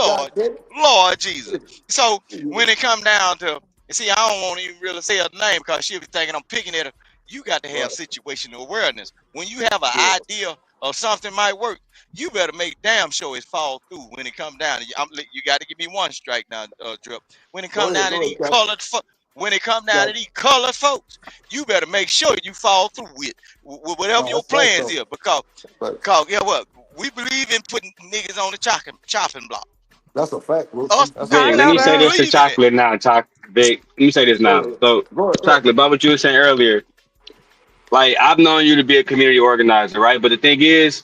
Lord Jesus. So when it come down to, see, I don't want to even really say her name because she'll be thinking I'm picking at her. You got to have situational awareness. When you have an idea of something might work, you better make damn sure it fall through when it come down. You got to give me one strike now, Drip. When it come down to these colored folks, you better make sure you fall through with whatever your plans is. Because guess what? We believe in putting niggas on the chopping block. That's a fact, bro. Vic, let me say this to Chocolate now. Vic, let me say this now. So, Chocolate, about what you were saying earlier, like, I've known you to be a community organizer, right? But the thing is,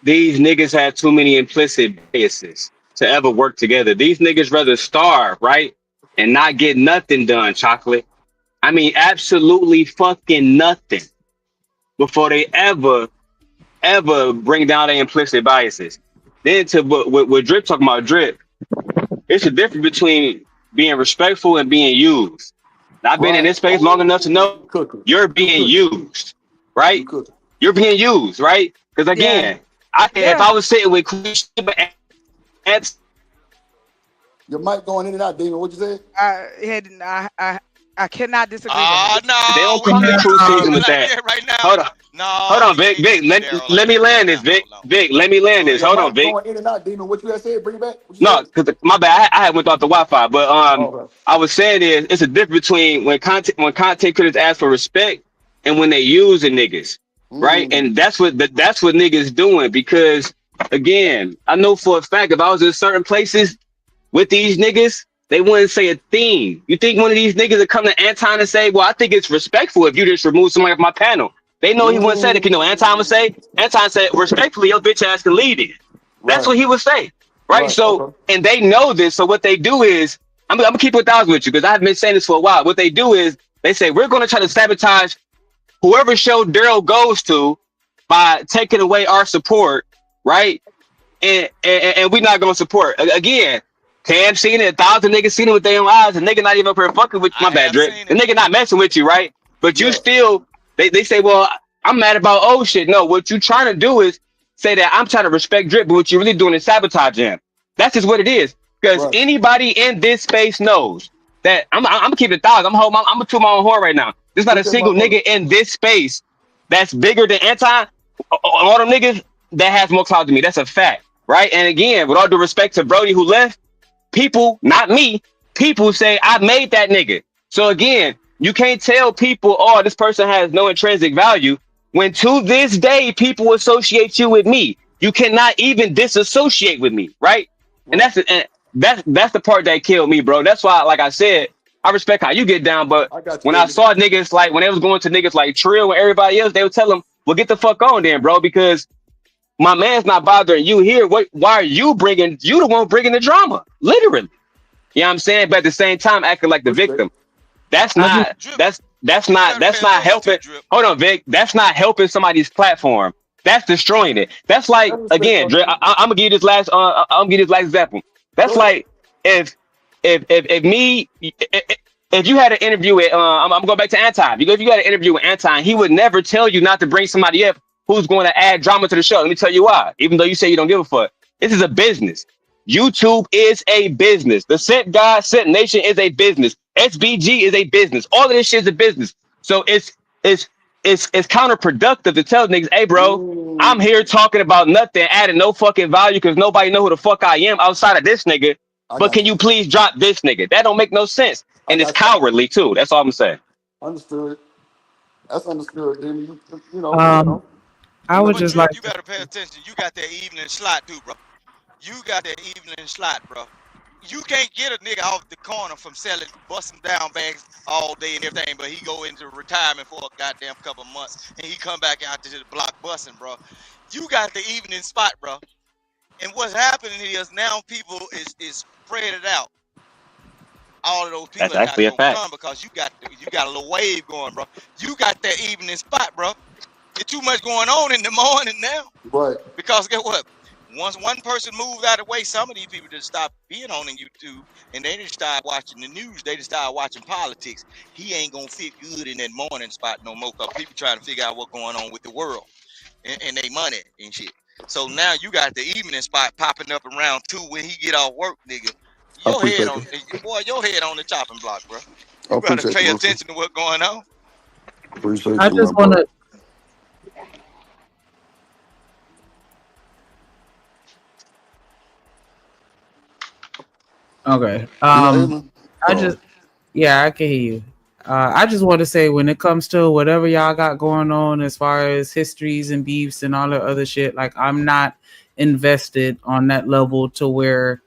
these niggas have too many implicit biases to ever work together. These niggas rather starve, right? And not get nothing done, Chocolate. I mean, absolutely fucking nothing before they ever bring down their implicit biases. Then to what Drip talking about, Drip, it's a difference between being respectful and being used. I've been in this space long enough to know you're being used, right? You're being used, right? Because again, if I was sitting with Queen Sheba and your mic going in and out, Demon. What you say? I cannot disagree. They don't come to true season with that. Hold on, Vic. Vic, let me land this, Vic. Vic, let me land this. Hold on, Vic. Going in and out, Demon. What you had said? Bring it back. No, because my bad. I had went off the Wi-Fi, but I was saying it's a difference between when content creators ask for respect and when they use the niggas, right? And that's what niggas doing, because again, I know for a fact if I was in certain places with these niggas, they wouldn't say a thing. You think one of these niggas would come to Anton and say, well, I think it's respectful if you just remove somebody off my panel? They know he wouldn't say that. You know, Anton would say, Anton said, respectfully, your bitch ass can lead it. That's what he would say. Right? So, and they know this. So what they do is, I'm gonna keep it 1,000 with you because I've been saying this for a while. What they do is they say, we're gonna try to sabotage whoever show Daryl goes to by taking away our support, right? And we're not gonna support. Again, Cam seen it, 1,000 niggas seen it with their own eyes. The nigga not even up here fucking with you. My bad, Drip. The nigga not messing with you, right? But you still, they say, well, I'm mad about old shit. No, what you trying to do is say that I'm trying to respect Drip, but what you're really doing is sabotage him. That's just what it is. Because anybody in this space knows that I'm gonna keep it 1,000. I'm gonna toot my own horn right now. There's not a single nigga in this space that's bigger than Anton. All them niggas that has more clout than me. That's a fact, right? And again, with all due respect to Brody who left, people, not me, people say I made that nigga. So again, you can't tell people, oh, this person has no intrinsic value, when to this day people associate you with me. You cannot even disassociate with me, right? And that's the part that killed me, bro. That's why, like I said, I respect how you get down, but when I saw niggas, like when they was going to niggas like Trill and everybody else, they would tell them, well, get the fuck on then, bro, because my man's not bothering you here. Why are you the one bringing the drama? Literally. You know what I'm saying? But at the same time, acting like the victim. That's not helping. Hold on, Vic. That's not helping somebody's platform. That's destroying it. That's like, again, Dre, I'm gonna give you this last example. That's like if you had an interview with I'm gonna go back to Anton. If you had an interview with Anton, he would never tell you not to bring somebody up who's going to add drama to the show. Let me tell you why. Even though you say you don't give a fuck, this is a business. YouTube is a business. The Scent God, Scent Nation is a business. SBG is a business. All of this shit is a business. So it's counterproductive to tell niggas, hey, bro, I'm here talking about nothing, adding no fucking value because nobody know who the fuck I am outside of this nigga. But can you please drop this nigga? That don't make no sense. And it's cowardly too. That's all I'm saying. Understood. That's understood. You know. I would just like. You better pay attention. You got that evening slot too, bro. You got that evening slot, bro. You can't get a nigga off the corner from selling, busting down bags all day and everything, but he go into retirement for a goddamn couple of months and he come back out to the block busting, bro. You got the evening spot, bro. And what's happening is now people is spread it out. All of those people That's actually a fact. come because you got a little wave going, bro. You got that evening spot, bro. There's too much going on in the morning now. Right. Because guess what? Once one person moved out of the way, some of these people just stopped being on YouTube and they just started watching the news. They just started watching politics. He ain't gonna fit good in that morning spot no more because people trying to figure out what's going on with the world and they money and shit. So now you got the evening spot popping up around 2 when he get off work, nigga. Your head on the chopping block, bro. You gotta pay attention to what's going on. Appreciate I you, just my want brother. to. Okay. Yeah, I can hear you. I just want to say when it comes to whatever y'all got going on as far as histories and beefs and all that other shit, like I'm not invested on that level to where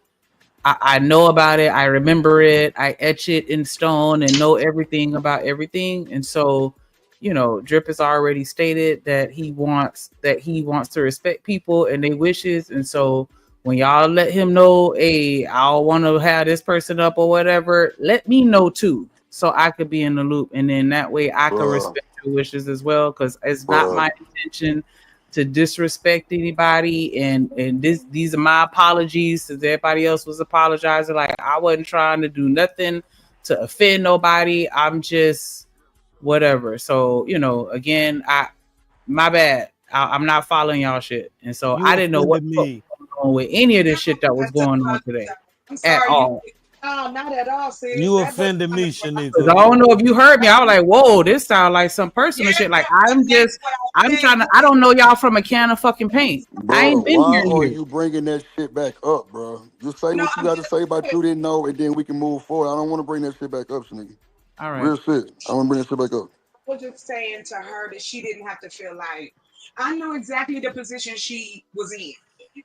I know about it, I remember it, I etch it in stone and know everything about everything. And so, you know, Drip has already stated that he wants to respect people and their wishes. And so when y'all let him know, hey, I want to have this person up or whatever, let me know too, so I could be in the loop. And then that way I can respect your wishes as well. Because it's not my intention to disrespect anybody. And these are my apologies since everybody else was apologizing. Like I wasn't trying to do nothing to offend nobody. I'm just whatever. So, you know, again, my bad. I'm not following y'all shit. And so I didn't know what was going on with any of this shit that was going on today at all. No, not at all, sis. You offended me, Shanika. I don't know if you heard me. I was like, whoa, this sounds like some personal shit. Like I don't know y'all from a can of fucking paint. I ain't been Why here. are you bringing that shit back up, bro? Just say what you got to say about you didn't know, and then we can move forward. I don't want to bring that shit back up, Shanika. All right. Real shit. I want to bring that shit back up. I was just saying to her that she didn't have to feel like I know exactly the position she was in.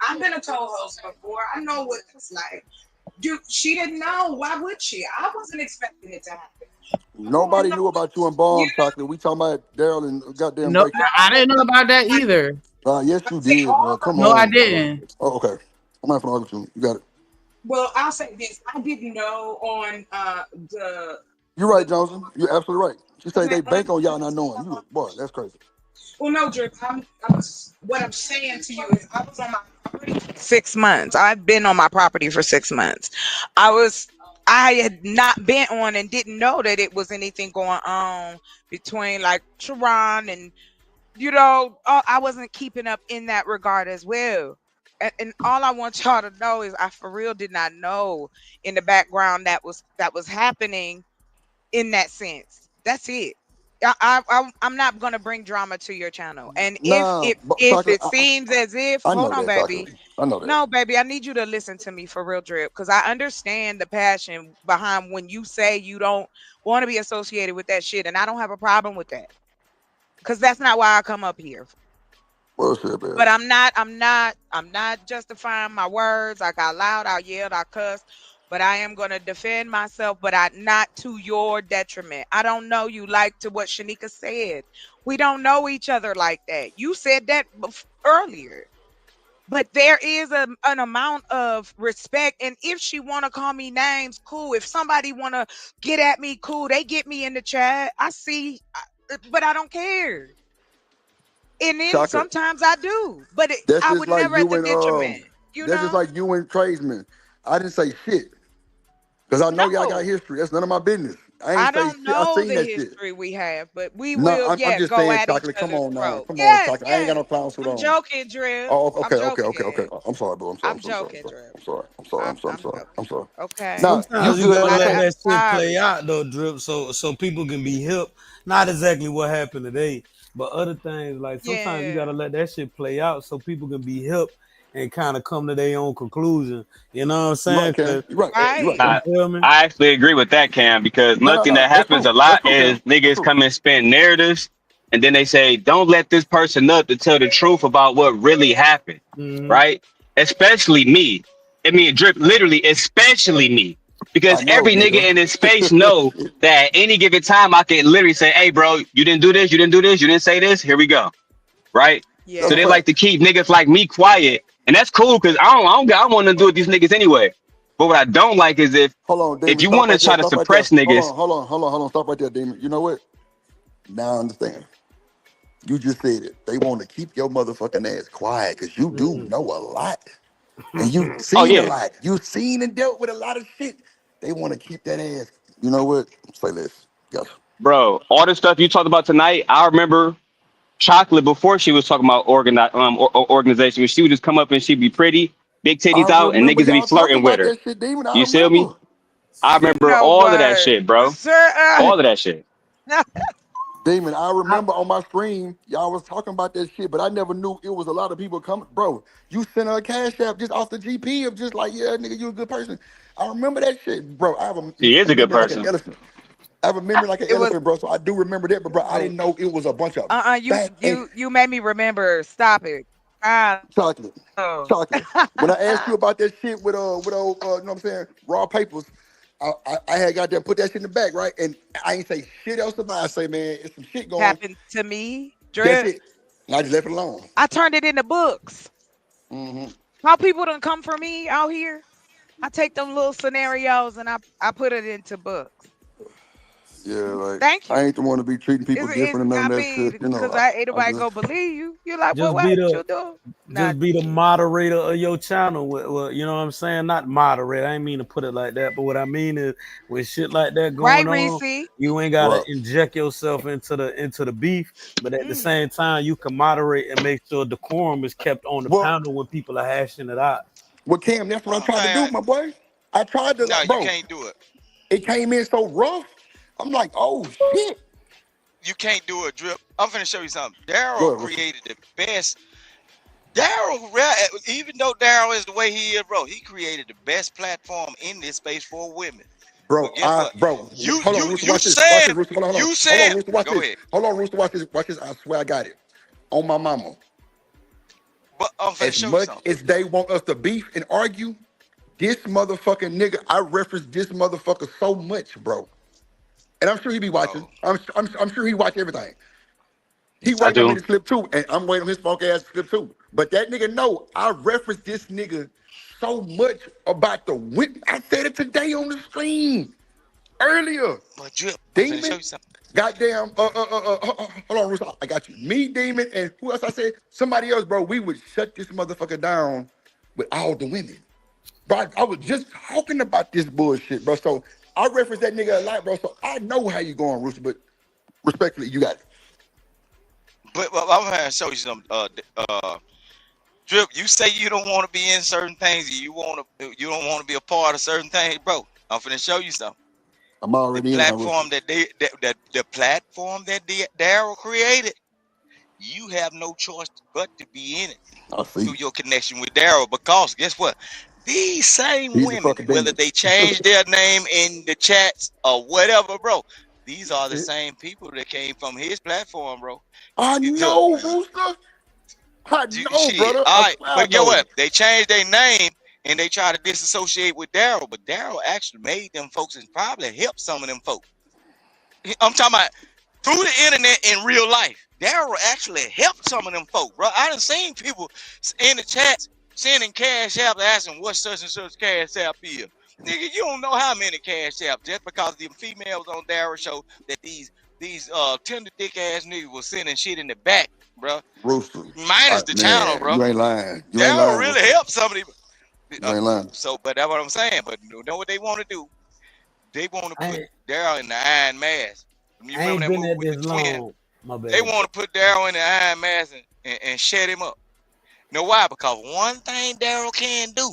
I've been a co-host before. I know what it's like. Dude, she didn't know. Why would she? I wasn't expecting it to happen. Nobody knew about you and Bomb Chocolate. We talking about Daryl and goddamn. No, I didn't know about that either. Yes, you did, bro. Come on. No, I didn't. Oh, okay. I'm not gonna argue with you. You got it. Well, I'll say this. I didn't know on the. You're right, Johnson. You're absolutely right. She said they bank on y'all not knowing. You, boy, that's crazy. Well, no, Drip. What I'm saying to you is I was on my property for 6 months. I've been on my property for 6 months. I had not been on and didn't know that it was anything going on between like Sharon and, you know, I wasn't keeping up in that regard as well. And all I want y'all to know is I for real did not know in the background that was happening in that sense. That's it. I'm not gonna bring drama to your channel, and if it seems as if hold on, baby, I know that. No, baby, I need you to listen to me for real, Drip, because I understand the passion behind when you say you don't want to be associated with that shit, and I don't have a problem with that, because that's not why I come up here. Bullshit, man. But I'm not justifying my words. I got loud, I yelled, I cussed. But I am going to defend myself, but not to your detriment. I don't know you like to what Shanika said. We don't know each other like that. You said that earlier. But there is an amount of respect. And if she want to call me names, cool. If somebody want to get at me, cool. They get me in the chat. I see, but I don't care. And then sometimes I do. But I would never at the detriment. That's just like you and Tradesman. I didn't say shit. Because I know y'all got history. That's none of my business. I don't know the history we have, but we no, will I'm just go saying, at Chocolate, each come other's on now. throat. Come Yes, on, Chocolate. I ain't got no clown suit on. I'm joking, Drill. Oh, okay. I'm sorry, boo. I'm sorry. Okay. Sometimes you gotta let that shit play out though, Drip, so people can be hip. Not exactly what happened today, but other things like sometimes you gotta let that shit play out so people can be hip and kind of come to their own conclusion. You know what I'm saying? Right. I actually agree with that, Cam, because one thing that happens a lot is niggas come and spin narratives, and then they say, don't let this person up to tell the truth about what really happened, right? Especially me. I mean, Drip, literally, especially me. Because every nigga in this space know that at any given time, I can literally say, hey, bro, you didn't do this, you didn't say this, here we go, right? Yeah. So they like to keep niggas like me quiet. And that's cool because I don't want to do with these niggas anyway. But what I don't like is if you want to try to suppress niggas. Hold on. Stop right there, Demon. You know what? Now I understand. You just said it. They want to keep your motherfucking ass quiet because you do know a lot. And you've seen a lot. You've seen and dealt with a lot of shit. They want to keep that ass. You know what? Say this. Go. Bro, all the stuff you talked about tonight, I remember Chocolate before she was talking about organization. When she would just come up and she'd be pretty, big titties out, and niggas would be flirting with her. Shit, Demon. You feel me? I remember all of that shit, bro. All of that shit. Demon, I remember on my stream, y'all was talking about that shit, but I never knew it was a lot of people coming. Bro, you sent her a cash app just off the GP of just like, yeah, nigga, you a good person. I remember that shit, bro. He is a good person. I have a memory like an elephant, bro. So I do remember that, but bro, I didn't know it was a bunch of You made me remember. Stop it. Chocolate. Chocolate. When I asked you about that shit with you know what I'm saying, raw papers, I had got there, put that shit in the back, right? And I ain't say shit else about it. I say, man, it's some shit going on. Happened to me. That's Drip. it. And I just left it alone. I turned it into books. How people done come for me out here? I take them little scenarios and I put it into books. Yeah, like Thank you. I ain't the one to be treating people different and none of that shit. You know, because ain't nobody gonna believe you. You're like, Just what be you the do? just be the moderator of your channel. Well, you know what I'm saying? Not moderate. I ain't mean to put it like that, but what I mean is with shit like that going Right, on, Reese? you ain't gotta inject yourself into the beef, but at the same time, you can moderate and make sure decorum is kept on the panel when people are hashing it out. Well, Cam, that's what I'm trying to do, my boy. I tried to, No, bro. you can't do it. It came in so rough. I'm like, oh shit. You can't do it, Drip. I'm finna show you something. Daryl created the best. Daryl, even though Daryl is the way he is, bro, he created the best platform in this space for women. Bro, bro, hold on, Rooster, watch this. Watch this, Rooster. Hold on, Rooster, watch go this. ahead. Hold on, Rooster, watch this. Watch this. I swear I got it. On my mama. But I'm finna As show you much something. as they want us to beef and argue, this motherfucking nigga, I reference this motherfucker so much, bro. And I'm sure he be watching. I'm sure he watch everything. He waiting on me to slip too, and I'm waiting on his funk ass to slip too. But that nigga know I reference this nigga so much about the women. I said it today on the stream earlier. But Drip, Demon, show you something. goddamn, hold on, Rooster. I got you. Me, Demon, and who else I said? Somebody else, bro. We would shut this motherfucker down with all the women. Bro, I was just talking about this bullshit, bro. So I reference that nigga a lot, bro. So I know how you going, Rooster, but respectfully, you got it. But I'm gonna show you some. Drip, you say you don't want to be in certain things. You don't want to be a part of certain things, bro. I'm finna show you something. I'm already the in platform the platform that Daryl created. You have no choice but to be in it through your connection with Daryl. Because guess what? These same women, whether they change their name in the chats or whatever, bro, these are the same people that came from his platform, bro. I know, Rooster. I know, brother. All right, but guess what? They changed their name and they try to disassociate with Daryl, but Daryl actually made them folks and probably helped some of them folks. I'm talking about through the internet in real life. Daryl actually helped some of them folks, bro. I done seen people in the chats sending cash app asking what such and such cash app is. Nigga, you don't know how many cash apps just because the females on Daryl show that these tender dick ass niggas was sending shit in the back, bro. Rooster. Minus the channel, bro. You ain't lying. Daryl really helped somebody. You ain't lying. So, but that's what I'm saying. But you know what they want to do? They want to put Daryl in the Iron Mask. You I ain't remember that been movie at with this the twin? long. My bad. They want to put Daryl in the Iron Mask and shut him up. You know why? Because one thing Daryl can do,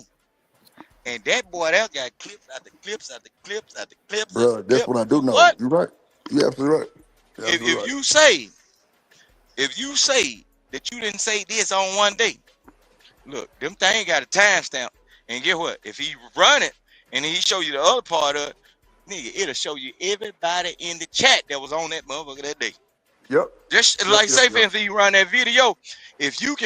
and that boy that got clips after clips after clips after clips. Bro, that's what I do know. What? You're right. You're absolutely right. If you say that you didn't say this on one day, look, them thing got a timestamp. And get what? If he run it and he show you the other part of it, nigga, it'll show you everybody in the chat that was on that motherfucker that day. Yep. Just like say for instance, you run that video. If you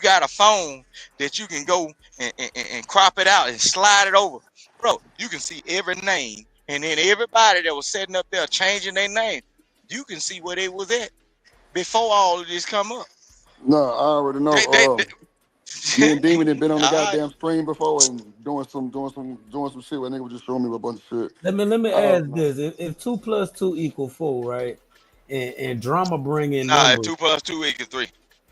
got a phone that you can go and crop it out and slide it over, bro, you can see every name. And then everybody that was setting up there changing their name, you can see where they was at before all of this come up. No, I already know. Me and Demon had been on the goddamn stream before and doing some shit where nigga was just showing me a bunch of shit. Let me ask this: if 2 + 2 = 4, right? and drama bringing Nah, numbers. 2 + 2 = 3.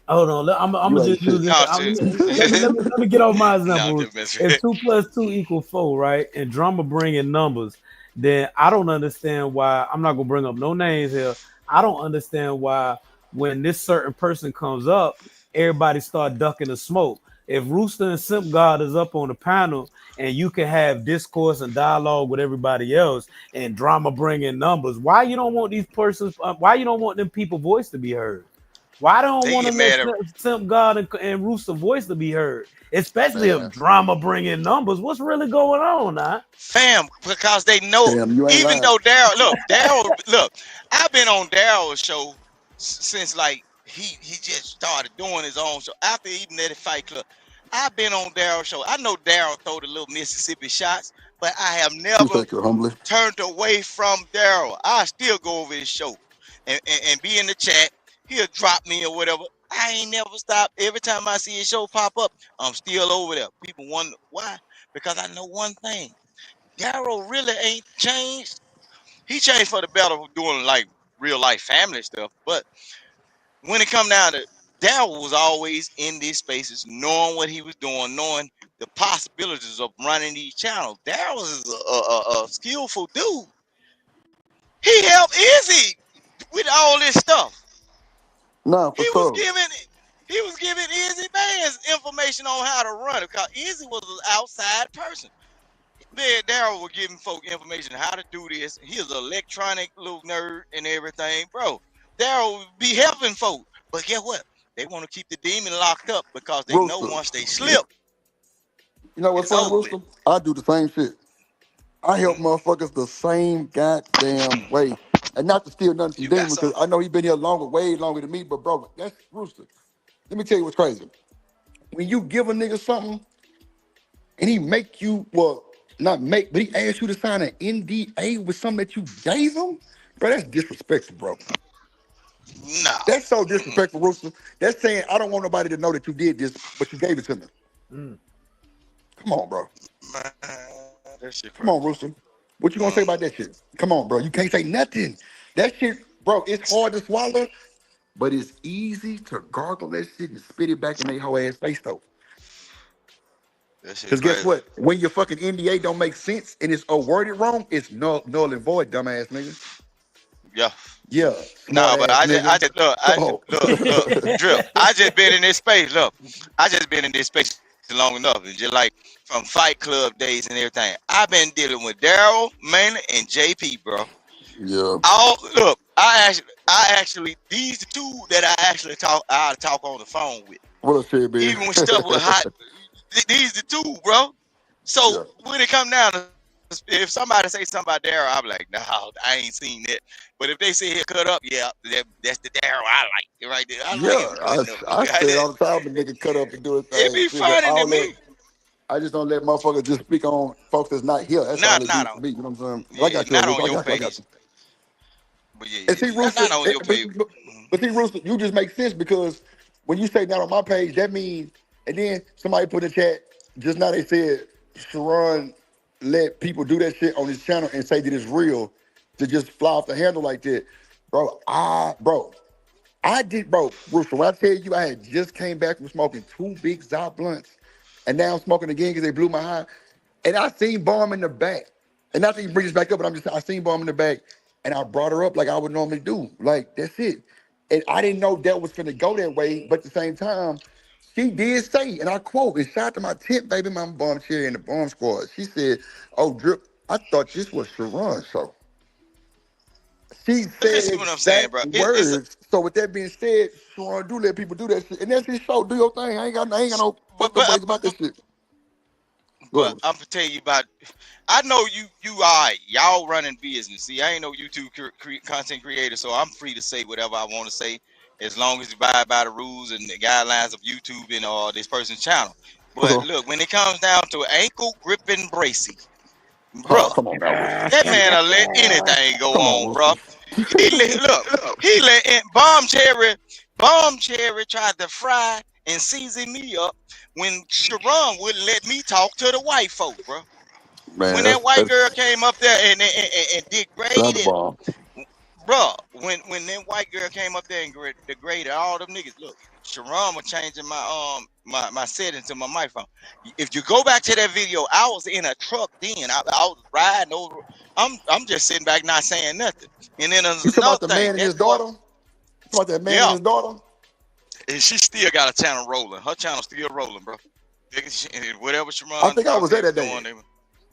Hold on, I'm gonna just use this. Let me get off my example. No, If 2 + 2 = 4, right, and drama bringing numbers, then I don't understand why. I'm not gonna bring up no names here. I don't understand why when this certain person comes up, everybody start ducking the smoke. If Rooster and Simp God is up on the panel and you can have discourse and dialogue with everybody else and drama bringing numbers, why you don't want these persons? Why you don't want them people voice to be heard? Why don't They want to get let mad Simp God and Rooster voice to be heard? Especially if drama bringing numbers. What's really going on now? Fam, because they know, Damn, you ain't even lying. though Daryl, I've been on Daryl's show since like he just started doing his own show after even at the Fight Club. I've been on Daryl's show. I know Daryl throw the little Mississippi shots, but I have never Appreciate you, humbly. turned away from Daryl. I still go over his show and be in the chat. He'll drop me or whatever. I ain't never stopped. Every time I see his show pop up, I'm still over there. People wonder why. Because I know one thing. Daryl really ain't changed. He changed for the better doing like real life family stuff. But when it come down to Daryl was always in these spaces, knowing what he was doing, knowing the possibilities of running these channels. Daryl is a skillful dude. He helped Izzy with all this stuff. Nah, for He sure. was giving Izzy Bands information on how to run it because Izzy was an outside person. Man, Daryl was giving folk information how to do this. He was an electronic little nerd and everything, bro. Daryl would be helping folk, but guess what? They want to keep the demon locked up because they know Rooster. once they slip. You know what's funny, Rooster? I do the same shit. I help motherfuckers the same goddamn way. And not to steal nothing from Demon, because I know he been here longer, way longer than me, but bro, that's Rooster. Let me tell you what's crazy. When you give a nigga something and he make you, well, not make, but he asked you to sign an NDA with something that you gave him, bro, that's disrespectful, bro. No. That's so disrespectful, Rooster. That's saying I don't want nobody to know that you did this, but you gave it to me. Come on, bro. Man, that shit Come on, Rooster. What you gonna say about that shit? Come on, bro. You can't say nothing. That shit, bro, it's hard to swallow, but it's easy to gargle that shit and spit it back in their whole ass face, though. Because guess what? When your fucking NDA don't make sense and it's worded wrong, it's null and void, dumbass nigga. Yeah. Yeah. No, but I smart-ass just nigga. look, Drip. I just been in this space. Look, I just been in this space long enough, and just like from Fight Club days and everything. I've been dealing with Daryl, Manley, and JP, bro. Yeah. I actually these the two that I talk on the phone with. What up, shit, baby? Even when stuff was hot, these the two, bro. So when it come down to, if somebody say something about Daryl, I'm like, no, I ain't seen that. But if they say here cut up, yeah, that's the Daryl I like right there. I say it all the time. The nigga cut up and do his thing. It be funny to me. I just don't let motherfuckers just speak on folks that's not here. That's all it do for me. You know what I'm saying? Yeah, I got you. not Rooster. on I your got you. page. But yeah, And see, Rooster, not on your page. but see, Rooster, you just make sense because when you say not on my page, that means, and then somebody put in the chat just now. They said Sharon let people do that shit on his channel and say that it's real to just fly off the handle like that, bro. I did, bro. Rooster, when I tell you I had just came back from smoking 2 big Zyre blunts, and now I'm smoking again because they blew my high, and I seen Bomb in the back, and not that you bring this back up, but I seen Bomb in the back, and I brought her up like I would normally do, like that's it, and I didn't know that was gonna go that way, but at the same time, she did say, and I quote, "And shout out to my tent baby, my Bomb Cherry and the Bomb Squad." She said, "Oh, Drip, I thought this was Sharon's show." She said This is what I'm saying, bro. words. So with that being said, Sharon, do let people do that shit, and that's his show. Do your thing. I ain't got no fucking ways about this shit. But I'm gonna tell you about. I know y'all running business. See, I ain't no YouTube content creator, so I'm free to say whatever I want to say, as long as you abide by the rules and the guidelines of YouTube and this person's channel. But look, when it comes down to ankle gripping bracing, bro, come on now. that man will let anything go on, bro. He let Bomb Cherry tried to fry and season me up when Sharon wouldn't let me talk to the white folk, bro. Man, when that white girl came up there and degraded, bro, when that white girl came up there and degraded all them niggas, look, Sharon was changing my my settings to my microphone. If you go back to that video, I was in a truck then. I was riding over. I'm just sitting back not saying nothing. And then there's You talking another about the thing. man and his daughter? You talking about that man and his daughter? And she still got a channel rolling. Her channel still rolling, bro. Whatever Sharon. I think I was there that day. doing,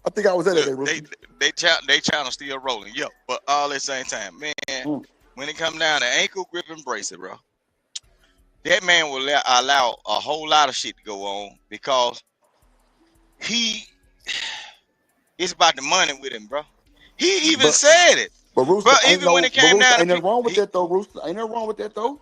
I think I was there that day, Look, Rooster. they channel still rolling, yep. But all at the same time, man, when it come down to ankle grip and bracelet, bro, that man will allow a whole lot of shit to go on because it's about the money with him, bro. He even said it. But Rooster, Bro, even when it came down to ain't nothing wrong with that though, Rooster. Ain't nothing wrong with that though.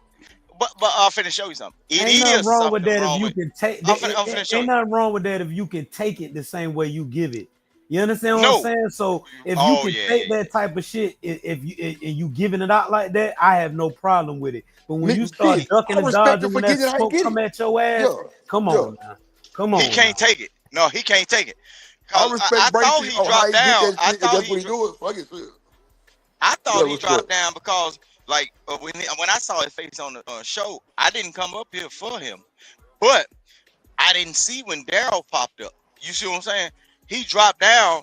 But I'll finna show you something. It Ain't is nothing wrong with something that wrong if you with can take. I'm finna show Ain't you. nothing wrong with that if you can take it the same way you give it. You understand what No. I'm saying? So if you Oh, can yeah, take that type of shit, if you giving it out like that, I have no problem with it. But when you start ducking I and respect dodging him when for that getting it how he smoke get come it. at your ass, come on now, come on. He can't take it. No, he can't take it. I 'Cause respect I thought Bracy he on how dropped he get down. that I shit. If thought that's he what he do it. Fuck it, shit. I thought Yeah, he what's dropped up? down because, like, when I saw his face on the show, I didn't come up here for him, but I didn't see when Daryl popped up. You see what I'm saying? He dropped down,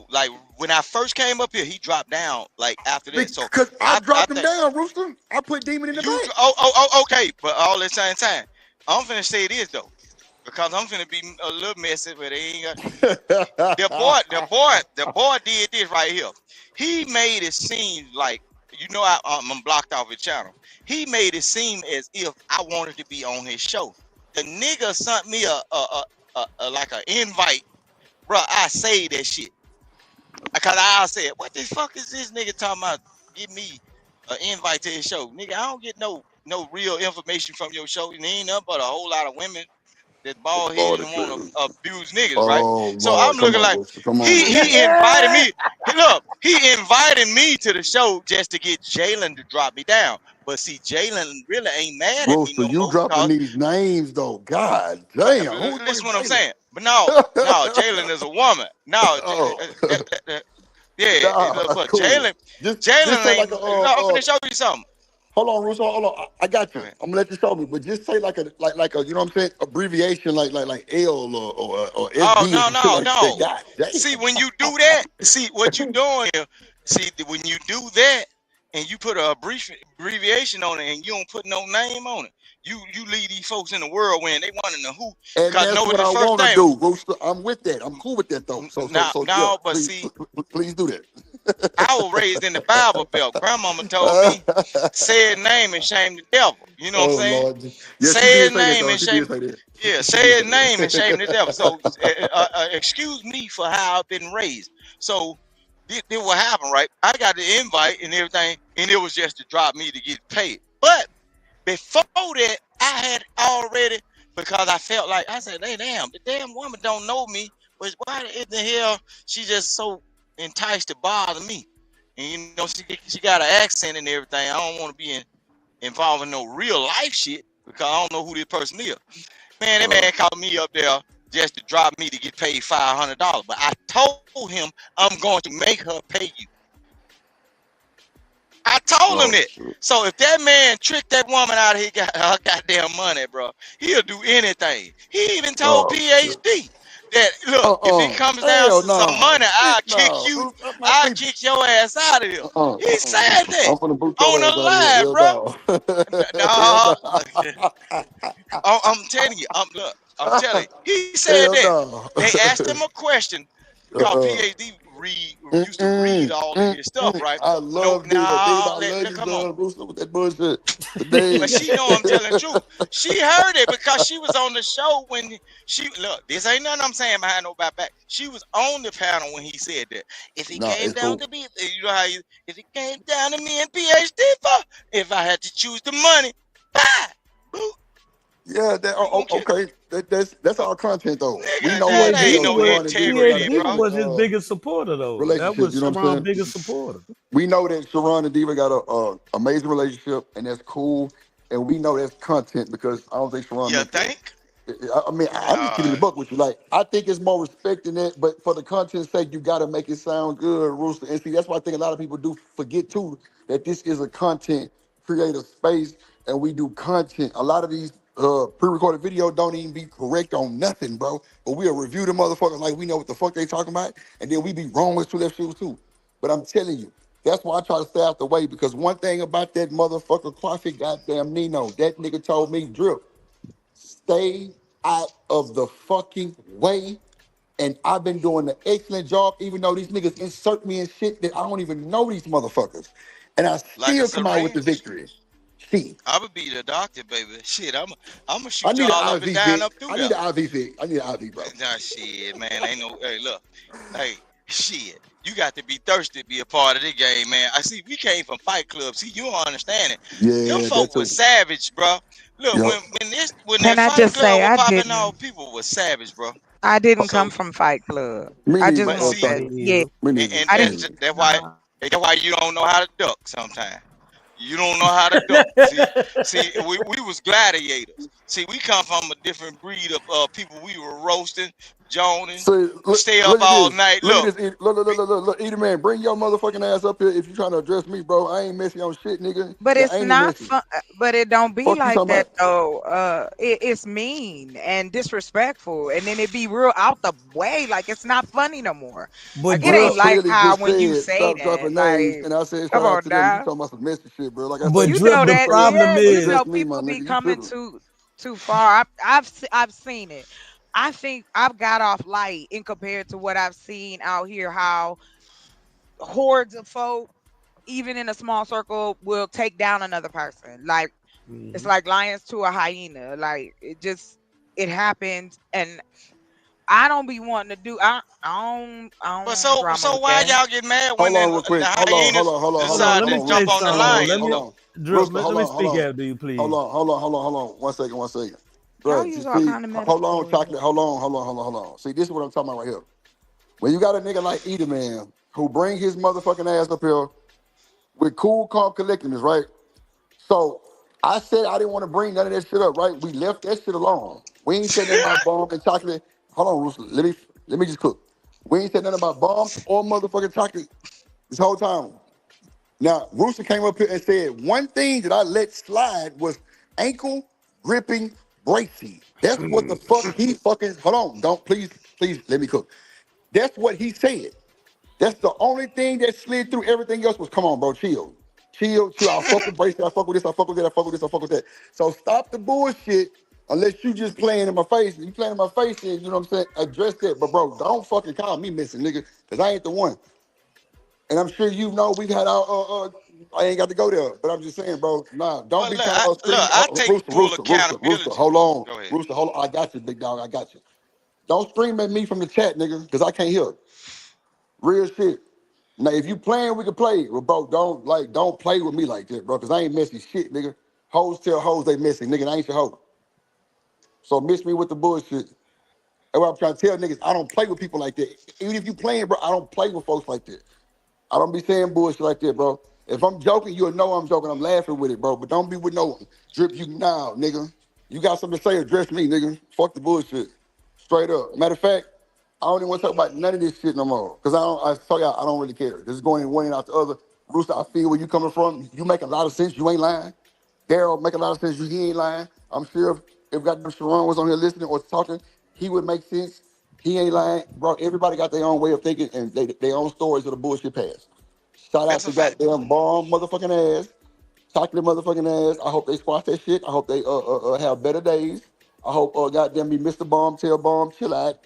like when I first came up here. He dropped down, like after that. So Because I dropped him think down, Rooster. I put Demon in the you. back. Okay, but all at the same time, I'm finna say this though, because I'm finna be a little messy, but they ain't got. The boy did this right here. He made it seem like, I'm blocked off his channel. He made it seem as if I wanted to be on his show. The nigga sent me a like an invite, bro. I saved that shit because I said, "What the fuck is this nigga talking about? Give me an invite to his show, nigga. I don't get no real information from your show. And ain't nothing but a whole lot of women that bald headed and want to abuse niggas, right? Oh So Lord, I'm come looking on, like Rooster. Come on, he invited me. He invited me to the show just to get Jalen to drop me down. But see, Jalen really ain't mad at me Rooster, no you more dropping because these names though. God damn. Who's listen what I'm Jalen? saying. But no, Jalen is a woman. No, Nah, but cool. Jalen Just ain't. say like a I'm finna show you something. hold on, Rooster, hold on. I got you. I'm gonna let you show me, but just say like a you know what I'm saying, abbreviation like L or SD Oh or some shit like that. God damn. See, when you do that, see what you doing here. See, when you do that and you put a abbreviation on it and you don't put no name on it, you leave these folks in the whirlwind. They want to know who. And Cause that's know what the I first want to thing. do, Rooster. I'm with that. I'm cool with that though. So yeah, But please, see, please do that. I was raised in the Bible Belt. Grandmama told me, say his name and shame the devil. You know what I'm saying? Lord. Yeah, she Say did his say that name though. and She shame. did say that. Yeah, She say did his say name that. and shame the devil. So excuse me for how I've been raised. So this what happened, right? I got the invite and everything, and it was just to drop me to get paid. But before that, I had already, because I felt like, I said, hey, damn, the damn woman don't know me, but why in the hell she just so enticed to bother me? And you know, she got an accent and everything. I don't want to be involved in no real life shit because I don't know who this person is. Man, that man called me up there just to drop me to get paid $500. But I told him I'm going to make her pay you. I told him that. So if that man tricked that woman out of her goddamn money, bro, he'll do anything. He even told PhD that, look, if it comes down to some money, I'll kick your ass out of here. He said that I'm finna boot on your the ass out of here. live, bro. No. I'm telling you, I'm telling you. He said Hell that. no. They asked him a question because PhD used to read all of his stuff, right? I love Diva. Diva, I love you, Come on. son. Rooster with that bullshit. Today. But she know I'm telling the truth. She heard it because she was on the show when this ain't nothing I'm saying behind no back. She was on the panel when he said that. If it came down to me, you know how if it came down to me and PhD, if I had to choose the money, bye. Boo. Yeah, okay. That's our content though. We know that what ain't no integrity, Diva bro. was his biggest supporter though. That was you know what I'm Sharon's saying? biggest supporter. We know that Sharon and Diva got a amazing relationship, and that's cool. And we know that's content because I don't think Sharon. You think? I mean, I'm just keeping the book with you. Like, I think it's more respect than that, but for the content's sake, you got to make it sound good, Rooster. And see, that's why I think a lot of people do forget too that this is a content creative space, and we do content. A lot of these pre-recorded videos don't even be correct on nothing, bro. But we'll review the motherfuckers like we know what the fuck they talking about, and then we be wrong with two left shoes too. But I'm telling you, that's why I try to stay out the way, because one thing about that motherfucker Coffee, goddamn Nino, that nigga told me, Drip, stay out of the fucking way. And I've been doing an excellent job, even though these niggas insert me in shit that I don't even know these motherfuckers. And I still come out with the victory. See, I would be the doctor, baby. Shit, I'm gonna I shoot need you all an up and IV down fix. up through I there. need an IV fix. I need an IV, bro. Nah, shit, man, ain't no. Hey, look, hey, shit. You got to be thirsty to be a part of the game, man. I see. We came from Fight Club. See, you don't understand it. Them Yeah, folk that's was savage, bro. Look, Yup. when Can that I Fight just Club say was I popping didn't? off, people was savage, bro. I didn't So, come from Fight Club. Me I neither, just but want see, that. Me Yeah. neither. Me and, neither. and I that's didn't. that's why you don't know how to duck sometimes. You don't know how to duck. See, we was gladiators. See, we come from a different breed of people. We were roasting, joning, So stay up look at all this. night. Look Look, at this. Look, Eater Man, bring your motherfucking ass up here if you trying to address me, bro. I ain't messy on shit, nigga. But Yeah, it's I ain't not messy. fun. But it don't be Fuck you like talking that about? though. It's mean and disrespectful, and then it be real out the way. Like it's not funny no more. But Like it Bro, I ain't Drip, like clearly how just when you said say stop that. dropping names, Like, and I said come shout out on to them. You now. talking about some messy shit, bro. Like I but say, You Drip, know the that, straight up, problem yeah. don't You is, know address me, my people be nigga. You coming tripping? too far. I've seen it. I think I've got off light in compared to what I've seen out here. How hordes of folk, even in a small circle, will take down another person. Like it's like lions to a hyena. Like it happens, and I don't be wanting to do. I but don't drama so with why that. y'all get mad when Hold on, real the quick. Hold on, hold hyenas on, hold on, hold hold on, on. decide Let hold to me on, jump say Rooster. on the Hold something though. on, Let lion? hold me, on. Drip. Rooster, Let hold me on, hold speak on. after you, please. Hold on. 1 second, 1 second. Y'all Bro, use just all see, kind of hold on, metaphors. chocolate. Hold on. See, this is what I'm talking about right here. When you got a nigga like Eater Man who bring his motherfucking ass up here with cool, calm collectedness, right? So I said I didn't want to bring none of that shit up, right? We left that shit alone. We ain't said nothing about bombs and chocolate. Hold on, Rooster. Let me just cook. We ain't said nothing about bombs or motherfucking chocolate this whole time. Now, Rooster came up here and said one thing that I let slide was ankle gripping bracy. That's what the fuck he fucking. Hold on, don't please let me cook. That's what he said. That's the only thing that slid through. Everything else was, come on, bro, chill. Chill. I fuck with bracelet. I fuck with this. I fuck with that. I fuck with this. I fuck with that. So stop the bullshit unless you just playing in my face. You playing in my face, and you know what I'm saying? Address that. But, bro, don't fucking call me missing, nigga, because I ain't the one. And I'm sure you know we've had our, I ain't got to go there, but I'm just saying, bro, nah, don't Well, be look, trying to scream. I take full Rooster, accountability. hold on. Go ahead. Rooster, hold on. I got you, big dog. I got you. Don't scream at me from the chat, nigga, because I can't hear. Real shit. Now, if you playing, we can play. Well, bro, don't play with me like that, bro, because I ain't messy shit, nigga. Hoes tell hoes they messy, nigga. And I ain't your hoe. So miss me with the bullshit. That's what I'm trying to tell niggas. I don't play with people like that. Even if you playing, bro, I don't play with folks like that. I don't be saying bullshit like that, bro. If I'm joking, you'll know I'm joking. I'm laughing with it, bro. But don't be with no drip you now, nigga. You got something to say, address me, nigga. Fuck the bullshit. Straight up. Matter of fact, I don't even want to talk about none of this shit no more. Because I tell y'all, I don't really care. This is going in one and out the other. Rooster, I feel where you coming from. You make a lot of sense. You ain't lying. Daryl make a lot of sense. He ain't lying. I'm sure if goddamn Sharon was on here listening or talking, he would make sense. He ain't lying. Bro, everybody got their own way of thinking and their own stories of the bullshit past. Shout out That's a to fact. goddamn bomb motherfucking ass. Chocolate motherfucking ass. I hope they squash that shit. I hope they have better days. I hope goddamn me Mr. Bomb, tell Bomb, chill out.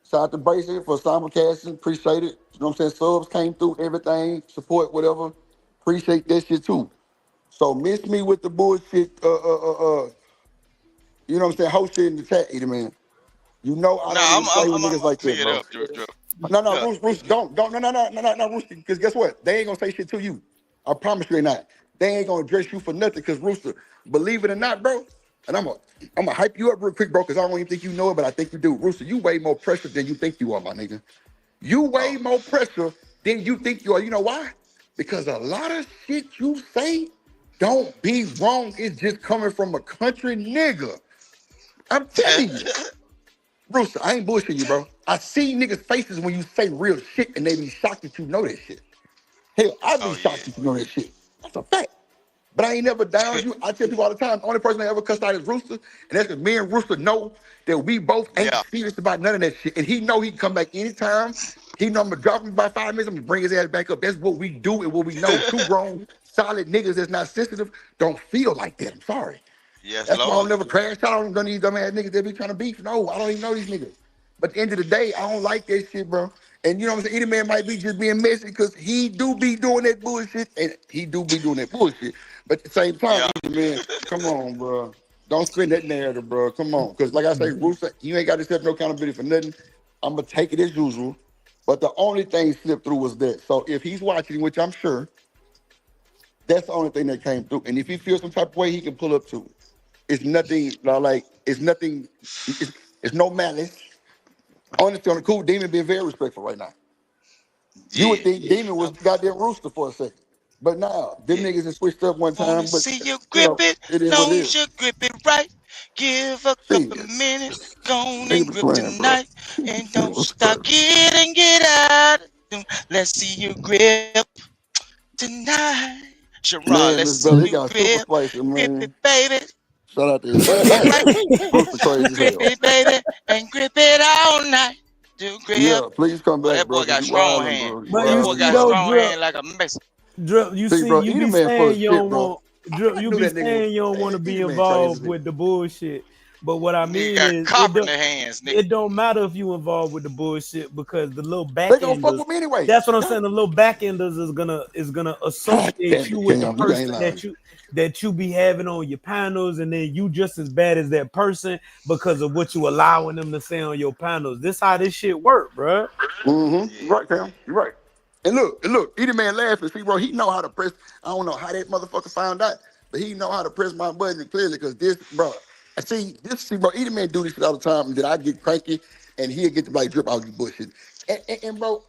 Shout out to Bracer for simulcasting. Appreciate it. You know what I'm saying? Subs came through, everything, support, whatever. Appreciate that shit too. So miss me with the bullshit, you know what I'm saying? Whole shit in the chat, Eater Man. You know I No, don't even play with I'm niggas like clear that, it bro. up, Drip. No, Look, Roos, don't, no, Rooster, because guess what? They ain't gonna say shit to you. I promise you they not. They ain't gonna address you for nothing, because Rooster, believe it or not, bro, and I'm gonna hype you up real quick, bro, because I don't even think you know it, but I think you do. Rooster, you way more pressure than you think you are, my nigga. You way more pressure than you think you are. You know why? Because a lot of shit you say don't be wrong. It's just coming from a country nigga. I'm telling you. Rooster, I ain't bullshitting you, bro. I see niggas' faces when you say real shit and they be shocked that you know that shit. Hell, I be shocked that you know that shit. That's a fact. But I ain't never down you. I tell people all the time, the only person I ever cussed out is Rooster, and that's because me and Rooster know that we both ain't serious about none of that shit. And he know he can come back anytime. He know I'm gonna drop him by 5 minutes, I'm gonna bring his ass back up. That's what we do and what we know. Two grown, solid niggas that's not sensitive don't feel like that. I'm sorry. Yes, That's why I don't Lord. never crash out on none of these dumb ass niggas that be trying to beef. No, I don't even know these niggas. But at the end of the day, I don't like that shit, bro. And you know what I'm saying? Either man might be just being messy because he do be doing that bullshit and he do be doing that bullshit. But at the same time, man, come on, bro. Don't spin that narrative, bro. Come on. Because like I say, Rooster, you ain't got to accept no accountability for nothing. I'm going to take it as usual. But the only thing slipped through was that. So if he's watching, which I'm sure, that's the only thing that came through. And if he feels some type of way, he can pull up to it. It's nothing, it's nothing, it's no malice. Honestly, on the cool, Demon being very respectful right now. You would think Demon was goddamn Rooster for a second. But nah, them niggas have switched up one time. But See you grip it, it is what long it as is. you grip it right. Give a couple minutes, go on and grip tonight, and don't stop, get out. Let's see you grip tonight. Sharon, Man, let's Miss see Bella, he you got super grip, spicy, grip man. it, baby. Shout out to his Rooster crazy as Grip hell. it, baby, and grip it all night. Do grip. Yeah, please come Boy, back, that bro. boy got You strong wildin', hand. bro. You But That you boy wildin', got see though, strong Drip, hand like a Mexican. Drip, you See, see, bro, you Eater be Man full saying of you shit, don't bro. want, Drip, you Knew be that nigga saying you don't want to be Eater Man crazy as involved hell. with the bullshit. But what I Nigga mean got is, copper in their hands, nigga. it don't matter if you involved with the bullshit because the little back They gonna fuck enders. with me anyway. That's what I'm saying. The little back enders is gonna associate Damn you it, with the Cam, you ain't person lying. that you be having on your panels, and then you just as bad as that person because of what you allowing them to say on your panels. This how this shit work, bro. Mm-hmm. You're right, Cam. You're right. And look, Eater Man laughing. See, bro, he know how to press. I don't know how that motherfucker found out, but he know how to press my button clearly because this, bro. See, bro, Eater Man do this shit all the time. And then I get cranky, and he'll get to like Drip all these bullshit. And bro,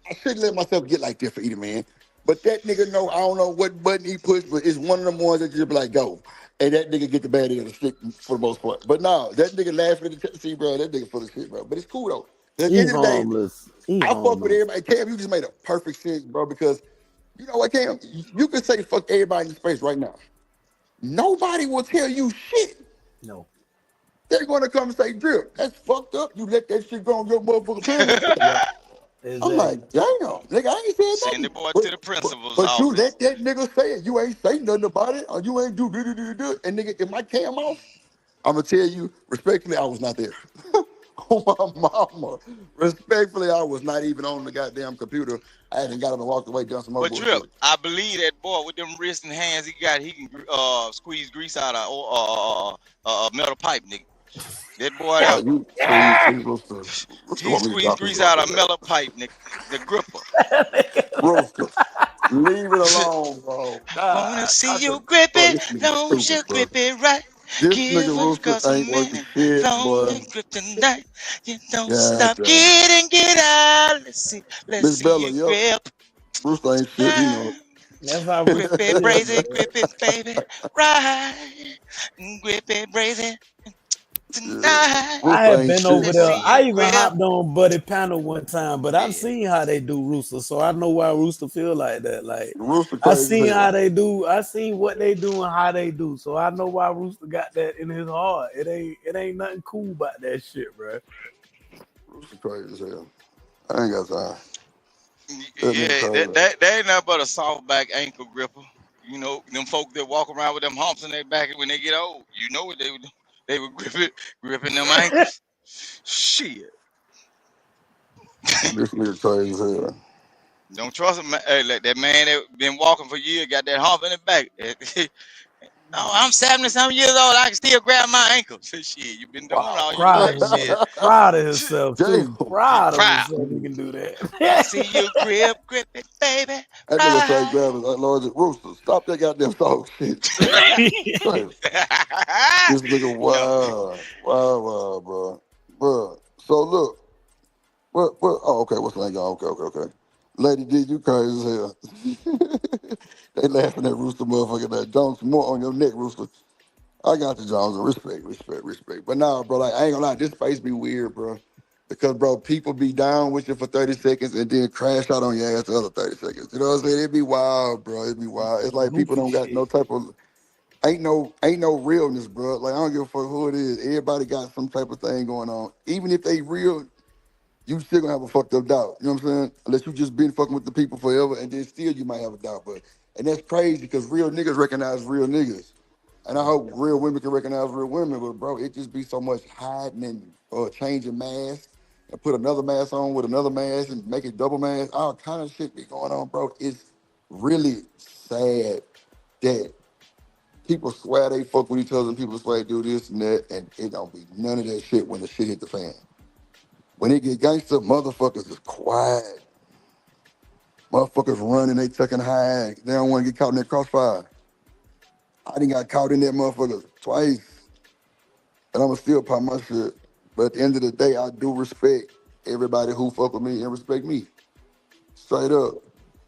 I shouldn't let myself get like this for Eater Man. But that nigga know, I don't know what button he pushed, but it's one of them ones that just be like, go. And that nigga get the bad end of the stick for the most part. But no, that nigga laughing at the see, bro, that nigga full of shit, bro. But it's cool though. At the He end of the day, harmless. He I fuck with harmless. everybody. Cam, you just made a perfect sense, bro, because you know what, Cam? You can say fuck everybody in space right now. Nobody will tell you shit. No. They're gonna come and say, Drip, that's fucked up. You let that shit go on your motherfucking panel. I'm like, damn, nigga, I ain't said Send nothing. the boy But, to the principal's but you office. let that nigga say it. You ain't say nothing about it, or you ain't do. And nigga, if my cam off, I'm gonna tell you respectfully, I was not there. Oh my mama, respectfully, I was not even on the goddamn computer. I hadn't got up and walked away, done some other But Drip, bullshit. I believe that boy with them wrists and hands he got, he can squeeze grease out of a metal pipe, nigga. That boy, Boy, you please, Rooster. he Want me to squeeze drop his grease out rock of a like metal pipe, nigga. The gripper. that? Rooster, leave it alone, bro. Wanna God, see I you could, grip bro, it, this nigga long as you stupid, bro. grip it right. This Give nigga a Rooster couple ain't worth the minutes, shit, long boy. as you grip tonight. You don't God stop, damn. get in, get out. Let's Miss see Bella, you yep. grip. Rooster ain't shit, you know. That's how Grip Rooster it, is, brace man. it, grip it, baby, right. Grip it, brace it tonight. I Rooster have ain't been shit, over Let's there. man. see I you even grip. hopped on Buddy Panel one time, but I've Yeah. seen how they do Rooster, so I know why Rooster feel like that. Like Rooster I crazy seen as how hell. they do. I seen what they do and how they do, so I know why Rooster got that in his heart. It ain't nothing cool about that shit, bro. Rooster crazy as hell. I ain't got time. That nigga Yeah, crazy. that ain't nothing but a softback ankle gripper. You know, them folk that walk around with them humps in their back when they get old. You know what they would do? They would gripping them ankles. Shit. This nigga crazy as hell. Don't trust him. Hey, like that man that been walking for years got that hump in the back. Oh, I'm 70-something years old. I can still grab my ankle. Shit, you been doing all your life. Shit. Proud of himself too. Damn. Proud of Proud. himself. He can do that. Let's see you grip it, baby. That nigga say Right. grab his Lord Rooster. Stop that goddamn dog shit. Crazy. This nigga wild, bro. Bro. So look, what? Oh, okay. What's the name? Okay. Lady D, you crazy as hell. They laughing at Rooster, motherfucker. That Jones more on your neck, Rooster. I got the Jones. Respect. But nah, bro, like I ain't gonna lie, this space be weird, bro. Because bro, people be down with you for 30 seconds and then crash out on your ass the other 30 seconds. You know what I'm saying? It be wild, bro. It be wild. It's like people Goofy don't got shit. no type of ain't no realness, bro. Like I don't give a fuck who it is. Everybody got some type of thing going on. Even if they real, you still gonna have a fucked up doubt. You know what I'm saying? Unless you just been fucking with the people forever, and then still you might have a doubt. But and that's crazy because real niggas recognize real niggas. And I hope real women can recognize real women, but bro, it just be so much hiding and changing masks and put another mask on with another mask and make it double mask. All kind of shit be going on, bro. It's really sad that people swear they fuck with each other and people swear they do this and that, and it don't be none of that shit when the shit hit the fan. When it get gangster, motherfuckers is quiet. Motherfuckers running, they tucking high. They don't want to get caught in that crossfire. I done got caught in that motherfucker twice, and I'ma still pop my shit. But at the end of the day, I do respect everybody who fuck with me and respect me. Straight up.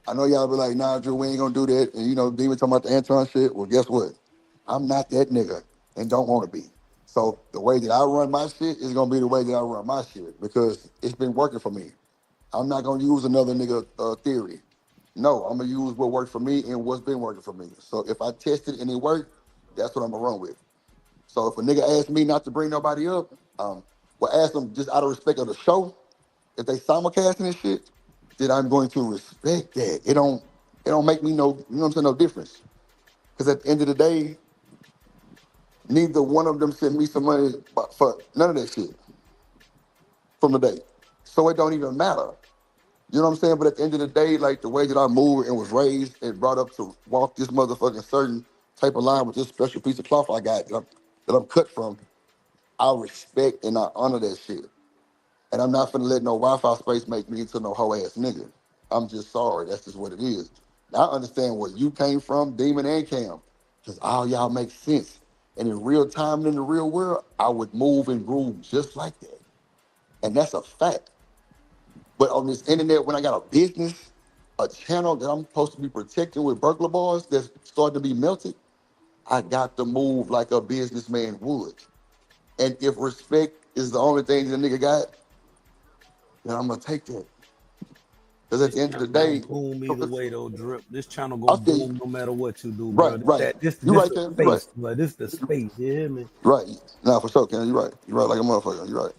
I know y'all be like, nah, Drew, we ain't gonna do that. And you know, Demon talking about the Anton shit. Well, guess what? I'm not that nigga and don't want to be. So the way that I run my shit is gonna be the way that I run my shit because it's been working for me. I'm not gonna use another nigga theory. No, I'm gonna use what worked for me and what's been working for me. So if I test it and it worked, that's what I'm gonna run with. So if a nigga asks me not to bring nobody up, well, ask them just out of respect of the show. If they simulcasting this shit, then I'm going to respect that. It don't make me no, you know what I'm saying, no difference. Because at the end of the day, neither one of them sent me some money for none of that shit from the day. So it don't even matter. You know what I'm saying? But at the end of the day, like the way that I moved and was raised and brought up to walk this motherfucking certain type of line with this special piece of cloth I got that I'm cut from, I respect and I honor that shit. And I'm not finna let no Wi-Fi space make me into no hoe ass nigga. I'm just sorry. That's just what it is. Now I understand where you came from, Demon and Cam, because all y'all make sense. And in real time and in the real world, I would move and groove just like that. And that's a fact. But on this internet, when I got a business, a channel that I'm supposed to be protecting with burglar bars that's starting to be melted, I got to move like a businessman would. And if respect is the only thing that nigga got, then I'm gonna take that. Because at the end of the day, boom either way though, Drip. This channel I'll gonna tell you, boom no matter what you do, right, bro. right. This You right, the Cam. You right. space, bro. This the space. You hear me? Right. Nah, for sure, Cam. You right. You right like a motherfucker. You right.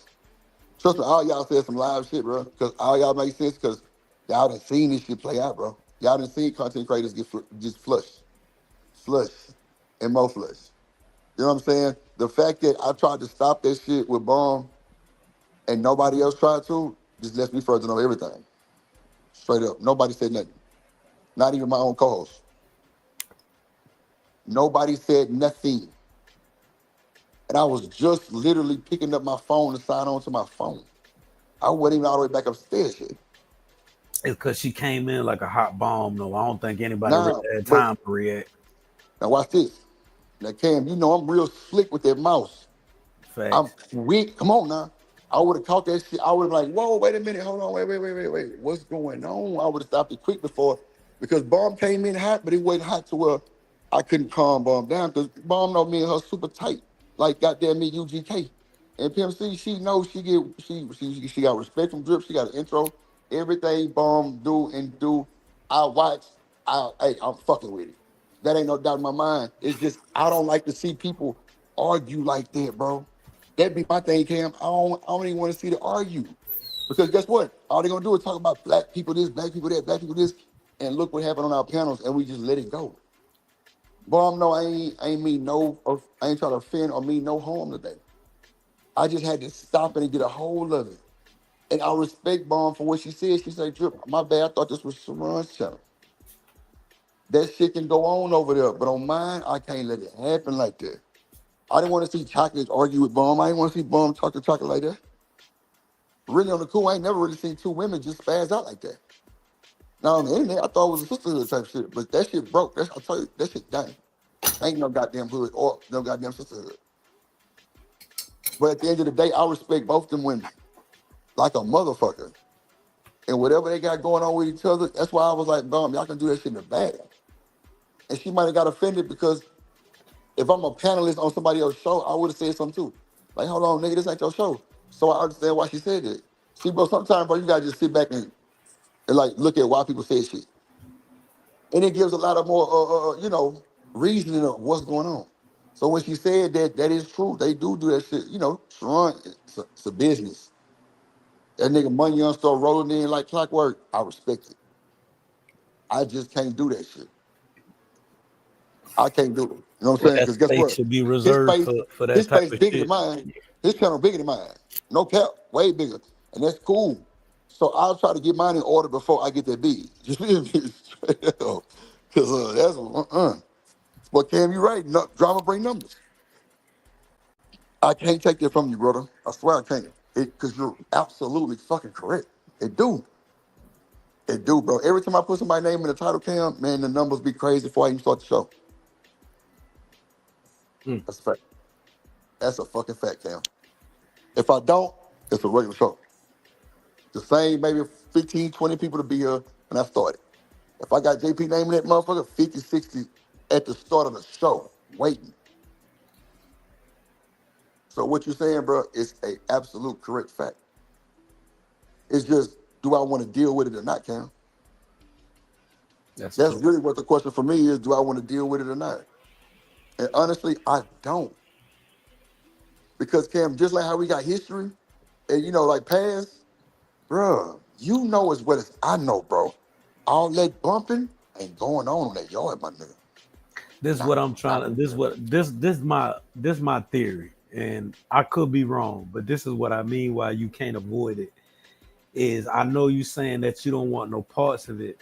Trust me, all y'all said some live shit, bro. Because all y'all make sense because y'all done seen this shit play out, bro. Y'all done seen content creators get just flushed, and more flush. You know what I'm saying? The fact that I tried to stop that shit with Bomb and nobody else tried to just lets me further know everything. Straight up. Nobody said nothing. Not even my own co-host. Nobody said nothing. And I was just literally picking up my phone to sign on to my phone. I wasn't even all the way back upstairs yet. It's because she came in like a hot bomb. No, I don't think anybody Nah, really had but time to react. now watch this. Now, Cam, you know I'm real slick with that mouse. Facts. I'm quick. Come on now. I would have caught that shit. I would have been like, whoa, wait a minute. Hold on. Wait. What's going on? I would have stopped it quick before because Bomb came in hot, but it wasn't hot to where I couldn't calm Bomb down because Bomb know me and her super tight. Like goddamn me, UGK. And PMC, she knows she got respect from Drip. She got an intro. Everything Bomb do, I watch. I'm fucking with it. That ain't no doubt in my mind. It's just I don't like to see people argue like that, bro. That'd be my thing, Cam. I don't even want to see them argue. Because guess what? All they're gonna do is talk about black people this, black people that, black people this, and look what happened on our panels, and we just let it go. Bomb, no, I ain't mean no, I ain't trying to offend or mean no harm today. I just had to stop it and get a hold of it. And I respect Bomb for what she said. She said, Drip, my bad, I thought this was Sharon's channel. That shit can go on over there, but on mine, I can't let it happen like that. I didn't want to see Chocolate argue with Bomb. I didn't want to see Bomb talk to Chocolate like that. Really on the cool, I ain't never really seen two women just spaz out like that. Now on the internet, I thought it was a sisterhood type shit, but that shit broke. I'll tell you, that shit done. Ain't no goddamn hood or no goddamn sisterhood. But at the end of the day, I respect both them women like a motherfucker. And whatever they got going on with each other, that's why I was like, Bomb, y'all can do that shit in the bag. And she might have got offended because if I'm a panelist on somebody else's show, I would have said something too. Like, hold on, nigga, this ain't your show. So I understand why she said that. See, bro, sometimes, bro, you gotta just sit back and like look at why people say shit. And it gives a lot of more, reasoning of what's going on. So when she said that, that is true. They do that shit. Sharon, it's a business. That nigga money on start rolling in like clockwork. I respect it. I just can't do that shit. I can't do it. You know what I'm saying? That Because guess space what? should be reserved for that His type space of bigger shit. than mine. His channel bigger than mine. No cap, way bigger. And that's cool. So I'll try to get mine in order before I get that big. Just feel me? Because that's But Cam, you right. No, drama bring numbers. I can't take that from you, brother. I swear I can't. Because you're absolutely fucking correct. It do. It do, bro. Every time I put somebody's name in the title, Cam, man, the numbers be crazy before I even start the show. That's a fact. That's a fucking fact, Cam. If I don't, it's a regular show. The same, maybe 15, 20 people to be here when I started. If I got JP name in that motherfucker, 50, 60 at the start of the show, waiting. So what you're saying, bro, is a absolute correct fact. It's just, do I want to deal with it or not, Cam? That's really what the question for me is, do I want to deal with it or not? And honestly, I don't. Because Cam, just like how we got history and, like past, bro, you know as well as I know, bro. All that bumping ain't going on that yard, my nigga. This is what I'm trying to. This my theory, and I could be wrong, but this is what I mean. Why you can't avoid it is I know you saying that you don't want no parts of it,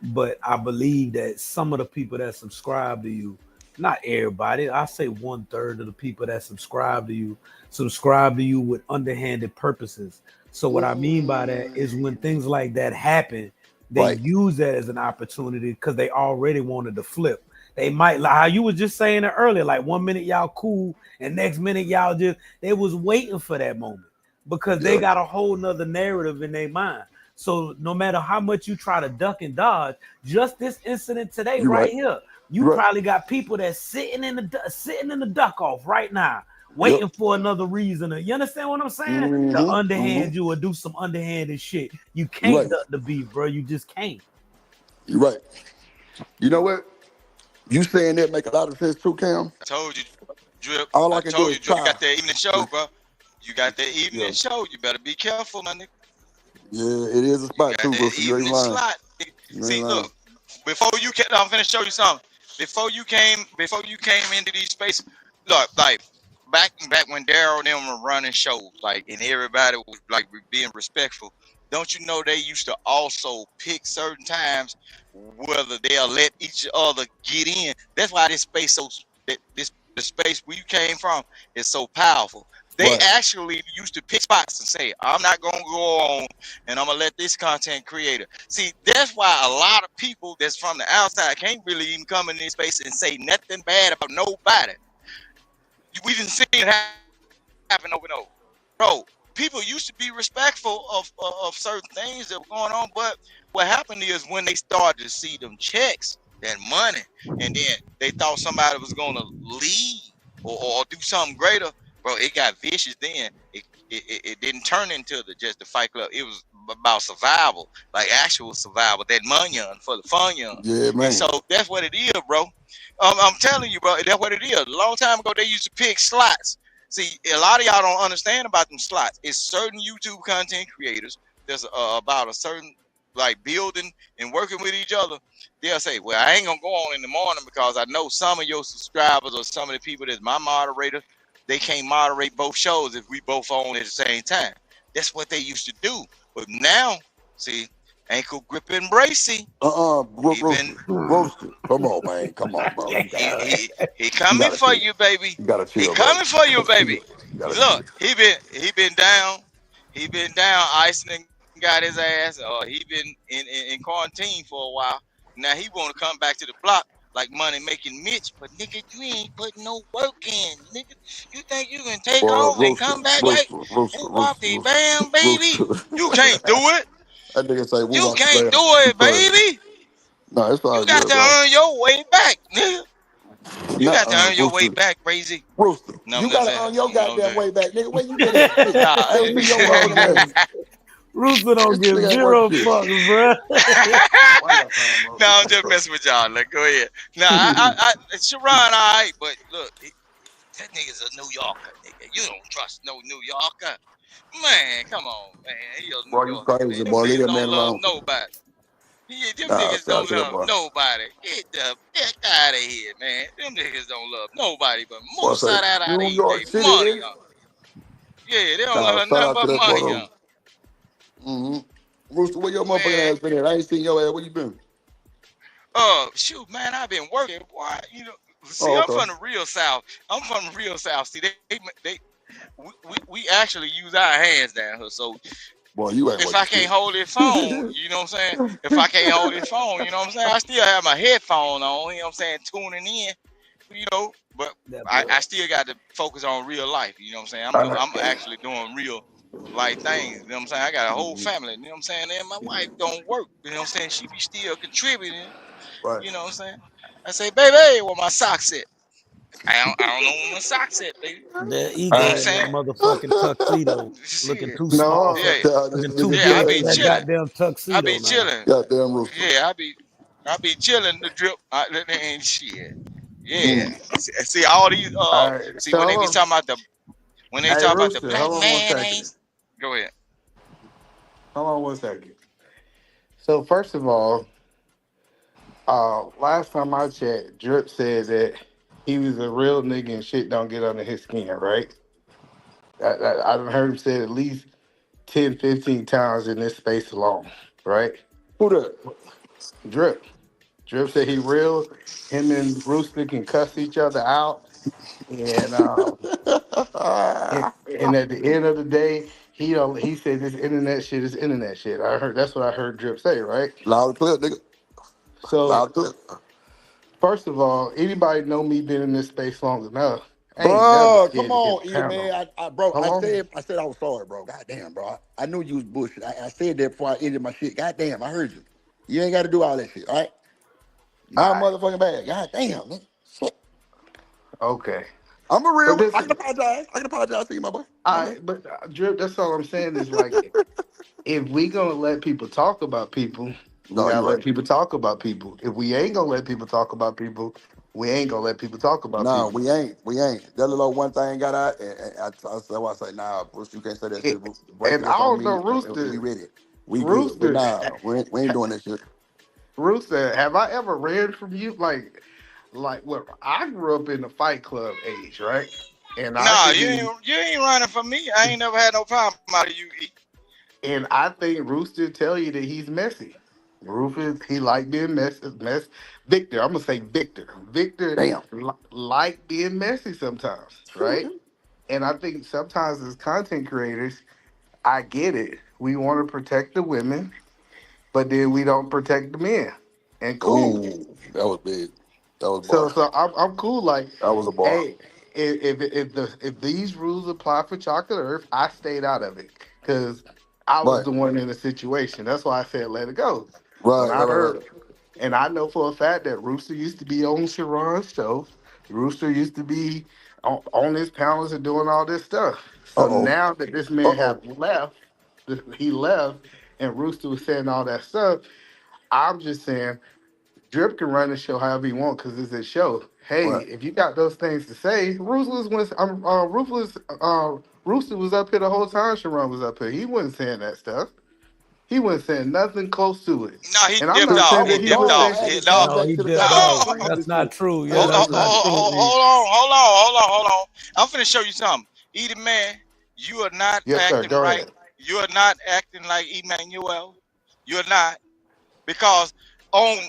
but I believe that some of the people that subscribe to you, not everybody, I say 1/3 of the people that subscribe to you with underhanded purposes. So what I mean by that is when things like that happen, they use that as an opportunity because they already wanted to flip. They might, like how you was just saying it earlier, like 1 minute y'all cool and next minute y'all they was waiting for that moment because they got a whole nother narrative in their mind. So no matter how much you try to duck and dodge, just this incident today right here, you probably got people that's sitting in the duck off right now, waiting for another reason. You understand what I'm saying? To underhand you or do some underhanded shit. You can't duck the beef, bro. You just can't. You're right. You know what? You saying that make a lot of sense too, Cam. I told you, Drip. All I can do is Drip, you try. got that evening show, bro. You got that evening show. You better be careful, my nigga. Yeah, it is a spot too, bro. So you ain't lying. Slot. You See, ain't lying. look, before you came, I'm finna show you something. Before you came into these spaces, look, like back when Daryl and them were running shows, like, and everybody was like being respectful. Don't you know they used to also pick certain times whether they'll let each other get in? That's why this space the space where you came from is so powerful. They actually used to pick spots and say, I'm not gonna go on and I'm gonna let this content creator. See, that's why a lot of people that's from the outside can't really even come in this space and say nothing bad about nobody. We didn't see it happen over and over. Bro, people used to be respectful of certain things that were going on, but what happened is when they started to see them checks, that money, and then they thought somebody was gonna leave or do something greater, bro, it got vicious then. It didn't turn into just the Fight Club. It was about survival, like actual survival, that money for the fun young. Yeah, man. And so that's what it is, bro. I'm telling you, bro, that's what it is. A long time ago, they used to pick slots. See, a lot of y'all don't understand about them slots. It's certain YouTube content creators that's about a certain like building and working with each other. They'll say, well, I ain't gonna go on in the morning because I know some of your subscribers or some of the people that's my moderator, they can't moderate both shows if we both on at the same time. That's what they used to do. But now, see, ankle gripping Bracy. Roasted. Come on, man. Come on, bro. He coming for you, baby. You gotta chill, he coming for you, baby. Look, he been down. He been down. Icing got his ass. He been in quarantine for a while. Now he want to come back to the block like money making Mitch, but nigga, you ain't putting no work in, nigga. You think you can take off and come back like walk the bam, baby? You can't do it. That nigga say, you can't do it, baby. No, it's all You got good, to bro. earn your way back, nigga. You got to earn your Rooster. way back, crazy. Rooster, No, you I'm gotta just earn your saying. goddamn way back, nigga. Where you been at? Hey, let me see your motherfucking ass. Rooster don't This give nigga ain't zero worth shit. fucks, bro. No, I'm just messing with y'all. Like, go ahead. Now, I Sharon, all right, but look, that nigga's a New Yorker, nigga. You don't trust no New Yorker. Man, come on, man. He a Boy, New you Yorker, crazy, man. Them boy. Leave niggas that man don't love alone. nobody. Yeah, them Nah, niggas stop don't that, love boy. nobody. Get the heck out of here, man. Them niggas don't love nobody but Boy, most say, of that out of New eat York they City money, is. huh? Yeah, they don't Nah, love shout nothing out to but that money, brother. huh? Rooster, where your motherfucking Man, ass been at? I ain't seen your ass. Where you been? shoot, man, I've been working. Boy, you know, see, Oh, I'm okay. from the real South. I'm from the real South. See, we actually use our hands down here. So Boy, you ain't if I working can't shit. hold this phone, you know what I'm saying? If I can't hold this phone, you know what I'm saying? I still have my headphone on, you know what I'm saying, tuning in, you know, but I still got to focus on real life, you know what I'm saying? I'm actually doing real life things, you know what I'm saying? I got a whole family, you know what I'm saying? And my wife don't work, you know what I'm saying? She be still contributing, Right. you know what I'm saying? I say, baby, where my socks at? I don't know where my socks at, baby. That You know what ego I'm in that saying? motherfucking tuxedo, looking Shit. too small for, Yeah. looking too Yeah, I big be for that chilling. goddamn I tuxedo be now. chilling. Goddamn Rooster. Yeah, I be chilling the drip and shit. Yeah. See all these All right, see so when they hold be on. talking about Hey, the Rooster, black hold on 1 second. mayonnaise. Go ahead. Hold on 1 second. So first of all, last time I checked, Drip said that he was a real nigga and shit don't get under his skin, right? I done heard him say it at least 10, 15 times in this space alone, right? Who that? Drip. Drip said he real. Him and Rooster can cuss each other out. And and at the end of the day, he said this internet shit is internet shit. That's what I heard Drip say, right? Loud and clear, nigga. So Loud and clear. first of all, anybody know me been in this space long enough. I ain't never Bro, come scared to get on, a Eda, pound on. man. Bro, Hold on. I said I was sorry, bro. Goddamn, bro. I knew you was bullshit. I said that before I ended my shit. Goddamn, I heard you. You ain't got to do all that shit, all right? I'm motherfucking bad. Goddamn, man. Shit. Okay. I'm a real But one. this I can apologize. I can apologize to you, my boy. Drip, that's all I'm saying is like if we gonna let people talk about people, we No, gotta you're let right. people talk about people. If we ain't gonna let people talk about people, we ain't gonna let people talk about No, people. we ain't. We ain't. That little one thing got out, and that's why I say, nah, Bruce, you can't say that shit. Break And I this on don't me, know, and we Rooster. ready. We good. But Rooster, nah, we ain't doing that shit. Rooster, have I ever ran from you? Like what? I grew up in the Fight Club age, right? And I Nah, think, you ain't running from me. I ain't never had no problem out of you. and I think Rooster tell you that he's messy. Rufus, he like being mess. Victor, I'm gonna say Victor. Victor Damn. like being messy sometimes, right? And I think sometimes as content creators, I get it. We want to protect the women, but then we don't protect the men. And cool. Ooh, that was big. That was So bar. so I'm cool. Like, That was a bar. hey, if these rules apply for Chocolate Earth, I stayed out of it because I was Right. the one in the situation. That's why I said let it go. When Right, I right, right, heard, right. and I know for a fact that Rooster used to be on Sharon's show. Rooster used to be on his panels and doing all this stuff. So Uh-oh. now that this man Uh-oh. have left, he left, and Rooster was saying all that stuff. I'm just saying Drip can run the show however he wants because it's his show. Hey, Right. if you got those things to say, Rooster was up here the whole time Sharon was up here. He wasn't saying that stuff. He wasn't saying nothing close to it. Nah, he And I'm dipped not off. saying He that he dipped would off. say, I had to No, come No, back he to the dipped goddamn off. screen That's this shit. not true. Yeah, hold that's on, not true. E. hold on. I'm finna show you something. Edie man, you are not yes, sir, acting go right. ahead. You are not acting like Emmanuel. You're not. Because on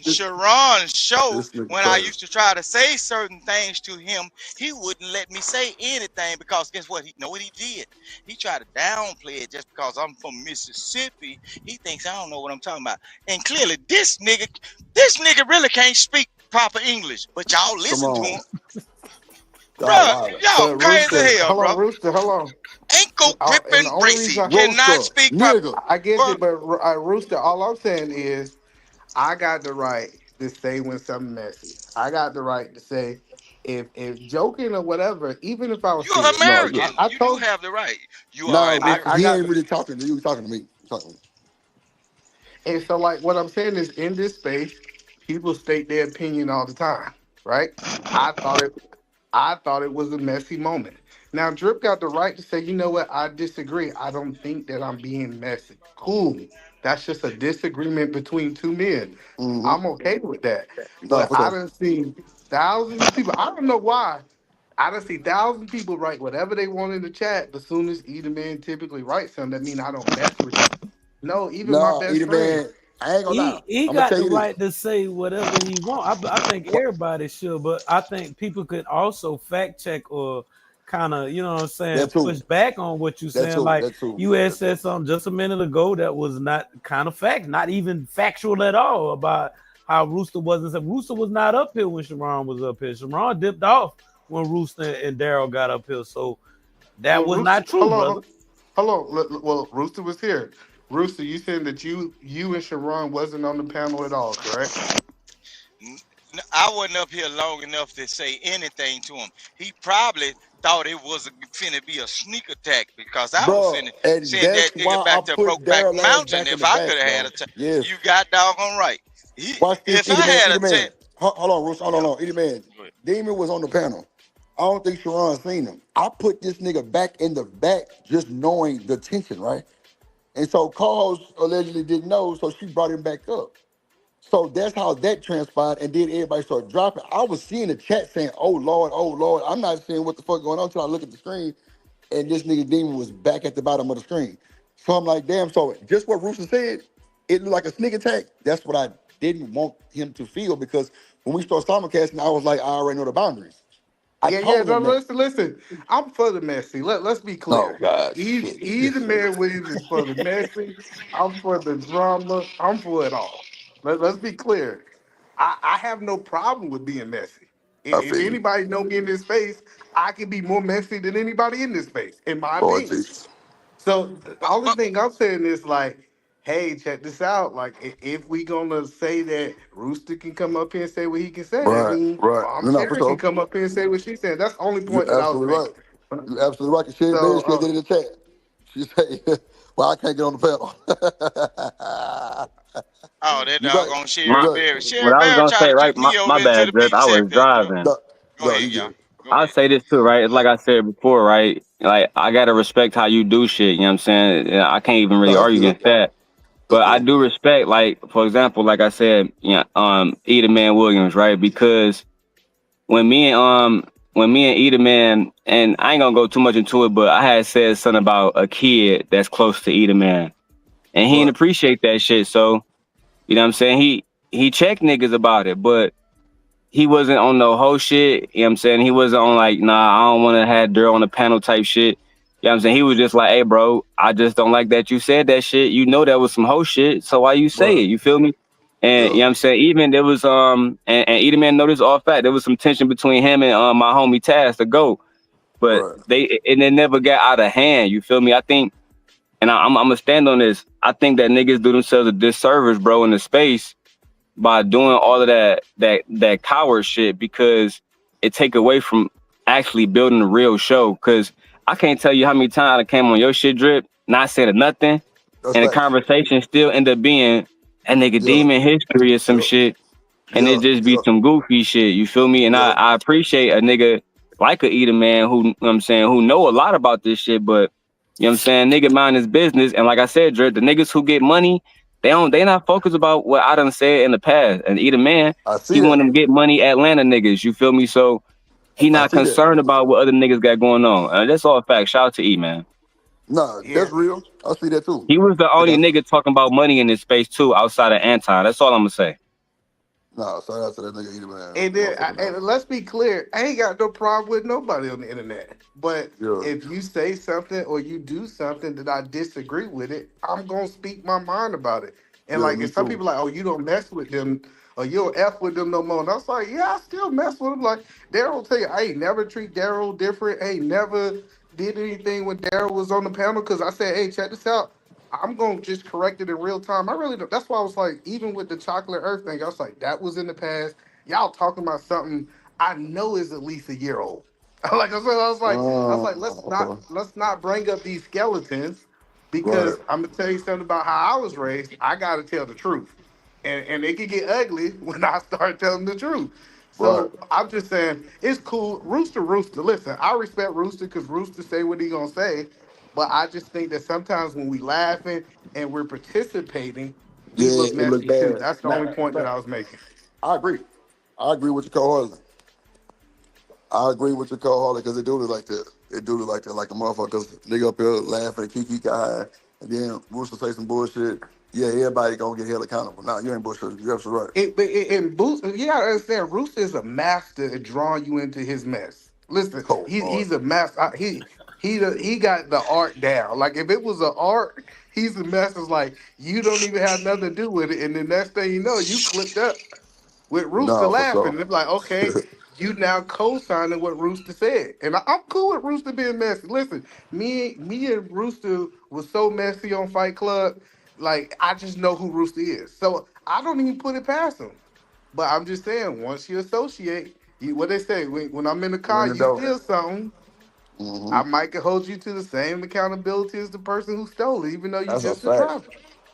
Sharon's show, This nigga when I crazy. used to try to say certain things to him, he wouldn't let me say anything because guess what? He know what he did. He tried to downplay it just because I'm from Mississippi. He thinks I don't know what I'm talking about. And clearly, this nigga really can't speak proper English. But y'all Come listen to on. him, Y'all bruh. wild. Y'all But crazy Rooster, as hell, bro. Hold on. Ankle And the gripping only reason Bracy cannot Rooster, speak proper, nigga. I get bro. it, but Rooster, all I'm saying is I got the right to say when something messy. I got the right to say, if joking or whatever, even if I was You're serious, American. I You told do have the right. You No, are but American. I he got ain't really talking to you. He talking to me. He talking to me. And so, like, what I'm saying is, in this space, people state their opinion all the time, right? I thought it was a messy moment. Now, Drip got the right to say, you know what? I disagree. I don't think that I'm being messy. Cool. That's just a disagreement between two men. I'm okay with that. No, But for I sure. done seen thousands of people. I don't know why. I done see thousands of people write whatever they want in the chat. But soon as either man typically writes something, that mean I don't mess with you. No, even my No, best either friend. man. I ain't gonna lie. He I'm gonna got tell the you this. right to say whatever he want. I think everybody should, but I think people could also fact check or kind of, you know what I'm saying, That too. push back on what you're That saying. too. Like That too. you had said something just a minute ago that was not kind of fact, not even factual at all about how Rooster wasn't. Rooster was not up here when Sharon was up here. Sharon dipped off when Rooster and Daryl got up here, so that Well, was Rooster, not true, brother. hold on. Well, Rooster was here. Rooster, you saying that you and Sharon wasn't on the panel at all, correct? I wasn't up here long enough to say anything to him. He probably thought it was finna be a sneak attack because I was Bro, finna and send that's that why nigga back I to put Brokeback Daryl ass Mountain back in if the I back, could have had bro. a chance. Yes. You got doggone right. Watch this, If I had a chance. Hold on, Rooster. Hold on. Either man. Demon was on the panel. I don't think Sharon seen him. I put this nigga back in the back just knowing the tension, right? And so Carlos allegedly didn't know, so she brought him back up. So that's how that transpired, and then everybody started dropping. I was seeing the chat saying, oh Lord. I'm not seeing what the fuck going on until I look at the screen, and this nigga Demon was back at the bottom of the screen. So I'm like, damn, so just what Rooster said, it looked like a sneak attack. That's what I didn't want him to feel, because when we start simulcasting, I was like, I already know the boundaries. I Yeah. told No, him that. listen. I'm for the messy. Let's be clear. Oh, God, Either man Williams is for the messy. I'm for the drama. I'm for it all. Let's be clear. I have no problem with being messy. I If feel you. anybody know me in this space, I can be more messy than anybody in this space, in my Lord opinion. Jesus. So the only thing I'm saying is like, hey, check this out. Like, if we gonna say that Rooster can come up here and say what he can say, that Right. means No, Cherry for can sure. come up here and say what she said. That's the only point You're that I was absolutely making. right. You're absolutely right. She So, said it in the chat. She said, well, I can't get on the panel. Oh, that You right. doggone You Sherry right. Berry. What Sherry I was Berry gonna tried say, to right? get me My over into the bad, Drip. beef I was segment, bro. driving. No, Go ahead, you y'all. good. I'll say this too, right? It's like I said before, right? Like I gotta respect how you do shit. You know what I'm saying? Yeah, I can't even really No, that's argue good. against that. But I do respect, like, for example, like I said, Eda Man Williams, right? Because when me and Eda Man, and I ain't gonna go too much into it, but I had said something about a kid that's close to Eda Man, and he didn't appreciate that shit. So you know what I'm saying? He checked niggas about it, but he wasn't on no whole shit. You know what I'm saying? He wasn't on like, nah, I don't want to have Daryl on the panel type shit. You know what I'm saying? He was just like, hey, bro, I just don't like that you said that shit. You know that was some whole shit, so why you say it? You feel me? And you know what I'm saying? Even there was and Eda Man noticed all fact. There was some tension between him and my homie Taz the GOAT. But it never got out of hand. You feel me? I think, and I'm gonna stand on this. I think that niggas do themselves a disservice, bro, in the space by doing all of that coward shit, because it take away from actually building a real show. Cause I can't tell you how many times I came on your shit, Drip, not saying nothing, That's and the facts. conversation still end up being a nigga demon history or some shit, and it just be some goofy shit. You feel me? And I appreciate a nigga like a Eda Man who, you know what I'm saying, who know a lot about this shit, but you know what I'm saying, nigga mind his business. And like I said, Drip, the niggas who get money, they not focused about what I done said in the past. And Eda Man, he want them get money Atlanta niggas. You feel me? So he not see that. concerned about what other niggas got going on. That's all fact. Shout out to E, man. No, that's real. I see that too. He was the only nigga talking about money in this space too, outside of Anton. That's all I'm gonna say. No, shout out to that nigga Eda Man. And then, and let's be clear, I ain't got no problem with nobody on the internet. But if you say something or you do something that I disagree with it, I'm gonna speak my mind about it. And Yeah, like, me if some too. people like, oh, you don't mess with them, or you don't F with them no more. And I was like, yeah, I still mess with them. Like, Daryl will tell you, I ain't never treat Daryl different. I ain't never did anything when Daryl was on the panel, because I said, hey, check this out. I'm gonna just correct it in real time. I really don't. That's why I was like, even with the chocolate earth thing, I was like, that was in the past. y'all talking about something I know is at least a year old. Like I said, I was like, let's not bring up these skeletons because Right. I'm gonna tell you something about how I was raised. I gotta tell the truth, and it can get ugly when I start telling the truth. Right. So I'm just saying it's cool. Rooster. Listen, I respect Rooster because Rooster say what he gonna say, but I just think that sometimes when we laughing and we're participating, we Yeah, look it look messy too. bad. That's the only point that I was making. I agree. I agree with your co-host. I agree with your co-host because they do it like that. They do it like that, like a motherfucker. Because nigga up here laughing, kiki guy, and then Rooster say some bullshit. Yeah, everybody gonna get held accountable. Nah, you ain't bullshit. You're absolutely right. And Boost, you gotta understand, Rooster is a master at drawing you into his mess. Listen, he's a master. He got the art down. Like if it was an art, he's the master. Like you don't even have nothing to do with it, and the next thing you know, you clipped up with Rooster Nah, for laughing. sure. It's like, okay, you now co-signing what Rooster said. And I'm cool with Rooster being messy. Listen, me and Rooster was so messy on Fight Club, like I just know who Rooster is. So I don't even put it past him. But I'm just saying, once you associate, what they say, when I'm in the car, Ring the you door. steal something, I might can hold you to the same accountability as the person who stole it, even though you That's a just a fact. driver.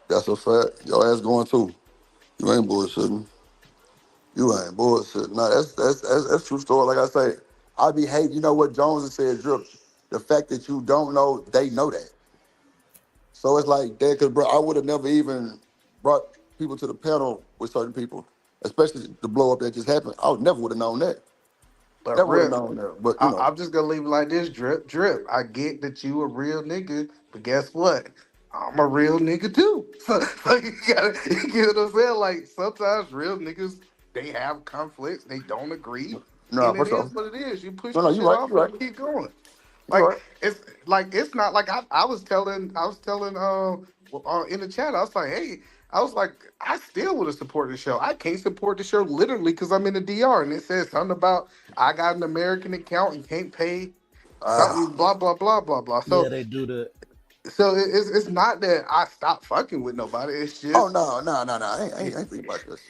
That's a fact. Your ass going too. You ain't bullshitting. You ain't bullshitting. Nah, that's true story. Like I say, I be hating. You know what Jones has said, Drip? The fact that you don't know, they know that. So it's like that, because bro, I would have never even brought people to the panel with certain people, especially the blow up that just happened. I would never would have known that. But Never would have Rip, known that. But you know, I'm just gonna leave it like this, drip. I get that you a real nigga, but guess what? I'm a real nigga too. So you gotta, you get what I'm saying? Like sometimes real niggas they have conflicts, they don't agree, nah, and for it is sure. what it is. You push No, the no, you shit right. off You right. and keep going. You right. It's not like I was telling in the chat, I was like, hey, I was like, I still would have supported the show. I can't support the show literally because I'm in the DR and it says something about I got an American account and can't pay something, blah blah blah blah blah. Yeah, So they do that. it's not that I stopped fucking with nobody. It's Oh just no. I ain't thinking about this.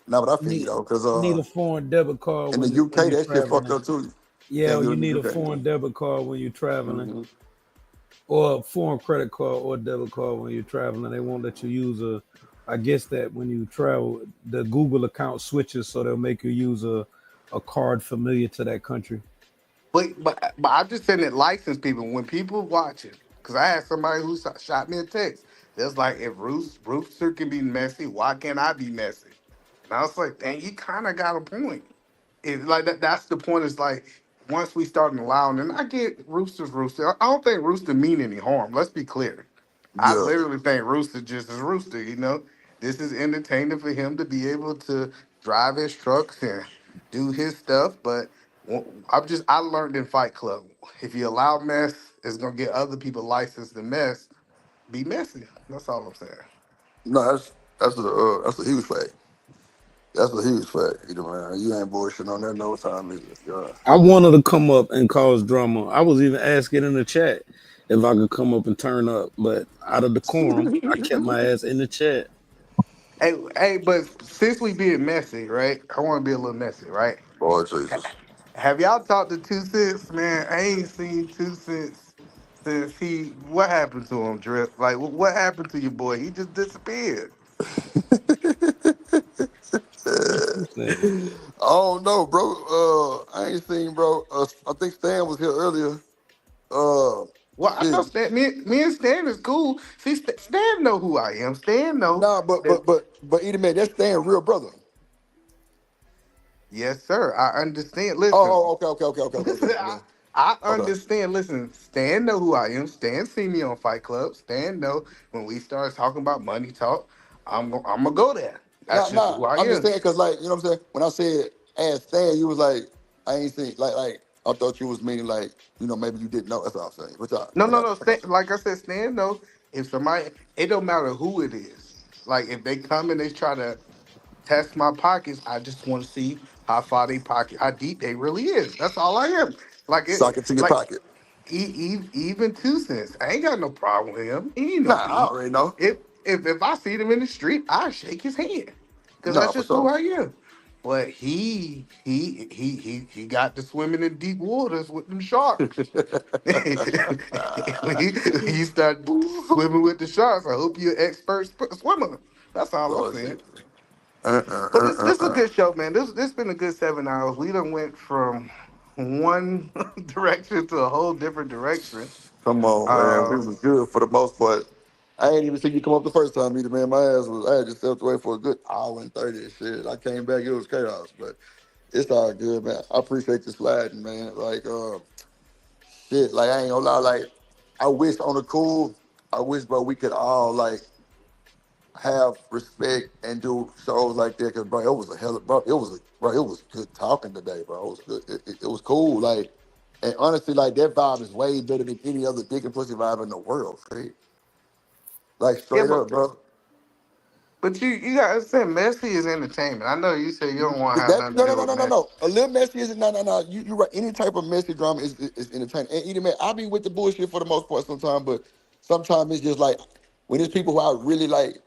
No, but I feel you Need though, because need a foreign debit card in the when UK you're that shit fucked traveling. up too. Yeah, Can't do you it in need the a UK. foreign debit card when you're traveling, Mhm. or a foreign credit card or debit card when you're traveling. They won't let you use a. I guess that when you travel, the Google account switches, so they'll make you use a card familiar to that country. But I'm just saying that licensed people, when people watching, because I had somebody who shot me a text. That's like, if Rooster can be messy, why can't I be messy? And I was like, dang, you kind of got a point. It's like that's the point. Is like once we start allowing, and I get Rooster. I don't think Rooster mean any harm. Let's be clear. I Yeah. literally think Rooster just is Rooster. You know, this is entertaining for him to be able to drive his trucks and do his stuff. But I learned in Fight Club, if you allow mess, it's gonna get other people licensed to mess. Be messy. That's all I'm saying. No, that's a huge fact. That's a huge fact. You know, man, you ain't bullshitting on that no time either. Yeah. I wanted to come up and cause drama. I was even asking in the chat if I could come up and turn up, but out of decorum, I kept my ass in the chat. Hey, but since we being messy, right? I want to be a little messy, right? Lord Jesus. Have y'all talked to 2 Cents, man? I ain't seen 2 Cents since what happened to him, Drip? Like, what happened to your boy? He just disappeared. I don't know, bro. I ain't seen, bro. I think Stan was here earlier. Well, I know Stan. Me and Stan is cool. See, Stan know who I am. Stan know. Nah, but either man, that's Stan real brother. Yes, sir. I understand. Listen. Okay. I understand. Listen, Stan know who I am. Stan see me on Fight Club. Stan know when we start talking about money talk, I'm gonna go there. That's just who I I'm just am. saying because, like, you know what I'm saying. When I said ask Stan, you was like, I ain't seen like I thought you was meaning like, you know, maybe you didn't know. That's all I'm saying. But No. Stan, like I said, Stan know if somebody, it don't matter who it is. Like if they come and they try to test my pockets, I just want to see how far they pocket, how deep they really is. That's all I am. Like sock it to your pocket. Even 2 Cents, I ain't got no problem with him. He ain't no Nah, I already know. If I see him in the street, I shake his hand because Nah, that's for just who sure. I am. But he got to swimming in deep waters with them sharks. he started swimming with the sharks. I hope you're an expert swimmer. That's all I'm saying. But this is a good show, man. This been a good 7 hours. We done went from one direction to a whole different direction. Come on, man. This was good for the most part. I ain't even see you come up the first time either, man. I had just stepped away for a good hour and 30 and shit. I came back, it was chaos, but it's all good, man. I appreciate you sliding, man. Like, shit, like, I ain't gonna lie, like, I wish on the cool, bro, we could all, like, have respect and do shows like that, because, bro, it was it was good talking today, bro. It was good. It was cool, like, and honestly, like, that vibe is way better than any other dick and pussy vibe in the world, right? Like, straight up, bro. But you gotta understand, messy is entertainment. I know you say you don't want to have nothing to do with messy. No. A little messy is no. You right. Any type of messy drama is entertaining. And either, man, I be with the bullshit for the most part sometimes, but sometimes it's just like when it's people who I really like,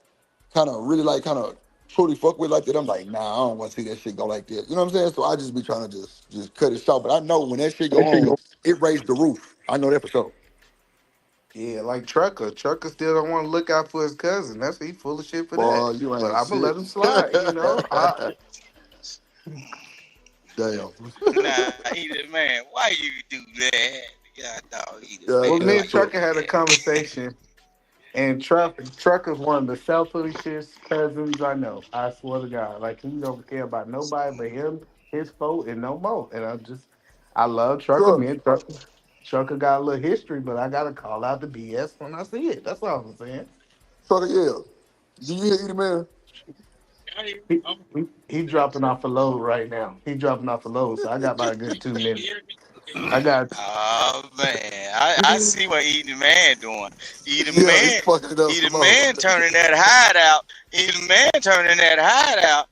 kind of truly fuck with like that. I'm like, nah, I don't want to see that shit go like that. You know what I'm saying? So I just be trying to just cut it short. But I know when that shit go on, it raised the roof. I know that for sure. Yeah, like Trucker. Trucker still don't want to look out for his cousin. He full of shit for Boy, that. you ain't But I'm gonna shit. let him slide, you know. Damn. Nah, either man, why you do that? God, dog, either Well, man. me and Trucker had a conversation, and Trucker's one of the selfishest cousins I know. I swear to God, like he don't care about nobody but him, his folk, and no more. And I love Trucker. Sure. Me and Trucker got a little history, but I gotta call out the BS when I see it. That's all I'm saying. Trucker, yeah. Do you hear the man? He dropping off a load right now. He dropping off a load, so I got about a good 2 minutes. I got. Oh man, I see what Eating Man doing. Eating Yeah, Man, he's fucking it up Eating some Man more. turning that hideout. Eating Man turning that hideout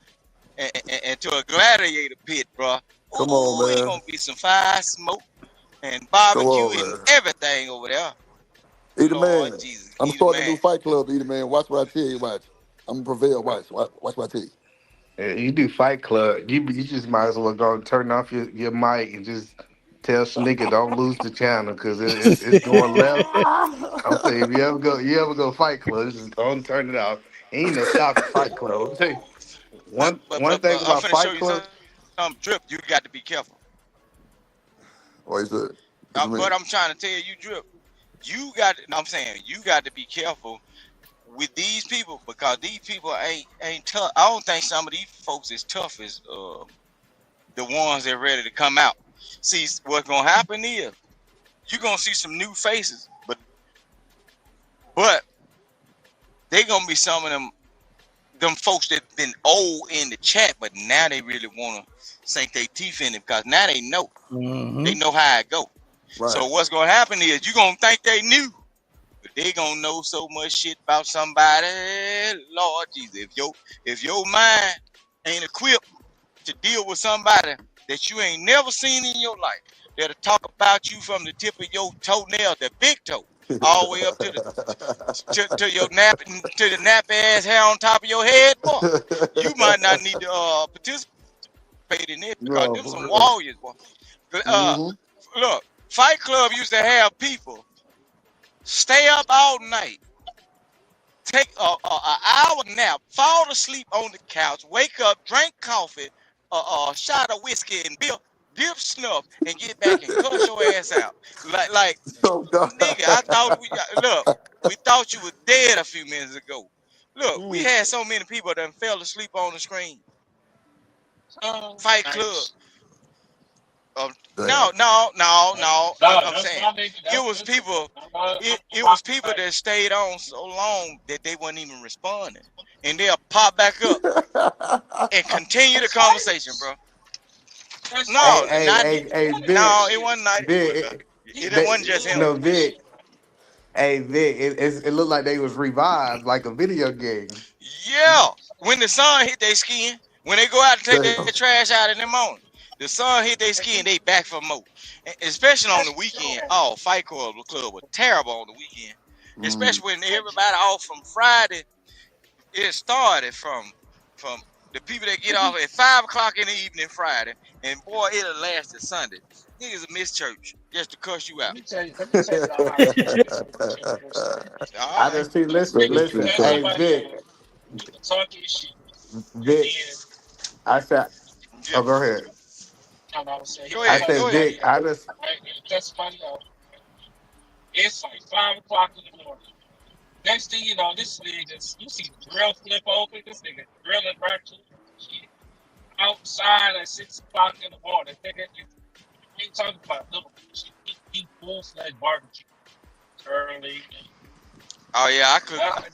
into a gladiator pit, bro. Come on, It's man. gonna be some fire smoke and Come barbecue on, and man. everything over there. Either Lord man. Jesus, I'm Eating starting a Man. new Fight Club, either man. Watch what I tell you, watch. I'm gonna prevail, watch what I tell you. Yeah, you do Fight Club. You just might as well go and turn off your mic and just tell Sneaker don't lose the channel because it's going left. I'm saying if you ever go Fight Club, just don't turn it off. Ain't no stopping Fight Club. I'll tell you, one thing I'm about finna show Fight you Club. some Drip. You got to be careful. What is it? What you mean? But I'm trying to tell you, Drip. You got. I'm saying you got to be careful with these people because these people ain't tough. I don't think some of these folks is tough as the ones that ready to come out. See, what's gonna happen is you're gonna see some new faces, but they gonna be some of them folks that been old in the chat, but now they really wanna sink their teeth in it because now they know. They know how it go. Right. So what's gonna happen is you gonna think they knew. But they gonna know so much shit about somebody, Lord Jesus. If your mind ain't equipped to deal with somebody that you ain't never seen in your life, that'll talk about you from the tip of your toenail, the big toe, all the way up to the your the nappy ass hair on top of your head, boy, you might not need to participate in it because them some warriors, boy. Look, Fight Club used to have people stay up all night, take an hour nap, fall asleep on the couch, wake up, drink coffee, a shot of whiskey and dip snuff, and get back and cut your ass out. Like nigga, I thought we thought you were dead a few minutes ago. Look, we had so many people that fell asleep on the screen. Fight Club. No. I'm saying it was people. It was people that stayed on so long that they weren't even responding, and they'll pop back up and continue the conversation, bro. No, it wasn't not. Vic, It wasn't just him. No, Vic. Hey, Vic, it looked like they was revived like a video game. Yeah, when the sun hit their skin, when they go out to take their trash out in the morning. The sun hit their skin, they back for more. Especially on the weekend. Oh, Fight Club was terrible on the weekend. Especially when everybody off from Friday. It started from the people that get off at 5 o'clock in the evening Friday, and boy, it'll last to Sunday. Niggas will miss church just to cuss you out. I just see. Listen. Hey, Vic. I said. Oh, go ahead. Go I ahead. said, Go ahead. Vic. I just. That's funny though. It's like 5 o'clock in the morning. Next thing you know, this nigga just, you see the grill flip open. This nigga grilling barbecue shit outside at 6 o'clock in the morning. Nigga, you ain't talking about little shit. He full-fledged barbecue early. Oh yeah,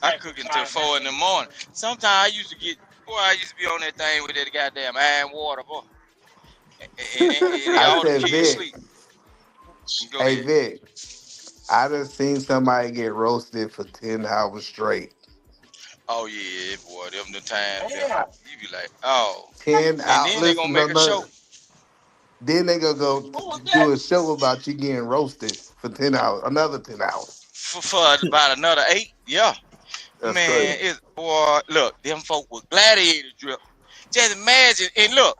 I cook until 4 in the morning. Sometimes I used to be on that thing with that goddamn iron water, boy. And I all the said, kids Vic. sleep. Go Hey, ahead. Vic. I just seen somebody get roasted for 10 hours straight. Oh yeah, boy, them the times. Yeah. You be like, oh. 10 And hours. then they gonna make a show. Then they gonna go do a show about you getting roasted for 10 hours. Another 10 hours. For about another 8. Yeah. That's Man, crazy. it's boy, look, them folk with gladiator drip. Just imagine, and look,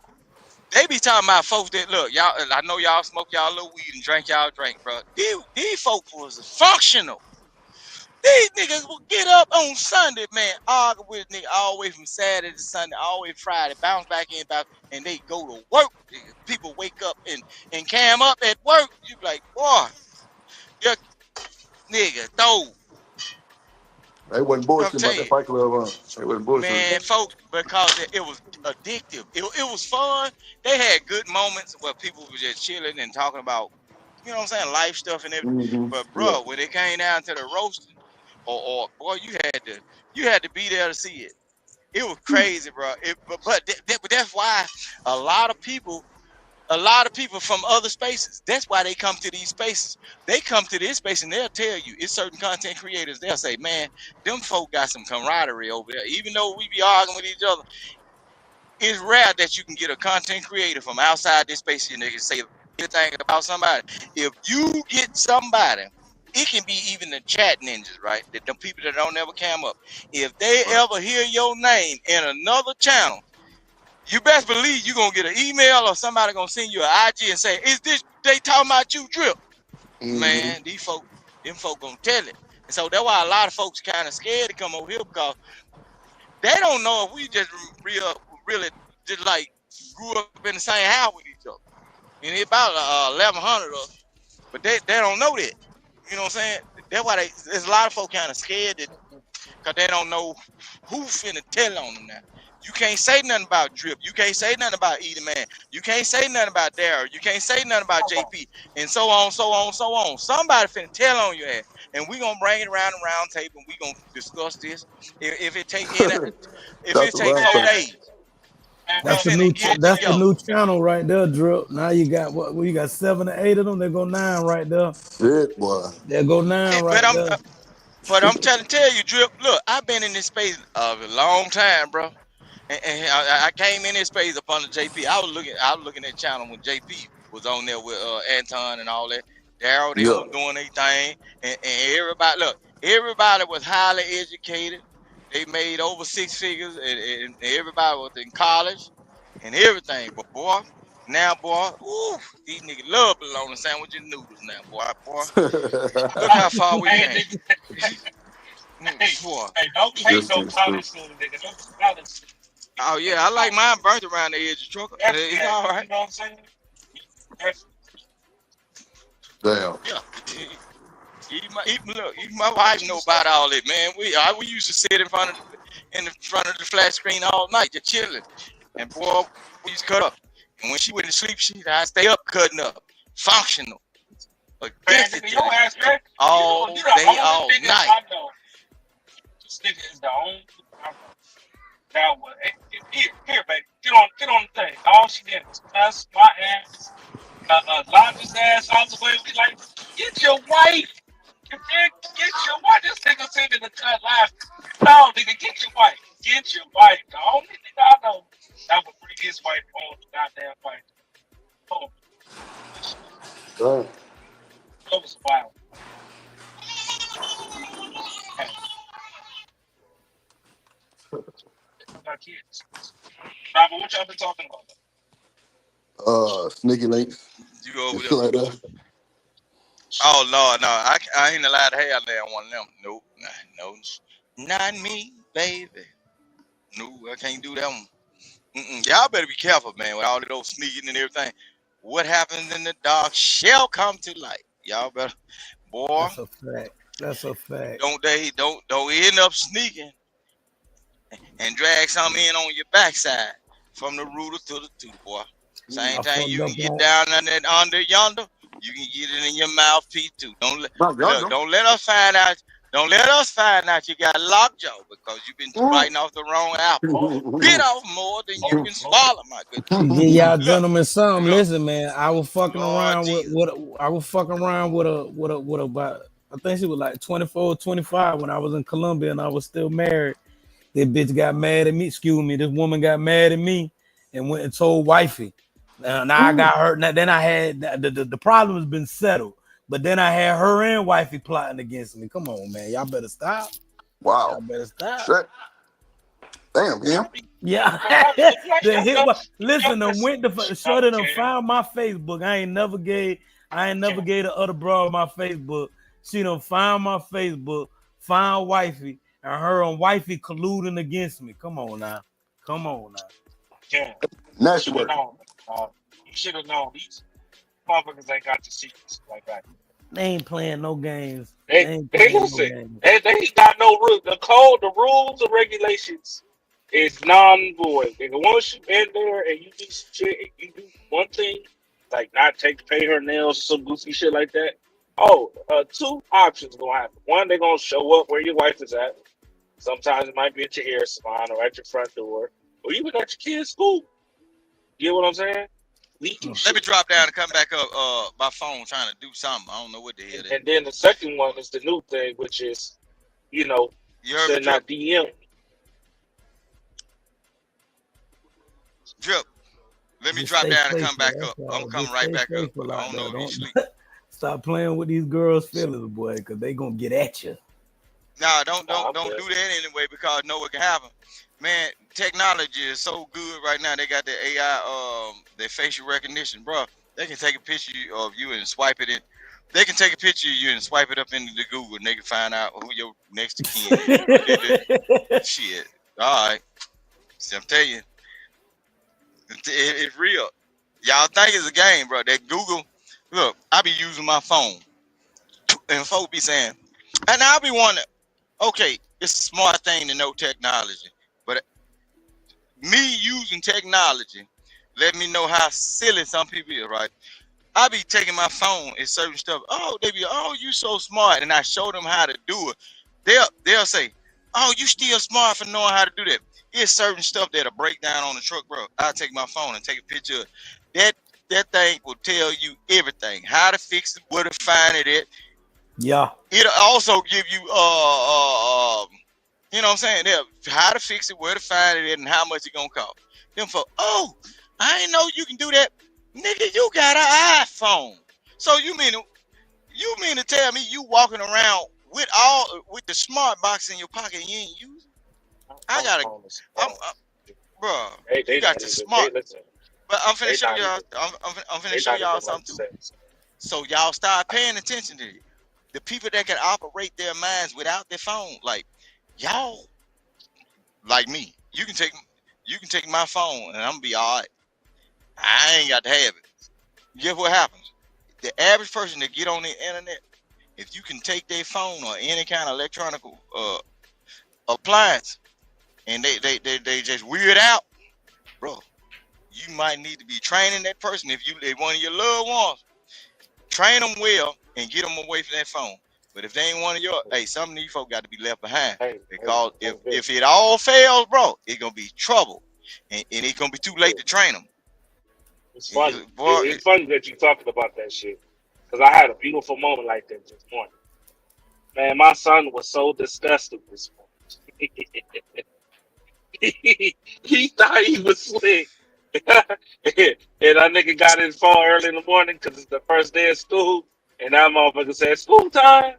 they be talking about folks that look, y'all. I know y'all smoke y'all little weed and drink y'all drink, bro. These folks was functional. These niggas will get up on Sunday, man, argue with a nigga all the way from Saturday to Sunday, all the way Friday, bounce back in, and they go to work. People wake up and cam up at work. You be like, boy, your nigga, though. They wasn't Come bullshit tell about that you. Fight Club run. They wasn't bullshit. Man, folks, because it was addictive. It was fun. They had good moments where people were just chilling and talking about, you know what I'm saying, life stuff and everything. Mm-hmm. But bro, when it came down to the roasting, or boy, you had to be there to see it. It was crazy, bro. But that's why a lot of people from other spaces, that's why they come to these spaces. They come to this space and they'll tell you, it's certain content creators, they'll say, man, them folk got some camaraderie over there. Even though we be arguing with each other, it's rare that you can get a content creator from outside this space and they can say anything about somebody. If you get somebody, it can be even the chat ninjas, right? The people that don't ever cam up. If they ever hear your name in another channel, you best believe you're going to get an email or somebody going to send you an IG and say, is this, they talking about you, Drip? Mm-hmm. Man, them folk going to tell it. And so that's why a lot of folks kind of scared to come over here because they don't know if we just really just like grew up in the same house with each other. And it's about 1,100 of us, but they don't know that. You know what I'm saying? That's why there's a lot of folks kind of scared because they don't know who finna tell on them now. You can't say nothing about Drip. You can't say nothing about Edie Man. You can't say nothing about Daryl. You can't say nothing about JP. And so on, so on, so on. Somebody finna tell on your ass. And we gonna bring it around the round table and we gonna discuss this. If it take 4 days. That's the new channel right there, Drip. Now you got what? You got 7 or 8 of them. They go 9 right there. Shit, boy. They go 9 right there. But I'm trying to tell you, Drip. Look, I've been in this space a long time, bro. And I came in this space up under JP. I was looking at channel when JP was on there with Anton and all that. Daryl, they was doing their thing, and everybody was highly educated. They made over 6 figures, and everybody was in college and everything. But boy, ooh, these niggas love bologna sandwich and noodles now, boy. Look how far we came. Boy. Hey, don't take no college food, nigga. Don't college food. Oh yeah, I like mine burnt around the edge of the truck. It's all right. You know what I'm saying? Damn. Yeah. Even my wife know about all that, man. We used to sit in front of the flat screen all night, just chilling. And boy, we used to cut up. And when she went to sleep, I'd stay up cutting up. Functional. Addicted to it. All day, all night. This nigga is the only I know that was here, baby. Get on the thing. All she did was cuss my ass, lock his ass out the way. We like, get your wife. Get your wife. This nigga sitting in the cut laughing. No, nigga, get your wife. Get your wife. The only nigga I know that would bring his wife on the goddamn fight. Oh. That was wild. My kids. but what y'all been talking about? Sneaky links. You go over and there. shit like that. Oh Lord, no, I ain't allowed to have that one of them. Nope, no, not me, baby. No, I can't do that one. Y'all better be careful, man, with all of those sneaking and everything. What happens in the dark shall come to light. Y'all better, boy. That's a fact. That's a fact. Don't end up sneaking and drag something in on your backside from the rooter to the tooth, boy. Same I thing you can fucked get up down under yonder, you can get it in your mouthpiece too. Don't let us find out. Don't let us find out you got lockjaw because you've been biting off the wrong apple. Bit off more than you can swallow, my good. Give y'all gentlemen something. Listen, man, I was fucking Lord around Jesus. with about, I think she was like 24, 25 when I was in Colombia and I was still married. This bitch got mad at me. Excuse me. This woman got mad at me and went and told wifey. Now I got hurt. Now then I had the problem has been settled, but then I had her and wifey plotting against me. Come on, man, y'all better stop. Wow. Y'all better stop. Shit. Damn, Cam. Yeah. Listen, I went to shorty done found my Facebook. I ain't never gave the other broad my Facebook. She done found my Facebook, found wifey, and her and wifey colluding against me. Come on now. Yeah. Nice You work. should have known. These motherfuckers ain't got the secrets like that. They ain't playing no games. They listen. They ain't got no rules. The code, the rules, and regulations is non-void. And once you in there and you do some shit, and you do one thing, like not pay her nails or some goofy shit like that. Two options gonna happen. One, they're gonna show up where your wife is at. Sometimes it might be at your hair salon or at your front door, or even at your kid's school. You get what I'm saying? Let me drop down and come back up by phone trying to do something. I don't know what the hell. And then the second one is the new thing, which is, send out DM. Drip. Let me Just drop stay down and faithful, come back that's up. all. I'm coming Just right stay back up. faithful I out don't know there. if you Don't- sleep. Stop playing with these girls' feelings, boy, because they gonna get at you. Nah, don't do that anyway because know what can happen. Man, technology is so good right now. They got the AI, their facial recognition, bro. They can take a picture of you and swipe it in. They can take a picture of you and swipe it up into the Google, and they can find out who your next of kin is. Shit. All right. See, I'm telling you, it's real. Y'all think it's a game, bro. That Google. Look, I be using my phone, and folks be saying, and I be wondering, okay, it's a smart thing to know technology, but me using technology let me know how silly some people is, right? I be taking my phone and certain stuff. Oh, they be, oh, you so smart, and I show them how to do it. They'll say, oh, you still smart for knowing how to do that. It's certain stuff that'll break down on the truck, bro. I'll take my phone and take a picture of that. That thing will tell you everything, how to fix it, where to find it at. Yeah. It'll also give you you know what I'm saying? How to fix it, where to find it at, and how much it gonna cost. Them for I ain't know you can do that. Nigga, you got an iPhone. So you mean to tell me you walking around with the smart box in your pocket and you ain't using it? I gotta bro, you got the smart. But I'm finna show y'all. I'm finna show y'all something too. So y'all start paying attention to it. The people that can operate their minds without their phone, like y'all, like me. You can take my phone and I'm gonna be all right. I ain't got to have it. Guess what happens? The average person that get on the internet, if you can take their phone or any kind of electronic appliance, and they just weird out, bro. You might need to be training that person. If they one of your loved ones, train them well and get them away from that phone. But if they ain't one of your, some of these folks got to be left behind because if it all fails, bro, it's gonna be trouble, and it's gonna be too late to train them. It's funny. It's funny that you're talking about that shit because I had a beautiful moment like that this morning. Man, my son was so disgusted this morning. He thought he was slick. And that nigga got his phone early in the morning because it's the first day of school. And that motherfucker said, school time.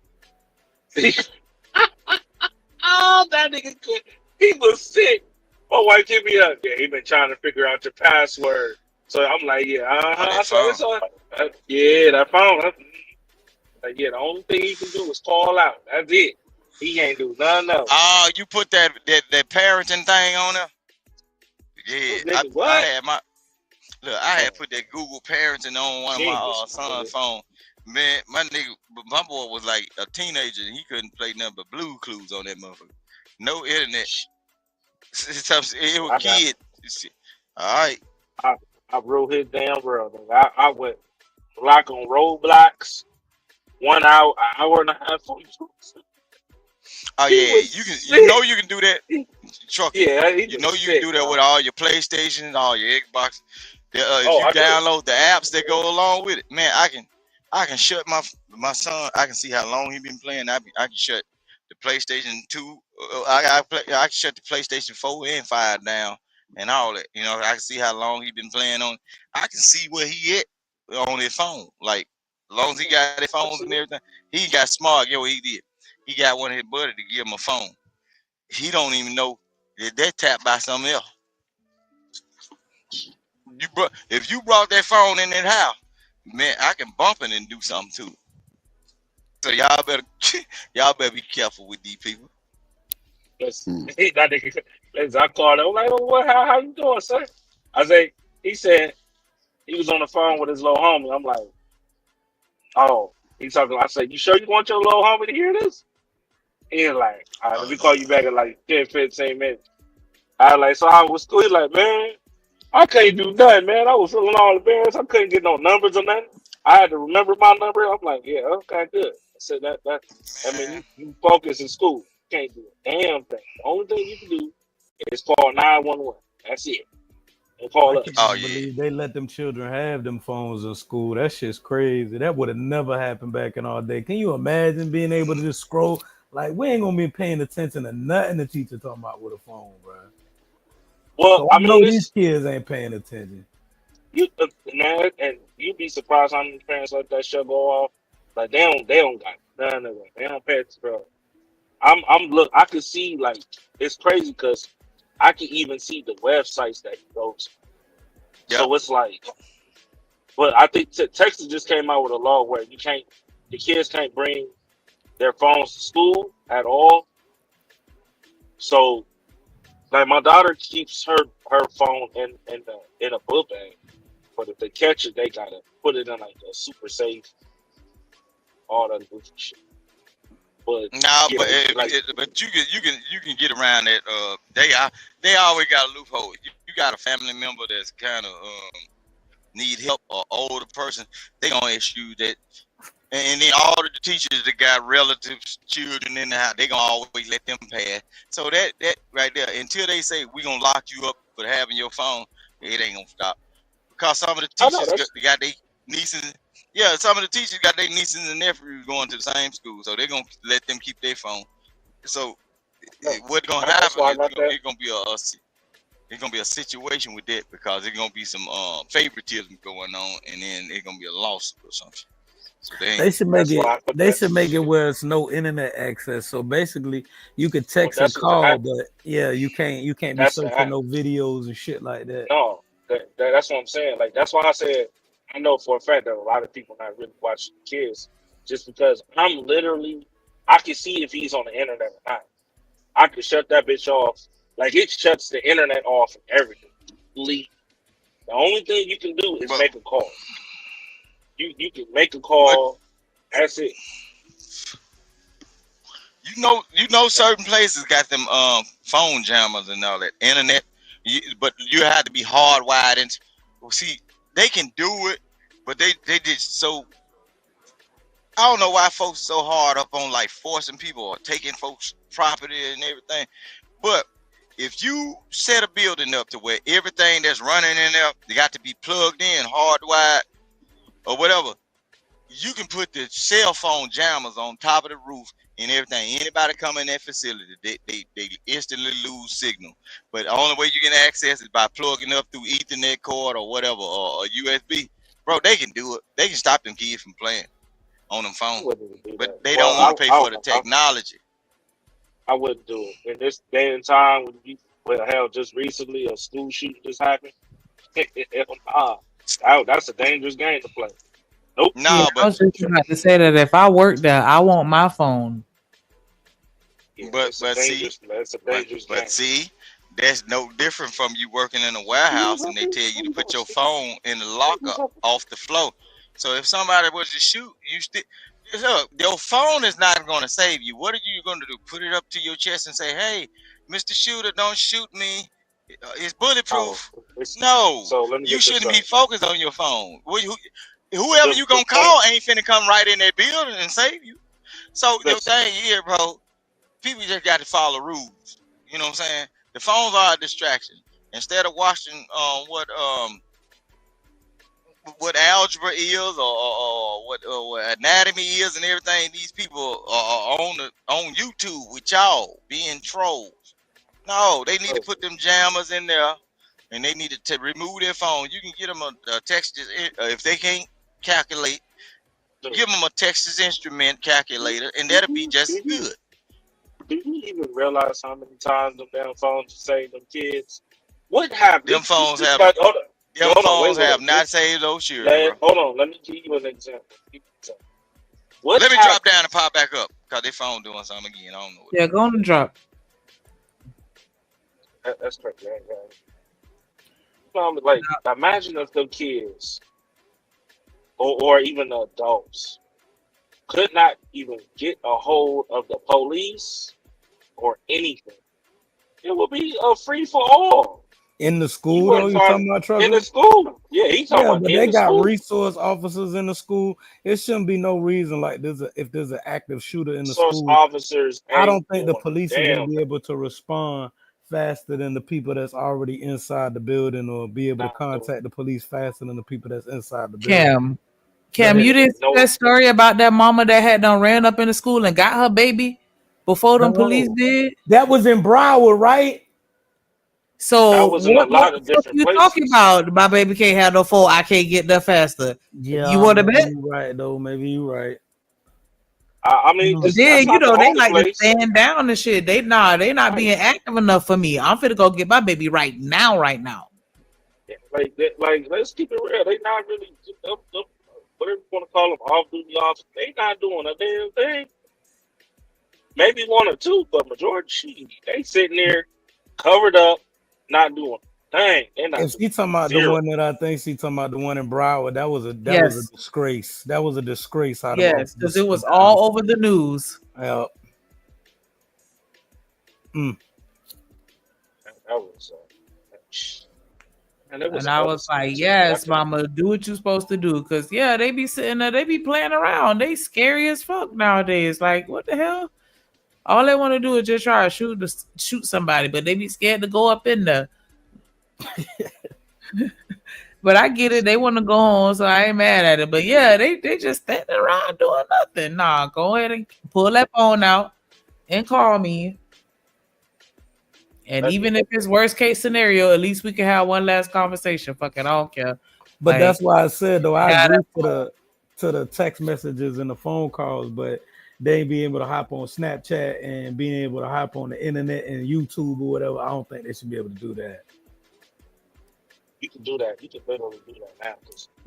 Oh, that nigga, he was sick. my wife hit me up. Yeah, he been trying to figure out your password. So I'm like, yeah, I saw it's on. Yeah, that phone. Like, yeah, the only thing he can do is call out. That's it. He can't do nothing else. Oh, you put that parenting thing on there? Yeah, Nigga, what? I had my I had put that Google parenting on one of my son's phone. Man, my boy was like a teenager and he couldn't play nothing but Blue Clues on that motherfucker. No internet. It was kid. All right. I ruled his damn world. I went block on roadblocks. 1 hour, and a half on Oh yeah, you can do that. Truck. Yeah, you know you can do that with all your PlayStations, all your Xbox. If you download the apps that go along with it, man, I can shut my son. I can see how long he been playing. I can shut the PlayStation 2. I can shut the PlayStation 4 and 5 down and all that. You know, I can see how long he been playing on. I can see where he at on his phone. Like, as long as he got his phones and everything, he got smart. Yo, he did. He got one of his buddies to give him a phone. He don't even know that tapped by something else. If you brought that phone in that house, man, I can bump it and do something to it. So y'all better be careful with these people. I called him. I'm like, oh, how you doing, sir? He said he was on the phone with his little homie. I'm like, oh, he's talking. I said, you sure you want your little homie to hear this? He's like, all right, let me call you back in like 10, 15 minutes. I was like, so how was school? He's like, man, I can't do nothing, man. I was feeling all embarrassed. I couldn't get no numbers or nothing. I had to remember my number. I'm like, yeah, okay, good. I said I mean, you focus in school. You can't do a damn thing. The only thing you can do is call 911. That's it. And call us. I believe they let them children have them phones in school. That shit's crazy. That would have never happened back in our day. Can you imagine being able to just scroll? Like, we ain't gonna be paying attention to nothing the teacher talking about with a phone, bro. Well, so I know these kids ain't paying attention. Man, and you'd be surprised how many parents let that shit go off. Like they don't got none of that. They don't pay attention, bro. I can see, like, it's crazy because I can even see the websites that he goes to. So it's like, but I think Texas just came out with a law where the kids can't bring their phones to school at all. So, like, my daughter keeps her phone in a book bag, but if they catch it, they gotta put it in like a super safe, all that goofy shit. But but you can get around that. They always got a loophole. You got a family member that's kind of need help, or older person, they gonna issue that. And then all of the teachers that got relatives, children in the house, they gonna always let them pass. So that right there, until they say we gonna lock you up for having your phone, it ain't gonna stop. Because some of the teachers got their nieces. Yeah, some of the teachers got their nieces and nephews going to the same school, so they're gonna let them keep their phone. So what's gonna happen? It's gonna be a situation with that, because it's gonna be some favoritism going on, and then it's gonna be a lawsuit or something. So they should make it. They should make it where it's no internet access. So basically, you could text and call, but yeah, you can't be searching no videos and shit like that. No, that's what I'm saying. Like, that's why I said I know for a fact that a lot of people not really watching kids, just because I can see if he's on the internet or not. I can shut that bitch off. Like, it shuts the internet off and everything. The only thing you can do is make a call. You can make a call. That's it. You know, certain places got them phone jammers and all that internet, but you have to be hardwired into. Well, see, they can do it, but they just so. I don't know why folks so hard up on like forcing people or taking folks' property and everything, but if you set a building up to where everything that's running in there, they got to be plugged in, hardwired, or whatever, you can put the cell phone jammers on top of the roof and everything. Anybody come in that facility, they instantly lose signal. But the only way you can access is by plugging up through Ethernet cord or whatever, or USB. Bro, they can do it. They can stop them kids from playing on them phones. But they don't want to pay for the technology. I wouldn't do it. In this day and time, Well, hell, just recently a school shooting just happened. That's a dangerous game to play. Nope. Yeah, I was just about to say that if I work there, I want my phone. But see, but see, that's no different from you working in a warehouse and they tell you to put your phone in the locker off the floor. So if somebody was to shoot, you still look, your phone is not going to save you. What are you going to do? Put it up to your chest and say, "Hey, Mr. Shooter, don't shoot me. It's bulletproof." No, you shouldn't be focused on your phone. Whoever you gonna call ain't finna come right in that building and save you. So the thing here, bro, people just got to follow rules. You know what I'm saying? The phones are a distraction. Instead of watching what algebra is or what anatomy is and everything, these people are on YouTube with y'all being trolls. No, they need to put them jammers in there, and they need to remove their phone. You can get them a Texas if they can't calculate. Give them a Texas Instrument calculator, and that'll be just good. Do you even realize how many times them damn phones save them kids? What happened? Them phones have. Not saved those children. Hold on, let me give you an example. Let me drop down and pop back up because their phone doing something again. I don't know. Yeah, go on and drop. That's correct. Like, imagine if them kids or even the adults could not even get a hold of the police or anything. It would be a free for all. In the school, though, you talking about trouble? In the school, yeah, he's talking about. But in they the got school. resource officers in the school. It shouldn't be no reason like if there's an active shooter in the Resource school. officers. I don't think the doing police are damn gonna be able to respond faster than the people that's already inside the building, or be able to contact the police faster than the people that's inside the building. Cam, you didn't see that story about that mama that had done ran up in the school and got her baby before them police did? That was in Broward, right? So That was in a lot of different you places. talking about? My baby can't have no phone. I can't get there faster. Yeah, You want to maybe bet? you right though. Maybe you right. I mean, But that's then not you know the they only like to place. stand down and shit. They not being active enough for me. I'm finna go get my baby right now. Like, let's keep it real. They not really whatever you want to call them, off duty officers. They not doing a damn thing. Maybe one or two, but majority, they sitting there covered up, not doing a thing. They not If she talking about the zero. one that I think she talking about, the one in Broward, that was a Yes. disgrace. That was a disgrace. How the Yes, officers because it was stood all down. over the news. Yeah. That was and it was And I other was like, schools. yes, mama, do what you're supposed to do. Because, yeah, they be sitting there, they be playing around. They scary as fuck nowadays. Like, what the hell? All they want to do is just try to shoot somebody, but they be scared to go up in there. But I get it. They want to go home, so I ain't mad at it. But, yeah, they just standing around doing nothing. Nah, go ahead and pull that phone out and call me. And even if it's worst case scenario, at least we can have one last conversation. Fuck it, I don't care. But Like, that's why I said though, I yeah, agree to the text messages and the phone calls, but they ain't being able to hop on Snapchat and being able to hop on the internet and YouTube or whatever. I don't think they should be able to do that. You can do that. You can literally do that now.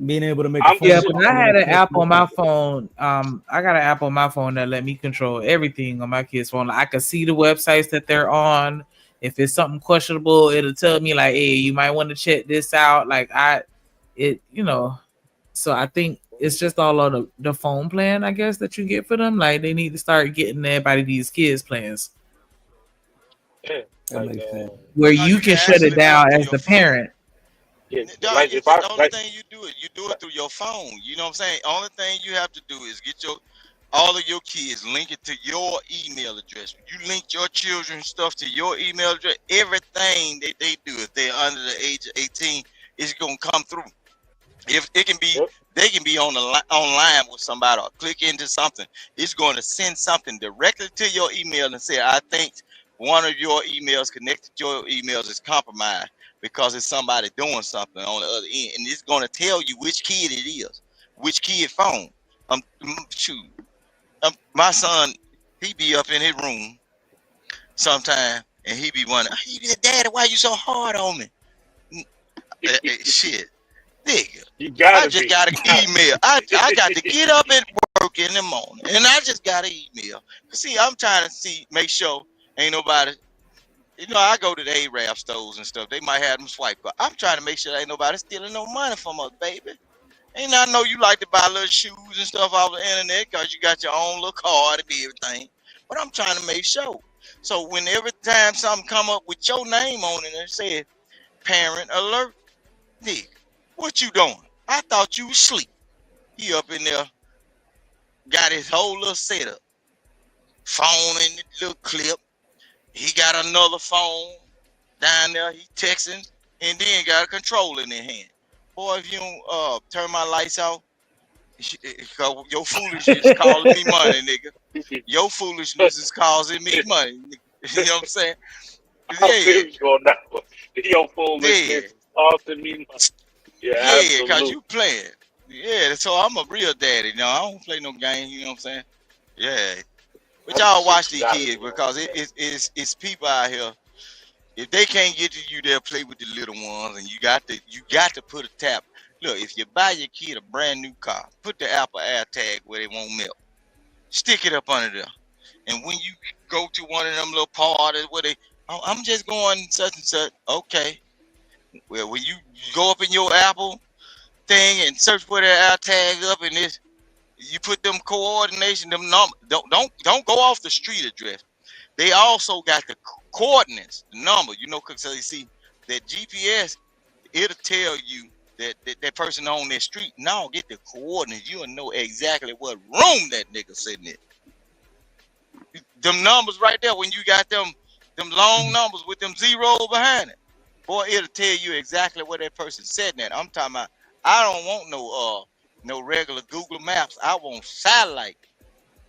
Being able to make yeah, but I had an app on my phone. I got an app on my phone that let me control everything on my kid's phone. Like, I can see the websites that they're on. If it's something questionable, it'll tell me like, "Hey, you might want to check this out." Like So I think it's just all on the phone plan, I guess, that you get for them. Like, they need to start getting everybody these kids plans Yeah, that makes sense. where you can shut it down as the parent. Yeah, Dog, like if the I only thing you do it through your phone. You know what I'm saying? Only thing you have to do is get all of your kids, link it to your email address. You link your children's stuff to your email address. Everything that they do, if they're under the age of 18, is gonna come through. If it can be, they can be online with somebody or click into something. It's going to send something directly to your email and say, "I think one of your emails connected to your emails is compromised because it's somebody doing something on the other end," and it's going to tell you which kid it is, which kid phone. My son, he be up in his room sometime and he be wondering, hey, Daddy, why you so hard on me? Shit, nigga. I just got an email. I got to get up and work in the morning, and I just got an email. See, I'm trying to make sure ain't nobody. You know, I go to the Arab stores and stuff. They might have them swipe card. I'm trying to make sure ain't nobody stealing no money from us, baby. And I know you like to buy little shoes and stuff off the internet because you got your own little card and everything. But I'm trying to make sure. So when every time something come up with your name on it and said parent alert, nigga, what you doing? I thought you was asleep. He up in there, got his whole little setup. Phone in the little clip. He got another phone down there. He texting and then got a controller in his hand. Boy, if you don't turn my lights off, your foolishness is calling me money, nigga. Your foolishness is causing me money. Nigga. You know what I'm saying? Your foolishness is costing me money. Yeah, because you playing. Yeah, so I'm a real daddy. No, I don't play no game. You know what I'm saying? Yeah. But y'all watch these kids because it's people out here. If they can't get to you, they'll play with the little ones, and you got to put a tap. Look, if you buy your kid a brand new car, put the Apple AirTag where it won't melt. Stick it up under there, and when you go to one of them little parties where I'm just going such and such. Okay, well when you go up in your Apple thing and search for the AirTag up in this. You put them coordination, them numbers. Don't go off the street address. They also got the coordinates, the number. You know, because you see that GPS, it'll tell you that person on that street. Now get the coordinates. You'll know exactly what room that nigga sitting in. Them numbers right there. When you got them long numbers with them zeros behind it, boy, it'll tell you exactly where that person's sitting at. I'm talking about. I don't want no regular Google Maps. I want satellite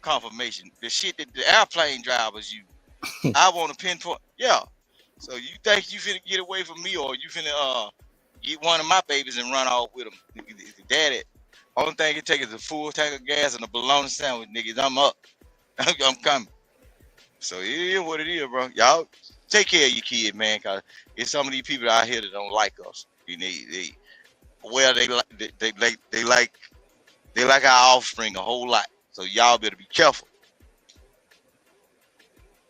confirmation. The shit that the airplane drivers use. I want to pinpoint. Yeah. So you think you finna get away from me, or you finna get one of my babies and run off with them? Daddy, only thing it take is a full tank of gas and a bologna sandwich, niggas. I'm up. I'm coming. So it is what it is, bro. Y'all take care of your kid, man, cause it's some of these people out here that don't like us. They like our offspring a whole lot. So y'all better be careful.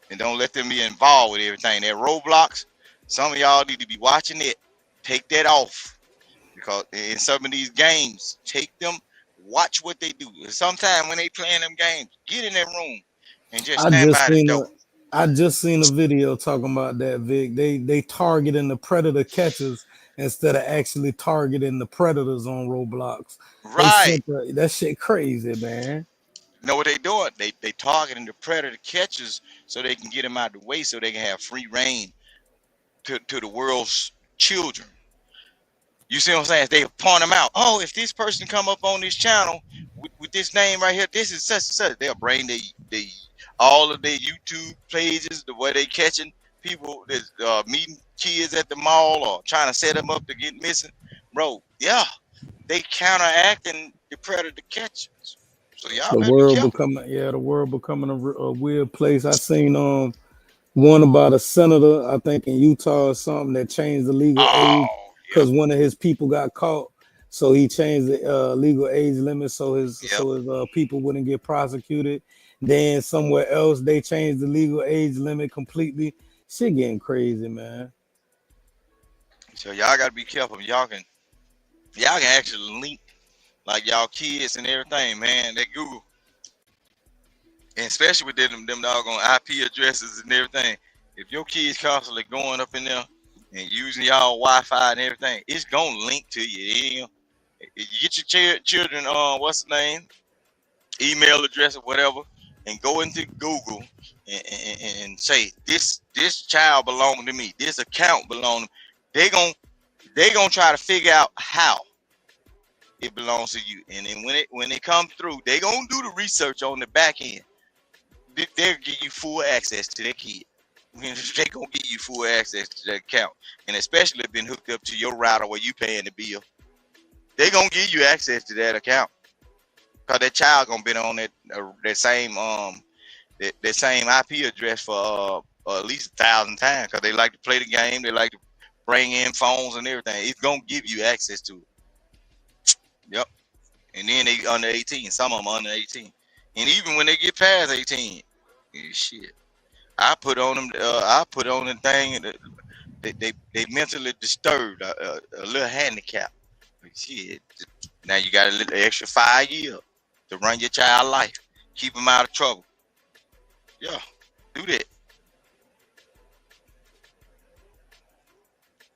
And don't let them be involved with everything. That Roblox, some of y'all need to be watching it. Take that off. Because in some of these games, take them, watch what they do. Sometimes when they playing them games, get in that room and just stand by the door. I just seen a video talking about that, Vic. They targeting the predator catchers instead of actually targeting the predators on Roblox. Right. That shit crazy, man. You know what they doing? They targeting the predator catchers so they can get them out of the way so they can have free reign to the world's children. You see what I'm saying? They point them out. Oh, if this person come up on this channel with this name right here, this is such and such. They'll bring all of their YouTube pages, the way they catching people that's meeting kids at the mall or trying to set them up to get missing. Bro, yeah, they counteracting the predator catchers. So y'all The world becoming a weird place. I seen one about a senator, I think in Utah or something, that changed the legal age because one of his people got caught. So he changed the legal age limit so his people wouldn't get prosecuted. Then somewhere else they changed the legal age limit completely. Shit getting crazy, man. So y'all gotta be careful. Y'all can actually link like y'all kids and everything, man. That Google, and especially with them doggone IP addresses and everything. If your kids constantly going up in there and using y'all Wi-Fi and everything, it's gonna link to you. You get your children what's the name, email address or whatever, and go into Google and say this child belongs to me, this account belongs to me. They gonna try to figure out how it belongs to you, and then when it comes through, they gonna do the research on the back end. They'll give you full access to their kid. They gonna give you full access to that account, and especially if been hooked up to your router where you paying the bill, they gonna give you access to that account. Cause that child gonna be on that same IP address for or at least 1,000 times, because they like to play the game. They like to bring in phones and everything. It's gonna give you access to it. Yep. And then they under 18. Some of them under 18. And even when they get past 18, shit, I put on them. I put on the thing. They mentally disturbed, a little handicap. Shit. Now you got a little extra 5 years to run your child life. Keep them out of trouble. Yeah, do that.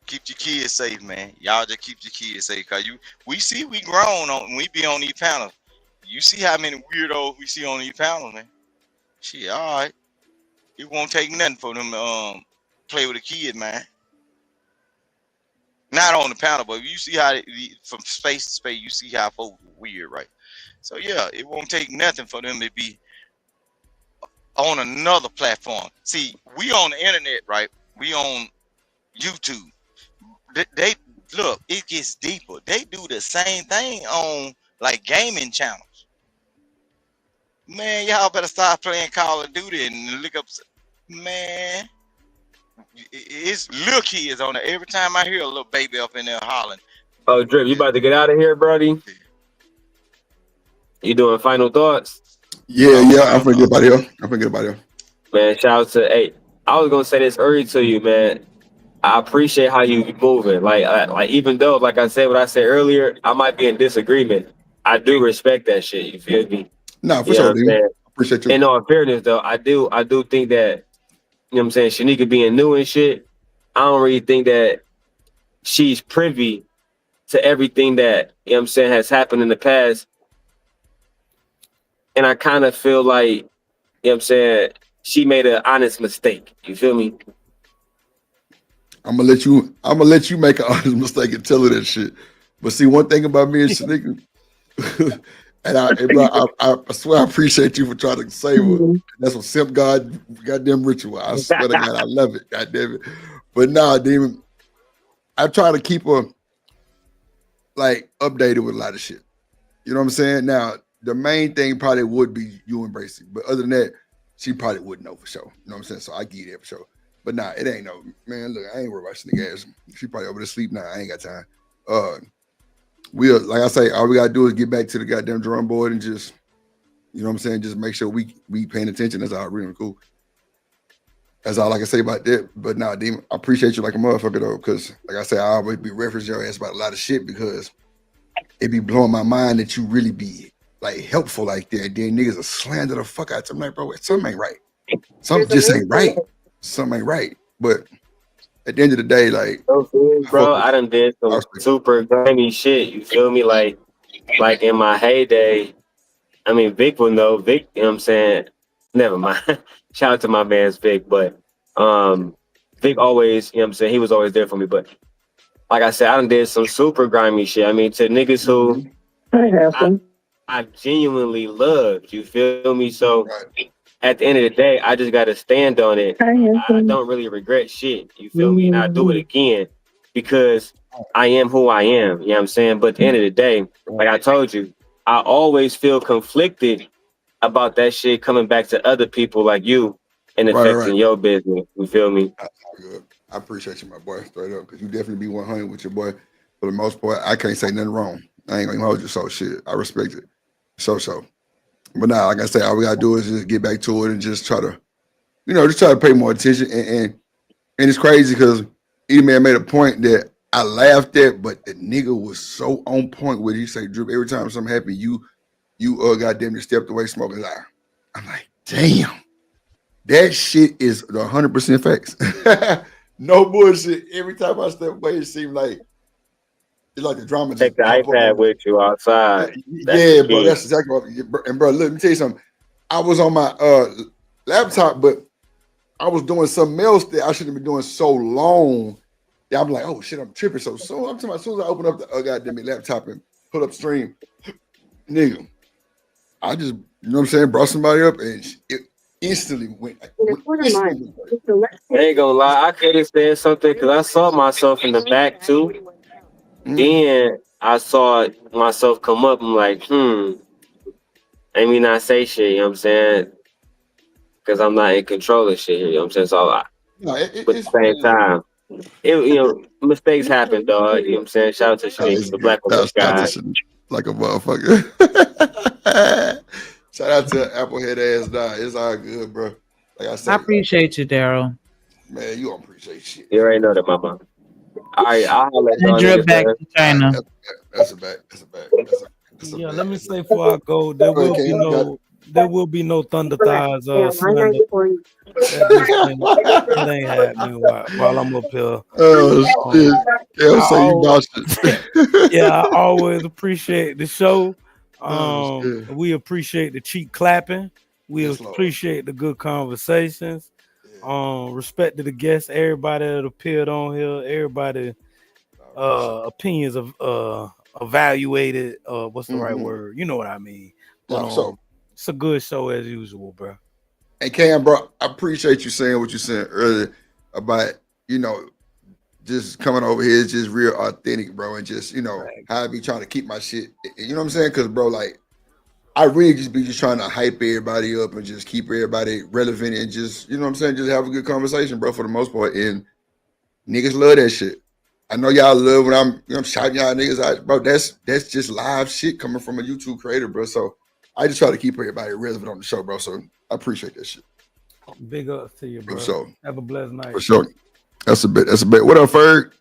Keep your kids safe, man. Y'all just keep your kids safe, cause we see we grown on we be on these panels. You see how many weirdos we see on these panels, man. Shit, all right. It won't take nothing for them to play with a kid, man. Not on the panel, but you see how from space to space, you see how folks are weird, right? So yeah, it won't take nothing for them to be on another platform. See, we on the internet, right? We on YouTube. They look, it gets deeper. They do the same thing on like gaming channels. Man, y'all better start playing Call of Duty and look up. Man, it's little kids on there. Every time I hear a little baby up in there hollering. Oh, Drip, you about to get out of here, Brody? You doing final thoughts? Yeah, I'm finna get about here. Man, shout out to, hey, I was gonna say this early to you, man. I appreciate how you moving. Like even though, like I said, what I said earlier, I might be in disagreement. I do respect that shit. You feel me? No, for sure, dude. Appreciate you. In all fairness, though, I do think that, you know what I'm saying, Shanika being new and shit, I don't really think that she's privy to everything that, you know what I'm saying, has happened in the past. And I kind of feel like, you know what I'm saying, she made an honest mistake. You feel me? I'm gonna let you make an honest mistake and tell her that shit. But see, one thing about me and Shanika, I swear I appreciate you for trying to save her. That's a simp goddamn ritual. I swear to God, I love it. Goddamn it. But nah, Demon, I try to keep her like updated with a lot of shit. You know what I'm saying? Now, the main thing probably would be you embracing, but other than that, she probably wouldn't know for sure. You know what I'm saying? So I give you that for sure. But nah, it ain't no, man, look, I ain't worried about Shanika ass. She probably over to sleep now. I ain't got time. We'll, like I say, all we gotta do is get back to the goddamn drum board and just, you know what I'm saying, just make sure we paying attention. That's all really cool. That's all I can say about that. But nah, Demon, I appreciate you like a motherfucker though, because like I say, I always be referencing your ass about a lot of shit because it be blowing my mind that you really be like helpful like that. And then niggas will slander the fuck out. I'm like, bro, something ain't right. Something just ain't right. Something ain't right. But at the end of the day, like, bro, I done did some super grimy shit. You feel me? Like in my heyday, I mean, Vic will know. Vic, you know what I'm saying? Never mind. Shout out to my man's Vic, but Vic always, you know what I'm saying? He was always there for me. But like I said, I done did some super grimy shit. I mean, to niggas who I genuinely loved. You feel me? So at the end of the day, I just got to stand on it. I don't really regret shit. You feel me? And I do it again because I am who I am. You know what I'm saying? But at the end of the day, like I told you, I always feel conflicted about that shit coming back to other people like you and affecting your business. You feel me? I appreciate you, my boy, straight up, because you definitely be 100 with your boy. For the most part, I can't say nothing wrong. I ain't gonna hold you, so shit. I respect it. So. But now, like I say, all we gotta do is just get back to it and just try to, just try to pay more attention. And it's crazy because E-Man made a point that I laughed at, but the nigga was so on point with it. He say, Drip, every time something happened, you goddamn near stepped away smoking his eye. I'm like, damn, that shit is the 100% facts. No bullshit. Every time I step away, it seemed like it's like the drama. Take the iPad with you outside. Yeah, bro, that's exactly what. And bro, let me tell you something. I was on my laptop, but I was doing something else that I shouldn't have been doing so long. Yeah, I'm like, oh shit, I'm tripping so soon. I'm talking about as soon as I open up the goddamn laptop and put up stream, nigga, I just, you know what I'm saying, brought somebody up and it instantly went. I ain't gonna lie, I could have said something because I saw myself in the back too. Then I saw myself come up. I'm like, I mean, not say shit. You know what I'm saying? because I'm not in control of shit here. You know what I'm saying? So, No, but at the same time, mistakes happen, dog. You know what I'm saying? Shout out to Shanique, the black woman Shout out guy. to like a motherfucker. Shout out to Applehead ass dog. It's all good, bro. Like I said, I appreciate you, Daryl. man, you don't appreciate shit. You already know that, mama. All right, I'll let And y'all drip niggas, back man. to China. That's a back. Yeah, let me say before I go, there will be no Thunder Thighs slander. That ain't happening while I'm up here. Oh shit! Yeah, so you boss it. Yeah, I always appreciate the show. shit. We appreciate the cheek clapping. We Yes, Lord. appreciate the good conversations. Respect to the guests, everybody that appeared on here, everybody opinions of evaluated. What's the right word? You know what I mean. But, Yeah, so it's a good show as usual, bro. and Cam, bro, I appreciate you saying what you said earlier about just coming over here is just real authentic, bro, and just how I be trying to keep my shit. You know what I'm saying? Because bro, like I really just be trying to hype everybody up and just keep everybody relevant and just you know what I'm saying, just have a good conversation, bro, for the most part. And niggas love that shit. I know y'all love when I'm shouting y'all niggas out, bro. That's just live shit coming from a YouTube creator, bro. So I just try to keep everybody relevant on the show, bro. So I appreciate that shit. Big ups to you, bro. For sure. Have a blessed night. For sure. That's a bit. What up, Ferg?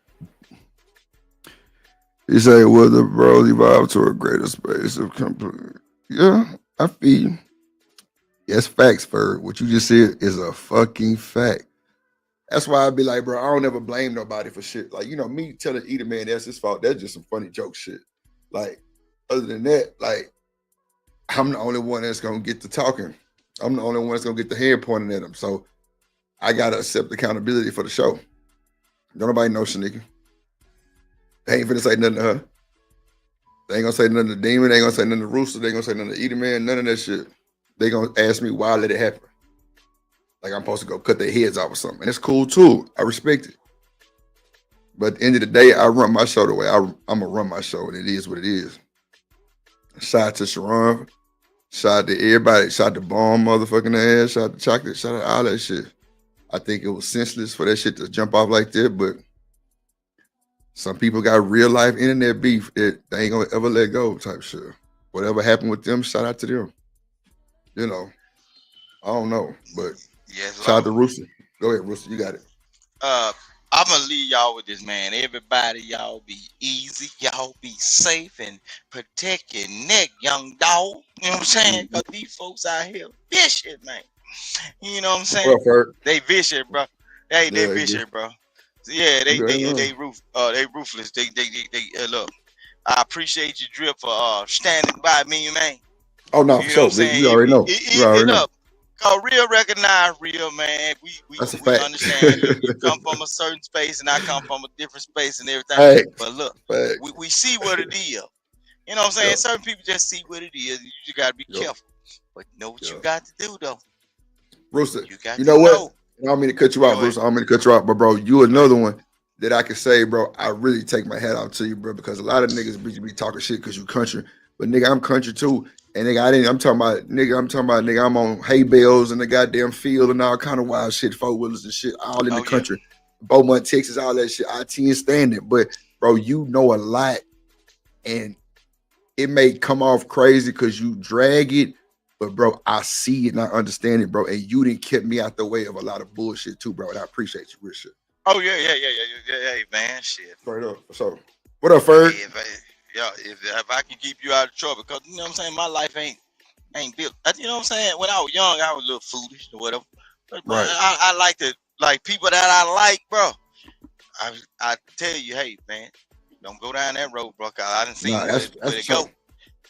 He say, will the bros evolve to a greater space of complete? Yeah, I feel you. Yes, facts, Ferg. What you just said is a fucking fact. That's why I'd be like, bro, I don't ever blame nobody for shit. Like, me telling Eater Man that's his fault, that's just some funny joke shit. Like, other than that, like, I'm the only one that's gonna get to talking. I'm the only one that's gonna get the hand pointing at him. So I gotta accept accountability for the show. Don't nobody know Shanika. They ain't finna say nothing to her. They ain't gonna say nothing to Demon. They ain't gonna say nothing to Rooster. They ain't gonna say nothing to Eater Man. None of that shit. They gonna ask me why I let it happen. Like I'm supposed to go cut their heads off or something. And it's cool too. I respect it. But at the end of the day, I run my show the way I'm gonna run my show, and it is what it is. Shout out to Sharon. Shout out to everybody. Shout out to Bomb motherfucking ass. Shout out to Chocolate. Shout out to all that shit. I think it was senseless for that shit to jump off like that, but some people got real life internet beef that they ain't gonna ever let go type shit. Whatever happened with them, shout out to them. I don't know, but shout out to Rooster. Go ahead, Rooster, you got it. I'm gonna leave y'all with this, man. Everybody, y'all be easy, y'all be safe, and protect your neck, young dog. You know what I'm saying? Cause these folks out here vicious, man. You know what I'm saying? They vicious, bro. Hey, they vicious, bro. Yeah, they ruthless. They look. I appreciate you, Drip, for standing by me, man. Oh no, for sure. You already know. You already know. Cause real recognize real, man. We understand you come from a certain space and I come from a different space and everything. Facts. But look, Facts. we see what it is. You know what I'm saying? Certain people just see what it is. You just gotta be careful. But know what you got to do though. Rooster, you know what? I don't mean to cut you off, Rooster. I don't mean to cut you off, but bro, you another one that I can say, bro, I really take my hat off to you, bro, because a lot of niggas be talking shit because you country. But nigga, I'm country too. And nigga, I'm talking about I'm on hay bales and the goddamn field and all kind of wild shit, 4-wheelers and shit, all in the country. Beaumont, Texas, all that shit. IT and standing. But bro, you know a lot. And it may come off crazy because you drag it, but bro, I see it and I understand it, bro. And you didn't keep me out the way of a lot of bullshit too, bro. And I appreciate you, real shit. Oh yeah, hey man, shit. Straight up. So what up, Ferg? If I can keep you out of trouble, because you know what I'm saying, my life ain't built. You know what I'm saying? When I was young, I was a little foolish or whatever. But Right. I like to people that I like, bro. I tell you, hey man, don't go down that road, bro. Cause I didn't see where it go.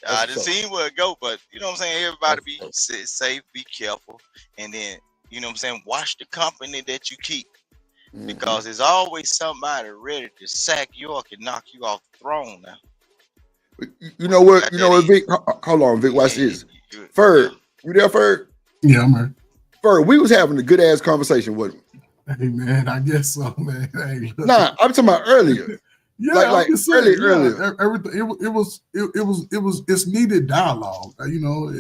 I didn't see where it go, but you know what I'm saying. Everybody be safe, be careful, and then you know what I'm saying. Watch the company that you keep. Because there's always somebody ready to sack you or can knock you off the throne now. You know what, Vic? Hold on, Vic, watch this. Ferg, you there, Ferg? Yeah, I'm here. Ferg, we was having a good ass conversation with him. Hey man, I guess so, man. Hey, nah, I'm talking about earlier. Yeah, like I'm just saying, earlier. Everything it's needed dialogue. You know,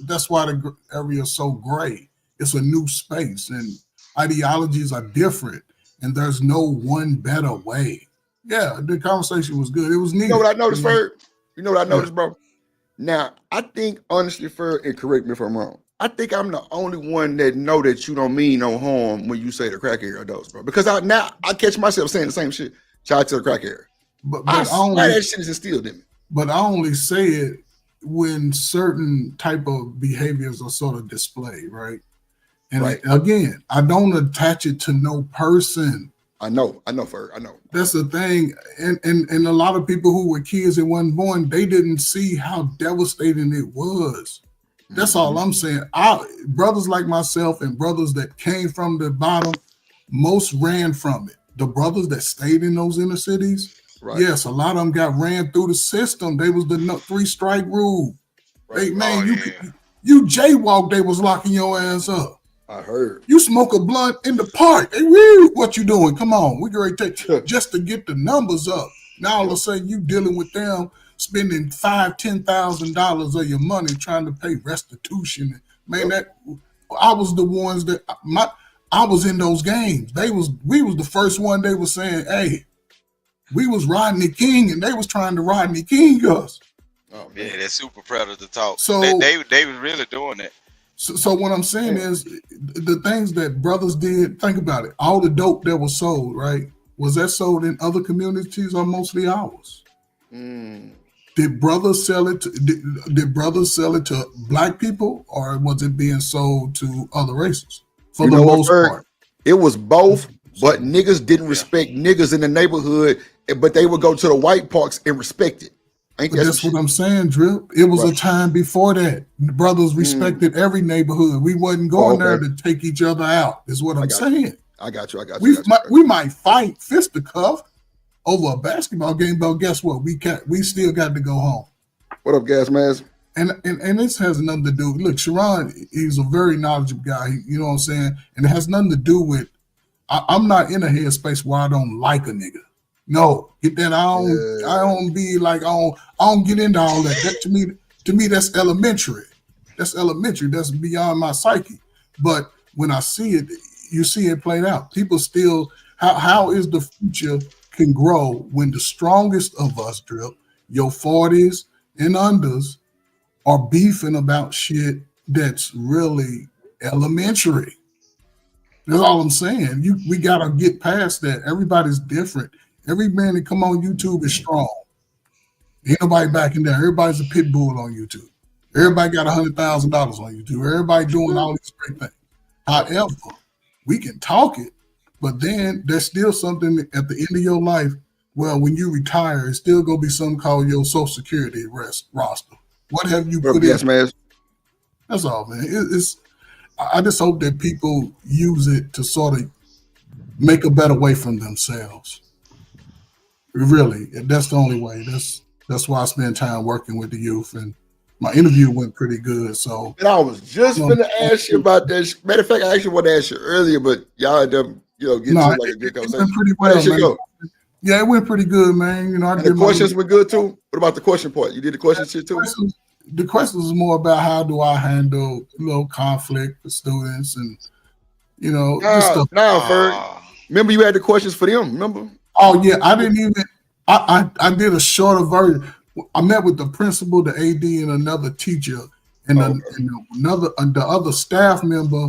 that's why the area is so great. it's a new space and ideologies are different, and there's no one better way. Yeah, the conversation was good. It was neat. You know what I noticed, Ferg? You know what I noticed, bro? Now, I think, honestly, Ferg, and correct me if I'm wrong, I think I'm the only one that know that you don't mean no harm when you say the crack era adults, bro. Because I catch myself saying the same shit. Shout out to the crack era. But I I swear only, that shit is instilled in me. but I only say it when certain type of behaviors are sort of displayed, right? And Right. again, I don't attach it to no person. I know, Ferg, I know. That's the thing. And a lot of people who were kids and wasn't born, they didn't see how devastating it was. That's all I'm saying. Brothers like myself and brothers that came from the bottom, most ran from it. The brothers that stayed in those inner cities, Right. yes, a lot of them got ran through the system. They was the 3-strike rule. Hey, man, you jaywalk, they was locking your ass up. I heard. You smoke a blunt in the park. Hey, woo, what you doing? Come on, we ready to take just to get the numbers up. Now all of a sudden you dealing with them spending $5,000-$10,000 of your money trying to pay restitution. Man, that I was the ones that I was in those games. We was the first one. They were saying, "Hey, we was Rodney King, and they was trying to Rodney King us." Oh, Yeah, that super predator talk. So- they was really doing that. So what I'm saying is the things that brothers did, think about it. All the dope that was sold, right? Was that sold in other communities or mostly ours? Did brothers sell it to did brothers sell it to black people, or was it being sold to other races? For You the know what, most Ferg? part. It was both, but niggas didn't respect niggas in the neighborhood, but they would go to the white parks and respect it. Ain't But that that's some what I'm saying, Drip. It was a Right. time before that. The brothers respected every neighborhood. We wasn't going there okay. to take each other out, is what I'm got you. saying. I got you. We might fight fisticuff over a basketball game, but guess what? We still got to go home. What up, Gas Mask? And this has nothing to do. Look, Sharon, he's a very knowledgeable guy. You know what I'm saying? And it has nothing to do with. I'm not in a headspace where I don't like a nigga. No, get that. I don't be like I don't get into all that. That to me, that's elementary. That's elementary. That's beyond my psyche. But when I see it, you see it played out. People still. How is the future can grow when the strongest of us, Drip, your 40s and unders, are beefing about shit that's really elementary. That's all I'm saying. We gotta get past that. Everybody's different. Every man that come on YouTube is strong. Ain't nobody backing down. Everybody's a pit bull on YouTube. Everybody got $100,000 on YouTube. Everybody doing all these great things. However, we can talk it, but then there's still something at the end of your life. Well, when you retire, it's still gonna be something called your Social Security roster. What have you put Yes, in? man. That's all, man. I just hope that people use it to sort of make a better way for themselves. Really, that's the only way. That's why I spend time working with the youth, and my interview went pretty good. So, And I was just gonna ask you about that. Matter of fact, I actually wanted to ask you earlier, but y'all had to, get to like a good it conversation. went pretty How'd that well, shit man. go? Yeah, it went pretty good, man. You know, I And did the questions were good too. What about the question part? You did the question shit too. The questions is more about how do I handle conflict with students, and just stuff. Ferg. Remember you had the questions for them. Remember? Oh yeah, I didn't even. I did a shorter version. I met with the principal, the AD, and another teacher, and the other staff member.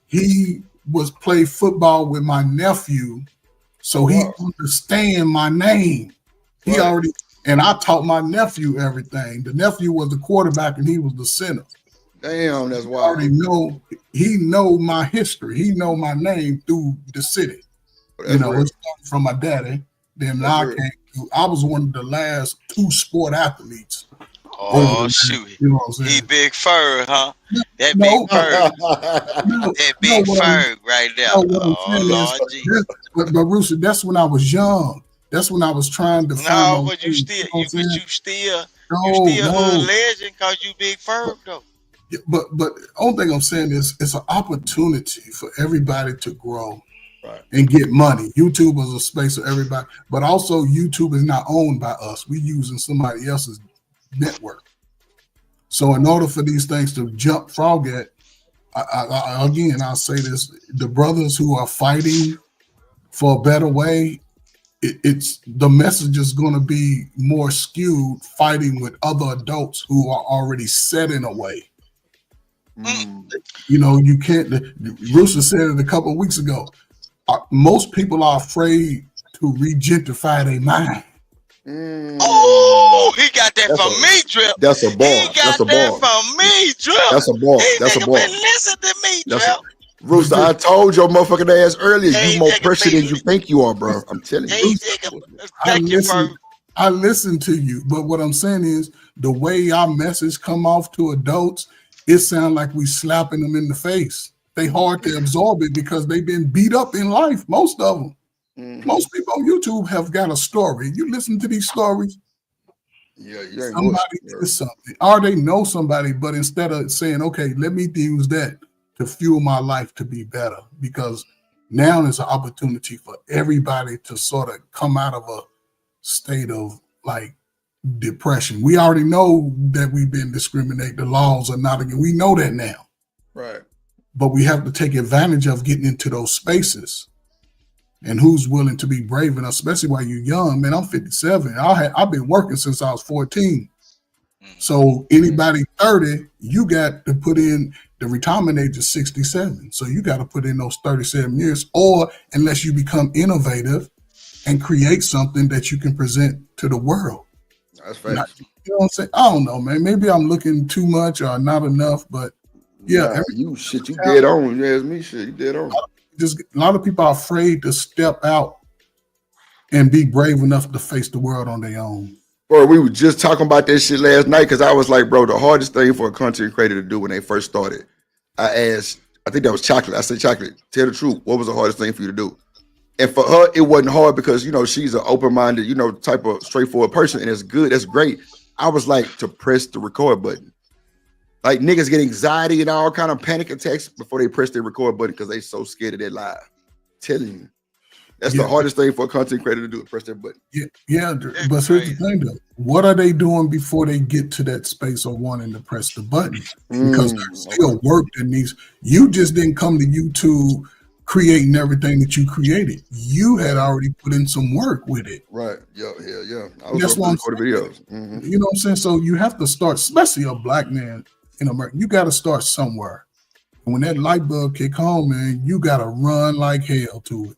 He was play football with my nephew, so he understand my name. He already, and I taught my nephew everything. The nephew was the quarterback, and he was the center. Damn, that's He wild. already know. He know my history. He know my name through the city. It's coming from my daddy. Then I came through. I was one of the last 2 sport athletes. Oh shoot, You know what I'm saying? he big Ferg, huh? That No. big Ferg, that big Ferg right there. No, what I'm Oh saying Lord is, Jesus. but Rooster, that's when I was young. That's when I was trying to find. No, my but you way, still, know what I'm saying? you still No. hood legend cause you big Ferg though. Yeah, but the only thing I'm saying is it's an opportunity for everybody to grow and get money. YouTube is a space for everybody, but also YouTube is not owned by us. We're using somebody else's network. So in order for these things to jump frog at, Again, I'll say this: the brothers who are fighting for a better way, it's the message is going to be more skewed, fighting with other adults who are already set in a way. You know, you can't. Rooster said it a couple of weeks ago. Most people are afraid to regentrify their mind. Oh, he got that from me, Drip. That's a bar. He got that from me, Drip. That's a bar. That's a bar. Listen to me, Drip. Rooster, I told your motherfucking ass earlier, you more pressure than you think you are, bro. I'm telling you. I listen to you, but what I'm saying is the way our message come off to adults, it sounds like we slapping them in the face. They hard to absorb it because they've been beat up in life. Most of them. Most people on YouTube have got a story. You listen to these stories. Yeah, you ain't somebody did something, or they know somebody, but instead of saying, "Okay, let me use that to fuel my life to be better," because now there's an opportunity for everybody to sort of come out of a state of like depression. We already know that we've been discriminated. The laws are not again. We know that now, right? But we have to take advantage of getting into those spaces. And who's willing to be brave enough, especially while you're young, man. I'm 57. I've been working since I was 14. So anybody 30, you got to put in the retirement age is 67. So you got to put in those 37 years, or unless you become innovative and create something that you can present to the world. That's facts. You know what I'm saying? I don't know, man. Maybe I'm looking too much or not enough, but yeah. You dead on. You ask me, shit, you dead on. Just a lot of people are afraid to step out and be brave enough to face the world on their own. Bro, we were just talking about that shit last night because I was like, bro, the hardest thing for a content creator to do when they first started, I asked, I think that was Chocolate. I said, Chocolate, tell the truth. What was the hardest thing for you to do? And for her, it wasn't hard because, you know, she's an open-minded, you know, type of straightforward person, and it's good. That's great. I was like, to press the record button. Like niggas get anxiety and all kind of panic attacks before they press their record button because they so scared of their live. Telling you. That's the hardest thing for a content creator to do, press their button. Yeah, but here's the thing though. What are they doing before they get to that space of wanting to press the button? Because there's still work that needs. You just didn't come to YouTube creating everything that you created. You had already put in some work with it. Right. Yeah. I was That's why I'm recording videos. You know what I'm saying? So you have to start, especially a black man in America. You got to start somewhere. And when that light bulb kick home, man, you got to run like hell to it.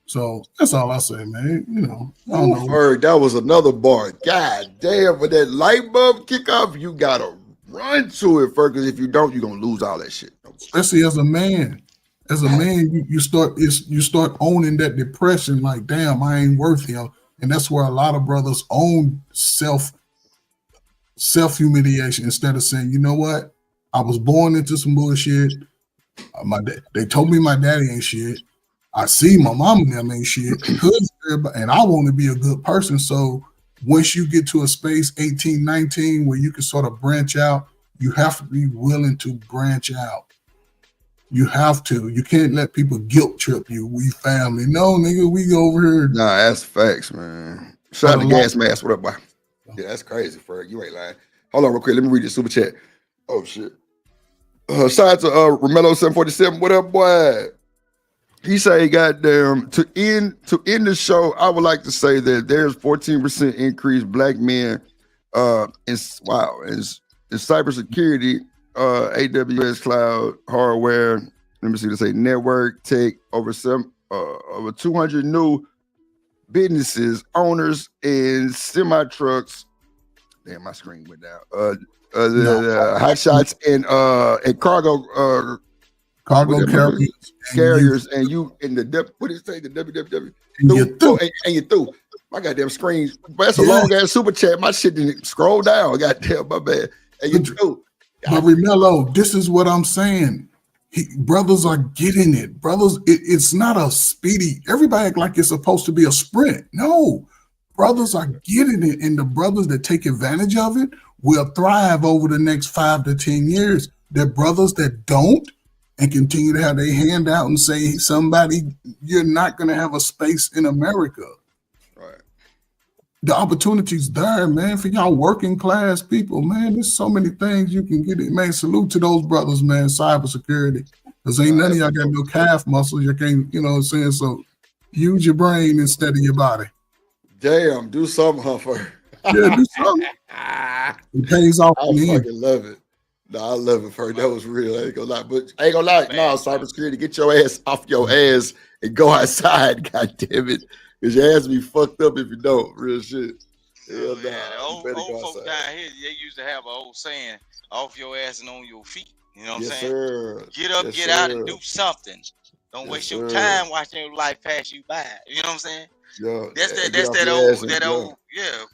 So that's all I say, man. You know, I don't know. Ferg, that was another bar. God damn, when that light bulb kick off, you gotta run to it, Ferg, because if you don't, you're gonna lose all that shit. Especially as a man. As a man, you start owning that depression, like, damn, I ain't worth him. And that's where a lot of brothers own self-humiliation instead of saying, you know what? I was born into some bullshit. They told me my daddy ain't shit. I see my mom and them ain't shit. And I want to be a good person. So once you get to a space, 18, 19, where you can sort of branch out, you have to be willing to branch out. You have to. You can't let people guilt trip you. We family. No, nigga, we over here. Nah, that's facts, man. Shout out to Gas Mask. What up, boy? Yeah, that's crazy, Ferg. You ain't lying. Hold on real quick. Let me read your super chat. Oh, shit. Shout out to Romello 747. What up, boy? He say, goddamn, to end the show, I would like to say that there's 14% increase black men in cybersecurity, AWS cloud, hardware, let me see, they say network, tech, over 200 new businesses, owners, and semi-trucks. Damn, my screen went down. Hot shots and cargo carriers, and you in the what did it say? The www. And you through. My goddamn screen. But that's a long ass super chat. My shit didn't scroll down. Goddamn, my bad. And you through. But Romello, this is what I'm saying. Brothers are getting it. Brothers, it's not a speedy. Everybody act like it's supposed to be a sprint. No, brothers are getting it, and the brothers that take advantage of it will thrive over the next 5 to 10 years. The brothers that don't and continue to have their hand out and say, somebody, you're not going to have a space in America. Right. the opportunity's there, man, for y'all working class people, man. There's so many things you can get it, man. Salute to those brothers, man. Cybersecurity, because ain't none of y'all got no calf muscles. You can't, you know what I'm saying? So use your brain instead of your body. Damn, do something, Humper. Yeah, do something. It pays off. I fucking love it. No, I love it, Ferg. That was real. I ain't gonna lie. But I ain't gonna lie. No, cybersecurity, get your ass off your ass and go outside, god damn it. Because your ass be fucked up if you don't. Real shit. Hell nah. Old folks down here, they used to have an old saying, off your ass and on your feet. You know what I'm Yes, saying? sir. Get up, Yes, get out, and sir. do something. Don't Yes, waste your sir. time watching your life pass you by. You know what I'm saying? Yeah, That's that. get That's off that your old. ass and- That yeah. old. Yeah.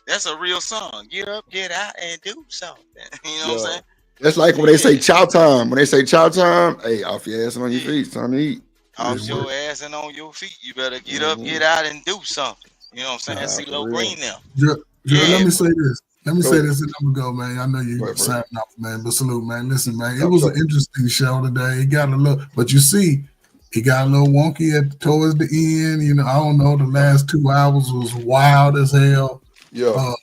That's a real song. Get up, get out, and do something. You know what I'm saying? That's like when they say chow time. When they say chow time, hey, off your ass and on your feet. It's time to eat. Off your ass and on your feet. You better get up, get out, and do something. You know what I'm saying? See Low Green now. Drew, Yeah, let me say this. Let me Go say ahead. this and I'm gonna go, man. I know you signing off, man. But salute, man. Listen, man. It was an interesting show today. It got a little, but you see, it got a little wonky towards the end. You know, I don't know. The last 2 hours was wild as hell. Yeah.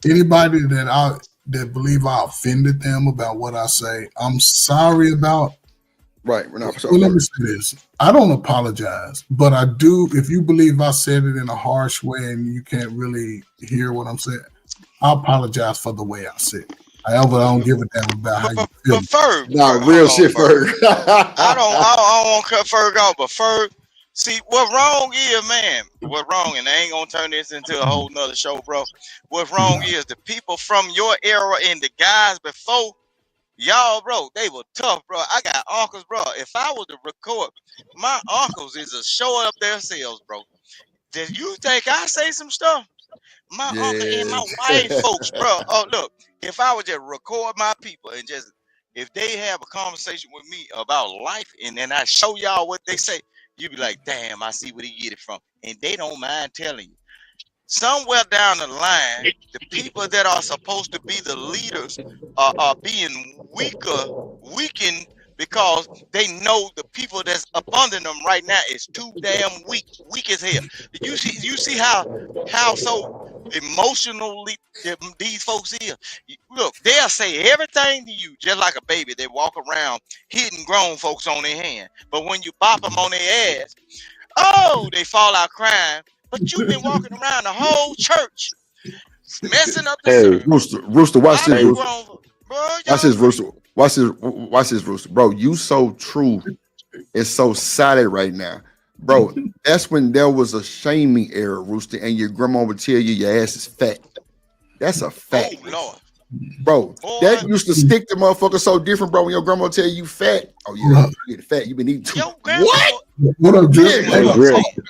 Anybody that believe I offended them about what I say, I'm sorry about. Right. We're not. Well, let me say this. I don't apologize, but I do. If you believe I said it in a harsh way and you can't really hear what I'm saying, I apologize for the way I said it. However, I don't give a damn about how you feel. Ferg. Nah, Ferg, real hold on, shit, Ferg. I don't want to cut Ferg off, but Ferg, see, what wrong is, man, what wrong, and I ain't going to turn this into a whole nother show, bro. What wrong is the people from your era and the guys before, y'all, bro, they were tough, bro. I got uncles, bro. If I was to record, my uncles is a show up themselves, bro. Did you think I say some stuff? My uncle and my wife, folks, bro. Oh, look, if I would just record my people and just, if they have a conversation with me about life and then I show y'all what they say, you be like, damn, I see where he get it from. And they don't mind telling you. Somewhere down the line, the people that are supposed to be the leaders are being weakened because they know the people that's up under them right now is too damn weak as hell. You see how so emotionally these folks is. Look, they'll say everything to you just like a baby. They walk around hitting grown folks on their hand, but when you bop them on their ass, oh, they fall out crying. But you've been walking around the whole church, messing up the service. Rooster, watch this, I be Rooster. grown, bro. Watch this, Rooster. Watch this, Rooster. Bro, you so true. It's so solid right now. Bro, that's when there was a shaming era, Rooster, and your grandma would tell you your ass is fat. That's a fact. Oh, Lord. Bro, that used to stick to motherfuckers so different, bro. When your grandma tell you fat, oh yeah, you get fat. You been eating too. What? What up, Drip? Yeah,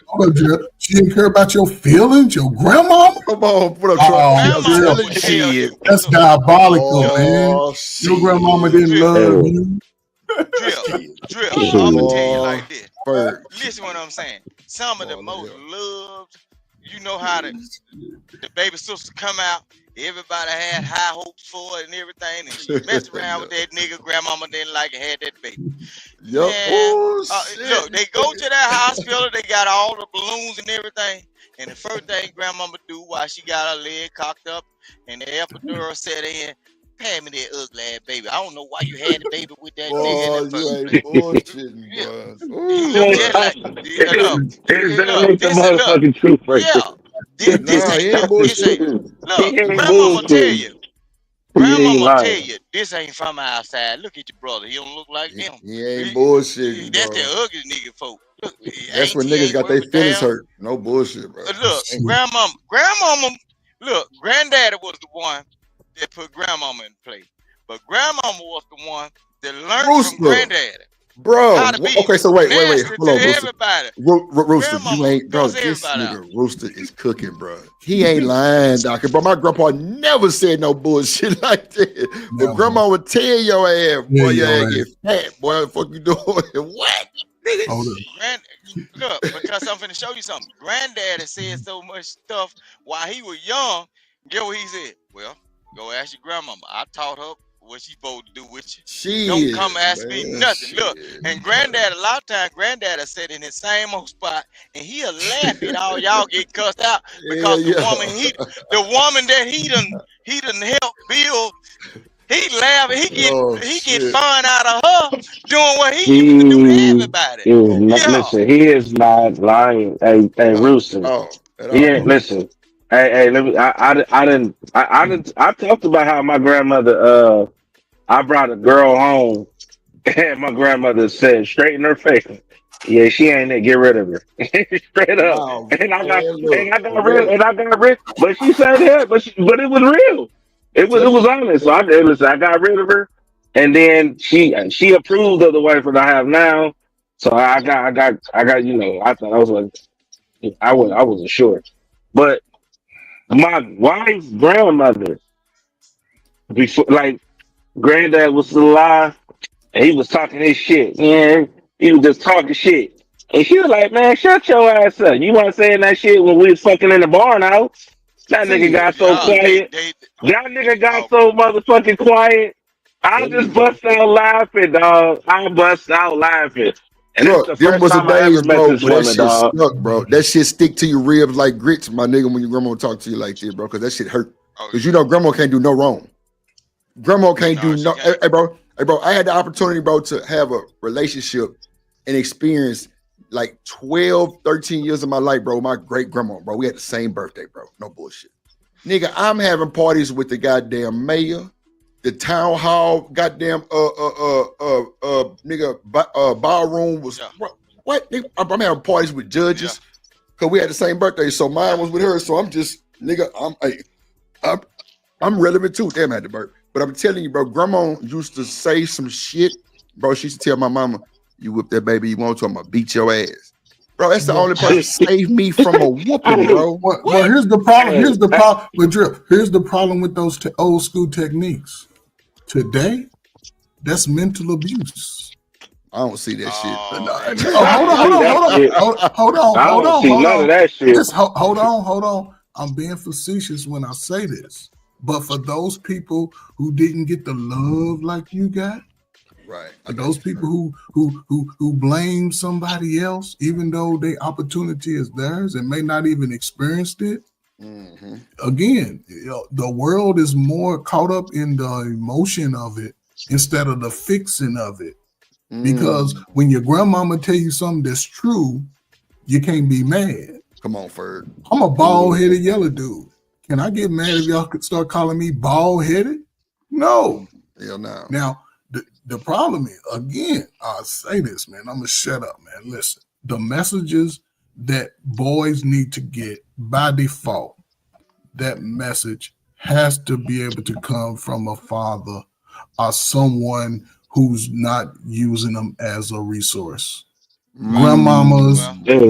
Hold up, Drip. She didn't care about your feelings, your grandma? Come on, what up, Oh, Drip? Drip. That's diabolical, man. Your grandmama didn't love you. Drip, I'm gonna tell you like this. Listen what I'm saying. Some of the most loved, you know how the baby sister come out. Everybody had high hopes for it and everything, and she messed around with that nigga. Grandmama didn't like it, had that baby. Yep. Look, they go to that hospital. They got all the balloons and everything. And the first thing grandmama do while she got her leg cocked up and the epidural set in, pay me that ugly ass baby. I don't know why you had the baby with that nigga in the first place. You look just like, look, this is motherfucking truth right yeah. This ain't look, grandmama tell you. Grandmama tell you this ain't from outside. Look at your brother. He don't look like them. He ain't bullshit. That's the ugly nigga folk. Look, That's when niggas got their feelings hurt. No bullshit, bro. Look, grandmama, look, granddaddy was the one that put grandmama in play. But grandmama was the one that learned from granddaddy. Bro, okay, so wait, hold on, Rooster. Everybody. Rooster, you ain't, bro. This nigga Rooster is cooking, bro. He ain't lying, doctor. Bro, my grandpa never said no bullshit like that. But grandma would tell your ass, boy, your ass get fat, boy. What the fuck you doing? What? Look, because I'm finna show you something. Granddaddy said so much stuff while he was young. Get what he said? Well, go ask your grandmama. I taught her what she supposed to do with you. Shit, Don't come ask me man, nothing. Look, shit. and granddad, a lot of times, granddad will sit in his same old spot and he'll laugh at all y'all get cussed out because Yeah, the woman that he done helped build, he laugh and Oh, he get shit. fun out of her doing what he used to do to He everybody. is not, Yeah. listen, he is not lying. Hey, Rooster. Oh, at He all. ain't, listen. Hey, let me, I talked about how my grandmother, I brought a girl home and my grandmother said straight in her face, yeah, she ain't it, get rid of her. Straight up. Wow, And I got, man, look, and I got for real, real. and I got rid, but she said that, but it was real. It Tell was you, honest. So listen, I got rid of her, and then she approved of the wife that I have now. So I got, I thought I was like, I wasn't sure, but my wife's grandmother, before like granddad was still alive, and he was talking his shit. Yeah, he was just talking shit. And she was like, man, shut your ass up. You weren't saying that shit when we was fucking in the barn house. That nigga got so quiet. That nigga got so motherfucking quiet. I just bust out laughing, dog. I bust out laughing. And bro, it's the them first was the time I ever days, met bro, this where that woman, shit dog. stuck, bro. That shit stick to your ribs like grits, my nigga, when your grandma talk to you like this, bro, because that shit hurt. Because you know grandma can't do no wrong. Grandma can't do no. Hey, bro, I had the opportunity, bro, to have a relationship and experience like 12, 13 years of my life, bro. My great grandma, bro. We had the same birthday, bro. No bullshit. Nigga, I'm having parties with the goddamn mayor, the town hall, goddamn ballroom was what? Nigga, I'm having parties with judges because we had the same birthday. So mine was with her. So I'm just nigga, I'm relevant too. Damn, I had to burp. But I'm telling you, bro, grandma used to say some shit. Bro, she used to tell my mama, you whip that baby you want to, I'm gonna beat your ass. Bro, that's the only person that saved me from a whooping, bro. Well, here's the problem. Here's the problem. But Drip, here's the problem with those old school techniques. Today, that's mental abuse. I don't see that shit. Hold on. I don't see none of that shit. Just hold on. I'm being facetious when I say this. But for those people who didn't get the love like you got, right? For those people who blame somebody else, even though their opportunity is theirs and may not even experienced it. Mm-hmm. Again, the world is more caught up in the emotion of it instead of the fixing of it. Because when your grandmama tell you something that's true, you can't be mad. Come on, Ferg. I'm a bald-headed yellow dude. Can I get mad if y'all could start calling me bald-headed? No. Hell no. Now, the problem is, again, I'll say this, man. I'm going to shut up, man. Listen, the messages that boys need to get by default, that message has to be able to come from a father or someone who's not using them as a resource. Grandmamas,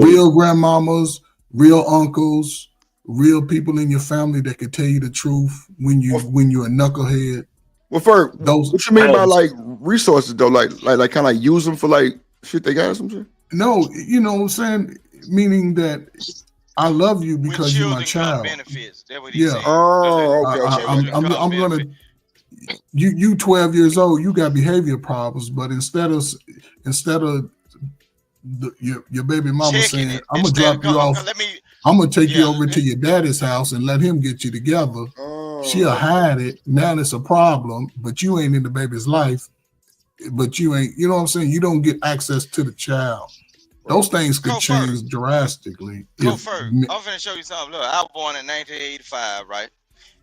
real grandmamas, real uncles, real people in your family that can tell you the truth when you're a knucklehead. Well, Ferg, what you mean by like resources though? Like kind of use them for like shit they got or something? No, you know what I'm saying? Meaning that I love you because you're my child. Benefits. That's what Yeah. saying. Oh, okay. I'm gonna. You 12 years old. You got behavior problems, but instead of your baby mama saying, "I'm gonna drop you off," I'm gonna take you over to your daddy's house and let him get you together. She'll hide it. Now it's a problem, but you ain't in the baby's life. But you ain't. You know what I'm saying? You don't get access to the child. Those things could change drastically. Go first. I'm finna show you something. Look, I was born in 1985, right?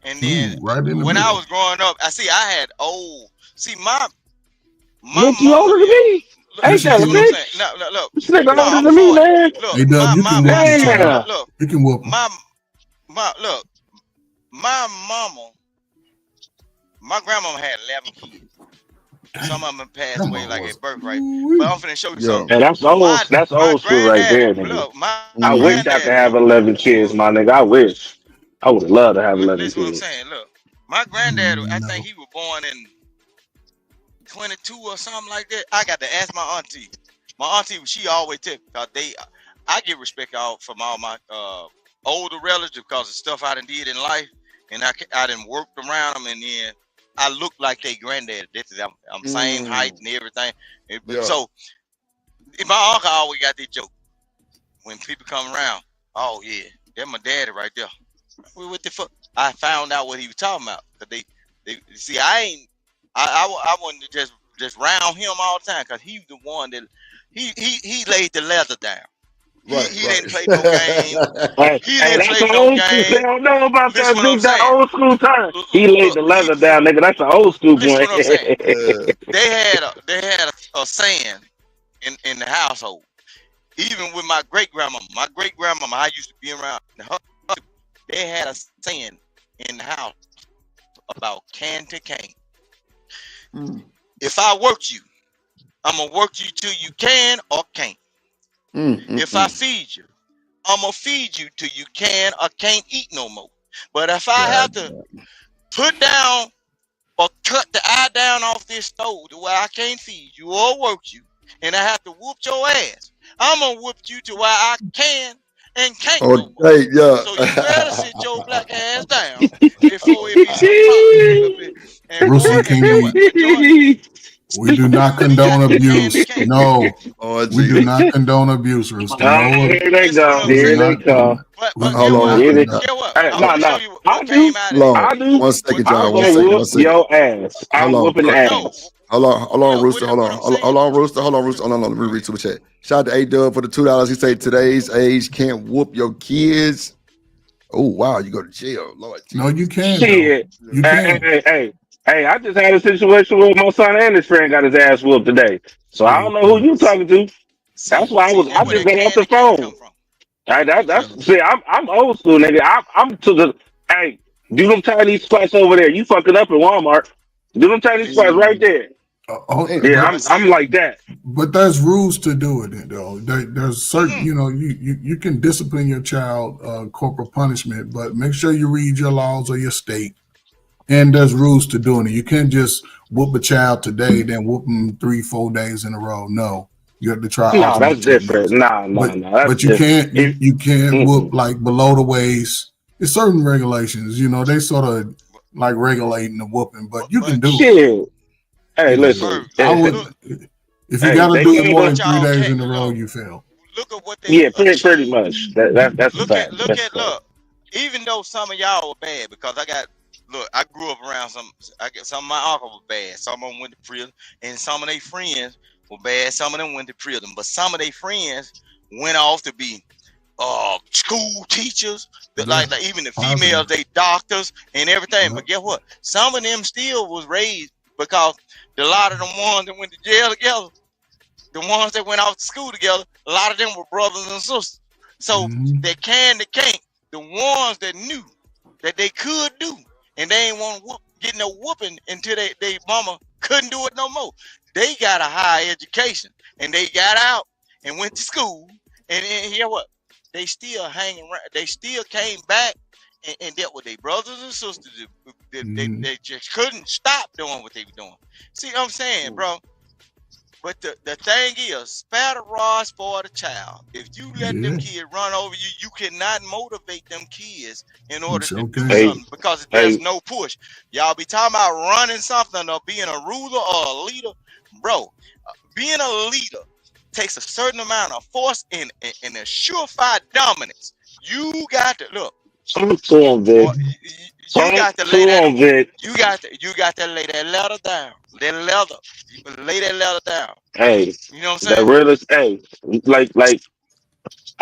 And then when I was growing up, I had old. See, my you older than me? Ain't that a bitch? Look. This nigga older than me, man. Look, hey, Dub, you can whoop your child. Look, you can whoop him. My mama, my grandmama had 11 kids. Some of them passed away like at birth, right? But I'm finna show you something. And that's old school right there, nigga. Look, I wish I could have 11 kids, my nigga. I wish. I would love to have 11 kids. That's what I'm saying. Look, my granddad, I think he was born in 22 or something like that. I got to ask my auntie. My auntie, she always tell me, I get respect out from all my older relatives because of stuff I done did in life, and I done worked around them, and then I look like they granddad. I'm same height and everything. Yeah. So my uncle always got this joke when people come around. Oh yeah, that's my daddy right there. Well, what the fuck? I found out what he was talking about. Cause they see, I wasn't just round him all the time, cause he was the one that he laid the leather down. He didn't play no game. He didn't that's play the no old school. They game. don't know about Listen that, what I'm dude. That saying. old school time. He laid the leather down, nigga. That's the old school Listen boy. what I'm saying. They had a saying in the household. Even with my great grandmama, I used to be around her. They had a saying in the house about can to cane. If I work you, I'm gonna work you till you can or can't. If I feed you, I'm gonna feed you till you can or can't eat no more. But if I have to put down or cut the eye down off this stove to where I can't feed you or work you, and I have to whoop your ass, I'm gonna whoop you to where I can and can't no more. Okay, yeah. So you better sit your black ass down before it be some problems. And Rooster King, we do not condone abuse. No, we do not condone abuse, Rooster. No, Here they go. we do Here they not come. Hold on. Here they- Get what? Hey, I'm gonna no, show you I what do. came out of Hold I on. do. 1 second, I'm John. 1 gonna second. 1 whoop second. your ass. I'm Hold on. whooping ass. Hold on, Rooster. Hold on, Rooster. Hold on. Let me read to the chat. Shout out to A-Dub for the $2. He said today's age can't whoop your kids. Oh wow, you go to jail, Lord. No, you can. Shit. You can. Hey, I just had a situation where my son and his friend got his ass whooped today. So I don't know who you talking to. That's why I just got off the phone. I'm old school, nigga. I'm to the hey, do them Chinese spots over there. You fucking up at Walmart. Do them Chinese spots right there. I'm like that. But there's rules to do it, though. There's certain, you can discipline your child, corporal punishment, but make sure you read your laws of your state. And there's rules to doing it. You can't just whoop a child today, then whoop them 3-4 days in a row. No, you have to try. No, that's different. No. But you can't. You can't whoop like below the waist. There's certain regulations. They sort of like regulating the whooping, but you can do it. Hey, listen. I would. If you got to do it more than 3 days in a row, you fail. Look at what they pretty much. That's a fact. Look. Even though some of y'all were bad, because I grew up around some of my uncles were bad. Some of them went to prison, and some of their friends were bad. Some of them went to prison, but some of their friends went off to be school teachers. Like even the females, they doctors and everything. But guess what? Some of them still was raised because a lot of them ones that went to jail together, the ones that went off to school together, a lot of them were brothers and sisters. So they can't. The ones that knew that they could do, and they ain't want to get no whooping until they mama couldn't do it no more. They got a higher education, and they got out and went to school, and hear what? They still hanging around. They still came back and dealt with their brothers and sisters. They just couldn't stop doing what they were doing. See what I'm saying, bro? But the thing is, spare the rod, spoil the child. If you let them kids run over you, you cannot motivate them kids in order to do something because there's no push. Y'all be talking about running something or being a ruler or a leader. Bro, being a leader takes a certain amount of force and a surefire dominance. You got to look. I'm torn, Vic. You got to lay that. You got to lay that leather down. That leather. You lay that leather down. Hey, you know what I'm saying? The realest. Hey,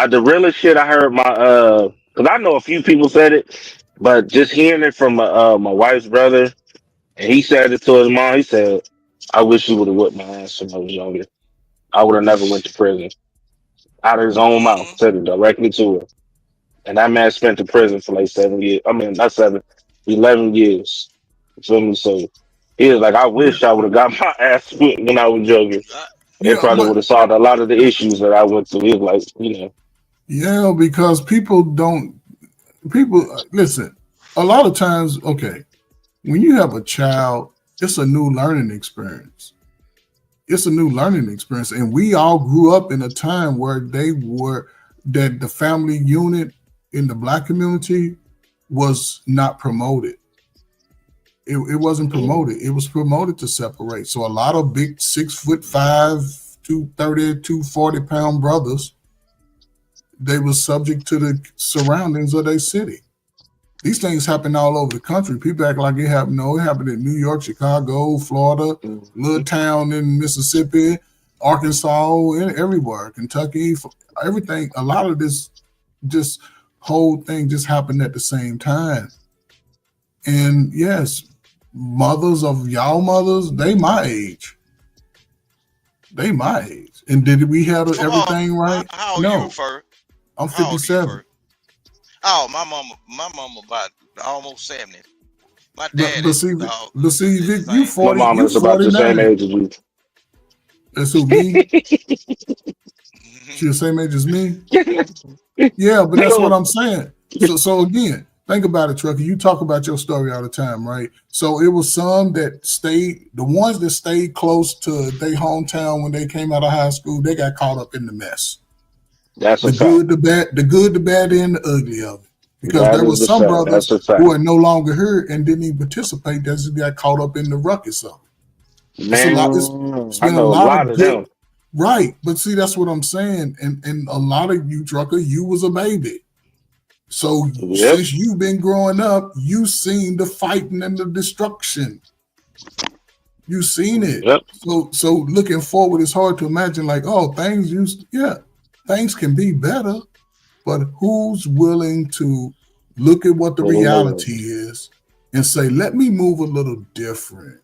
the realest shit I heard because I know a few people said it, but just hearing it from my wife's brother, and he said it to his mom. He said, "I wish you would have whipped my ass when I was younger. I would have never went to prison." Out of his own mouth, said it directly to her. And that man spent in prison for like 7 years. I mean, not 7, 11 years. You feel me? So he was like, I wish I would have got my ass whipped when I was younger. It probably would have solved a lot of the issues that I went through. He was like, Yeah, because people listen, a lot of times, okay, when you have a child, it's a new learning experience. It's a new learning experience. And we all grew up in a time where that the family unit in the Black community was not promoted. It wasn't promoted. It was promoted to separate. So a lot of big 6'5", 230, 240-pound brothers, they were subject to the surroundings of their city. These things happen all over the country. People act like it happened. No, it happened in New York, Chicago, Florida, little town in Mississippi, Arkansas, and everywhere, Kentucky, everything. A lot of this just whole thing just happened at the same time. And yes, mothers of y'all mothers, they my age. They my age. And did we have everything right? How old No. you, Fur? I'm How old are you, 57. Fur? Oh, my mama about almost 70. My But, dad but is see, dog. but see, Vic, you My 40, mama you is about the same 49. age as you. That's who, me? She the same age as me? Yeah, but that's what I'm saying. So again, think about it, Trucker. You talk about your story all the time, right? So it was some that stayed, the ones that stayed close to their hometown when they came out of high school, they got caught up in the mess. That's The a fact. good, the bad, and the ugly of it. Because That there is was the some fact. brothers That's a fact. who are no longer here and didn't even participate. That just got caught up in the ruckus of it. It's a lot. It's I been a know a lot lot of of good, them. right? But see, that's what I'm saying. And a lot of you, Trucker, you was a baby. So Yep. since you've been growing up, you seen the fighting and the destruction. You seen it. Yep. So looking forward, it's hard to imagine like, oh, things can be better, but who's willing to look at what the reality is and say, let me move a little different?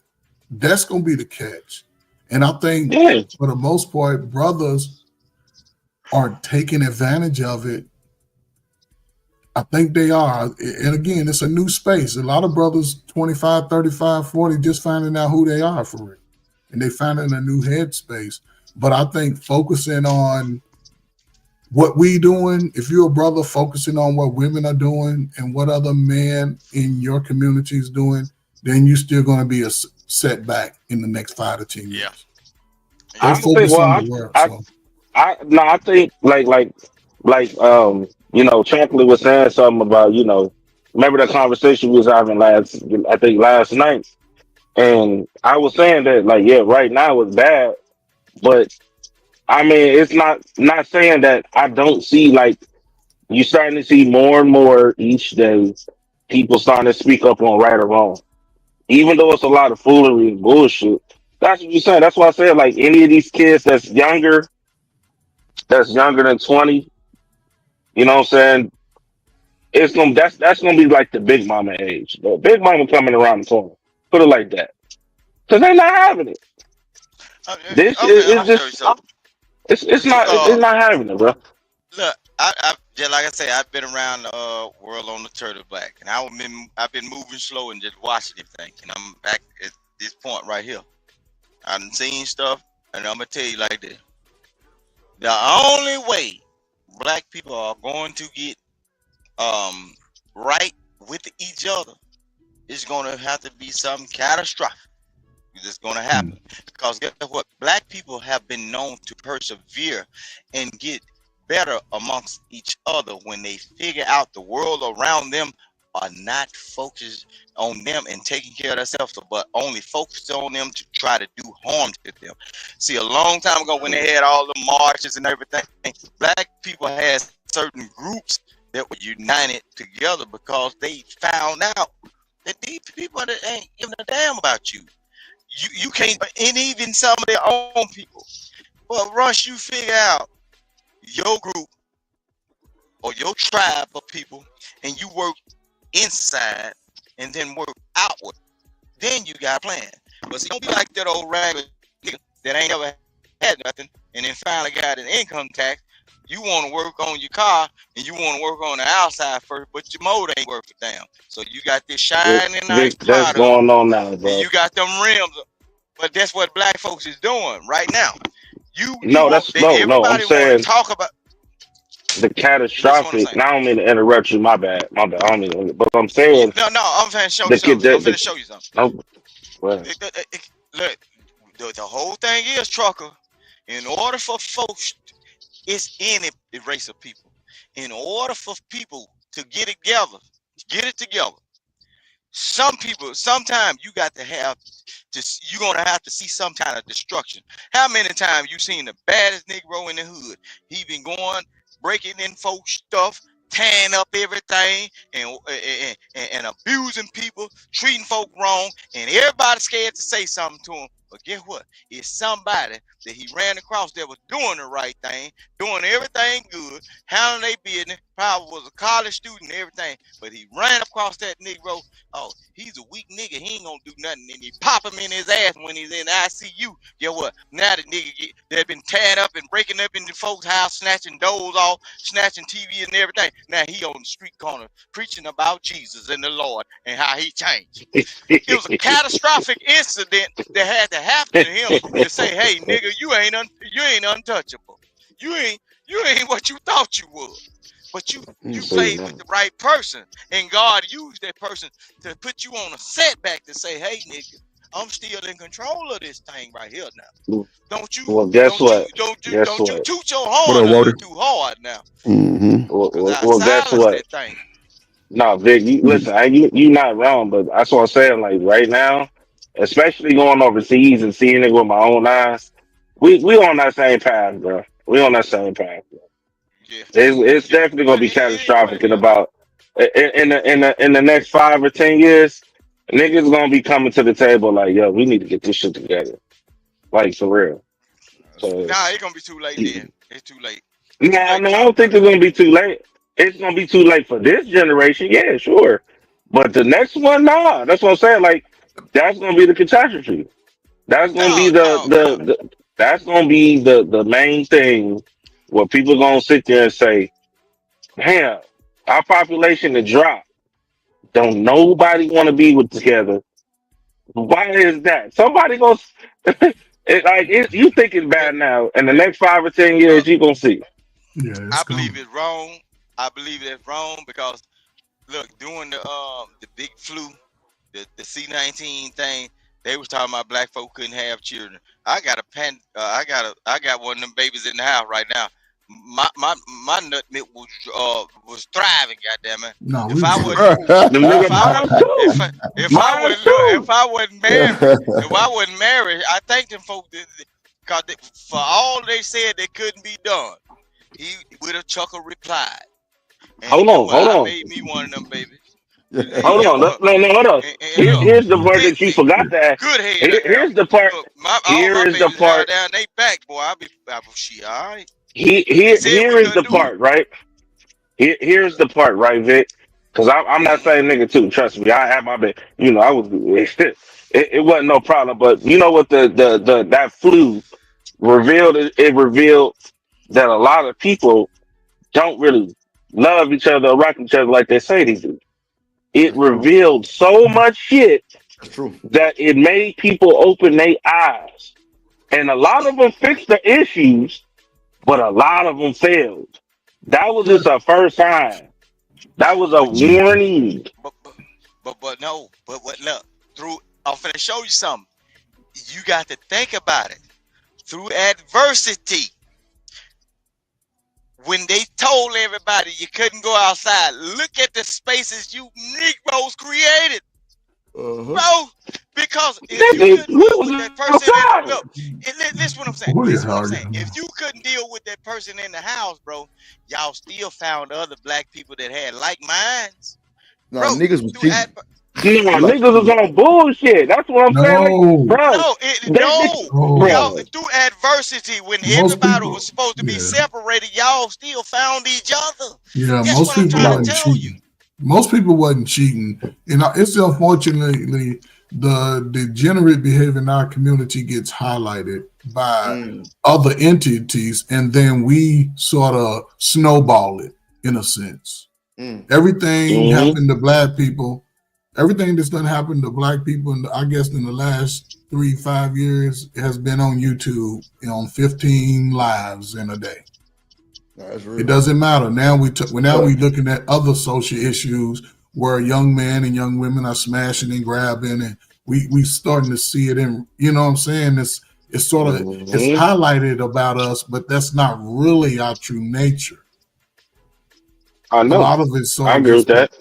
That's gonna be the catch. And I think for the most part, brothers are taking advantage of it. I think they are. And again, it's a new space. A lot of brothers, 25, 35, 40, just finding out who they are for real. And they finding a new headspace. But I think focusing on what we doing, if you're a brother focusing on what women are doing and what other men in your community is doing, then you're still going to be a setback in the next 5 to 10 years. I They focus think, on the world. So. I think you know, Chocolate was saying something about, you know, remember the conversation we was having last night, and I was saying that like, yeah, right now it's bad, but I mean, it's not saying that I don't see, like, you're starting to see more and more each day people starting to speak up on right or wrong, even though it's a lot of foolery and bullshit. That's what you're saying. That's why I said, like, any of these kids that's younger than 20, you know what I'm saying? That's gonna be like the big mama age. The big mama coming around the corner. Put it like that. Cause they're not having it. This is just it's not having it, bro. Look, I just like I say, I've been around the world on the turtle back, and I've been moving slow and just watching everything, and I'm back at this point right here. I've seen stuff, and I'm gonna tell you like this: the only way black people are going to get right with each other is gonna have to be something catastrophic. It's gonna happen because guess what? Black people have been known to persevere and get better amongst each other when they figure out the world around them are not focused on them and taking care of themselves, but only focused on them to try to do harm to them. See, a long time ago when they had all the marches and everything, black people had certain groups that were united together because they found out that these people that ain't giving a damn about you. You can't, and even some of their own people. But once you figure out your group or your tribe of people and you work inside and then work outward, then you got a plan. But see, don't be like that old ragged nigga that ain't ever had nothing and then finally got an income tax. You want to work on your car and you want to work on the outside first, but your motor ain't worth a damn. So you got this shining nice That's product going on now, bro. and you got them rims. But that's what black folks is doing right now. No, I'm everybody saying want to talk about the catastrophic. Now I don't mean to interrupt you. My bad. I don't mean to, but I'm saying no, I'm finna show you something. I'm finna show you something. Look, the whole thing is, Trucker, in order for folks, it's any race of people. In order for people to get it together, Some people, sometimes you got to have you're gonna have to see some kind of destruction. How many times you seen the baddest Negro in the hood? He been going, breaking in folks' stuff, tearing up everything, and abusing people, treating folk wrong, and everybody's scared to say something to him. But guess what? It's somebody that he ran across that was doing the right thing, doing everything good, handling their business, probably was a college student and everything, but he ran across that Negro. Oh, he's a weak nigga. He ain't gonna do nothing. And he pop him in his ass when he's in ICU. Guess what? Now the nigga that been tearing up and breaking up in the folks' house, snatching doors off, snatching TV and everything. Now he on the street corner preaching about Jesus and the Lord and how he changed. It was a catastrophic incident that had to happen to him to say, "Hey, nigga, you ain't untouchable. You ain't what you thought you was." But you played with the right person, and God used that person to put you on a setback to say, "Hey, nigga, I'm still in control of this thing right here now. Don't you? Well, guess what? Don't you toot your What horn up, a Walter? little too hard now? Well, guess Silence what? that thing." No, Vic, listen, you not wrong, but that's what I'm saying. Like right now, especially going overseas and seeing it with my own eyes, we on that same path, bro. We on that same path, bro. It's definitely gonna be catastrophic in about in the next 5 or 10 years. Niggas gonna be coming to the table like, yo, we need to get this shit together, like for real. So Nah, it's gonna be too late then. It's too late. no, I don't think it's gonna be too late. It's gonna be too late for this generation, yeah, sure. But the next one, nah. That's what I'm saying. Like, that's gonna be the catastrophe. That's gonna be that's gonna be the main thing where people gonna sit there and say, damn, our population to drop. Don't nobody want to be with together. Why is that? Somebody goes you think it's bad now. In the next 5 or 10 years, you gonna see. Yeah, I believe it's wrong. I believe it's wrong because look, during the big flu, the C-19 thing, they was talking about black folk couldn't have children. I got I got one of them babies in the house right now. My nut milk was thriving, goddamn it. No, If I wasn't married, I thank them folks because for all they said they couldn't be done. He with a chuckle replied. And Hold on. Made me one of them babies. Hold on. No, hold on. Here's the part that you forgot to ask. Good head. Here's the part. Here is the part. Down they back, boy. I be shit. All right. Here is the part, right? Here's the part, right, Vic? Because I'm not saying nigga too. Trust me, I had my bit. You know, I was. It wasn't no problem. But you know what? That flu revealed. It revealed that a lot of people don't really love each other or rock each other like they say they do. It revealed so much shit that it made people open their eyes, and a lot of them fixed the issues. But a lot of them failed. That was just a first sign. That was a warning. But look, I'm finna show you something. You got to think about it. Through adversity, when they told everybody you couldn't go outside, look at the spaces you Negroes created. Bro, because if you couldn't deal with that person, listen what I'm saying. Listen what I'm saying. If you couldn't deal with that person in the house, bro, y'all still found other black people that had like minds. No, niggas was cheating. Niggas was on bullshit. That's what I'm saying, bro. Y'all, through adversity, when everybody was supposed to be separated, y'all still found each other. Yeah, That's most what I'm people trying wasn't to tell cheating. Most people wasn't cheating, and it's unfortunately the degenerate behavior in our community gets highlighted by other entities, and then we sort of snowball it in a sense. Everything happened to black people. Everything that's done happened to black people, and I guess in the last 3-5 years, has been on YouTube on 15 lives in a day. It doesn't matter. Now we looking at other social issues where young men and young women are smashing and grabbing, and we starting to see it in. You know what I'm saying? It's sort of it's highlighted about us, but that's not really our true nature. I know. A lot of it's I agree with that.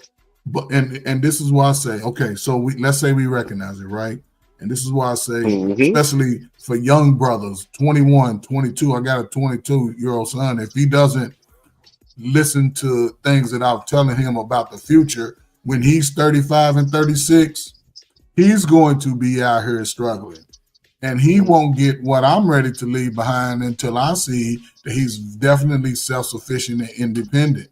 But and this is why I say, okay, so let's say we recognize it, right? And this is why I say, especially for young brothers, 21, 22, I got a 22-year-old son. If he doesn't listen to things that I'm telling him about the future, when he's 35 and 36, he's going to be out here struggling. And he won't get what I'm ready to leave behind until I see that he's definitely self-sufficient and independent.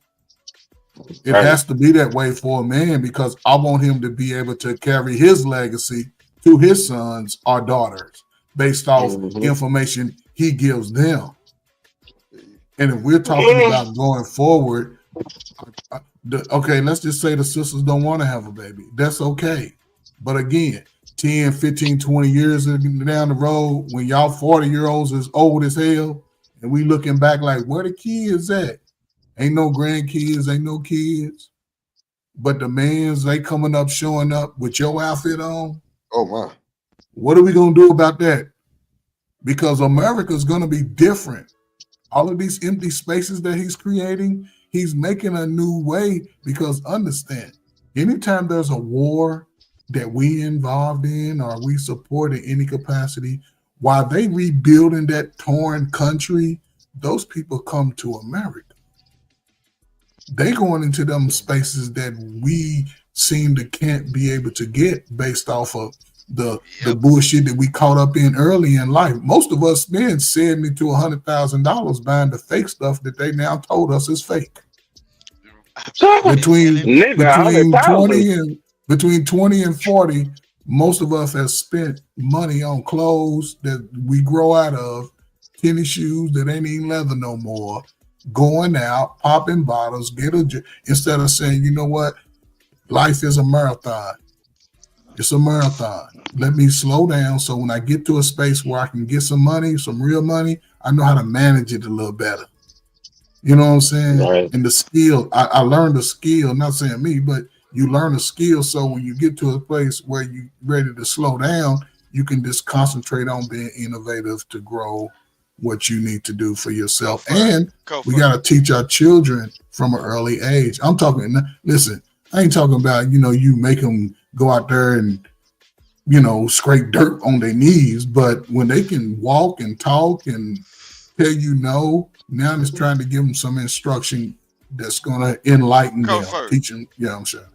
It has to be that way for a man because I want him to be able to carry his legacy to his sons or daughters based off information he gives them. And if we're talking about going forward, okay, let's just say the sisters don't want to have a baby. That's okay. But again, 10, 15, 20 years down the road, when y'all 40-year-olds is old as hell, and we looking back like, where the kids at? Ain't no grandkids, ain't no kids. But the mans, they coming up, showing up with your outfit on. Oh, my. What are we going to do about that? Because America's going to be different. All of these empty spaces that he's creating, he's making a new way because understand, anytime there's a war that we involved in or we support in any capacity, while they rebuilding that torn country, those people come to America. They going into them spaces that we seem to can't be able to get based off of the bullshit that we caught up in early in life. Most of us spend $70,000 to $100,000 buying the fake stuff that they now told us is fake. Between 20 and 40, most of us have spent money on clothes that we grow out of, tennis shoes that ain't even leather no more, going out, popping bottles, instead of saying, you know what, life is a marathon. It's a marathon. Let me slow down so when I get to a space where I can get some money, some real money, I know how to manage it a little better. You know what I'm saying? Right. And the skill, I learned the skill, not saying me, but you learn a skill so when you get to a place where you're ready to slow down, you can just concentrate on being innovative to grow what you need to do for yourself. And we got to teach our children from an early age. I'm talking, listen, I ain't talking about, you make them go out there and, scrape dirt on their knees, but when they can walk and talk and tell you no, now I'm just trying to give them some instruction that's going to enlighten them, teach them. Yeah, I'm sure.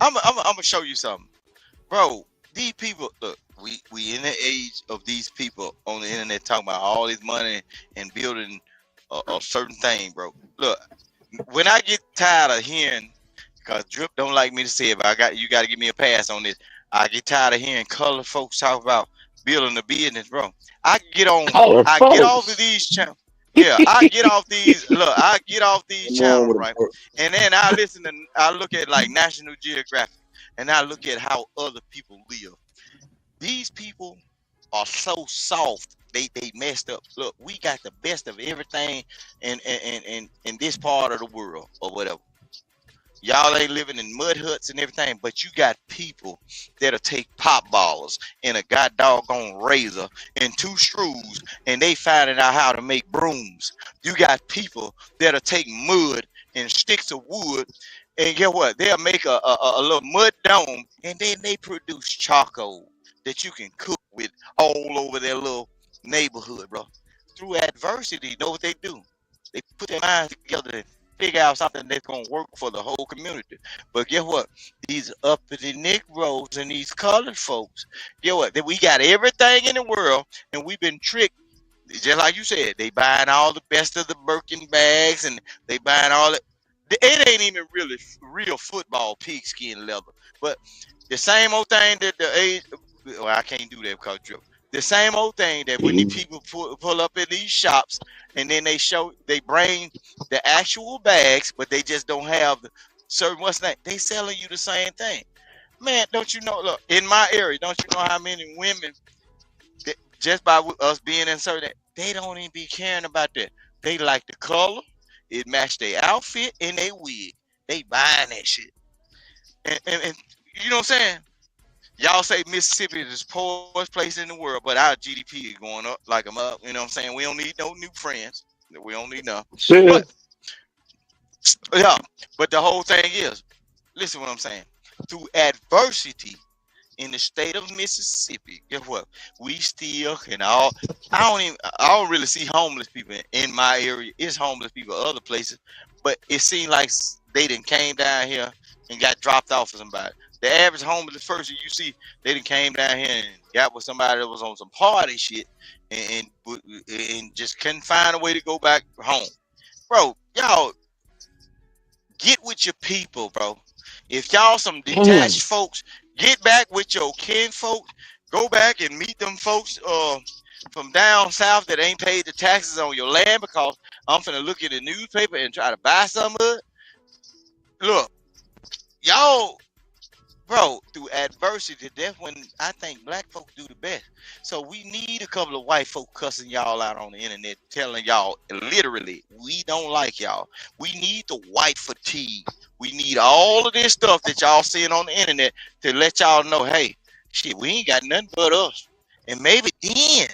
I'm gonna show you something, bro. These people, look, we in the age of these people on the internet talking about all this money and building a certain thing, bro. Look, when I get tired of hearing, because Drip don't like me to say it, but you got to give me a pass on this. I get tired of hearing colored folks talk about building a business, bro. I get off of these channels. Yeah, I get off these. Look, I get off these channels, right? And then I look at like National Geographic, and I look at how other people live. These people are so soft. They messed up. Look, we got the best of everything in this part of the world or whatever. Y'all ain't living in mud huts and everything, but you got people that'll take pop ballers and a doggone razor and 2 screws, and they finding out how to make brooms. You got people that'll take mud and sticks of wood, and get what? They'll make a little mud dome, and then they produce charcoal that you can cook with all over their little neighborhood, bro. Through adversity, you know what they do? They put their minds together and figure out something that's gonna work for the whole community. But guess what? These uppity Negroes and these colored folks, guess what? We got everything in the world, and we've been tricked. Just like you said, they buying all the best of the Birkin bags, and they buying all it. It ain't even really real football pigskin leather, but the same old thing that well, I can't do that because the same old thing that when these people pull up in these shops and then they bring the actual bags, but they just don't have the certain they selling you the same thing. Man, don't you know, look, in my area, don't you know how many women that, just by us being in certain, they don't even be caring about that. They like the color, it matched their outfit and their wig. They buying that shit. And you know what I'm saying? Y'all say Mississippi is the poorest place in the world, but our GDP is going up like a mug. You know what I'm saying? We don't need no new friends. We don't need none. But the whole thing is, listen what I'm saying. Through adversity in the state of Mississippi, guess what? We still can all. I don't really see homeless people in my area. It's homeless people other places, but it seems like they done came down here and got dropped off for somebody. The average homeless person you see, they done came down here and got with somebody that was on some party shit and just couldn't find a way to go back home. Bro, y'all get with your people, bro. If y'all some detached folks, get back with your kin folks. Go back and meet them folks from down south that ain't paid the taxes on your land, because I'm finna look at the newspaper and try to buy some of it. Look, y'all, bro, through adversity, that's when I think black folk do the best. So we need a couple of white folk cussing y'all out on the internet, telling y'all literally, we don't like y'all. We need the white fatigue. We need all of this stuff that y'all seeing on the internet to let y'all know, hey, shit, we ain't got nothing but us. And maybe then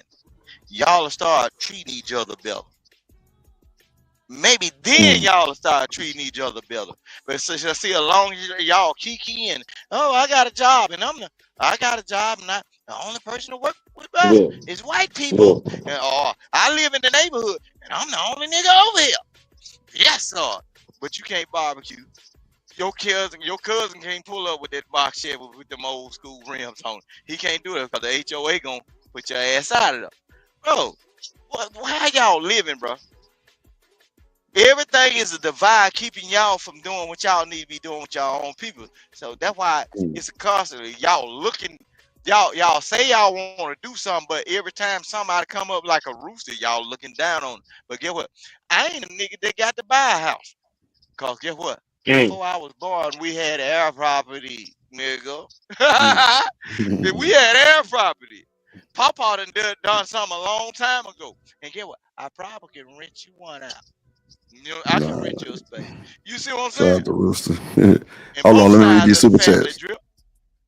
y'all will start treating each other better. Maybe then y'all will start treating each other better. But since I see, as long as y'all kikiing, oh, I got a job, and I got a job, and the only person to work with us is white people. And, I live in the neighborhood, and I'm the only nigga over here. Yes, sir. But you can't barbecue. Your cousin can't pull up with that box Chevy with them old school rims on it. He can't do it because the HOA gonna put your ass out of there. Bro, why y'all living, bro? Everything is a divide keeping y'all from doing what y'all need to be doing with y'all own people. So that's why it's a constantly y'all looking, y'all say y'all want to do something, but every time somebody come up like a rooster, y'all looking down on it. But guess what? I ain't a nigga that got to buy a house. Cause guess what? Before I was born, we had air property, nigga. We had air property. Papa done something a long time ago. And guess what? I probably can rent you one out. You know, I can rent you a space. You see what I'm Shout saying? out to Rooster. Hold on, let me read these super chats. Drip.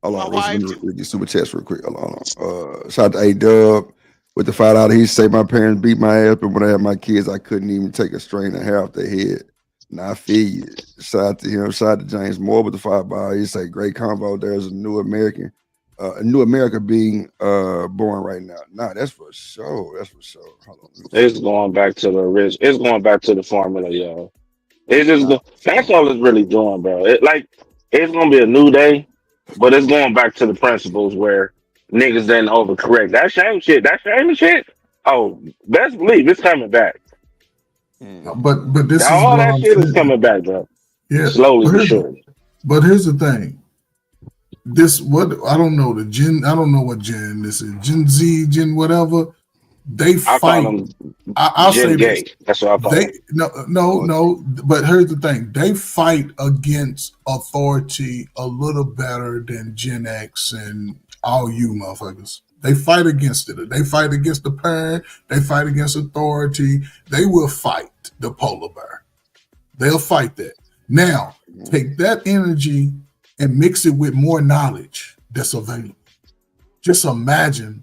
Hold on, Rooster, let me read these super chats real quick. Hold on. Shout out to A-Dub with the $5. He say my parents beat my ass, but when I had my kids, I couldn't even take a straight of hair off their head. Now I feel you. Shout out to him. Shout out to James Moore with the $5. He say great convo. There's a new America being born right now. Nah, that's for sure. That's for sure. Hold on. It's going back to the rich. It's going back to the formula, y'all. It's just that's all it's really doing, bro. It's gonna be a new day, but it's going back to the principles where niggas didn't overcorrect. That shame shit. Oh, best believe it's coming back. But this is all what that I'm shit is saying. coming back, bro. Yeah, Slowly but surely. But here's the thing. I don't know what gen this is. Gen Z, Gen whatever. They fight. I'll say gay. this. That's what I call them. No. But here's the thing. They fight against authority a little better than Gen X and all you motherfuckers. They fight against it. They fight against the parent. They fight against authority. They will fight the polar bear. They'll fight that. Now, take that energy and mix it with more knowledge that's available. Just imagine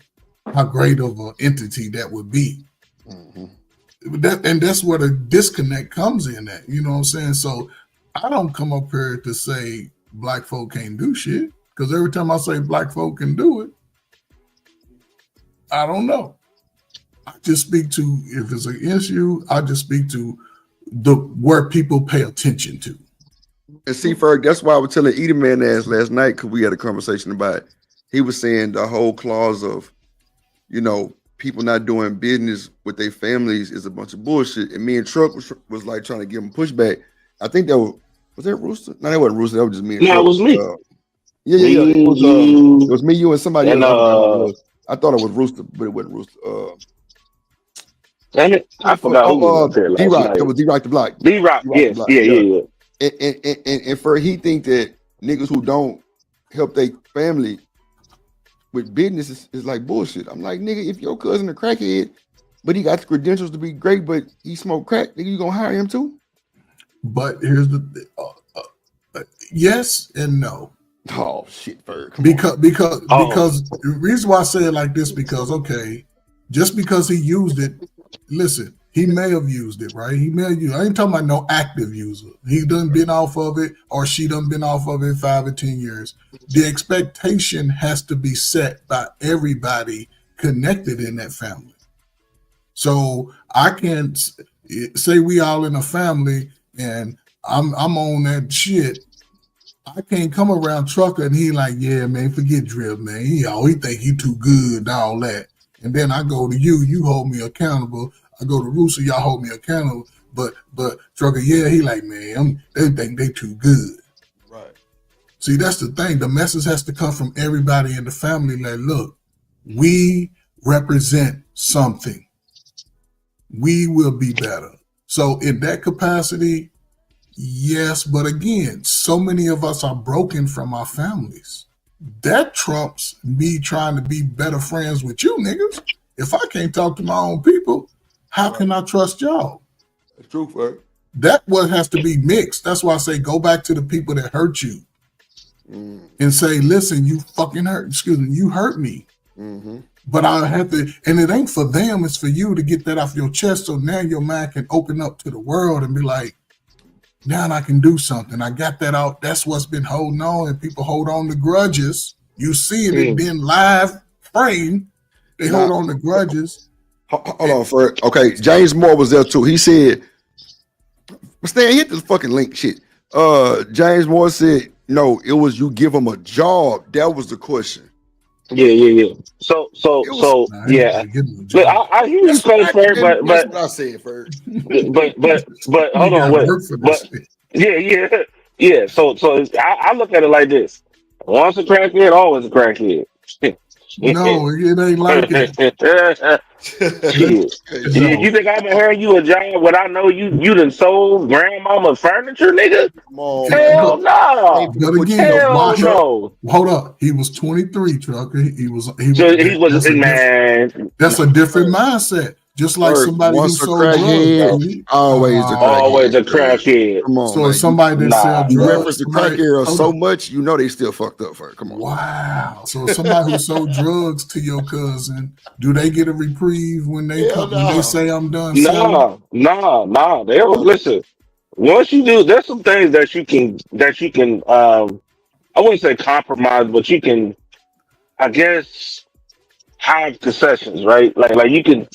how great of an entity that would be. And that's where the disconnect comes in at. You know what I'm saying? So I don't come up here to say black folk can't do shit, because every time I say black folk can do it, I don't know. I just speak to, if it's an issue, I just speak to where people pay attention to. And see, Ferg, that's why I was telling Edie Man ass last night, because we had a conversation about it. He was saying the whole clause of, people not doing business with their families is a bunch of bullshit. And me and Truck was like trying to give him pushback. I think that was that Rooster? No, that wasn't Rooster. That was just me and Truck. No, it was me. It was me, you, and somebody else. I thought it was Rooster, but it wasn't Rooster. Damn it. I forgot who was up there last D-Rock. night. It was D-Rock the Block. D-Rock, yes. Yeah. And for he think that niggas who don't help their family with business is like bullshit. I'm like, nigga, if your cousin a crackhead, but he got the credentials to be great, but he smoke crack, nigga, you gonna hire him too? But here's the yes and no. Oh shit, Ferg. Because the reason why I say it like this, because just because he used it, listen, He may have used it, right? He may have used. I ain't talking about no active user. He done been off of it, or she done been off of it 5 or 10 years. The expectation has to be set by everybody connected in that family. So I can't say we all in a family and I'm on that shit. I can't come around Trucker and he like, yeah, man, forget Drip, man. He think he too good and all that. And then I go to you hold me accountable. I go to Rooster, y'all hold me accountable. But Trucker, yeah, he like, man, they think they too good. Right. See, that's the thing. The message has to come from everybody in the family. Like, look, we represent something. We will be better. So in that capacity, yes, but again, so many of us are broken from our families. That trumps me trying to be better friends with you niggas. If I can't talk to my own people, how can I trust y'all? That's true, Ferg. That what has to be mixed. That's why I say go back to the people that hurt you and say, listen, you fucking hurt. Excuse me, you hurt me. Mm-hmm. But I have to, and it ain't for them, it's for you to get that off your chest so now your mind can open up to the world and be like, now I can do something. I got that out. That's what's been holding on, and people hold on to grudges. You see it in then live frame. They hold on to grudges. Hold on, Ferg. Okay, James Moore was there too. He said, Stan, hit this fucking link shit. James Moore said, no, it was you give him a job. That was the question. Yeah. So yeah. Look, I hear you say, Ferg, but that's what I said, Ferg. but hold on, wait. But yeah. So I look at it like this: once a crackhead, always a crackhead. No, it ain't like it. You think I've been hearing you a job when I know you done sold grandmama furniture, nigga? Come on, hell no. But again, hell no. Hold up. He was 23, Trucker. He was man. That's a different mindset. Just like somebody who sold drugs. Always a crackhead. Come on. So somebody that sell You drugs. reference the crackhead so much, you know they still fucked up for it. Come on. Wow. So somebody who sold drugs to your cousin, do they get a reprieve when they come? When they say I'm done? No. They don't listen. Once you do, there's some things that you can. I wouldn't say compromise, but you can, I guess, have concessions, right? Like you can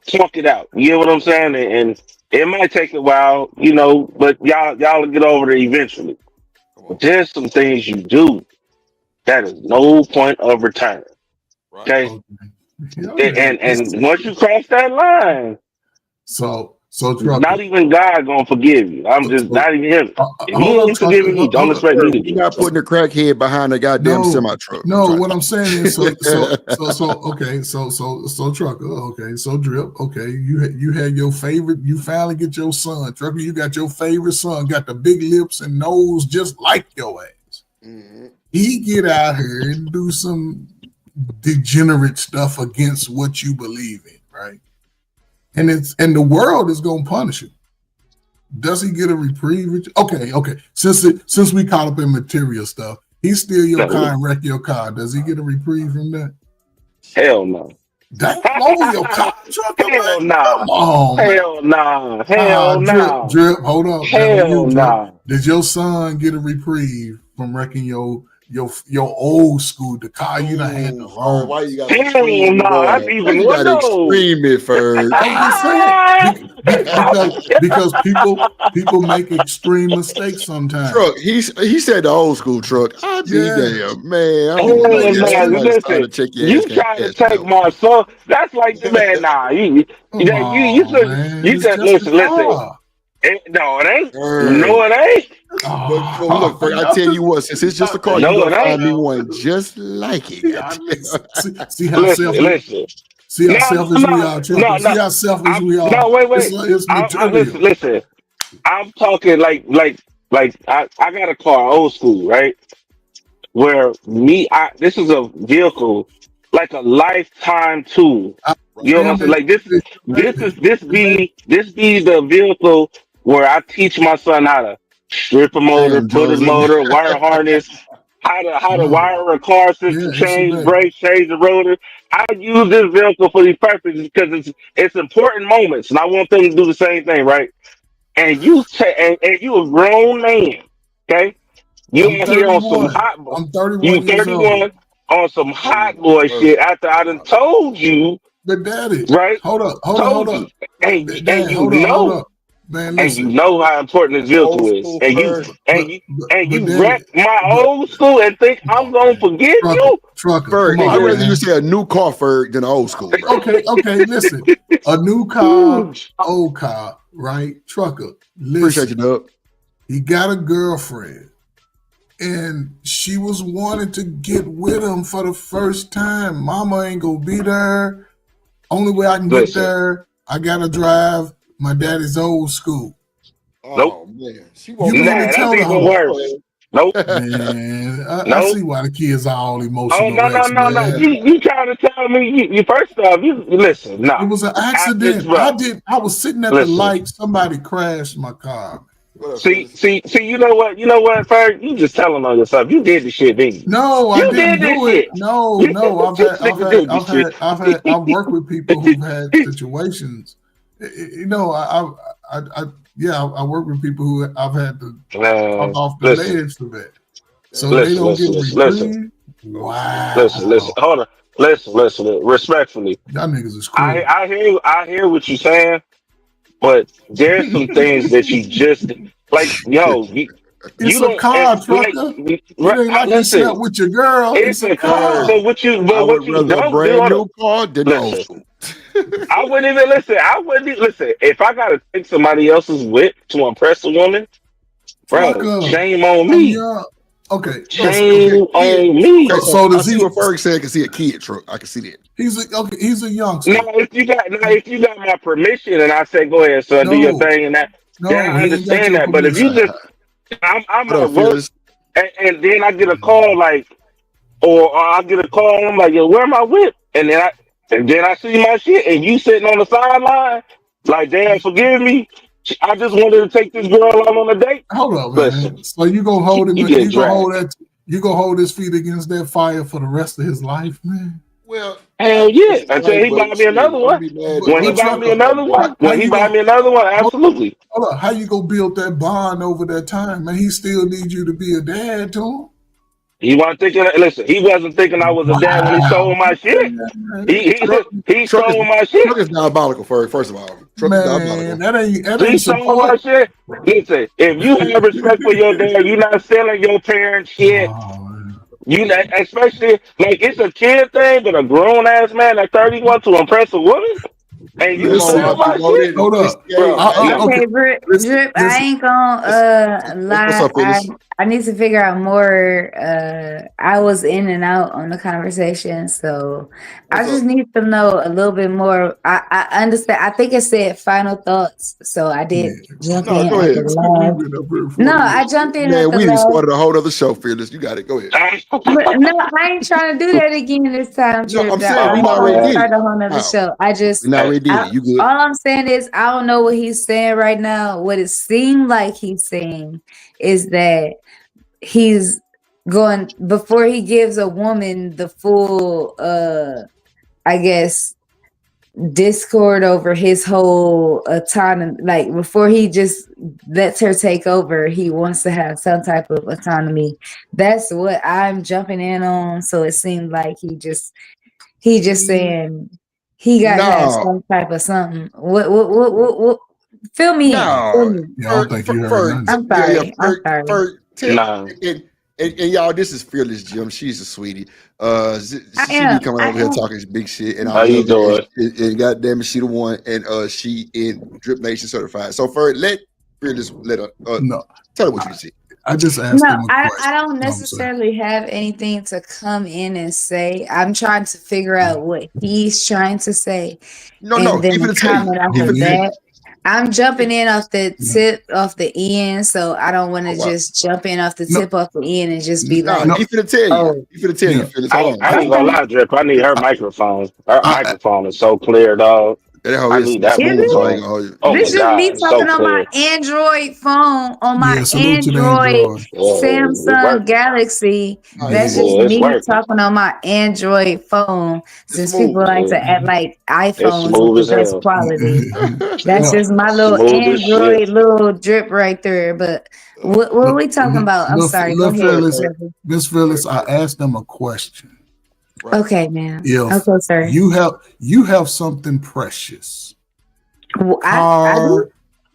talk it out. You know what I'm saying? And it might take a while, but y'all will get over it eventually. But there's some things you do that is no point of return. Okay? And once you cross that line, not even God gonna forgive you. I'm just not even him. If he ain't forgiving you, don't expect me to do. You're not putting a crackhead behind a goddamn semi truck. No, what I'm saying is so Trucker, okay, so Drip, okay, you had your favorite, you finally get your son, Trucker, you got your favorite son, got the big lips and nose just like your ass. Mm-hmm. He get out here and do some degenerate stuff against what you believe in, right? And the world is gonna punish him. Does he get a reprieve? Okay. Since we caught up in material stuff, he steal your car and wreck your car. Does he get a reprieve from that? Hell no. That over your car, Trucker. Hell no. Oh, hell no. Hell no. Drip, hold on. Hell no. Did your son get a reprieve from wrecking your old school, the car you done had the wrong? Why you got hell no? That's even you got extreme it, Ferg. because people make extreme mistakes sometimes. Truck, he said the old school truck. I be damn, man. Listen, you trying to take my son? That's like the man. Nah, you said listen. No, it ain't. No, it ain't. But look, Ferg, I tell you what, since it's just a car, No, you it gonna find ain't. me one just like it. See how selfish. See how selfish we are, Trucker. See how selfish we are. No, wait. It's material. Listen. I'm talking like I got a car, old school, right? Where this is a vehicle, like a lifetime tool. You know what I'm saying? Like this be the vehicle where I teach my son how to strip a motor, put a motor, wire harness, how to wire a car system, Yeah, change it's brakes, change the rotor. I use this vehicle for these purposes because it's important moments, and I want them to do the same thing, right? And and you a grown man, okay? You I'm out here on some 31. hot, I'm 31 you years old. 31 on some hot boy shit after I done told you, But daddy, right? hold up. Told you, and Dad, you hold know. up. Man, And listen. you know how important this vehicle Old is, school and first. you daddy, wreck my old school and think I'm gonna forgive you? Trucker, Ferg, come I'd on, rather man. you say a new car, Ferg, than an old school, bro. Okay, listen. A new car, old car, right? Trucker, listen. Appreciate you, Doug. He got a girlfriend, and she was wanting to get with him for the first time. Mama ain't gonna be there. Only way I can get Listen. there, I gotta drive my daddy's old school. Nope. Man, she You won't mean Nah, to that's tell her? even worse. Nope. Man, I Nope. see why the kids are all Oh emotional no wrecks, no no no! man. You trying to tell me? You first off, you listen. No, It was an accident. I was sitting at the Listen. light. Somebody crashed my car. See. You know what? You know what, Ferg? You just telling on yourself. You did the shit, didn't you? No, I You didn't did this do it. shit. No. I've worked with people who've had situations. You know, I work with people who I've had to talk off the Listen. ledge for that. So they don't get reprieved. Wow. Listen. Hold on. Listen. Respectfully, Y'all niggas is cruel. I hear what you're saying, but there's some things that you just like. Yo, It's you a don't car, it's trucker. like, It ain't like you listen. slept with your girl. It's a car. But what you I would rather a don't do, brand hold new on. car than the old school. I wouldn't even listen. If I gotta take somebody else's whip to impress a woman, bro, Trucker. shame on me. Yeah. Okay. Shame on me. Okay, So so I does see he? what Ferg said. I can see a kid truck. I can see that. He's a youngster. Now, if you got my permission and I say go ahead, son, do your No. thing and that, No, then I he ain't got understand your that. But if you permission. just I'm What at up, work Phyllis? and then I get a call like, or I get a call and I'm like, yo, where my whip? And then I see my shit and you sitting on the sideline, like, damn, forgive me. I just wanted to take this girl out on a date. Hold up, man. Listen, So you gonna hold him? you You get gonna hold dragged. that? You gonna hold his feet against that fire for the rest of his life, man? Well, Hell yeah! it's Until like, he buy but me shit, another I'm one. be mad. When he But buy me trucker, another one. how When he you buy gonna me another one, absolutely. hold up? How you gonna build that bond over that time, man? He still needs you to be a dad to him. He wasn't thinking. Listen, he wasn't thinking I was a dad when he sold my shit. He Truck sold my shit. is diabolical, Ferg. First of all, truck is diabolical. Man, that He ain't sold my support. shit. Listen, if you have respect for your dad, you're not selling your parents shit. You not, especially like it's a kid thing, but a grown ass man at 31 to impress a woman, and you Come on, sell my Auntie, go shit, in Hold up. 68. bro. Okay. Okay, Drip, Listen. I ain't gonna What's lie. up, Phyllis? I need to figure out more. I was in and out on the conversation, so I What's just up? need to know a little bit more. I understand. I think it said final thoughts, so I did jump No, in go at ahead. the last. No, I jumped in Man, at the we just last. started a whole other show, Fearless. You got it. Go ahead. But no, I ain't trying to do that again this time, No, Drip. I'm saying we I'm not trying already to did start it. a whole nother How? show. I just, We not already did it. You good? all I'm saying is, I don't know what he's saying right now. What it seemed like he's saying is that he's going before he gives a woman the full, I guess, discord over his whole autonomy. Like before he just lets her take over, he wants to have some type of autonomy. That's what I'm jumping in on. So it seemed like he just saying he got to have No, some type of something. What fill me in. Fill no. me. Yeah, I don't think you heard nothing. I'm sorry. I'm sorry. Ferg, tell, Nah. and y'all, this is Fearless Jim. She's a sweetie. She am. be coming I over here am. talking big shit, and I How you love doing? it. And goddamn it, she the one, and she in Drip Nation certified. So Ferg, let Fearless let her No, tell her what you see. I just asked No, him a I question. don't You know what I'm saying? necessarily have anything to come in and say. I'm trying to figure out what he's trying to say, No, and then he finna tell you. comment off He of finna tell you. that. I'm jumping in off the tip, off the end, so I don't want to Oh, wow. just jump in off the No, tip, off the end, and just be Nah, like, he finna tell you. "Oh, He finna tell you, yeah. Fearless. Hold on. I ain't gonna lie, Drip. I need her microphone. Her I, microphone is so clear, dog. That hoe I is need that smooth. Is So I it? ain't gonna hold you. Oh This my is me God, so talking on my clean. Android phone, on my Yeah, salute to the Android Android. It Samsung works. Galaxy. Oh, That's it's Yeah. just Yeah, it's me working. talking on my Android phone. It's Since people smooth. like Yeah. to act like It's iPhones is smooth the as best hell. quality. That's Look, just my little Smooth as shit. Android little drip right there. But what are look, we talking about? I'm sorry. Go look, ahead. Phyllis, Trevor. Miss Phyllis, I asked them a question. Right. Okay, man. If Okay, sir. you have something precious, Well, I do. car,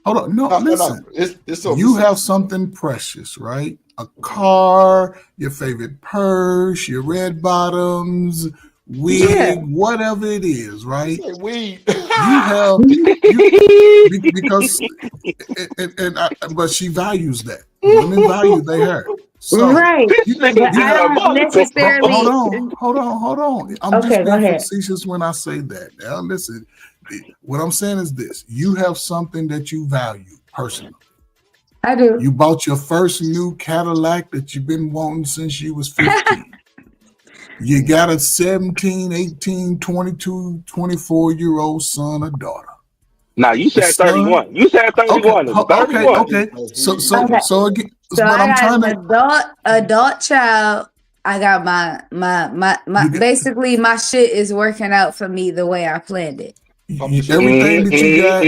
hold on, no, No. listen. It's so You have something precious, right? A car, your favorite purse, your red bottoms, wig, Yeah. whatever it is, right? Say weed. You have because but she values that. Women value their hair. So Right. This nigga But get I a don't necessarily. hold on. I'm Okay, just go being ahead. facetious when I say that. Now listen, what I'm saying is this: you have something that you value personally. I do. You bought your first new Cadillac that you've been wanting since you was 15. You got a 17, 18, 22, 24-year-old son or daughter. Now you The said son, 31. You said 31. It's 31. okay. So Okay. again, So but I I'm got trying an to. adult child. I got my You get basically my shit is working out for me the way I planned it. everything that you got.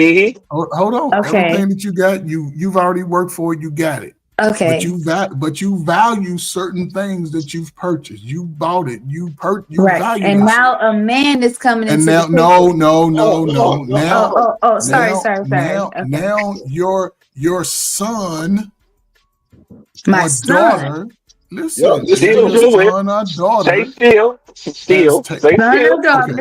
Hold on, Okay. everything that you got, you've already worked for. You got it. Okay. But you value certain things that you've purchased. You bought it. You Right. value And that now a man is coming shit. And into now, the picture. no. Now, Sorry. now, Okay. now, your son My or son. daughter. Listen, Yup, listen Still to your do it. son or Say daughter still. Still. has Say Son still. or daughter.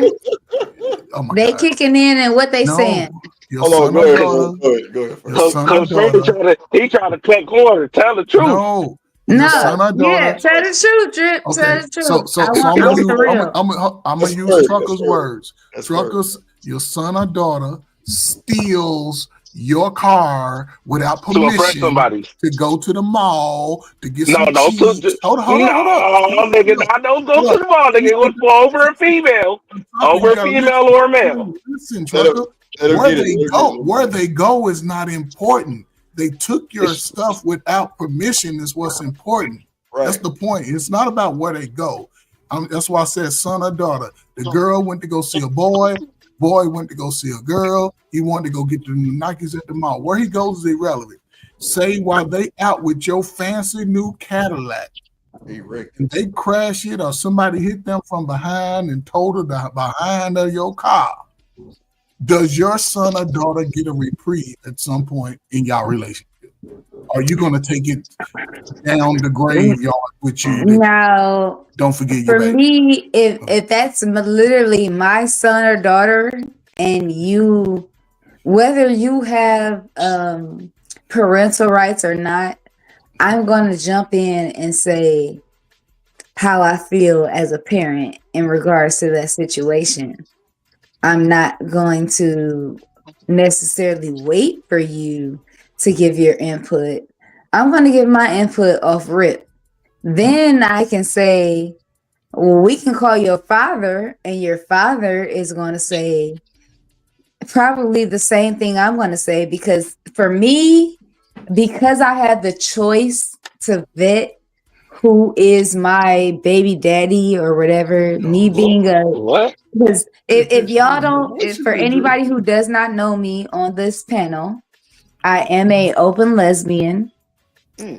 Oh my They God. kicking in and what they No, saying? your Hold on. son Go or ahead. daughter. Go ahead. Your son or Cause Freddie daughter. trying to cut corners. Tell the truth. No, your son No. or Yeah. daughter. Tell the truth, Drip. Okay, Tell the truth. so I I'm want gonna use the real. I'm gonna That's use word. Trucker's That's word. words. That's word. Truckers, your son or daughter steals your car without To impress permission somebody. to go to the mall to get No, some don't cheese. Hold up. No, nigga, I don't go to the mall, nigga. It was for over a female. Trucker, Over you a gotta female or a male. listen, Let Trucker. them Where get it. they Let 'em go, get it. where they go is not important. They took your stuff without permission is what's important. That's Right. the point. It's not about where they go. That's why I said son or daughter. The girl went to go see a boy. Boy went to go see a girl. He wanted to go get the Nikes at the mall. Where he goes is irrelevant. Say while they out with your fancy new Cadillac, and they crash it or somebody hit them from behind and totaled the behind of your car. Does your son or daughter get a reprieve at some point in your relationship? Are you going to take it down the graveyard with you? Now, Don't forget for your baby. me, if that's literally my son or daughter, and you, whether you have parental rights or not, I'm going to jump in and say how I feel as a parent in regards to that situation. I'm not going to necessarily wait for you to give your input. I'm going to give my input off rip. Then I can say, well, we can call your father, and your father is going to say probably the same thing I'm going to say, because for me, because I have the choice to vet who is my baby daddy or whatever, me being a what? Because if y'all don't, for anybody who does not know me on this panel, I am a open lesbian.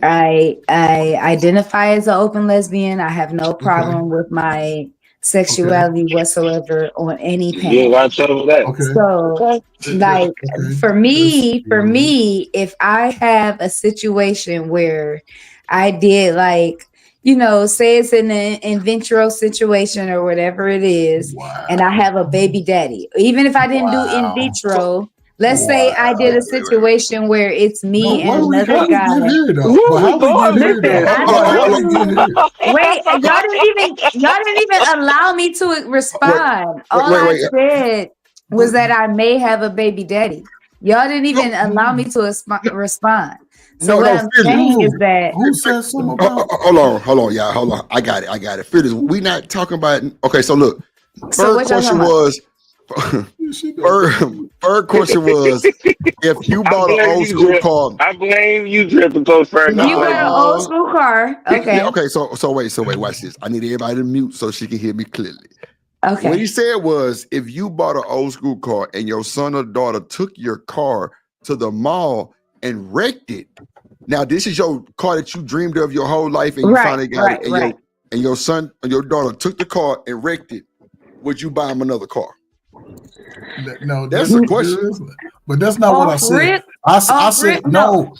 I identify as an open lesbian. I have no problem with my sexuality whatsoever on any You panel. ain't gotta tell them that. So, like for me, if I have a situation where I did like, say it's in an in vitro situation or whatever it is, and I have a baby daddy, even if I didn't do in vitro, let's say I did a situation where it's me and another guy. Wait, y'all didn't even allow me to respond. All I said was that I may have a baby daddy. Y'all didn't even allow me to respond. So what I'm saying is that who says something about Hold on, y'all. Hold on. I got it. Fearless. We not talking about. Okay, so look. So First question was Third question was, if you bought an old school car. I blame you, Drip, to go first. You got an old school car. Okay. Yeah, okay, so wait, watch this. I need everybody to mute so she can hear me clearly. Okay. What he said was, if you bought an old school car and your son or daughter took your car to the mall and wrecked it. Now, this is your car that you dreamed of your whole life, and you finally got it, and your son or your daughter took the car and wrecked it. Would you buy him another car? No, that's a question. But that's not what I said. I said no.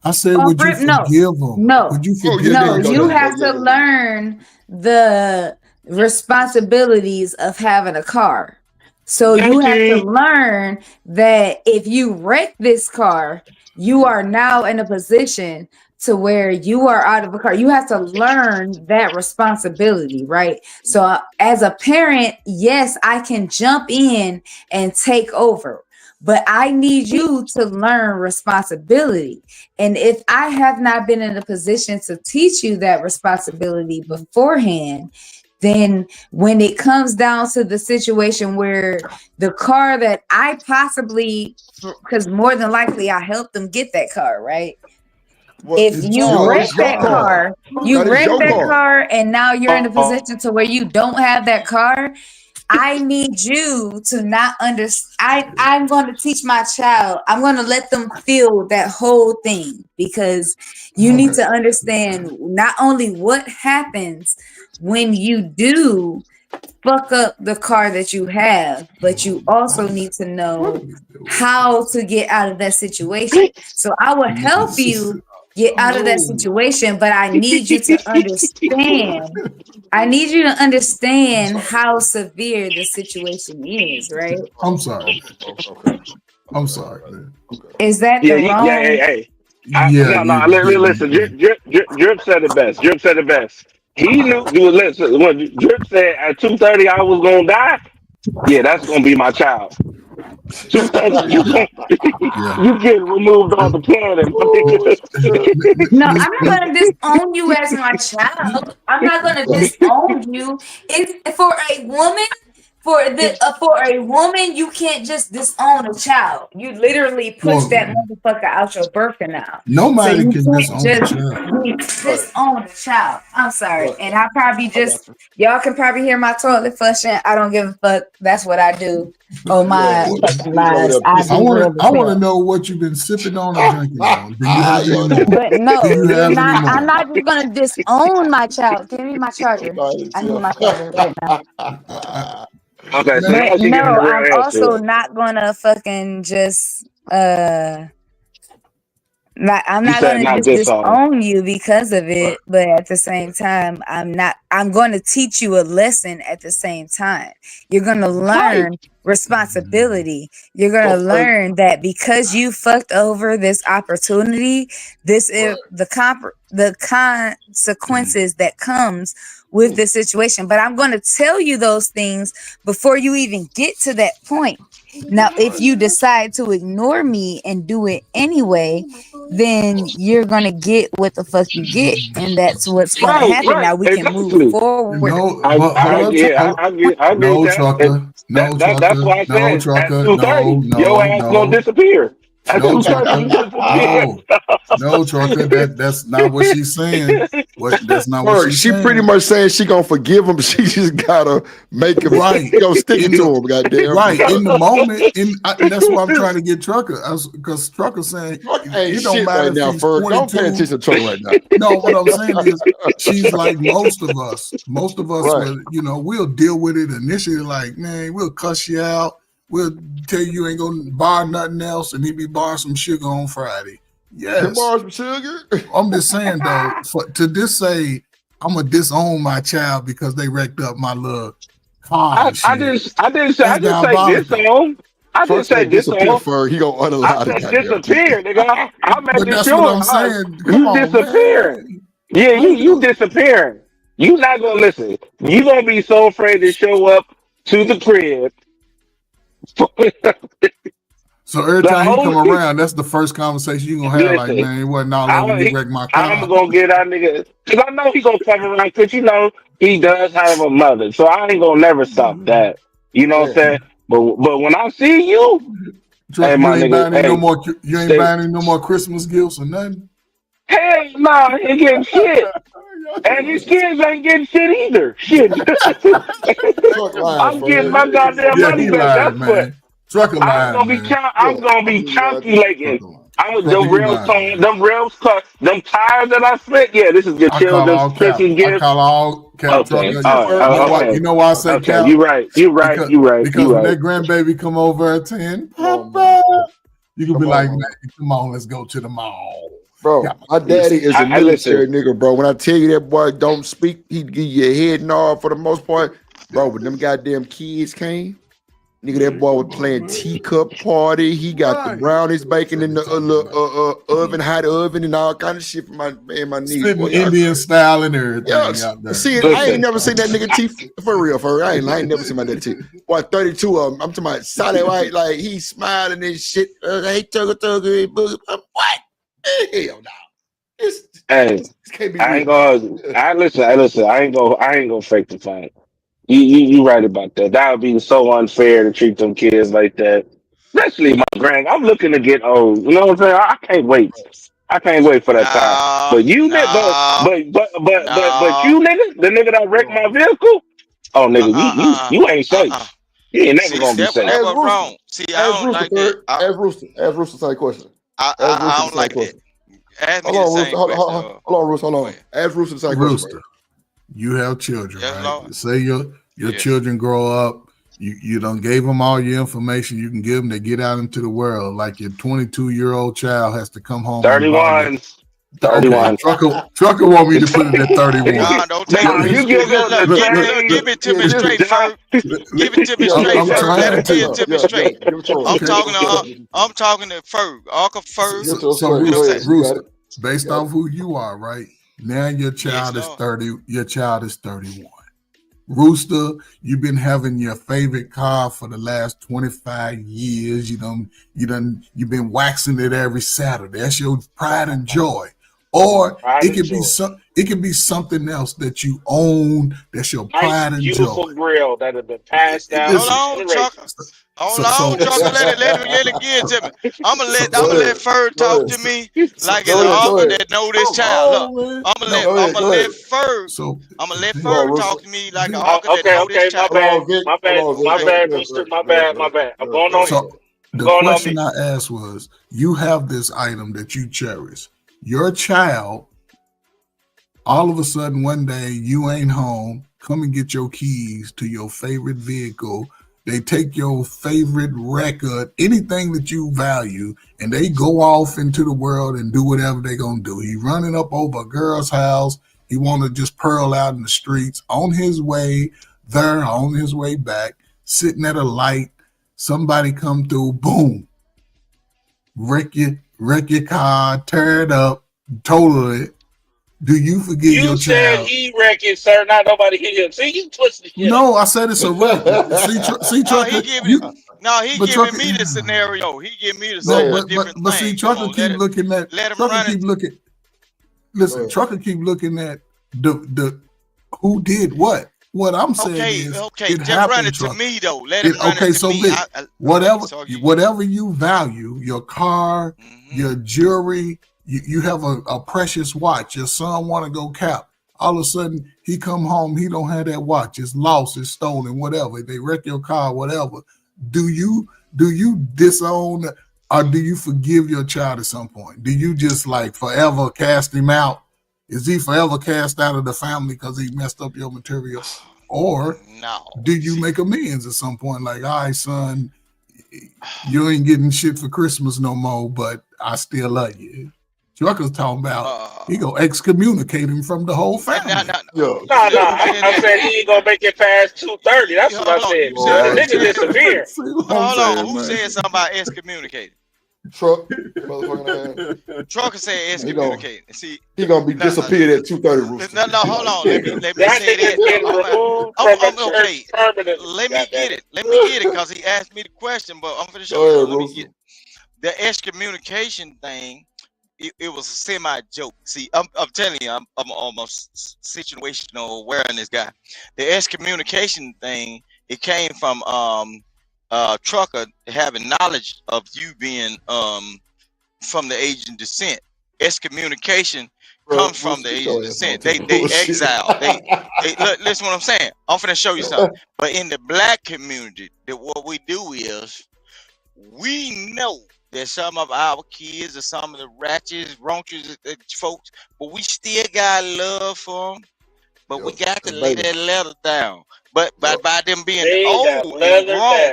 I said, would you forgive them? No. Would you forgive No, them? you have to learn the responsibilities of having a car. So you have to learn that if you wreck this car, you are now in a position to where you are out of a car. You have to learn that responsibility, right? So as a parent, yes, I can jump in and take over, but I need you to learn responsibility. And if I have not been in a position to teach you that responsibility beforehand, then when it comes down to the situation where the car that I possibly, because more than likely I helped them get that car, right? If you wreck that car, and now you're in a position to where you don't have that car, I need you to not understand. I'm going to teach my child. I'm going to let them feel that whole thing, because you need to understand not only what happens when you do fuck up the car that you have, but you also need to know how to get out of that situation. So I will help you get out of that situation, but I need you to understand. I need you to understand how severe the situation is, right? I'm sorry. I'm sorry, man. Is that the wrong? Hey. Listen. Drip said it best. Drip said it best. He knew. Listen, when Drip said at 2:30 I was gonna die, yeah, that's gonna be my child. You get removed on the planet. No, I'm not gonna disown you as my child. I'm not gonna disown you. It's for a woman. For a woman, you can't just disown a child. You literally push that motherfucker out your birth canal. Nobody can disown a child. I'm sorry, and I probably y'all can probably hear my toilet flushing. I don't give a fuck. That's what I do. Oh my lives. I want to know what you've been sipping on or drinking on. But no, I'm not just gonna disown my child. Give me my charger. I need my charger right now. Okay, so but no, I'm also not gonna fucking just I'm not gonna just disown you because of it, but at the same time, I'm gonna teach you a lesson at the same time. You're gonna learn responsibility. You're gonna learn that because you fucked over this opportunity, this is the consequences that comes with the situation. But I'm going to tell you those things before you even get to that point. Now, if you decide to ignore me and do it anyway, then you're going to get what the fuck you get. And that's what's going to happen. Now we can move forward. That's why I said at 2:30, your ass gonna disappear. No, Trucker, that's not what she's saying. That's not what she's saying. She pretty much saying she gonna forgive him, but she just gotta make him right. Go stick it to him, goddamn. Right in the moment, that's why I'm trying to get Trucker, because Trucker's saying it don't matter right now, if he's 22. Don't pay attention to Trucker right now. No, what I'm saying is she's like most of us. Most of us, right. We'll deal with it initially. Like, man, we'll cuss you out. We'll tell you ain't gonna buy nothing else, and he be buying some sugar on Friday. Yes, borrow some sugar. I'm just saying though, to just say I'm gonna disown my child because they wrecked up my little car. I didn't say disown. I didn't say disown. He gonna unallow it. Disappear, nigga. I'm but that's sure. What I'm saying. You disappearing. Yeah, you disappearing. You not gonna listen. You gonna be so afraid to show up to the crib. So every time he come around, that's the first conversation you gonna have. Like, man, it wasn't all over me wreck my car. I'm gonna get that nigga because I know he gonna come around because he does have a mother. So I ain't gonna never stop that. You know what I'm saying? But when I see you, Truck, hey, you my ain't nigga, buying any no hey, more. You ain't they, buying any no more Christmas gifts or nothing. hell no, he ain't getting shit. And his kids ain't getting shit either. Shit. Truck lying, I'm getting Fred. my goddamn Yeah, money he back. lying, That's what man. Trucker I'm lying, gonna be. man. I'm gonna be calculating. I'm with Trucker, them you rails, lying, man. them tires that I spent. Yeah, this is your I call children's all cap. Christmas I gift. call all cap. Okay, Trucker. all right, You know why? okay, You know why I say okay. cap? You right. You right. Because You right. because You when right. that grandbaby come over at 10, Come on, Papa, you can be Come like, on, man, come on, let's go to the mall. bro. Got My my daddy is a I listen. military nigga, bro. When I tell you that boy don't speak, he give you a head nod for the most part, bro. When them goddamn kids came, nigga, that boy was playing teacup party. He got the Right. brownies baking in the oven, hot oven, and all kind of shit for my niece. Sitting Boy, y'all Indian crazy. style and everything Yes. out there. See, I ain't never seen that nigga teeth for real. I ain't never seen my daddy teeth. Boy, 32 of them. I'm talking about solid white, like he smiling and shit. Hey, tugger, booger. What? Hell no. This Hey, can't be I ain't real. gonna. I listen. I ain't gonna fake the fun. You right about that. That would be so unfair to treat them kids like that. Especially my grand. I'm looking to get old. You know what I'm saying? I can't wait. I can't wait for that time. No, But you, no, but no. you, nigga, the nigga that wrecked my vehicle. Oh, nigga, you ain't safe. You ain't never See, gonna be that safe. that Ask was Rooster. wrong. See, I Ask don't Rooster, like that. third. Ask Rooster. Ask Rooster the same question. Ask Rooster I the don't same like that. question. Ask me Hold the on, Rooster. same Hold question. on, Rooster. Hold on. Ask Rooster the same question, bro. Rooster, you have children, Yes, right? Lord. Say your Yes. children grow up. You done gave them all your information you can give them. They get out into the world. Like your 22-year-old child has to come home and borrow your. 31. Okay, trucker want me to put it at 31. Nah, don't take Nah, it. you give them Look, the give it to me same. straight, Ferg. Give it to me I'm straight, Ferg. Let trying him give it to. to me straight. Give it to him. I'm Okay. talking to Ferg, Uncle Ferg. Give it to him So straight. Go ahead. You got Rooster, it. based off who you are, right? Now your child is Lord. 30. Your child is 31. Rooster, you've been having your favorite car for the last 25 years. You've been waxing it every Saturday. That's your pride and joy. Or Pride it and could be joy. it could be something else that you own. That's your Nice, pride and beautiful joy. grill that has been passed down Hold Listen, on, Chuck. Hold so on, Chuck. Let him give it to me. I'm gonna Go let ahead. Ferg Go talk ahead. to me so like Go it's an ahead. Go uncle ahead. that know this come child. Look, on, man. I'm No, Go ahead. gonna Go let ahead. Ferg. so I'm gonna let Hold on, Ferg Rooster. talk to me like an the- uncle that know this Okay, my child. Hold bad, on, Vic. my Hold bad, on, Vic. my Okay. bad, Go ahead, Rooster, Vic. my Go ahead, bad, my Vic. bad. I'm Go ahead, going go on ahead, mute. Vic. I'm the going on question mute. I asked was, you have this item that you cherish. Your child, all of a sudden one day you ain't home, come and get your keys to your favorite vehicle. They take your favorite record, anything that you value, and they go off into the world and do whatever they're gonna do. He running up over a girl's house. He want to just pearl out in the streets. On his way there, on his way back, sitting at a light, somebody come through, boom, wreck your car, tear it up, total it. Do you forgive You your said child? he wrecking, sir. Not nobody hit him. See, you twisted shit up. No, I said it's a wreck. See, No, trucker, he giving but trucker, me the scenario. He give me Go a ahead. different see, thing. Come trucker on, keep looking at, let him trucker run it. keep looking. Go Listen, ahead. trucker keep looking at the who did what. What I'm saying is, Okay, it just run happened, it to trucker. me though. Let him run Okay, it to so me. Vic, whatever So whatever you value, your car, your jewelry, you have a precious watch. Your son want to go cap. All of a sudden, he come home, he don't have that watch. It's lost, it's stolen, whatever. They wreck your car, whatever. Do you disown or do you forgive your child at some point? Do you just like forever cast him out? Is he forever cast out of the family because he messed up your material? Or no. do you make amends at some point? Like, all right, son, you ain't getting shit for Christmas no more, but I still love you. Trucker's talking about he gonna excommunicate him from the whole family. Yo. No, I said he ain't gonna make it past 2:30. That's what I said. The nigga disappeared. Hold on, who said something about excommunicated? Truck, motherfucking ass. Trucker said excommunicated. See, He gonna be disappeared at 2:30, Rooster. No, hold on. Let me That say nigga's that. getting removed from the church Okay. permanently. Let me get it. Let me get it because he asked me the question, but I'm finna show Go you. ahead, Let me Rooster. get it. The excommunication thing. It was a semi joke. See, I'm telling you, I'm almost situational awareness guy. The excommunication thing, it came from trucker having knowledge of you being from the Asian descent. Excommunication comes from the Asian descent. They exile. They look, listen what I'm saying. I'm finna show you something. But in the black community, what we do is we know that some of our kids are some of the ratchets, raunches folks, but we still got love for them. But we got to lay that leather down. But by them being old and grown,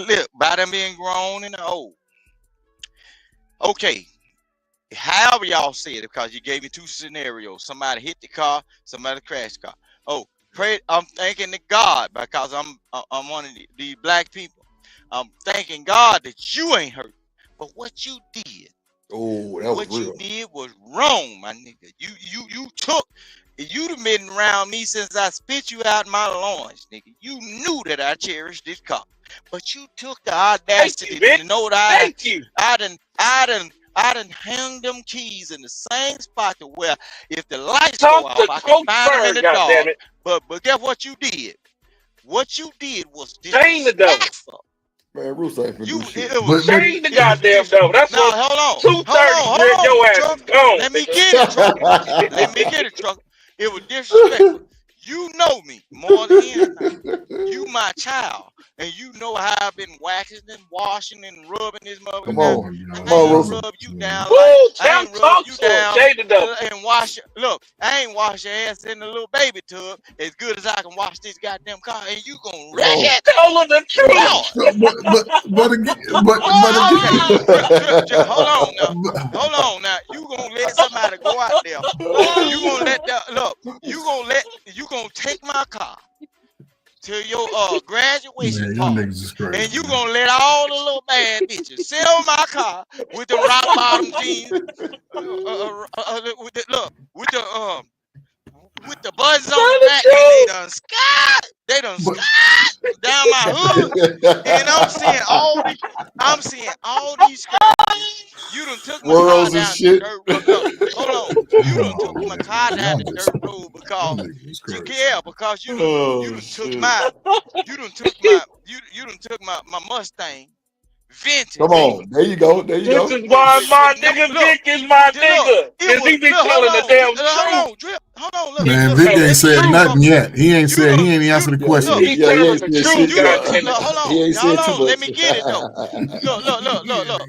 look, by them being grown and old. Okay, however y'all see it, because you gave me two scenarios. Somebody hit the car, somebody crashed the car. Oh, pray! I'm thanking the God because I'm one of these black people. I'm thanking God that you ain't hurt. But what you did, what you did was wrong, my nigga. You took. You'd have been around me since I spit you out my loins, nigga. You knew that I cherished this car, but you took the audacity to know that I done hung them keys in the same spot to where if the lights go off, I can find them in the dark. But guess what you did? What you did was disrespectful. Man, Russo ain't finna do shit. Change the goddamn door. That's what. Hold on. Your ass is gone. Let me get it, trucker. Let me get it, trucker. It was disrespectful. You know me more than anything. You my child, and you know how I've been waxing and washing and rubbing this motherfucker. Come on, Russo. Rub you down. I ain't rub you down and wash. Look, I ain't wash your ass in the little baby tub as good as I can wash this goddamn car, and you gonna wreck it. Tell them the truth. But again, Hold on now. You gonna let somebody go out there? You gonna let that look? You gonna take my car to your graduation party, and you gonna let all the little bad bitches sit on my car with the rock bottom jeans, with the buttons on the back, and they done scott down my hood, and I'm seeing all these scratches. You done took my car down the dirt road. Hold on, you done took my car down the dirt road because you done took my Mustang. Vintage. Come on, there you go. This is why my nigga Vic is my nigga. Cause he been telling the damn truth. Hold on, man, Vic ain't said nothing yet. He ain't answered the question. He telling the truth. Hold on, let me get it though. Look.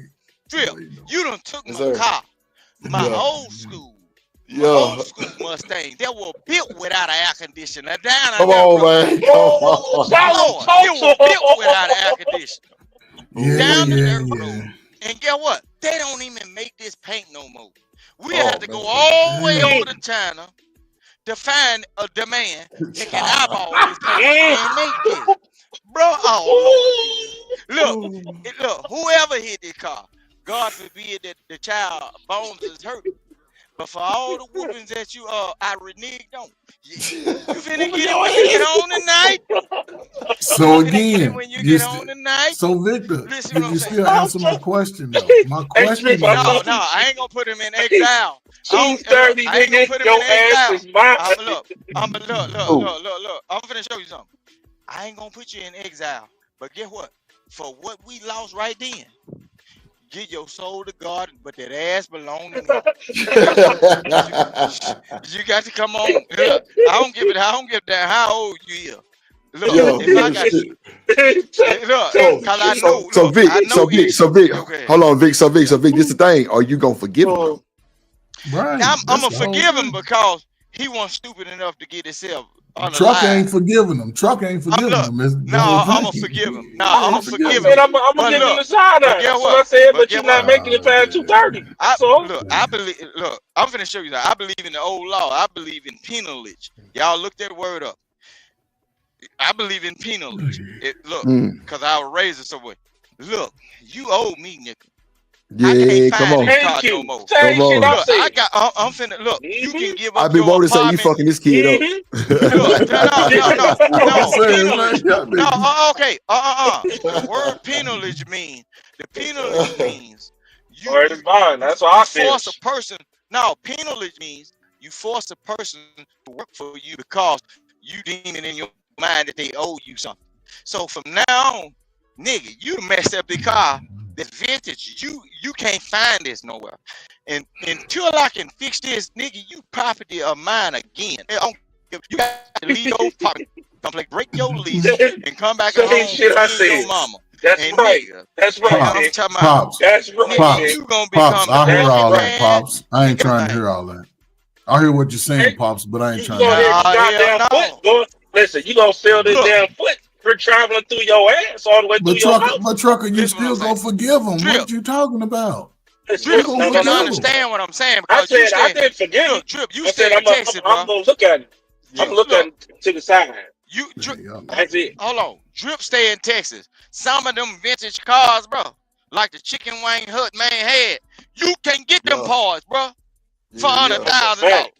Drip, you done took my car, my old school Mustang that was built without an air conditioner. Come on, man. Come on. It was built without an air conditioner. Down the dirt road. And guess what? They don't even make this paint no more. We have to go all the way over to China to find a demand that can eyeball this paint and make this. Bro, look, whoever hit this car, God forbid that the child bones is hurt. But for all the whoopings that you I reneged on, you finna get it when you get on tonight. So again, so Victor, did you still answer my question though? My question is, no, I ain't gonna put him in exile. 2:30, nigga, your ass is mine. Look. I'm finna show you something. I ain't gonna put you in exile, but guess what? For what we lost right then. Get your soul to God, but that ass belong to me. You got to come on. Look, I don't give a damn how old you is. Look, if I got you. Look, cause I know. So Vic, hold on, Vic. So Vic, this is the thing. Are you gonna forgive him? Right. I'm gonna forgive him because he wasn't stupid enough to get himself. Truck ain't forgiving him. I'm gonna forgive him. I'm gonna forgive him. I'm gonna give him the side eye. That's what I said, but you're not making it past 2:30. Look, I'm finna show you that. I believe in the old law. I believe in penalage. Y'all look that word up. I believe in penalage. Because I was raised in some way. Look, you owe me, nigga. Yeah, come on. Thank you. Come on. Look, I'm finna look. You can give up. I've been wanting to say you fucking this kid up. No. Okay. The word penalage means you That's what I feel. Force a person. No, penalage means you force a person to work for you because you deem it in your mind that they owe you something. So from now on, nigga, you messed up the car. That's vintage. You can't find this nowhere. And until I can fix this, nigga, you property of mine again. You got to leave your pocket. Break your lease and come back Same home shit I to said. your mama. That's And right. nigga, That's right. I'm Vic. talking about, Pops, That's right. Pops, Vic. you gonna Pops, become I hear the all that, man. Pops. I ain't trying to hear all that. I hear what you're saying, Pops, but I ain't You trying to gonna hear hit all your that. goddamn foot. Go, listen, you gonna feel this damn foot for traveling through your ass all the way through your mouth. But Trucker, you still gonna forgive him. Drip. What you talking about? Drip, gonna you forgive don't him. understand what I'm saying I because you said I stay. didn't forget Look, it. Drip, you I stay said in Texas, bro. I'm gonna look at it. I'm gonna look at it to the side. You Drip, That's it. hold on. Drip stay in Texas. Some of them vintage cars, bro, like the Chicken Wing Hut man had, you can get them parts, bro, for $100,000.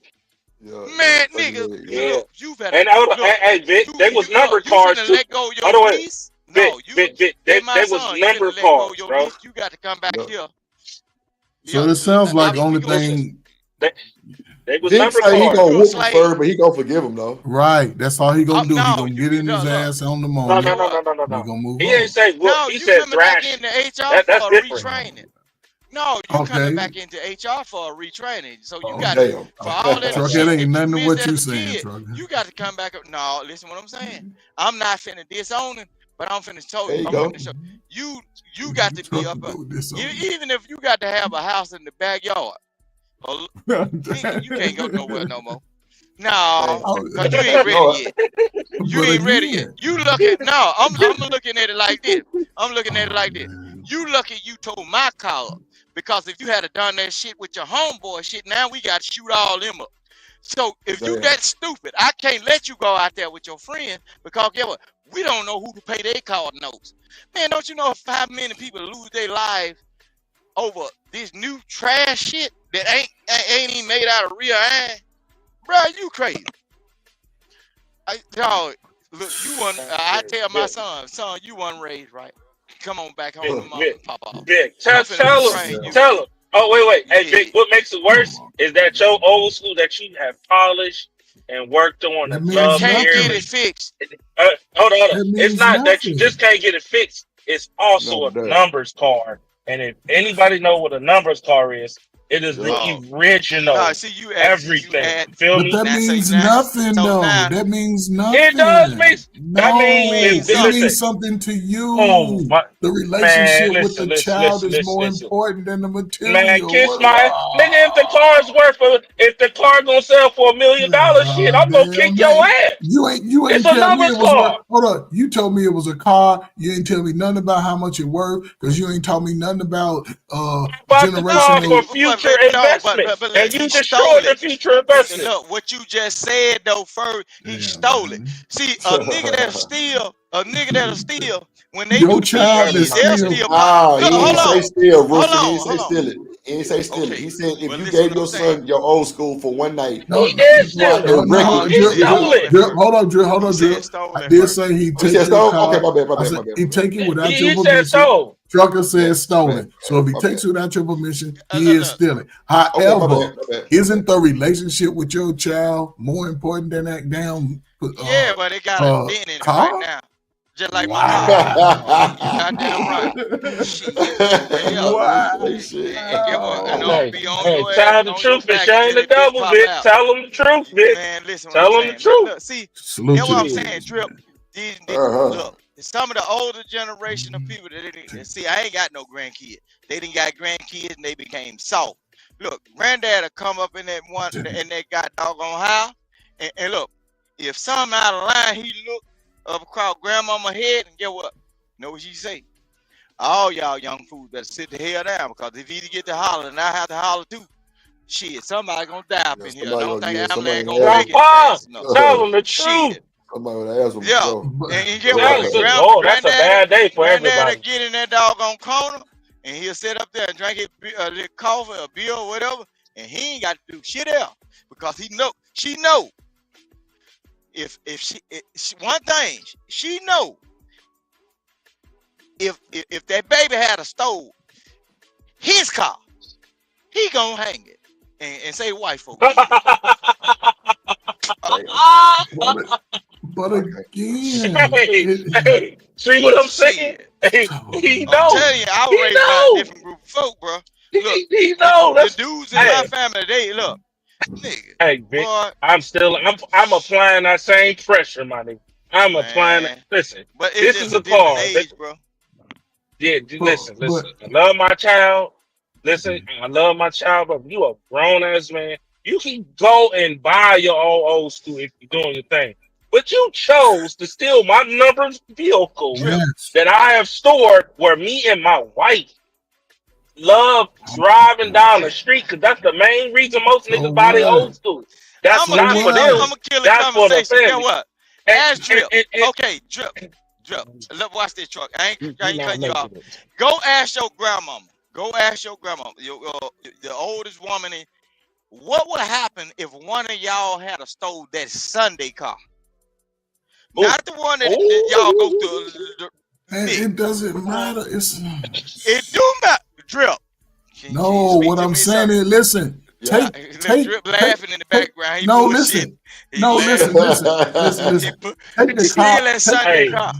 Man, nigga, look, you better. And hold on, Look, hey, Vic, they was number you cars finna too. let go your Hold on, lease? Vic, No, you. Vic, They they my was son. You number finna let go cars, your bro. lease. You got to come back here. So this sounds like only thing. They was Vic number say he cars. gonna whoop him, sir, but he gonna forgive him though. Right, that's all he gonna do. He no, gonna get in his ass on the No, moment. no, no, no, no, no, He no. gonna move He on. ain't say whoop. No, He you said coming back thrash. into HR That's for a different. retraining. No, you Okay. coming back into HR for a retraining. So you Oh, got damn. for all that Truck, shit it ain't that nothing to you what missed you as a saying, kid, Truck. you got to come back up. No, listen what I'm saying. I'm not finna disown him, but I'm finna show There you. you I'm go. finna show you got to be up. Even if you got to have a house in the backyard, nigga, you can't go nowhere no more. No, cause you ain't ready yet. You But ain't ready again, yet. You lucky. No, I'm looking at it like this. I'm looking at it like this. You lucky you told my car up. Because if you had done that shit with your homeboy shit, now we got to shoot all them up. So if you Damn. that stupid, I can't let you go out there with your friend because guess what? We don't know who to pay their car notes. Man, don't you know how many people lose their lives over this new trash shit that ain't even made out of real iron? Bro, you crazy. Dog, look, you want I tell my son, you wasn't raised right. Come on back home to mama and papa. Vic, I'm tell finna him. retrain you. Tell him. Oh, wait. Hey, Vic, what makes it worse is that your old school that you have polished and worked on that and means loved Can't get nothing. it fixed. Hold on. That It's means not that you nothing. just can't get it fixed. It's also No, a that. numbers card. And if anybody know what a numbers card is, it is the original. No, see you Everything. You feel But me? that now say means now. nothing, So though. now That means nothing. It does mean that No, means it listen. means something to you. Oh my The relationship with the listen, child is more listen. important than the Man, material. kiss my nigga. If the car gonna sell for $1 million, shit, I'm gonna kick your ass. You ain't It's a tell me numbers it was worth. card. Hold on, you told me it was a car. You ain't tell me nothing about how much it worth because you ain't told me nothing about Bought the car generational. for future investment, and you he stole destroyed the it. future investment. Look, what you just said though, first, he stole it. See, a nigga that'll steal, when they Your do the child BET, is they'll still. steal. Ah, Look, he ain't hold say on. steal, Hold Rooster. He ain't on, say hold on. steal it. He ain't say steal it. He said if Well, you listen gave what your I'm saying. son your old school for one night, No, He did steal go out there it. and wreck No, it. he He said stole it. Hold on, Drew. Hold on, Drew. stole I it did first. say he Oh, he take said your stole? car. Okay, my bad, my I bad, said my bad, he my bad. take it without your He said permission. so. Trucker says stolen. Man, So if he my takes bad. it without your permission, he look, is look. stealing. Okay, my However, bad, my bad. isn't the relationship with your child more important than that damn Yeah, but it got a dent in it right car? now. Just like my car. You goddamn right. Shit. Yeah. Wow. Shit. And get what? And don't be on Hey, your ass tell and the on your truth and back shame until the that bitch devil, pop Vic. out. Tell him the truth, Vic. Man, listen what I'm Tell him the saying. truth. Look, see, Salute that's to what I'm the saying, kids, Drip. Uh-huh. Look, some of the older generation of people that didn't see, I ain't got no grandkids. They didn't got grandkids and they became soft. Look, granddad will come up in that one and they got doggone house. And look, if something out of line, he look up across grandmama head and get what? Know what she say? All y'all young fools better sit the hell down because if he get to holler and I have to holler too, shit, somebody gonna die up in here. Somebody Don't gonna think get ambulance somebody gonna make it Grandpa, fast enough. tell him the truth. Shit. Somebody would ask him Yeah, before. and get That's what? a, oh, that's a bad day for Granddad will everybody. get in that doggone corner, and he'll sit up there and drink his little coffee or beer or whatever, and he ain't got to do shit else because she know. If she one thing she know, if that baby had a stove, his car, he gonna hang it and say white folks. But again, Hey, see what I'm saying? Hey, he know. I'm telling you, I was raised by a different group of folk, bro. Look, He know. the dudes in my family, they look, nigga. Hey, Vic, Boy. I'm applying that same pressure, my nigga. I'm applying it. Listen, But it's this just is a a different car. age, bro. Yeah, listen. I love my child. Listen, I love my child, but you a grown ass man. You can go and buy your own old school if you're doing your thing. But you chose to steal my numbered vehicle that I have stored where me and my wife love driving down the street, because that's the main reason most niggas buy their old school. That's not for them. I'm gonna kill the That's for the conversation. family. Get what? Ask Drip. Okay, Drip. Look, watch this truck. I ain't cutting you off. Go ask your grandmama. Go ask your grandmama, the oldest woman. What would happen if one of y'all had stole that Sunday car? Not the one that y'all go through. Man, it doesn't matter. It do matter. Drip. No, what I'm saying is, listen. Take Drip laughing in the background. He no, bullshit. listen. Listen. Take the car.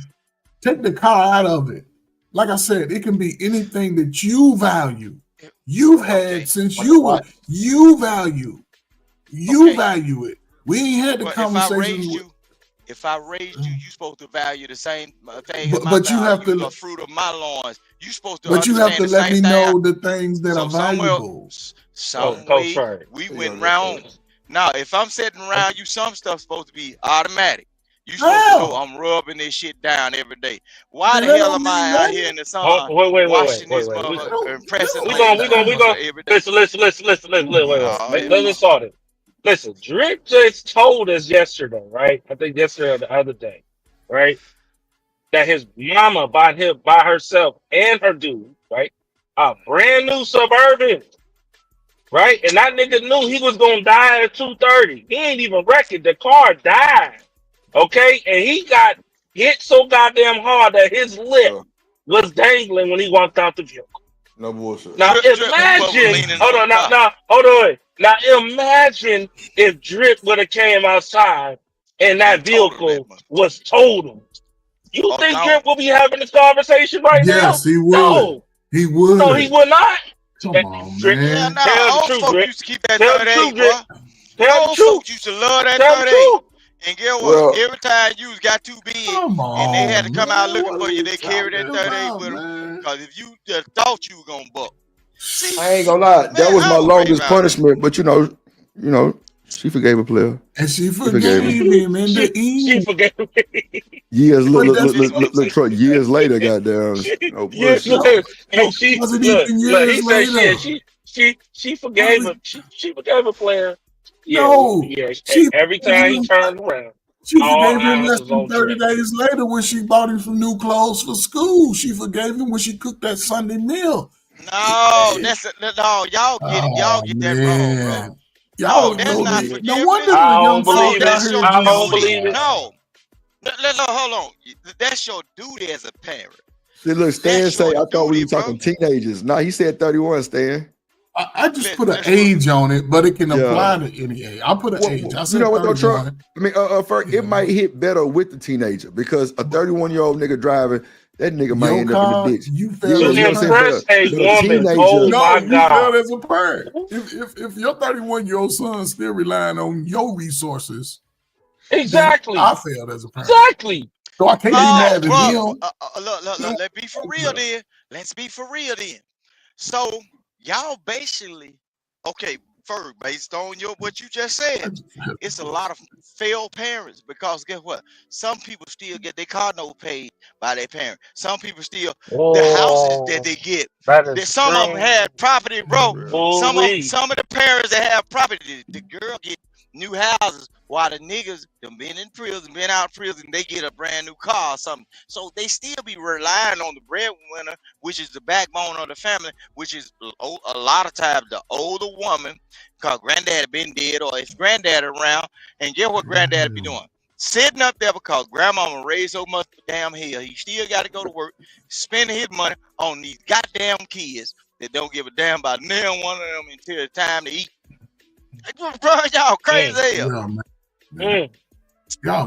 Take the car out of it. Like I said, it can be anything that you value. You've had since you value. You value it. We ain't had the conversation. If I raised you, you supposed to value the same thing. But you have to the fruit of my loins. You supposed to. But you have to let me know the things that So are valuable. Some way we went round. Now, if I'm sitting around you, some stuff's supposed to be automatic. You supposed to know I'm rubbing this shit down every day. Why the hell am I out here in the sun washing this motherfucker and pressing? We gonna listen. Let's start it. Listen, Drip just told us yesterday, right? I think yesterday or the other day, right? That his mama bought herself and her dude, right? A brand new Suburban, right? And that nigga knew he was gonna die at 2:30. He ain't even wrecked. The car died, okay? And he got hit so goddamn hard that his lip was dangling when he walked out the vehicle. No bullshit. Now imagine, hold on. Now imagine if Drip would have came outside and that vehicle was totaled. You think Drip will be having this conversation right now? Yes, he would. No. He would. No, he would not. Come on, Drip, man. tell the truth, Drip. Used to keep that Tell the 38, truth, Drip. Tell the Old truth. folks used to love that Tell the 38. truth. And get what? Well, Every time you got too big and they had to come out looking for you, they carried that 38 with them. Because if you just thought you were gonna buck. I ain't gonna lie, that was my longest punishment. But you know, she forgave a player. And she forgave him in the end. She forgave me. Years years later, goddamn. No Years bullshit. later. And she he said she forgave him. She forgave a player. Every time he turned around. She forgave him less than 30 days later when she bought him some new clothes for school. She forgave him when she cooked that Sunday meal. No, no, y'all get it. Y'all get that wrong, bro. Y'all that's not no forgiveness. wonder the I young don't believe folk out it. here. I don't believe it. No, hold on. That's your duty as a parent. See, look, Stan say I thought we were talking teenagers. No, he said 31, Stan. I just put an age on it, but it can apply to any age. I put an age. I said you know what though, Trump? 31. I mean, first, it might hit better with the teenager because a 31-year-old nigga driving, that nigga might end up in the ditch. You failed as a parent. Oh you failed as a parent. If your 31-year-old son's still relying on your resources, exactly, I failed as a parent. Exactly. So I can't be mad at him. Look, let's be for real then. Let's be for real then. So y'all basically, okay, first, based on what you just said, it's a lot of failed parents because guess what? Some people still get their car note paid by their parents. Some people still the houses that they get. Some of them had property, bro. Some of the parents that have property, the girl get new houses while the niggas been in prison, been out of prison, they get a brand new car or something. So they still be relying on the breadwinner, which is the backbone of the family, which is a lot of times the older woman, because granddad been dead or if granddad around, and get what granddad be doing? Sitting up there because grandmama raised so much damn hell. He still got to go to work, spending his money on these goddamn kids that don't give a damn about neither one of them until it's time to eat. Bro, y'all crazy as hell. Y'all